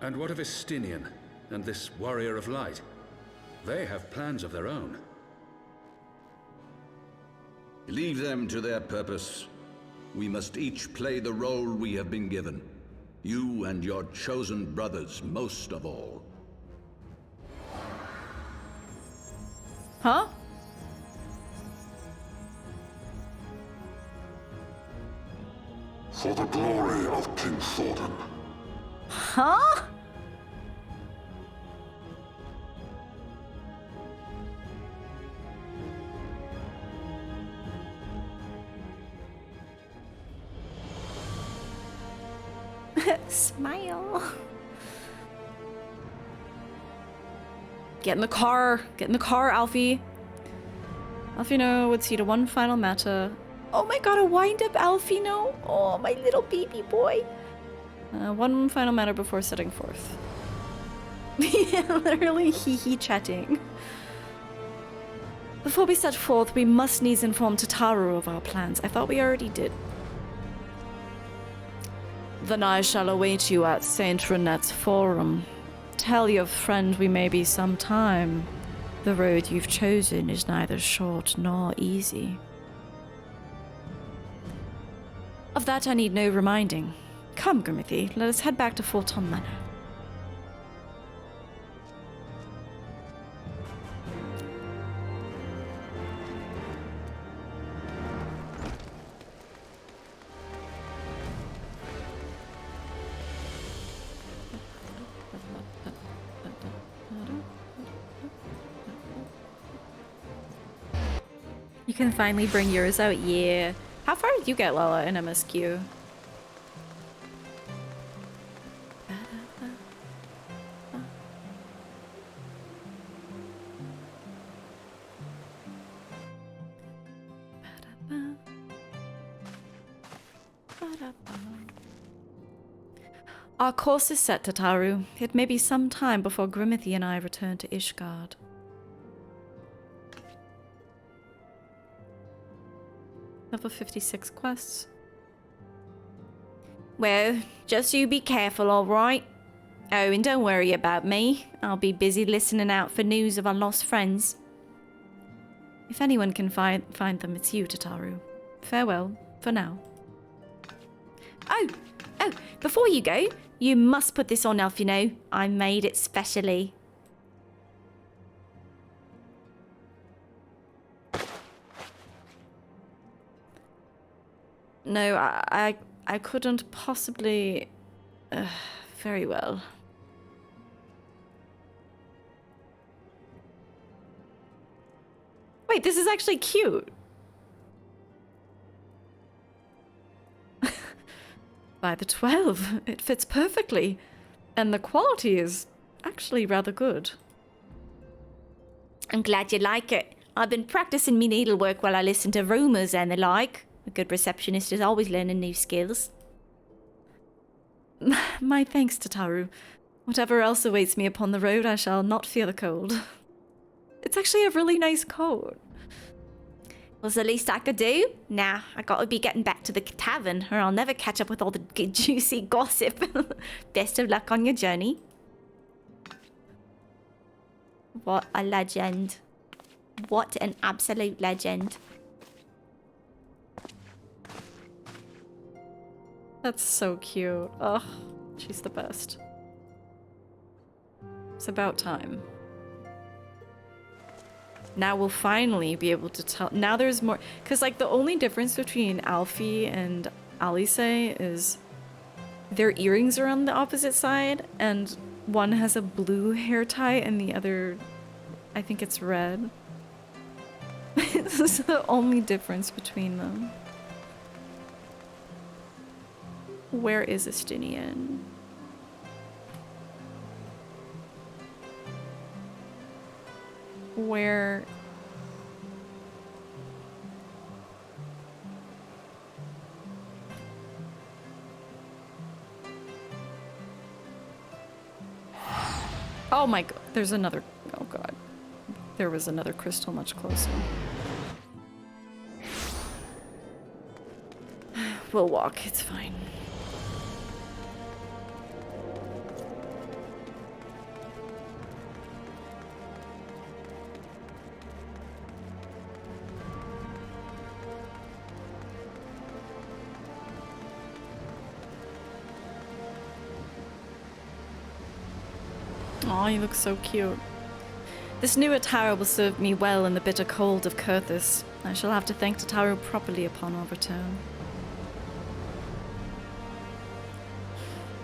And what of Estinian and this Warrior of Light? They have plans of their own. Leave them to their purpose. We must each play the role we have been given. You and your chosen brothers most of all. Huh? For the glory of King Thornton. Huh? Smile. Get in the car. Get in the car, Alfie. Alphinaud would see to one final matter. Oh my god, a wind-up Alphinaud. Oh, my little baby boy. One final matter before setting forth. Yeah, literally hee-hee chatting. Before we set forth, we must needs inform Tataru of our plans. I thought we already did. Then I shall await you at Saint Renette's Forum. Tell your friend we may be some time. The road you've chosen is neither short nor easy. Of that I need no reminding. Come, Grimothy, let us head back to Fulton Manor. You can finally bring yours out, yeah. How far did you get, Lala, in MSQ? Our course is set, Tataru. It may be some time before Grimothy and I return to Ishgard. Level 56 quests. Well, just you be careful, alright? Oh, and don't worry about me. I'll be busy listening out for news of our lost friends. If anyone can find them, it's you, Tataru. Farewell, for now. Oh, before you go, you must put this on, Alphinaud. I made it specially. No, I couldn't possibly... very well. Wait, this is actually cute. By the 12, it fits perfectly. And the quality is actually rather good. I'm glad you like it. I've been practicing me needlework while I listen to rumours and the like. A good receptionist is always learning new skills. My thanks, Tataru. Whatever else awaits me upon the road, I shall not fear the cold. It's actually a really nice coat. Was the least I could do? Nah, I gotta be getting back to the tavern, or I'll never catch up with all the juicy gossip. Best of luck on your journey. What a legend. What an absolute legend. That's so cute. Ugh, she's the best. It's about time. Now we'll finally be able to tell. Now there's more. Because, like, the only difference between Alfie and Alice is their earrings are on the opposite side. And one has a blue hair tie and the other, I think it's red. This is the only difference between them. Where is Estinian? Where... Oh my god, there's another... Oh god. There was another crystal much closer. We'll walk, it's fine. Oh, he looks so cute. This new attire will serve me well in the bitter cold of Kurthus. I shall have to thank Tataru properly upon our return.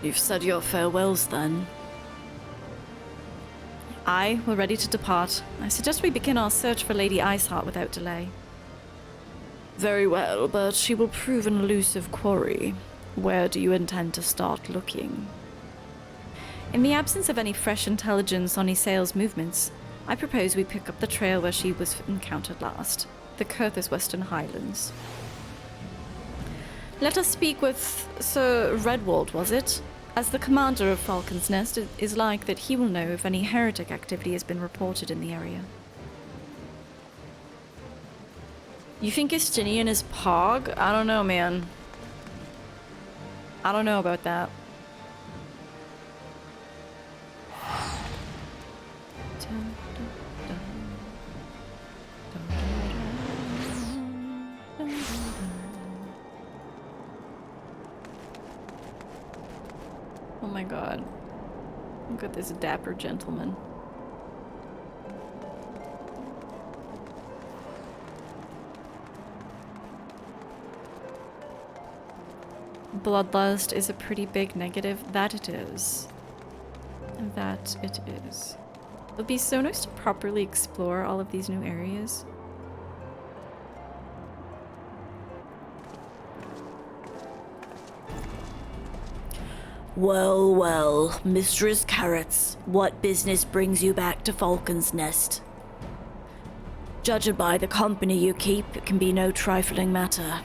You've said your farewells, then? Aye, we're ready to depart. I suggest we begin our search for Lady Iceheart without delay. Very well, but she will prove an elusive quarry. Where do you intend to start looking? In the absence of any fresh intelligence on Issael's movements, I propose we pick up the trail where she was encountered last, the Kurthus Western Highlands. Let us speak with Sir Redwald, was it? As the commander of Falcon's Nest, it is like that he will know if any heretic activity has been reported in the area. You think Estinian is Pog? I don't know, man. I don't know about that. Oh my god. Look at this dapper gentleman. Bloodlust is a pretty big negative. That it is. That it is. It would be so nice to properly explore all of these new areas. Well, well, Mistress Carrots, what business brings you back to Falcon's Nest? Judging by the company you keep, it can be no trifling matter.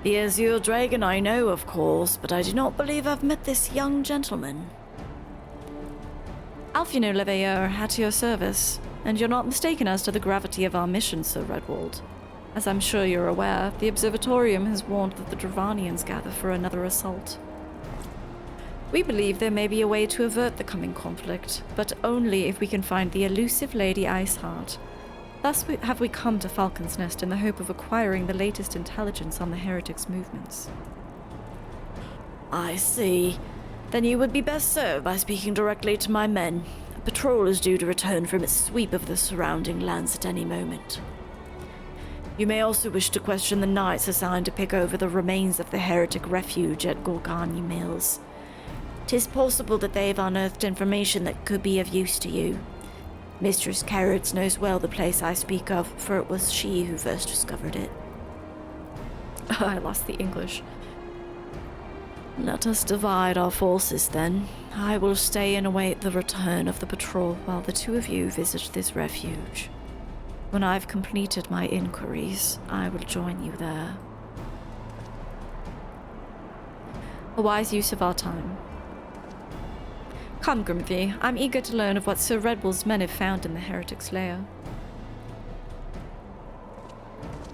The Azure Dragon I know, of course, but I do not believe I've met this young gentleman. Alphinaud Leveilleur, at your service, and you're not mistaken as to the gravity of our mission, Sir Redwald. As I'm sure you're aware, the Observatorium has warned that the Dravanians gather for another assault. We believe there may be a way to avert the coming conflict, but only if we can find the elusive Lady Iceheart. Thus have we come to Falcon's Nest in the hope of acquiring the latest intelligence on the Heretic's movements. I see. Then you would be best served by speaking directly to my men. A patrol is due to return from its sweep of the surrounding lands at any moment. You may also wish to question the knights assigned to pick over the remains of the Heretic refuge at Gorgani Mills. 'Tis possible that they've unearthed information that could be of use to you. Mistress Carrots knows well the place I speak of, for it was she who first discovered it. I lost the English. Let us divide our forces, then. I will stay and await the return of the patrol while the two of you visit this refuge. When I've completed my inquiries, I will join you there. A wise use of our time. Come, Grimthy. I'm eager to learn of what Sir Redwald's men have found in the Heretic's lair.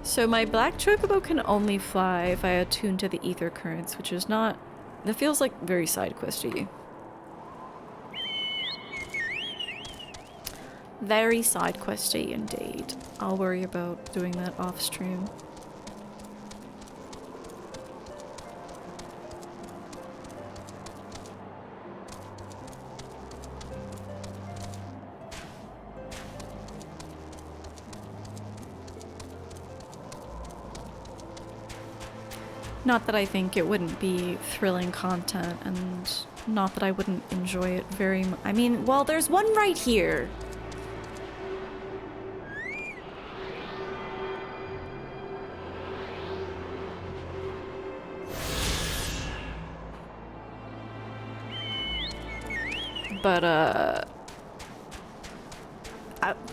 So my black chocobo can only fly if I attune to the ether currents, which is not... That feels like very side questy. Very side questy indeed. I'll worry about doing that off stream. Not that I think it wouldn't be thrilling content, and Not that I wouldn't enjoy it very much. I mean, well, there's one right here. But,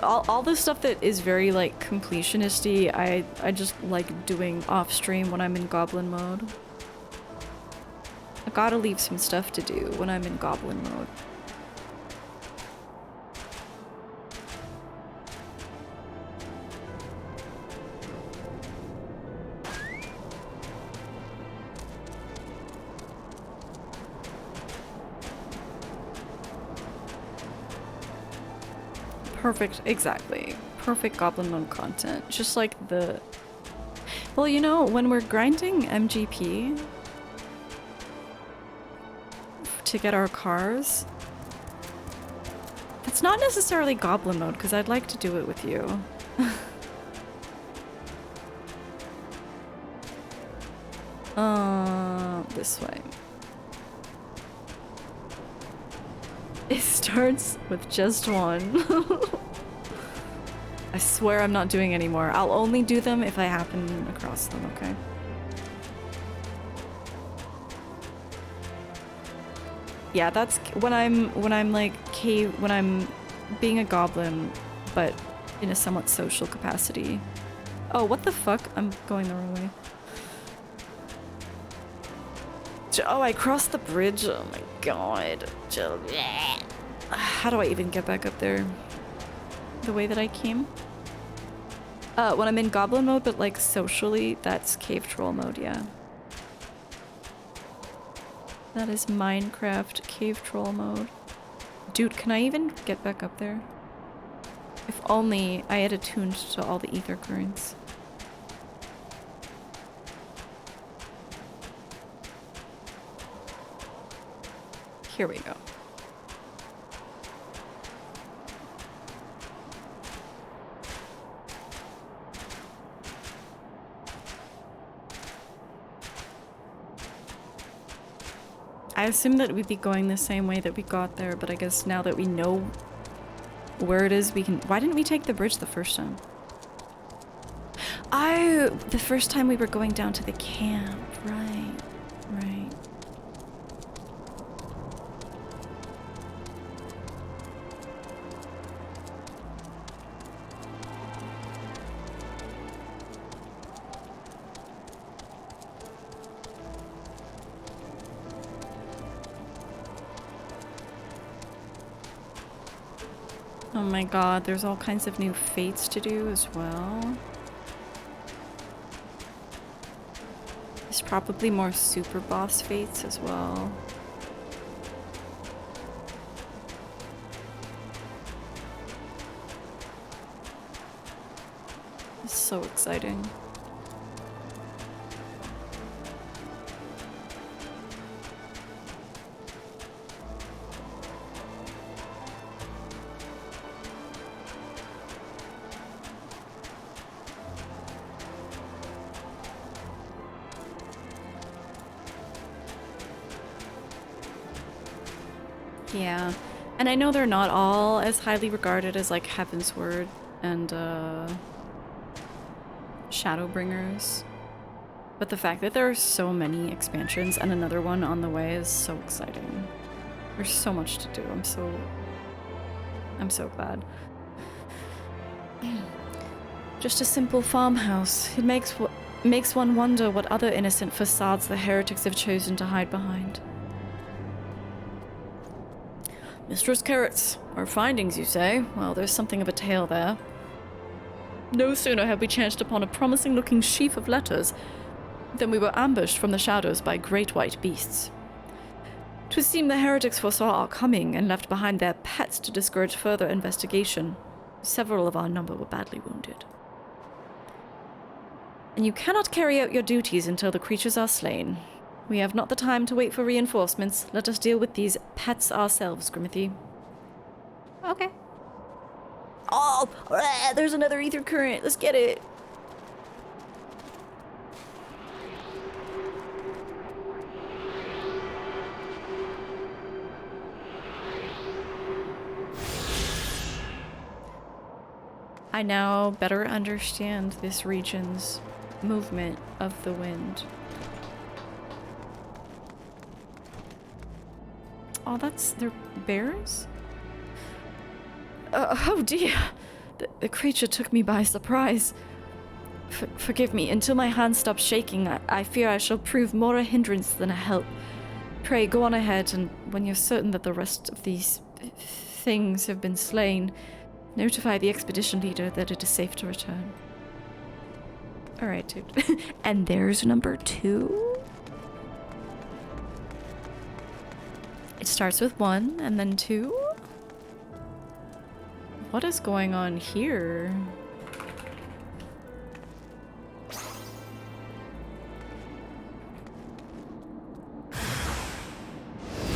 all the stuff that is very, like, completionist-y, I just like doing off-stream when I'm in goblin mode. I gotta leave some stuff to do when I'm in goblin mode. Perfect, exactly. Perfect goblin mode content. Just like the... Well, you know, when we're grinding MGP to get our cars, that's not necessarily goblin mode, because I'd like to do it with you. This way. It starts with just one. I swear I'm not doing any more. I'll only do them if I happen across them, okay? Yeah, that's when I'm being a goblin, but in a somewhat social capacity. Oh, what the fuck? I'm going the wrong way. Oh, I crossed the bridge. Oh my god. How do I even get back up there? The way that I came? When I'm in goblin mode, but like socially, that's cave troll mode, yeah. That is Minecraft cave troll mode. Dude, can I even get back up there? If only I had attuned to all the ether currents. Here we go. I assume that we'd be going the same way that we got there, but I guess now that we know where it is, we can... Why didn't we take the bridge the first time? Oh, the first time we were going down to the camp. Right, right. Oh my god, there's all kinds of new fates to do as well. There's probably more super boss fates as well. It's so exciting. Yeah, and I know they're not all as highly regarded as like Heavensward and Shadowbringers, but the fact that there are so many expansions and another one on the way is so exciting. There's so much to do. I'm so glad. Just a simple farmhouse. It makes one wonder what other innocent facades the heretics have chosen to hide behind. Mistress Carrots, our findings, you say? Well, there's something of a tale there. No sooner had we chanced upon a promising-looking sheaf of letters than we were ambushed from the shadows by great white beasts. 'Twould seem the heretics foresaw our coming and left behind their pets to discourage further investigation. Several of our number were badly wounded. And you cannot carry out your duties until the creatures are slain. We have not the time to wait for reinforcements. Let us deal with these pets ourselves, Grimothy. Okay. Oh, there's another ether current. Let's get it. I now better understand this region's movement of the wind. Oh, they're bears? Oh dear! The creature took me by surprise. Forgive me, until my hand stops shaking, I fear I shall prove more a hindrance than a help. Pray, go on ahead, and when you're certain that the rest of these things have been slain, notify the expedition leader that it is safe to return. Alright, dude. And there's number 2? It starts with 1, and then 2? What is going on here?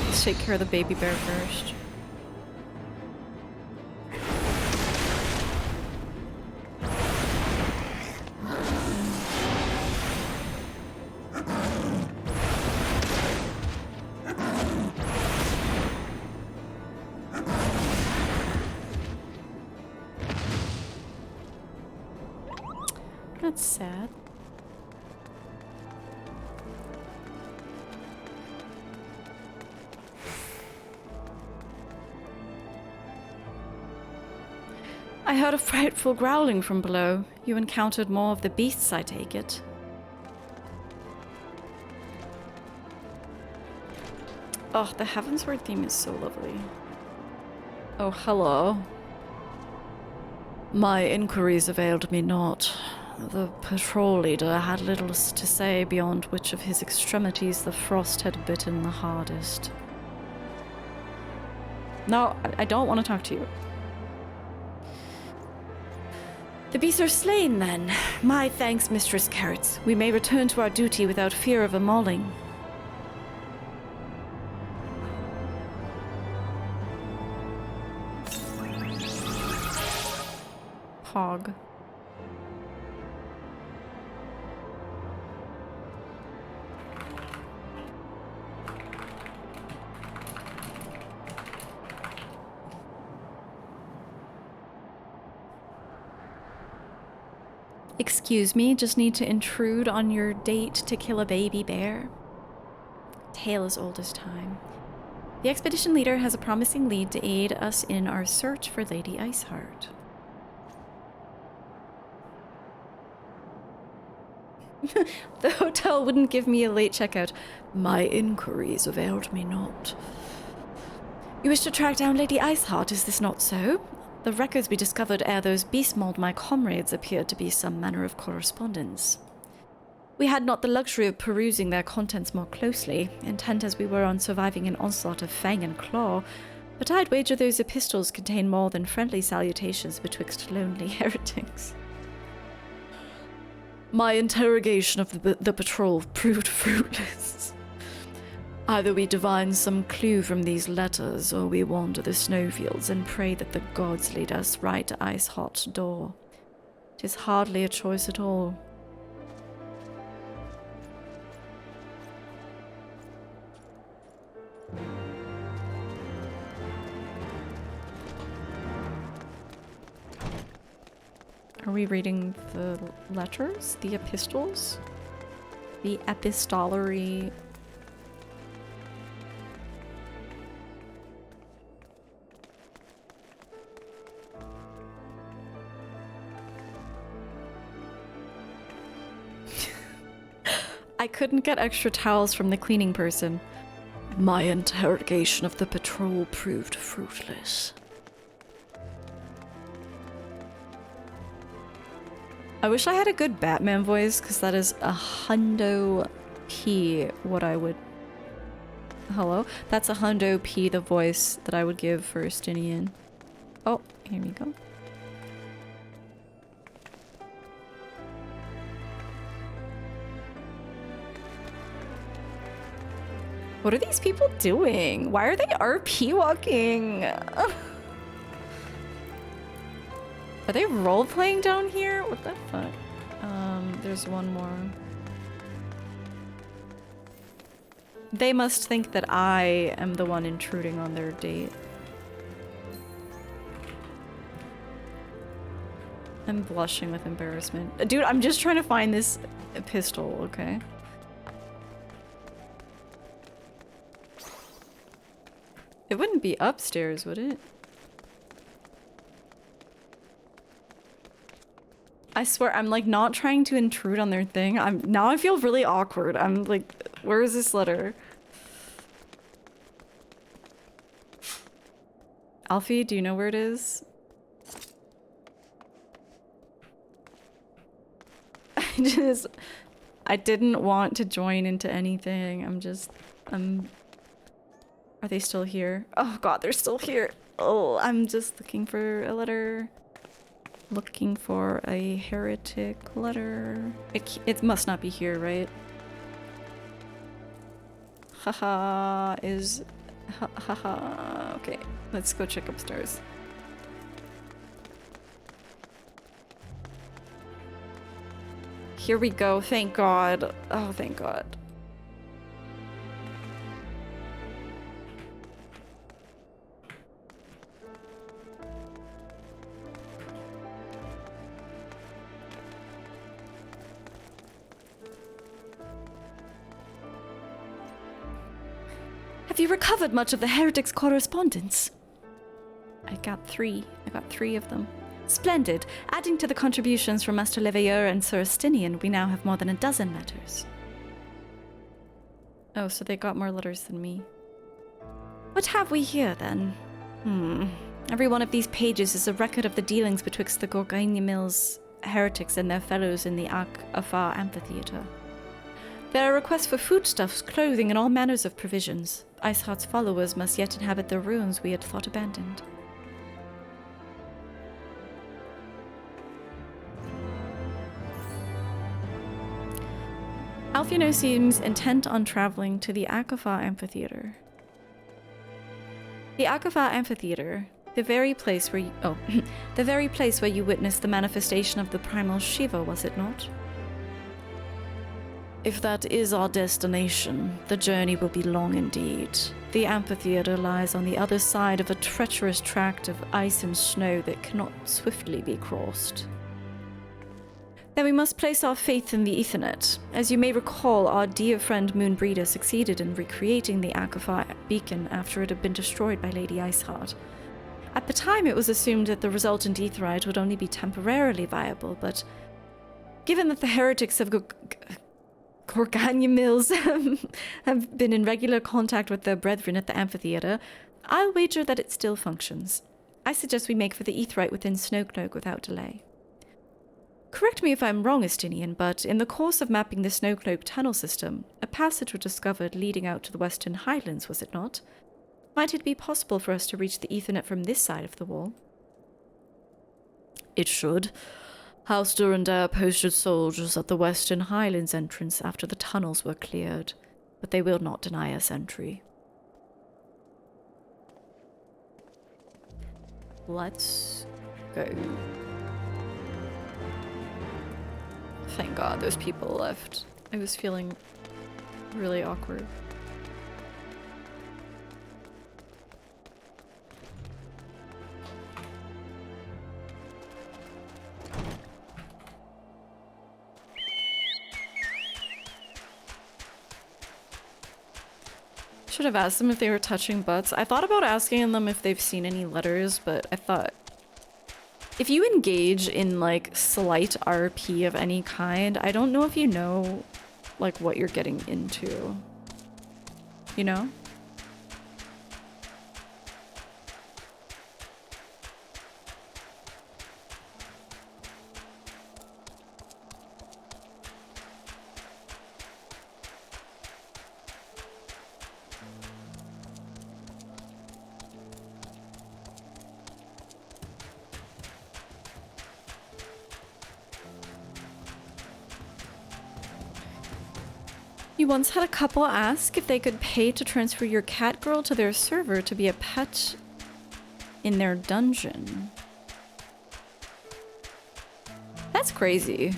Let's take care of the baby bear first. That's sad. I heard a frightful growling from below. You encountered more of the beasts, I take it. Oh, the Heavensward theme is so lovely. Oh, hello. My inquiries availed me not. The patrol leader had little to say beyond which of his extremities the frost had bitten the hardest. No, I don't want to talk to you. The beasts are slain, then. My thanks, Mistress Carrots. We may return to our duty without fear of a mauling. Hog. Excuse me, just need to intrude on your date to kill a baby bear. Tale as old as time. The expedition leader has a promising lead to aid us in our search for Lady Iceheart. The hotel wouldn't give me a late checkout. My inquiries availed me not. You wish to track down Lady Iceheart, is this not so? The records we discovered ere those beasts mauled my comrades appeared to be some manner of correspondence. We had not the luxury of perusing their contents more closely, intent as we were on surviving an onslaught of fang and claw, but I'd wager those epistles contain more than friendly salutations betwixt lonely heretics. My interrogation of the patrol proved fruitless. Either we divine some clue from these letters, or we wander the snowfields and pray that the gods lead us right to Iceheart's door. 'Tis hardly a choice at all. Are we reading the letters? The epistles? The epistolary... I couldn't get extra towels from the cleaning person. My interrogation of the patrol proved fruitless. I wish I had a good Batman voice, because that is $100 what I would... Hello? That's $100 the voice that I would give for Estinian. Oh, here we go. What are these people doing? Why are they RP walking? Are they role-playing down here? What the fuck? There's one more. They must think that I am the one intruding on their date. I'm blushing with embarrassment. Dude, I'm just trying to find this pistol, okay? It wouldn't be upstairs, would it? I swear, I'm like not trying to intrude on their thing. Now I feel really awkward. I'm like, where is this letter? Alfie, do you know where it is? I didn't want to join into anything. Are they still here? Oh god, they're still here. Oh, I'm just looking for a letter. Looking for a heretic letter. It must not be here, right? Haha, haha. Okay, let's go check upstairs. Here we go, thank god. Oh, thank god. Have you recovered much of the Heretic's correspondence? I got three of them. Splendid. Adding to the contributions from Master Leveilleur and Sir Estinian, we now have more than a dozen letters. Oh, so they got more letters than me. What have we here, then? Every one of these pages is a record of the dealings betwixt the Gorganiamil's heretics and their fellows in the Out the Amphitheatre. There are requests for foodstuffs, clothing, and all manners of provisions. Iceheart's followers must yet inhabit the ruins we had thought abandoned. Alphinaud seems intent on traveling to the Out the Amphitheatre. The Out the Amphitheatre, the very place where you witnessed the manifestation of the primal Shiva, was it not? If that is our destination, the journey will be long indeed. The amphitheatre lies on the other side of a treacherous tract of ice and snow that cannot swiftly be crossed. Then we must place our faith in the Ethernet. As you may recall, our dear friend Moonbreeder succeeded in recreating the Akafar beacon after it had been destroyed by Lady Iceheart. At the time, it was assumed that the resultant aetherite would only be temporarily viable, but given that the heretics of Gorganiamil's have been in regular contact with their brethren at the amphitheatre, I'll wager that it still functions. I suggest we make for the aetherite within Snowcloak without delay. Correct me if I'm wrong, Estinian, but in the course of mapping the Snowcloak tunnel system, a passage was discovered leading out to the Western Highlands, was it not? Might it be possible for us to reach the Ethernet from this side of the wall? It should. House Durandar posted soldiers at the Western Highlands entrance after the tunnels were cleared, but they will not deny us entry. Let's go. Thank God those people left. I was feeling really awkward. Should have asked them if they were touching butts. I thought about asking them if they've seen any letters, but I thought if you engage in like slight RP of any kind, I don't know if you know like what you're getting into. You know? You once had a couple ask if they could pay to transfer your cat girl to their server to be a pet in their dungeon. That's crazy.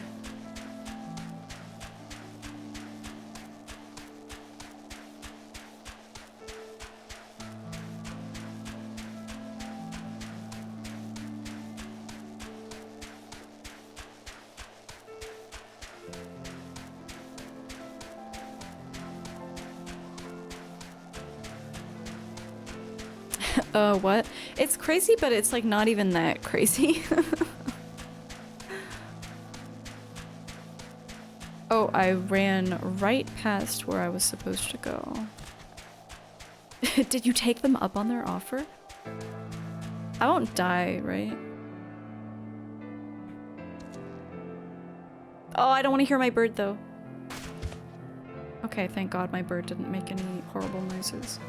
What? It's crazy, but it's like not even that crazy. Oh, I ran right past where I was supposed to go. Did you take them up on their offer? I won't die, right? Oh, I don't want to hear my bird, though. Okay, thank God my bird didn't make any horrible noises.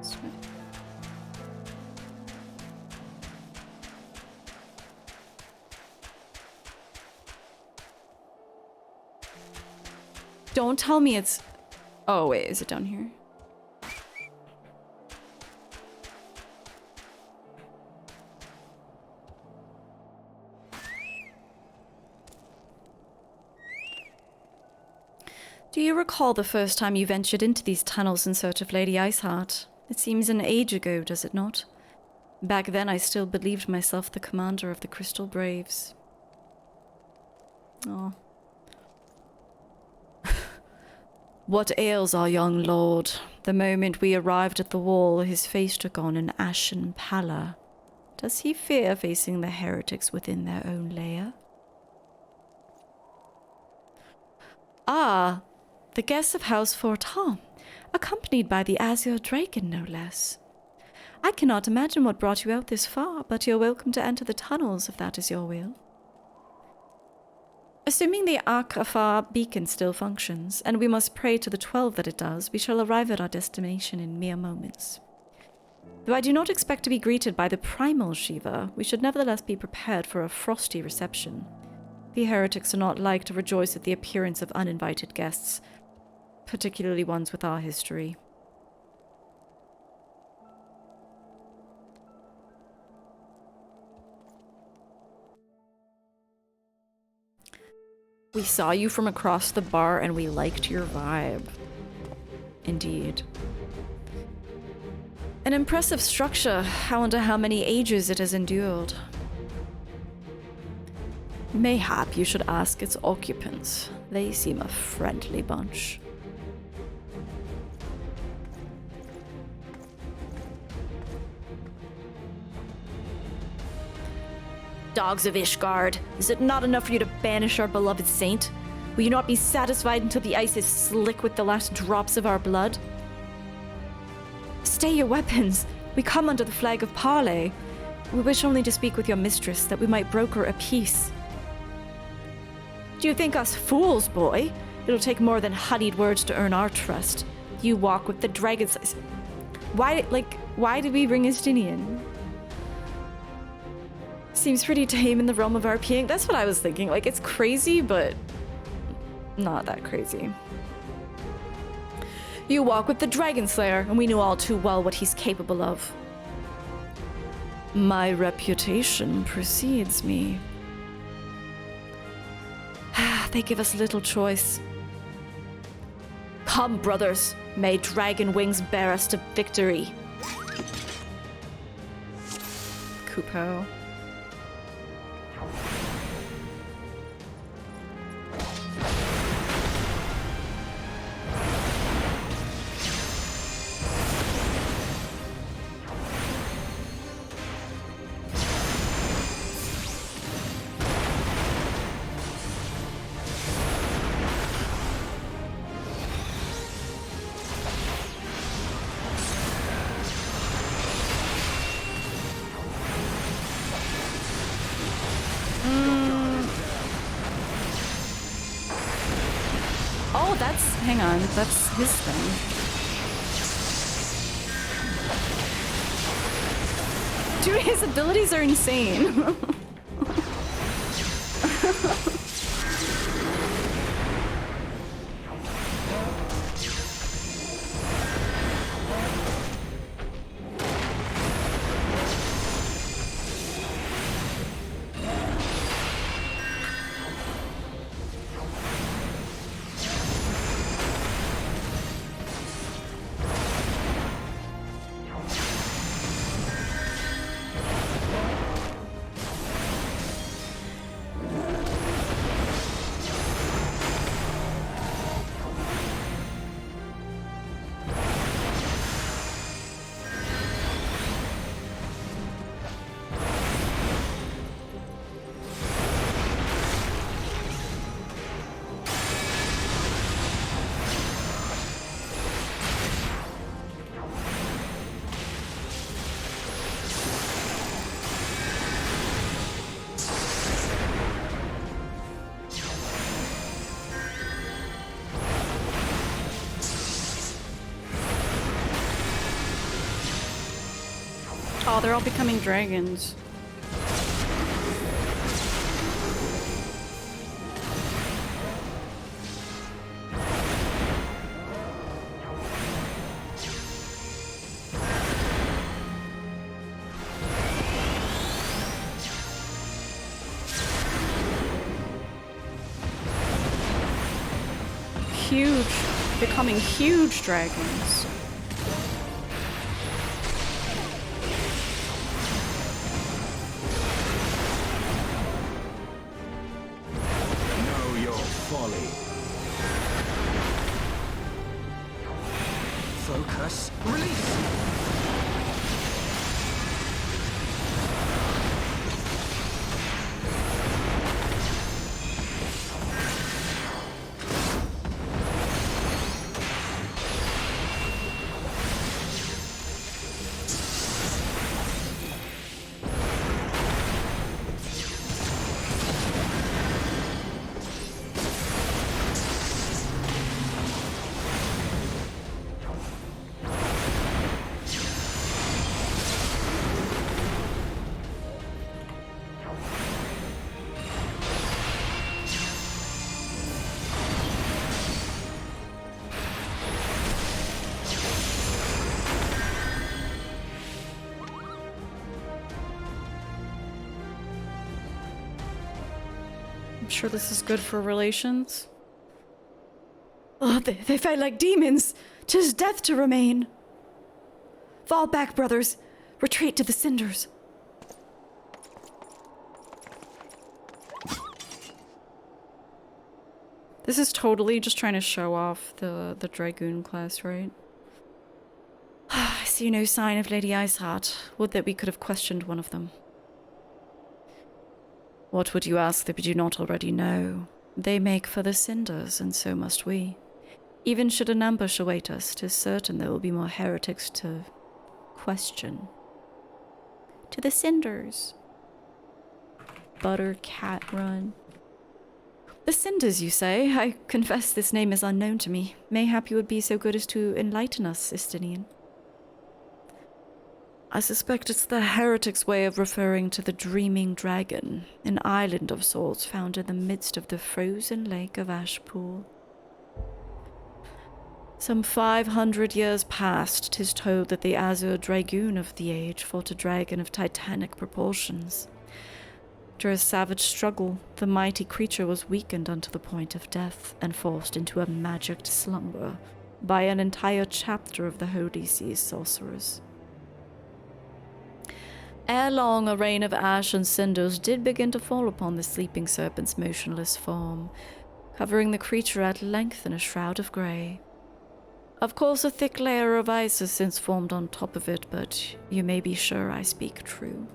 Sweet. Don't tell me it's... Oh, wait, is it down here? Do you recall the first time you ventured into these tunnels in search of Lady Iceheart? It seems an age ago, does it not? Back then I still believed myself the commander of the Crystal Braves. Oh. What ails our young lord? The moment we arrived at the wall, his face took on an ashen pallor. Does he fear facing the heretics within their own lair? Ah, the guests of House Fortin, accompanied by the Azure Dragon, no less. I cannot imagine what brought you out this far, but you're welcome to enter the tunnels if that is your will. Assuming the Akafar beacon still functions, and we must pray to the 12 that it does, we shall arrive at our destination in mere moments. Though I do not expect to be greeted by the primal Shiva, we should nevertheless be prepared for a frosty reception. The heretics are not like to rejoice at the appearance of uninvited guests, particularly ones with our history. We saw you from across the bar and we liked your vibe. Indeed. An impressive structure. I wonder how many ages it has endured. Mayhap you should ask its occupants. They seem a friendly bunch. Dogs of Ishgard, is it not enough for you to banish our beloved saint? Will you not be satisfied until the ice is slick with the last drops of our blood? Stay your weapons. We come under the flag of parley. We wish only to speak with your mistress, that we might broker a peace. Do you think us fools, boy? It'll take more than honeyed words to earn our trust. You walk with the dragons. Why did we bring Estinian? Seems pretty tame in the realm of RPing. That's what I was thinking. Like, it's crazy, but not that crazy. You walk with the Dragon Slayer, and we know all too well what he's capable of. My reputation precedes me. They give us little choice. Come, brothers. May dragon wings bear us to victory. Kupo. Hang on, that's his thing. Dude, his abilities are insane. Oh, they're all becoming dragons. Huge, becoming huge dragons. Know your folly. Focus. Release! I'm sure this is good for relations. Oh, they fight like demons. 'Tis death to remain. Fall back, brothers. Retreat to the cinders. This is totally just trying to show off the Dragoon class, right? I see no sign of Lady Iceheart. Would that we could have questioned one of them. What would you ask that we do not already know? They make for the cinders, and so must we. Even should an ambush await us, 'tis certain there will be more heretics to question. To the cinders. Butter Cat Run. The cinders, you say? I confess this name is unknown to me. Mayhap you would be so good as to enlighten us, Istinian. I suspect it's the Heretic's way of referring to the Dreaming Dragon, an island of sorts found in the midst of the frozen lake of Ashpool. Some 500 years past, 'tis told that the Azure Dragoon of the age fought a dragon of titanic proportions. After a savage struggle, the mighty creature was weakened unto the point of death and forced into a magicked slumber by an entire chapter of the Holy Sea's sorcerers. Ere long, a rain of ash and cinders did begin to fall upon the sleeping serpent's motionless form, covering the creature at length in a shroud of grey. Of course, a thick layer of ice has since formed on top of it, but you may be sure I speak true.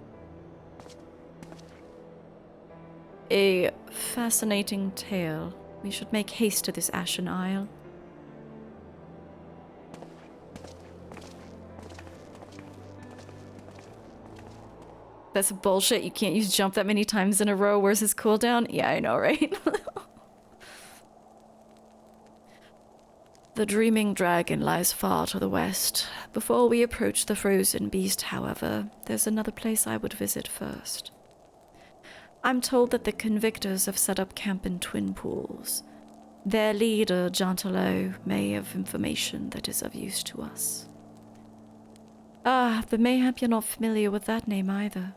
A fascinating tale. We should make haste to this ashen isle. That's bullshit. You can't use jump that many times in a row. Where's his cooldown? Yeah, I know, right? The Dreaming Dragon lies far to the west. Before we approach the frozen beast, however, there's another place I would visit first. I'm told that the Convictors have set up camp in Twin Pools. Their leader, Jantelot, may have information that is of use to us. Ah, but mayhap you're not familiar with that name either.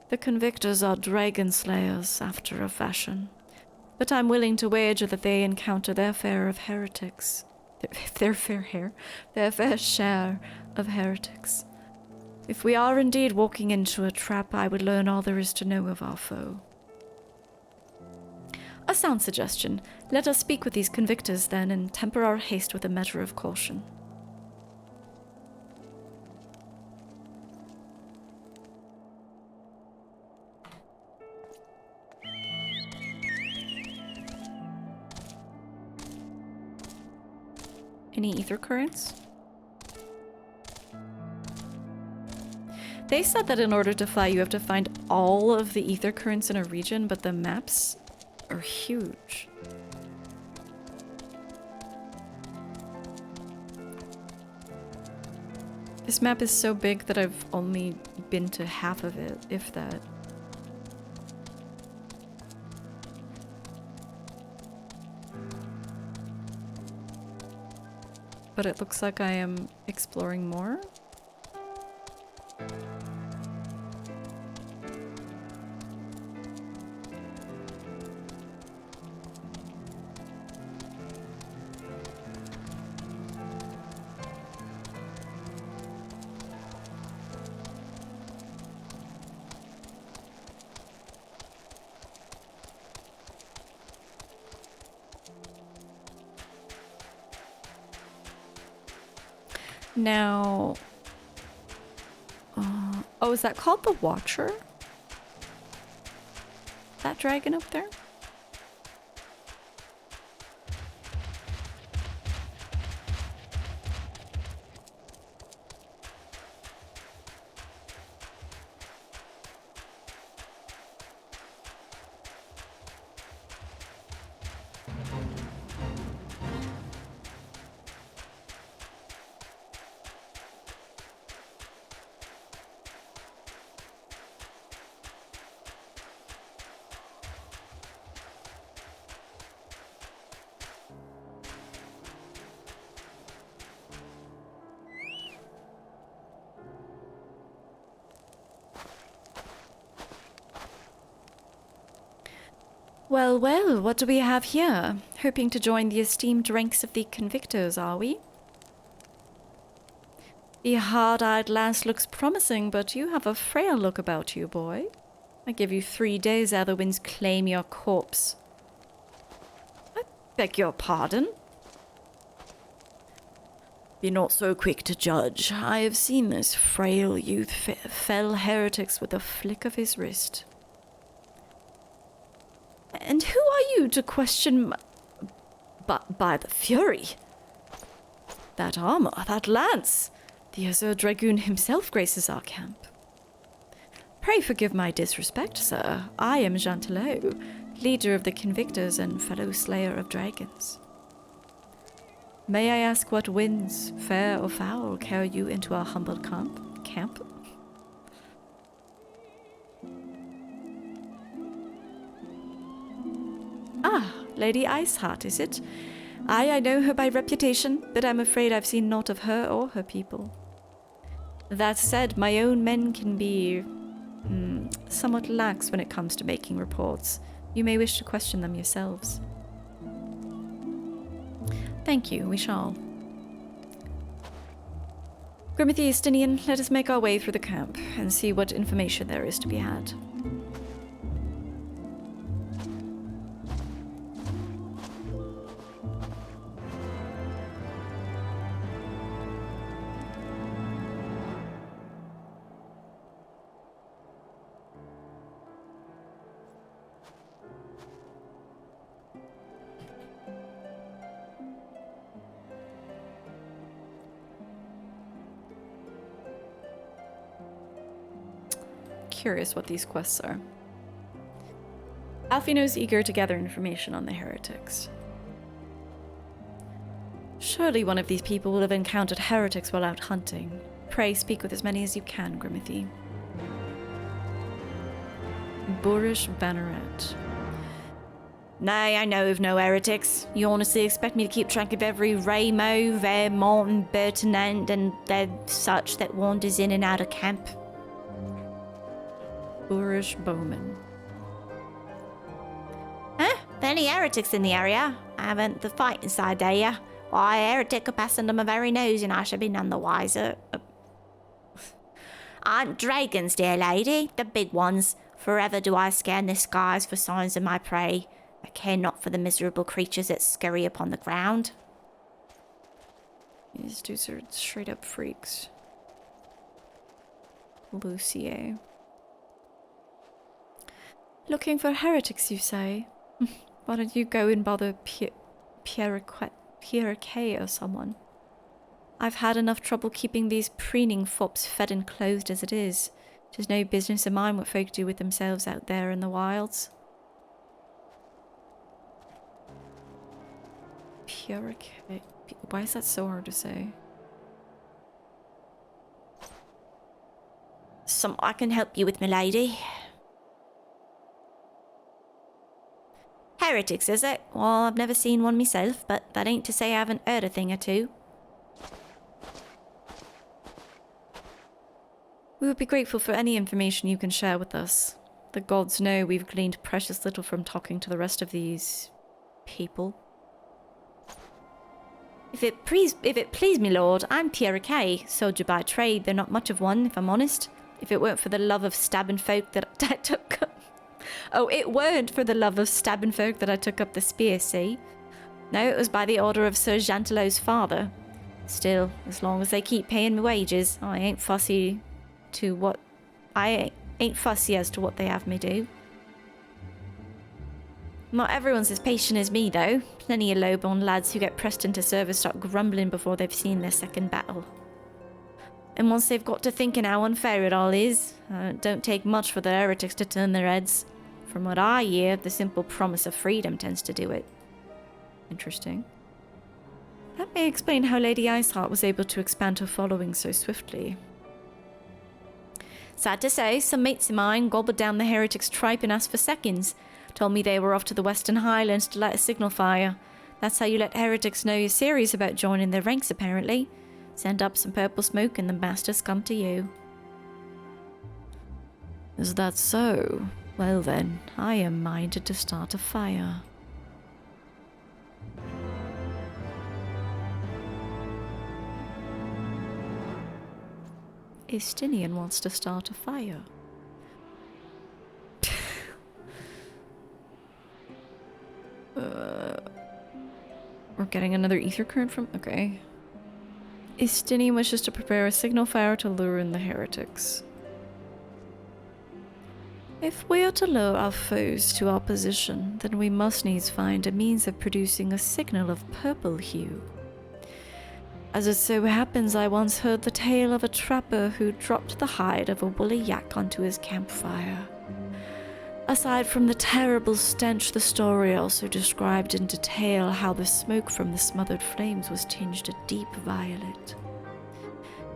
The Convictors are dragon slayers, after a fashion. But I'm willing to wager that they encounter their fair of heretics. Their fair share of heretics. If we are indeed walking into a trap, I would learn all there is to know of our foe. A sound suggestion. Let us speak with these Convictors then, and temper our haste with a measure of caution. Any ether currents? They said that in order to fly, you have to find all of the ether currents in a region, but the maps are huge. This map is so big that I've only been to half of it, if that. But it looks like I am exploring more. Now, oh, is that called the Watcher? That dragon up there? Well, well, what do we have here? Hoping to join the esteemed ranks of the Convictors, are we? The hard-eyed lass looks promising, but you have a frail look about you, boy. I give you 3 days ere the winds claim your corpse. I beg your pardon? Be not so quick to judge. I have seen this frail youth fell heretics with a flick of his wrist. And who are you to question But by the Fury? That armor, that lance, the Azure Dragoon himself graces our camp. Pray forgive my disrespect, sir. I am Jantelot, leader of the Convictors and fellow slayer of dragons. May I ask what winds, fair or foul, carry you into our humble camp? Ah, Lady Iceheart, is it? I know her by reputation, but I'm afraid I've seen naught of her or her people. That said, my own men can be somewhat lax when it comes to making reports. You may wish to question them yourselves. Thank you, we shall. Grimothy Estinian, let us make our way through the camp and see what information there is to be had. Curious what these quests are. Alphinaud's eager to gather information on the heretics. Surely one of these people will have encountered heretics while out hunting. Pray speak with as many as you can, Grimothy. Boorish Banneret. Nay, I know of no heretics. You honestly expect me to keep track of every Raymo, Vermont, and Bertinant, and such that wanders in and out of camp? Boorish Bowman. Huh? Any heretics in the area? Haven't the fighting side, do ya? Why, a heretic could pass under my very nose and I should be none the wiser. Aren't dragons, dear lady, the big ones. Forever do I scan the skies for signs of my prey. I care not for the miserable creatures that scurry upon the ground. These dudes are straight up freaks. Lucier. Looking for heretics, you say? Why don't you go and bother Pierre or someone? I've had enough trouble keeping these preening fops fed and clothed as it is. 'Tis no business of mine what folk do with themselves out there in the wilds. Pierre, why is that so hard to say? something I can help you with, milady? Heretics, is it? Well, I've never seen one myself, but that ain't to say I haven't heard a thing or two. We would be grateful for any information you can share with us. The gods know we've gleaned precious little from talking to the rest of these people. If it please me, lord, I'm Tierra Kay, soldier by trade, though not much of one, if I'm honest. If it weren't for the love of stabbing folk that I took up... Oh, it weren't for the love of stabbing folk that I took up the spear, see? No, it was by the order of Sir Jantelo's father. Still, as long as they keep paying me wages, I ain't fussy as to what they have me do. Not everyone's as patient as me, though. Plenty of low-born lads who get pressed into service start grumbling before they've seen their second battle. And once they've got to thinking how unfair it all is, it don't take much for the heretics to turn their heads. From what I hear, the simple promise of freedom tends to do it. Interesting. That may explain how Lady Iceheart was able to expand her following so swiftly. Sad to say, some mates of mine gobbled down the heretics' tripe and asked for seconds. Told me they were off to the Western Highlands to light a signal fire. That's how you let heretics know you're serious about joining their ranks, apparently. Send up some purple smoke and the bastards come to you. Is that so? Well then, I am minded to start a fire. Estinian wants to start a fire. We're getting another ether current from... Okay. Estinian wishes to prepare a signal fire to lure in the heretics. If we are to lure our foes to our position, then we must needs find a means of producing a signal of purple hue. As it so happens, I once heard the tale of a trapper who dropped the hide of a woolly yak onto his campfire. Aside from the terrible stench, the story also described in detail how the smoke from the smothered flames was tinged a deep violet.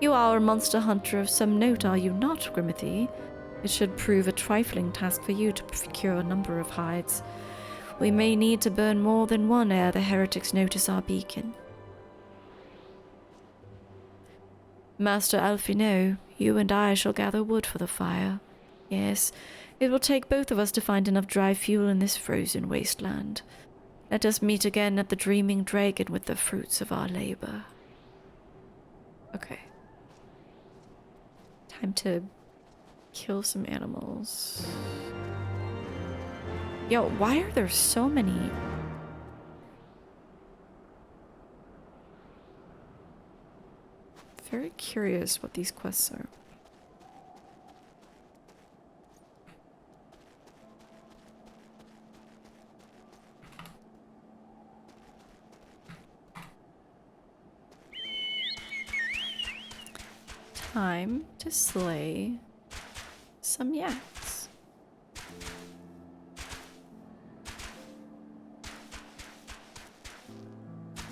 You are a monster hunter of some note, are you not, Grimothy? It should prove a trifling task for you to procure a number of hides. We may need to burn more than one ere the heretics notice our beacon. Master Alphinaud, you and I shall gather wood for the fire. Yes, it will take both of us to find enough dry fuel in this frozen wasteland. Let us meet again at the Dreaming Dragon with the fruits of our labor. Okay. Time to kill some animals. Yo, why are there so many? Very curious what these quests are. Time to slay some yaks.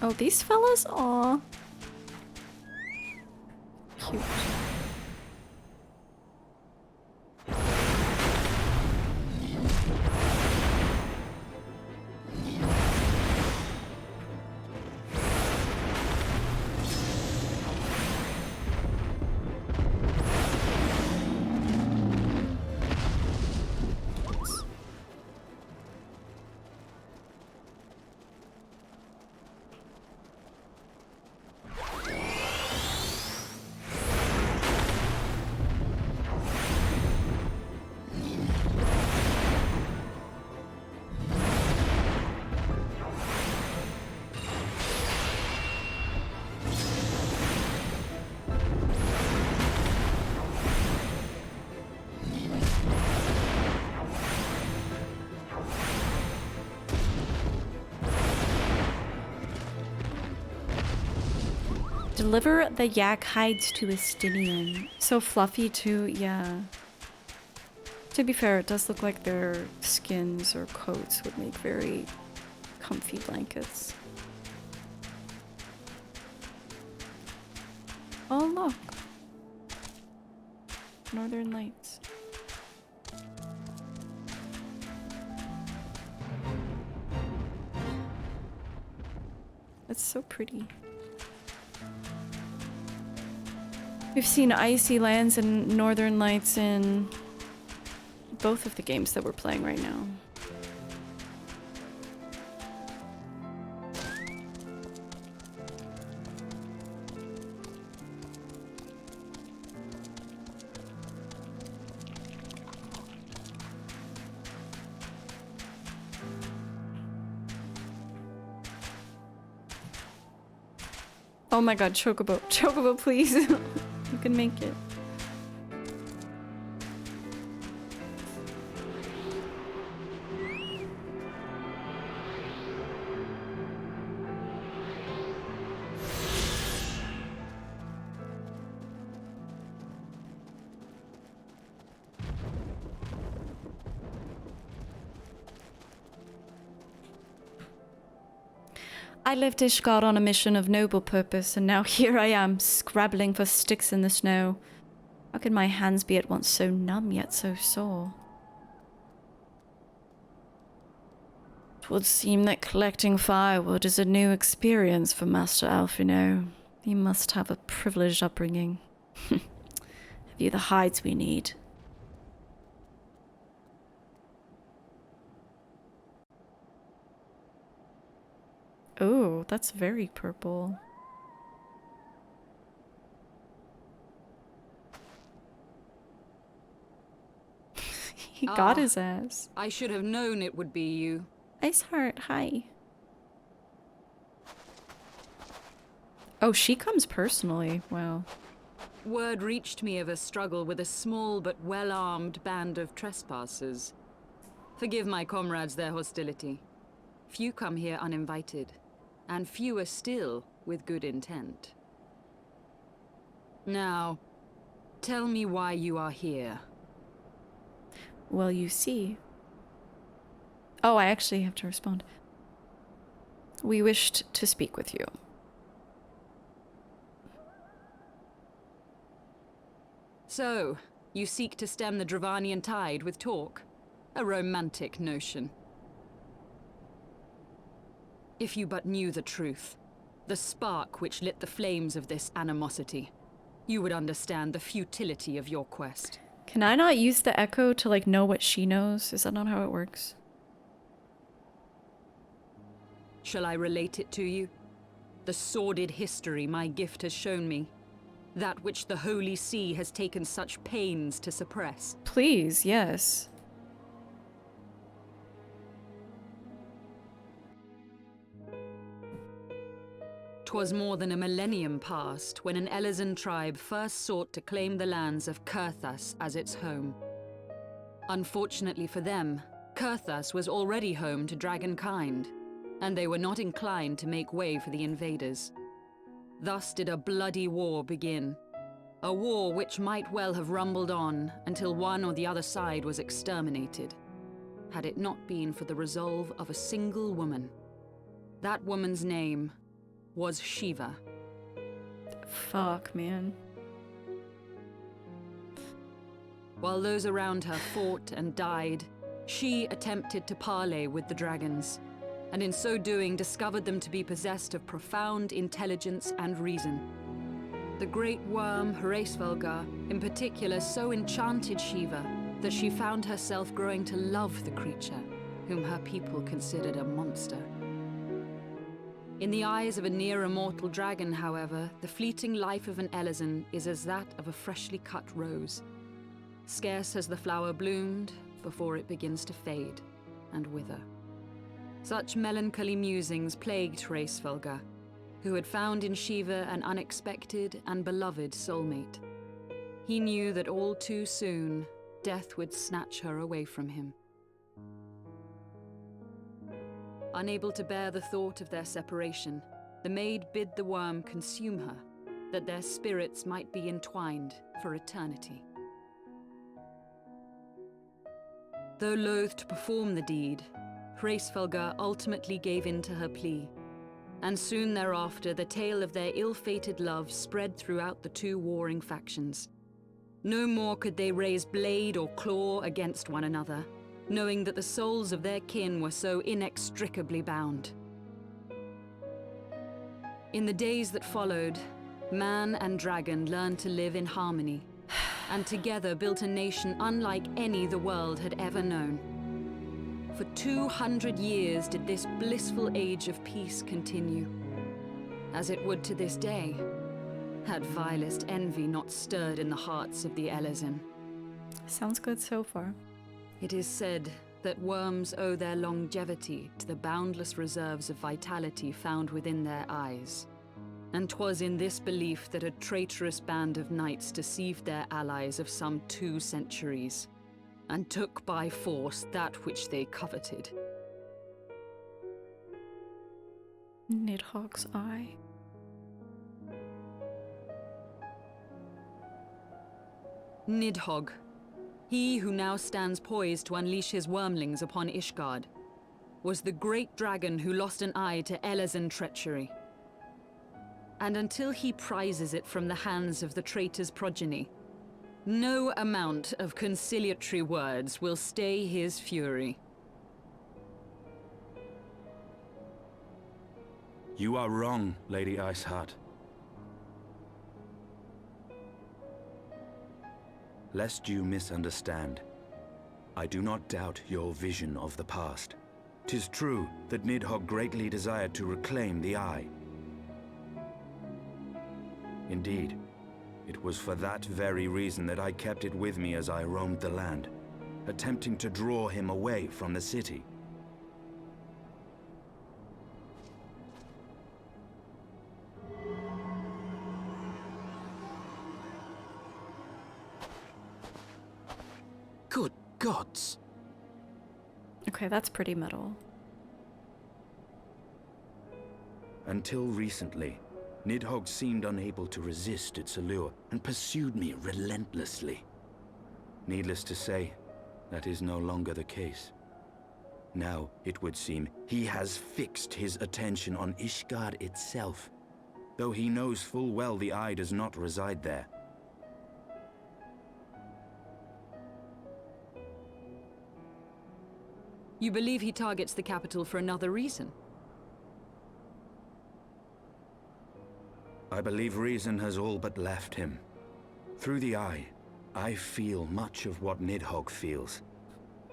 Oh, these fellas? Aw. Cute. Deliver the yak hides to Estinian. So fluffy too, yeah. To be fair, it does look like their skins or coats would make very comfy blankets. Oh look. Northern Lights. It's so pretty. We've seen icy lands and northern lights in both of the games that we're playing right now. Oh my god, Chocobo. Chocobo, please. You can make it. I left Ishgard on a mission of noble purpose, and now here I am, scrabbling for sticks in the snow. How could my hands be at once so numb yet so sore? It would seem that collecting firewood is a new experience for Master Alphinaud. He must have a privileged upbringing. Have you the hides we need? Oh, that's very purple. He got his ass. I should have known it would be you. Iceheart, hi. Oh, she comes personally. Wow. Word reached me of a struggle with a small but well-armed band of trespassers. Forgive my comrades their hostility. Few come here uninvited, and fewer still with good intent. Now, tell me why you are here. Well, you see. Oh, I actually have to respond. We wished to speak with you. So, you seek to stem the Dravanian tide with talk? A romantic notion. If you but knew the truth, the spark which lit the flames of this animosity, you would understand the futility of your quest. Can I not use the echo to, like, know what she knows? Is that not how it works? Shall I relate it to you? The sordid history my gift has shown me. That which the Holy See has taken such pains to suppress. Please, yes. 'Twas more than a millennium past when an Elezen tribe first sought to claim the lands of Kurthas as its home. Unfortunately for them, Kurthas was already home to dragonkind, and they were not inclined to make way for the invaders. Thus did a bloody war begin. A war which might well have rumbled on until one or the other side was exterminated, had it not been for the resolve of a single woman. That woman's name was Shiva. Fuck, man. While those around her fought and died, she attempted to parley with the dragons, and in so doing discovered them to be possessed of profound intelligence and reason. The great worm, Heresvelgar, in particular so enchanted Shiva that she found herself growing to love the creature, whom her people considered a monster. In the eyes of a near-immortal dragon, however, the fleeting life of an Elezen is as that of a freshly cut rose. Scarce has the flower bloomed before it begins to fade and wither. Such melancholy musings plagued Heresvelgar, who had found in Shiva an unexpected and beloved soulmate. He knew that all too soon, death would snatch her away from him. Unable to bear the thought of their separation, the maid bid the worm consume her, that their spirits might be entwined for eternity. Though loath to perform the deed, Heresvelgar ultimately gave in to her plea, and soon thereafter the tale of their ill-fated love spread throughout the two warring factions. No more could they raise blade or claw against one another, knowing that the souls of their kin were so inextricably bound. In the days that followed, man and dragon learned to live in harmony, and together built a nation unlike any the world had ever known. For 200 years did this blissful age of peace continue, as it would to this day, had vilest envy not stirred in the hearts of the Elezen. Sounds good so far. It is said that worms owe their longevity to the boundless reserves of vitality found within their eyes. And 'twas in this belief that a traitorous band of knights deceived their allies of some 2 centuries, and took by force that which they coveted. Nidhogg's eye. Nidhogg, he who now stands poised to unleash his wormlings upon Ishgard, was the great dragon who lost an eye to Elezen treachery. And until he prizes it from the hands of the traitor's progeny, no amount of conciliatory words will stay his fury. You are wrong, Lady Iceheart. Lest you misunderstand, I do not doubt your vision of the past. 'Tis true that Nidhogg greatly desired to reclaim the Eye. Indeed, it was for that very reason that I kept it with me as I roamed the land, attempting to draw him away from the city. Good gods! Okay, that's pretty metal. Until recently, Nidhogg seemed unable to resist its allure and pursued me relentlessly. Needless to say, that is no longer the case. Now, it would seem, he has fixed his attention on Ishgard itself, though he knows full well the Eye does not reside there. You believe he targets the capital for another reason? I believe reason has all but left him. Through the Eye, I feel much of what Nidhogg feels,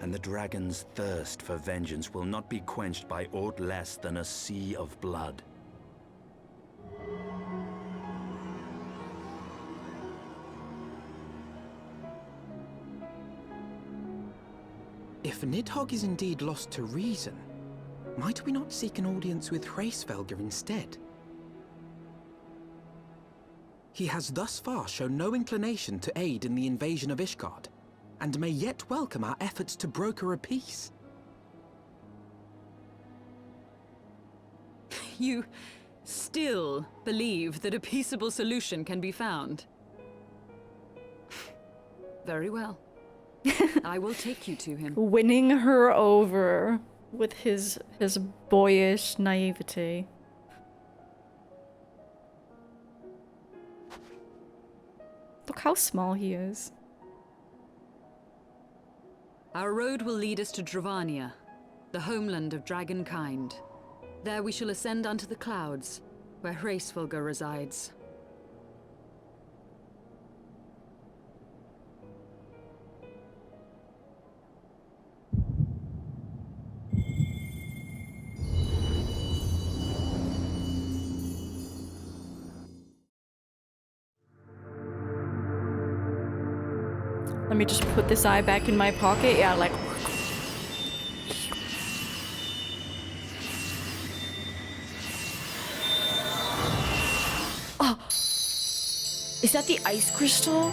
and the dragon's thirst for vengeance will not be quenched by aught less than a sea of blood. If Nidhogg is indeed lost to reason, might we not seek an audience with Hraesvelgr instead? He has thus far shown no inclination to aid in the invasion of Ishgard, and may yet welcome our efforts to broker a peace. You still believe that a peaceable solution can be found? Very well. I will take you to him. Winning her over with his boyish naivety. Look how small he is. Our road will lead us to Dravania, the homeland of dragonkind. There we shall ascend unto the clouds, where Hraesvelgr resides. Let me just put this eye back in my pocket. Yeah, like... Oh! Is that the ice crystal?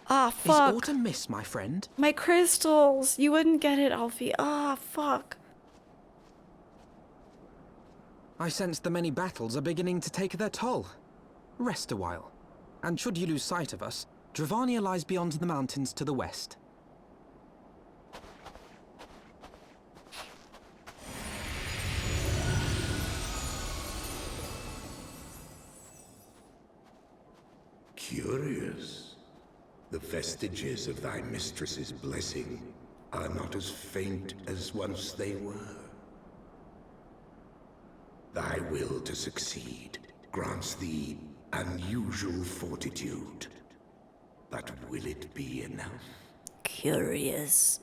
Ah, fuck. Is autumn mist, my friend? My crystals! You wouldn't get it, Alfie. Ah, fuck. I sense the many battles are beginning to take their toll. Rest a while. And should you lose sight of us, Dravania lies beyond the mountains to the west. Curious. The vestiges of thy mistress's blessing are not as faint as once they were. Thy will to succeed grants thee unusual fortitude. But will it be enough? Curious.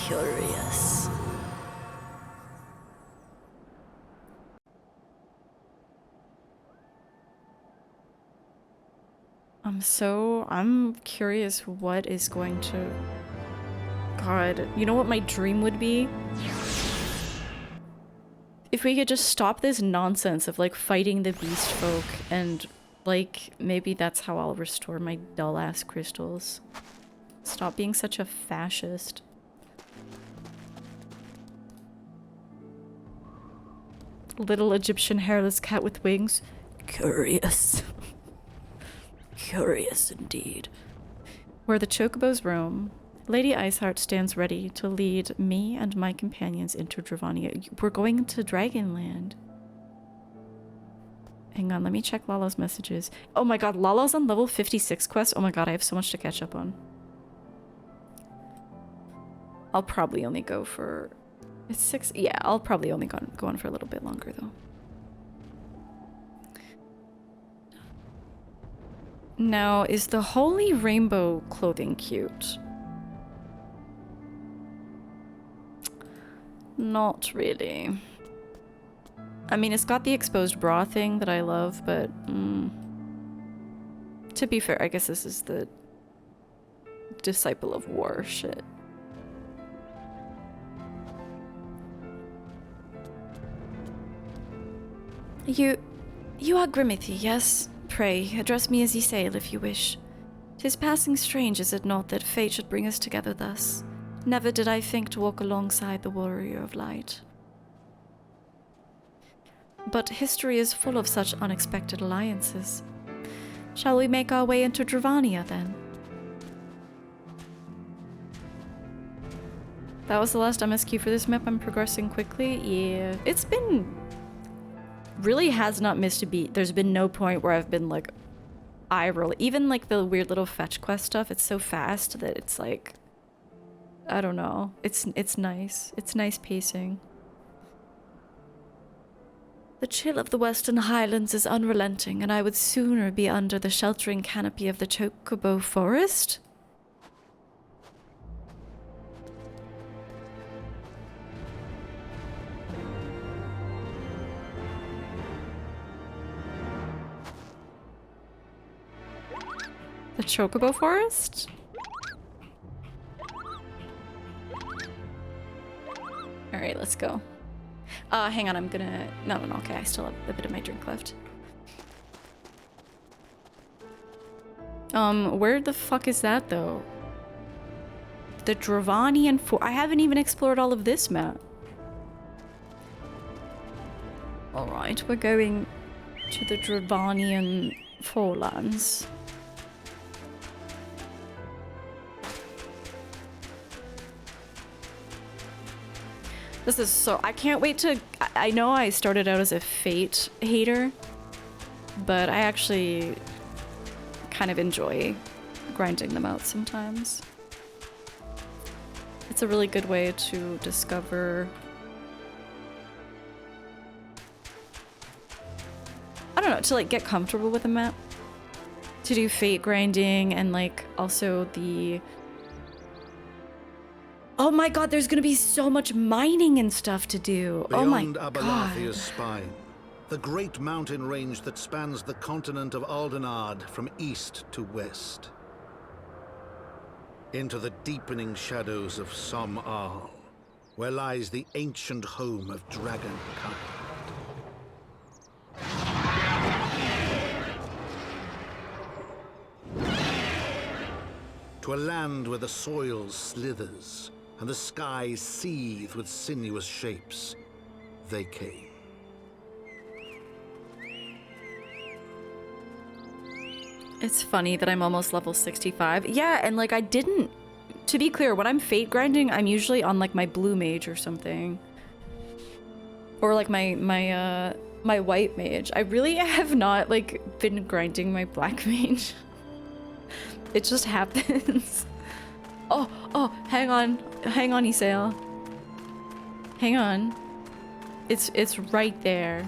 Curious. I'm curious what is going to... God, you know what my dream would be? If we could just stop this nonsense of, like, fighting the beast folk, and, like, maybe that's how I'll restore my dull-ass crystals. Stop being such a fascist. Little Egyptian hairless cat with wings. Curious. Curious indeed. Where the Chocobos roam, Lady Iceheart stands ready to lead me and my companions into Dravania. We're going into Dragonland. Hang on, let me check Lalo's messages. Oh my god, Lalo's on level 56 quest. Oh my god, I have so much to catch up on. I'll probably only go for... It's 6? Yeah, I'll probably only go on for a little bit longer though. Now, is the Holy Rainbow clothing cute? Not really. I mean, it's got the exposed bra thing that I love, but... to be fair, I guess this is the Disciple of War shit. You are Grimithy, yes? Pray, address me as ye sail, if you wish. 'Tis passing strange, is it not, that fate should bring us together thus? Never did I think to walk alongside the warrior of light. But history is full of such unexpected alliances. Shall we make our way into Dravania, then? That was the last MSQ for this map. I'm progressing quickly. Yeah, it's been... really has not missed a beat. There's been no point where I've been like eye roll. Even like the weird little fetch quest stuff, it's so fast that it's like, I don't know. It's nice. It's nice pacing. The chill of the Western Highlands is unrelenting, and I would sooner be under the sheltering canopy of the Chocobo forest. The Chocobo forest? Alright, let's go. Hang on, I'm gonna... No, okay, I still have a bit of my drink left. Where the fuck is that, though? The Dravanian I haven't even explored all of this map. Alright, we're going to the Dravanian Forelands. This is so... I can't wait to... I know I started out as a Fate hater, but I actually kind of enjoy grinding them out sometimes. It's a really good way to discover... I don't know, to like get comfortable with a map. To do Fate grinding and like also the... Oh my god, there's gonna be so much mining and stuff to do. Oh my god. Beyond Abalathia's spine, the great mountain range that spans the continent of Aldenard from east to west. Into the deepening shadows of Som-Al, where lies the ancient home of dragonkind. To a land where the soil slithers and the skies seethe with sinuous shapes, they came. It's funny that I'm almost level 65. Yeah, and like I didn't... To be clear, when I'm fate grinding, I'm usually on like my blue mage or something. Or like my white mage. I really have not like been grinding my black mage. It just happens. Oh, hang on, Isael. Hang on. It's right there.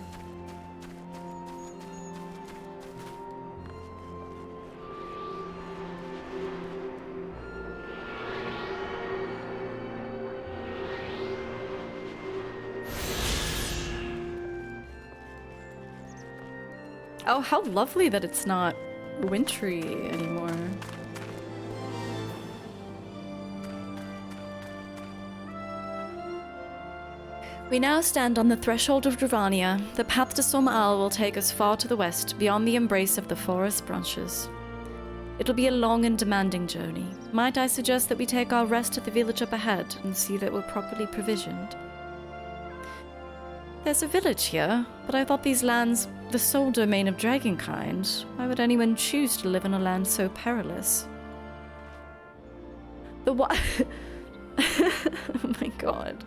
Oh, how lovely that it's not wintry anymore. We now stand on the threshold of Dravania. The path to Somal will take us far to the west, beyond the embrace of the forest branches. It'll be a long and demanding journey. Might I suggest that we take our rest at the village up ahead and see that we're properly provisioned? There's a village here, but I thought these lands the sole domain of dragonkind. Why would anyone choose to live in a land so perilous? Oh my god.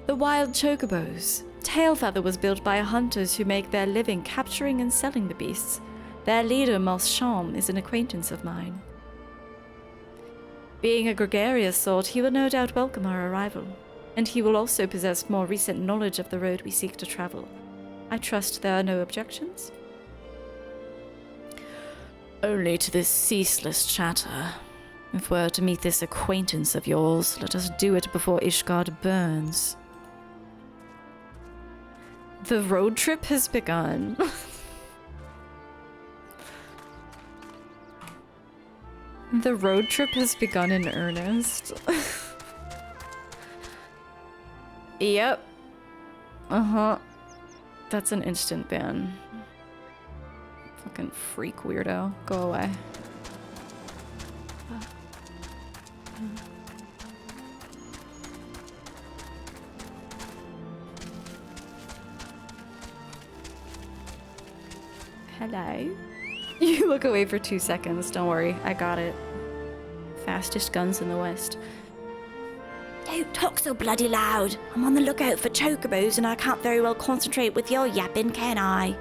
The wild Chocobos. Tailfeather was built by hunters who make their living capturing and selling the beasts. Their leader, Marchand, is an acquaintance of mine. Being a gregarious sort, he will no doubt welcome our arrival. And he will also possess more recent knowledge of the road we seek to travel. I trust there are no objections? Only to this ceaseless chatter. If we're to meet this acquaintance of yours, let us do it before Ishgard burns. The road trip has begun. The road trip has begun in earnest. Yep. Uh-huh. That's an instant ban. Fucking freak weirdo. Go away. Hello? You look away for 2 seconds. Don't worry. I got it. Fastest guns in the West. Don't talk so bloody loud. I'm on the lookout for chocobos and I can't very well concentrate with your yapping, can I?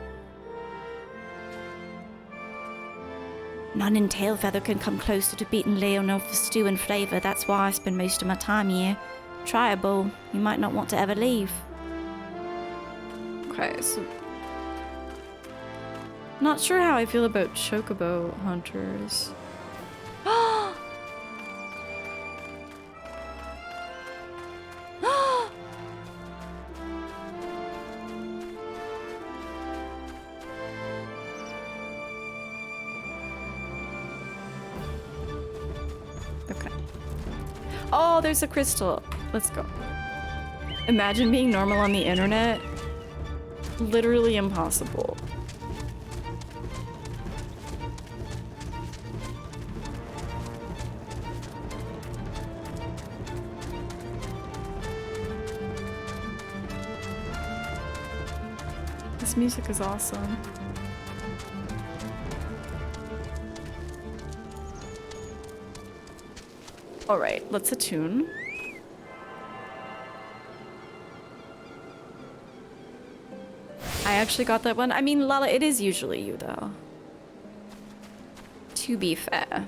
None in Tailfeather can come closer to beating Leonor for stew and flavour. That's why I spend most of my time here. Try a bowl. You might not want to ever leave. Okay, so... Not sure how I feel about chocobo hunters. Okay. Oh, there's a crystal. Let's go. Imagine being normal on the internet. Literally impossible. This music is awesome. Alright, let's attune. I actually got that one. I mean, Lala, it is usually you, though. To be fair.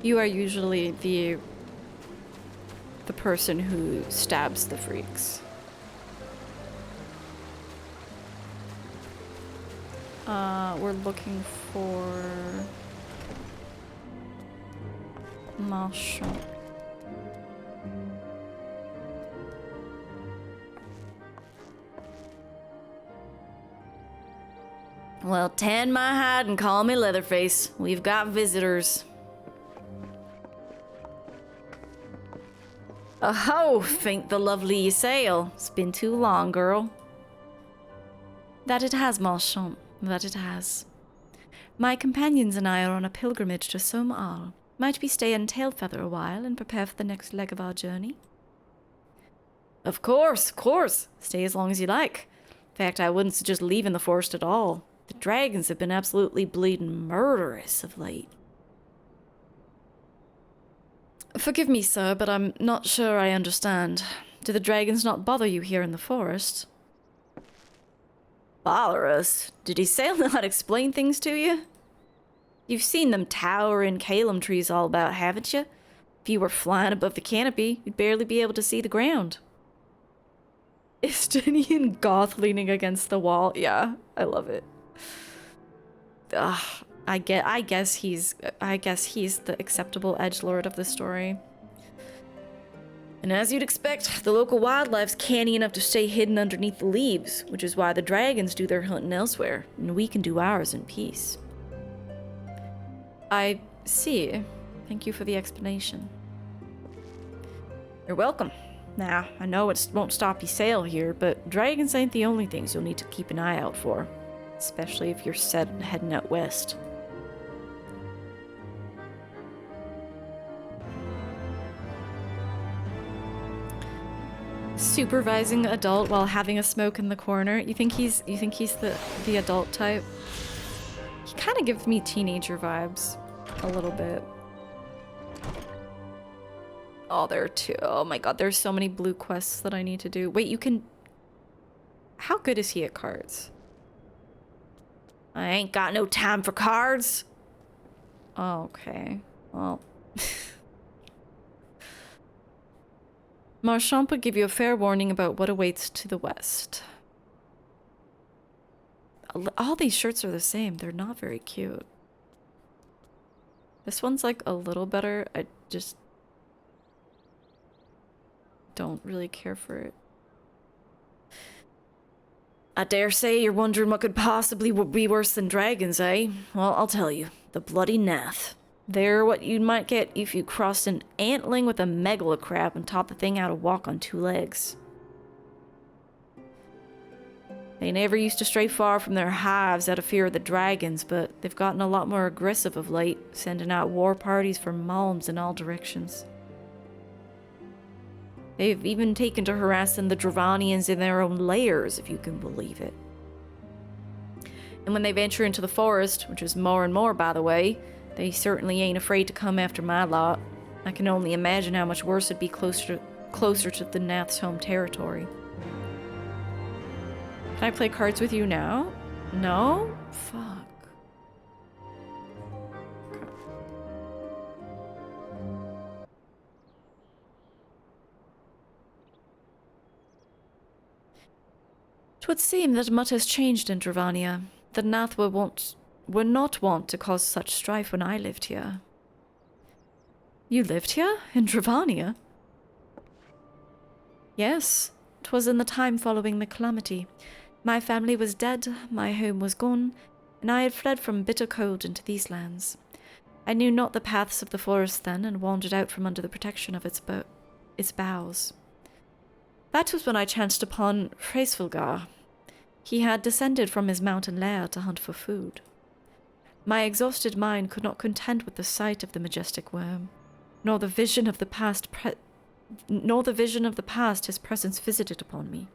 You are usually the person who stabs the freaks. We're looking for... Marchand. Well, tan my hide and call me Leatherface. We've got visitors. Oh, think the lovely you sail. It's been too long, girl. That it has, Marchand. That it has. My companions and I are on a pilgrimage to Somal. Might we stay in Tailfeather a while and prepare for the next leg of our journey? Of course, of course. Stay as long as you like. In fact, I wouldn't suggest leaving the forest at all. The dragons have been absolutely bleeding murderous of late. Forgive me, sir, but I'm not sure I understand. Do the dragons not bother you here in the forest? Bother us? Did his sail not explain things to you? You've seen them towering Calum trees all about, haven't you? If you were flying above the canopy, you'd barely be able to see the ground. Estinian goth leaning against the wall. Yeah, I love it. I guess he's the acceptable edgelord of the story. And as you'd expect, the local wildlife's canny enough to stay hidden underneath the leaves, which is why the dragons do their hunting elsewhere, and we can do ours in peace. I see. Thank you for the explanation. You're welcome. Now, I know it won't stop you sail here, but dragons ain't the only things you'll need to keep an eye out for, especially if you're set on heading out west. Supervising adult while having a smoke in the corner. You think he's the adult type? He kind of gives me teenager vibes a little bit. Oh, there are two. Oh my god, there's so many blue quests that I need to do. Wait, you can... How good is he at cards? I ain't got no time for cards. Oh, okay. Well... Marchand would give you a fair warning about what awaits to the west. All these shirts are the same. They're not very cute. This one's like a little better. I just don't really care for it. I dare say you're wondering what could possibly be worse than dragons, eh? Well, I'll tell you. The bloody Nath. They're what you might get if you crossed an antling with a megalocrab and taught the thing how to walk on two legs. They never used to stray far from their hives out of fear of the dragons, but they've gotten a lot more aggressive of late, sending out war parties for malms in all directions. They've even taken to harassing the Dravanians in their own lairs, if you can believe it. And when they venture into the forest, which is more and more, by the way, they certainly ain't afraid to come after my lot. I can only imagine how much worse it'd be closer to the Nath's home territory. Can I play cards with you now? No? Fuck. Okay. 'Twould seem that much has changed in Dravania. The Nath were not wont to cause such strife when I lived here. You lived here? In Dravania? Yes. 'Twas in the time following the calamity. My family was dead, my home was gone, and I had fled from bitter cold into these lands. I knew not the paths of the forest then, and wandered out from under the protection of its boughs. That was when I chanced upon Hreisfulgar. He had descended from his mountain lair to hunt for food. My exhausted mind could not contend with the sight of the majestic worm, nor the vision of the past his presence visited upon me.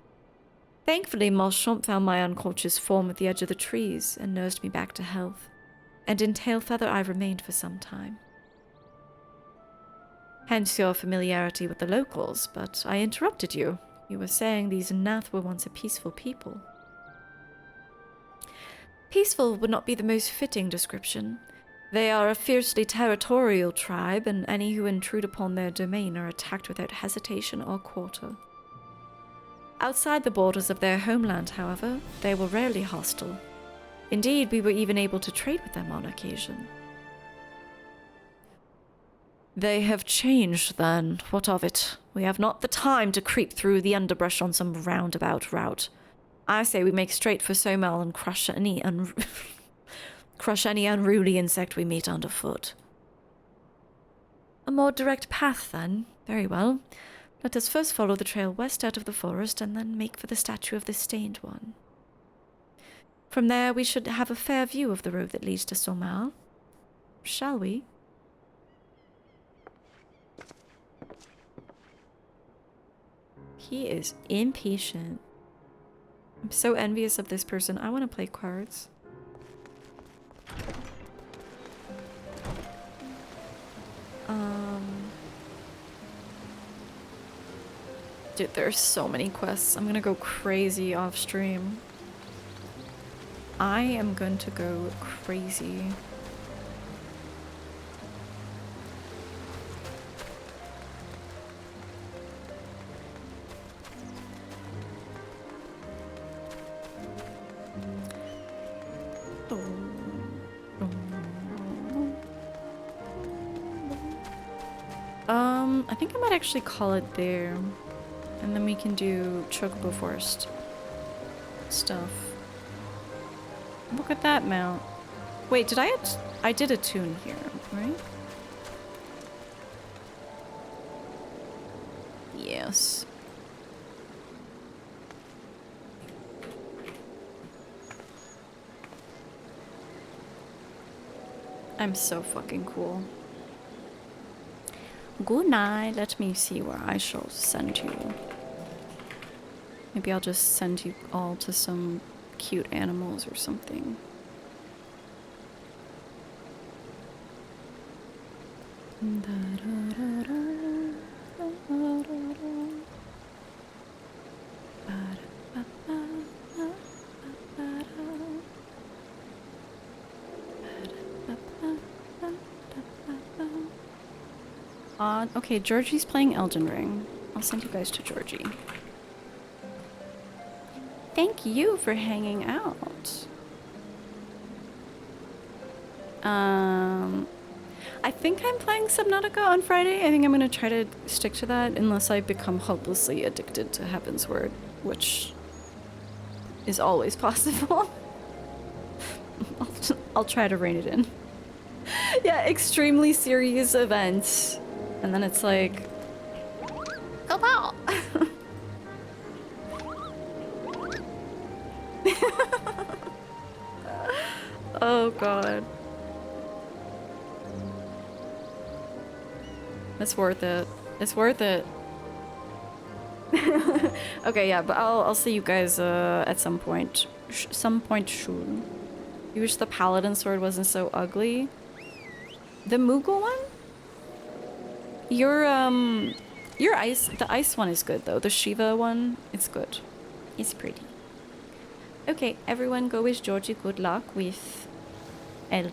Thankfully, Marchand found my unconscious form at the edge of the trees and nursed me back to health, and in Tailfeather I remained for some time. Hence your familiarity with the locals, but I interrupted you. You were saying these Nath were once a peaceful people. Peaceful would not be the most fitting description. They are a fiercely territorial tribe, and any who intrude upon their domain are attacked without hesitation or quarter. Outside the borders of their homeland, however, they were rarely hostile. Indeed, we were even able to trade with them on occasion. They have changed, then. What of it? We have not the time to creep through the underbrush on some roundabout route. I say we make straight for Somel and crush any unruly insect we meet underfoot. A more direct path, then. Very well. Let us first follow the trail west out of the forest, and then make for the statue of the Stained One. From there we should have a fair view of the road that leads to Somel. Shall we? He is impatient. I'm so envious of this person. I want to play cards. Dude, there's so many quests. I'm gonna go crazy off stream. I am going to go crazy. I think I might actually call it there. And then we can do Chocobo Forest stuff. Look at that mount. Wait, did I did attune here, right? Yes. I'm so fucking cool. Good night. Let me see where I shall send you. Maybe I'll just send you all to some cute animals or something. Okay, Georgie's playing Elden Ring. I'll send you guys to Georgie. Thank you for hanging out. I think I'm playing Subnautica on Friday. I think I'm gonna try to stick to that unless I become hopelessly addicted to Heavensward, which is always possible. I'll try to rein it in. Yeah, extremely serious events. And then it's like, come out. Oh god. It's worth it. It's worth it. Okay, yeah, but I'll see you guys at some point. Some point soon. You wish the paladin sword wasn't so ugly. The Moogle one? Your the ice one is good though. The Shiva one, it's good. It's pretty. Okay, everyone go wish Georgie good luck with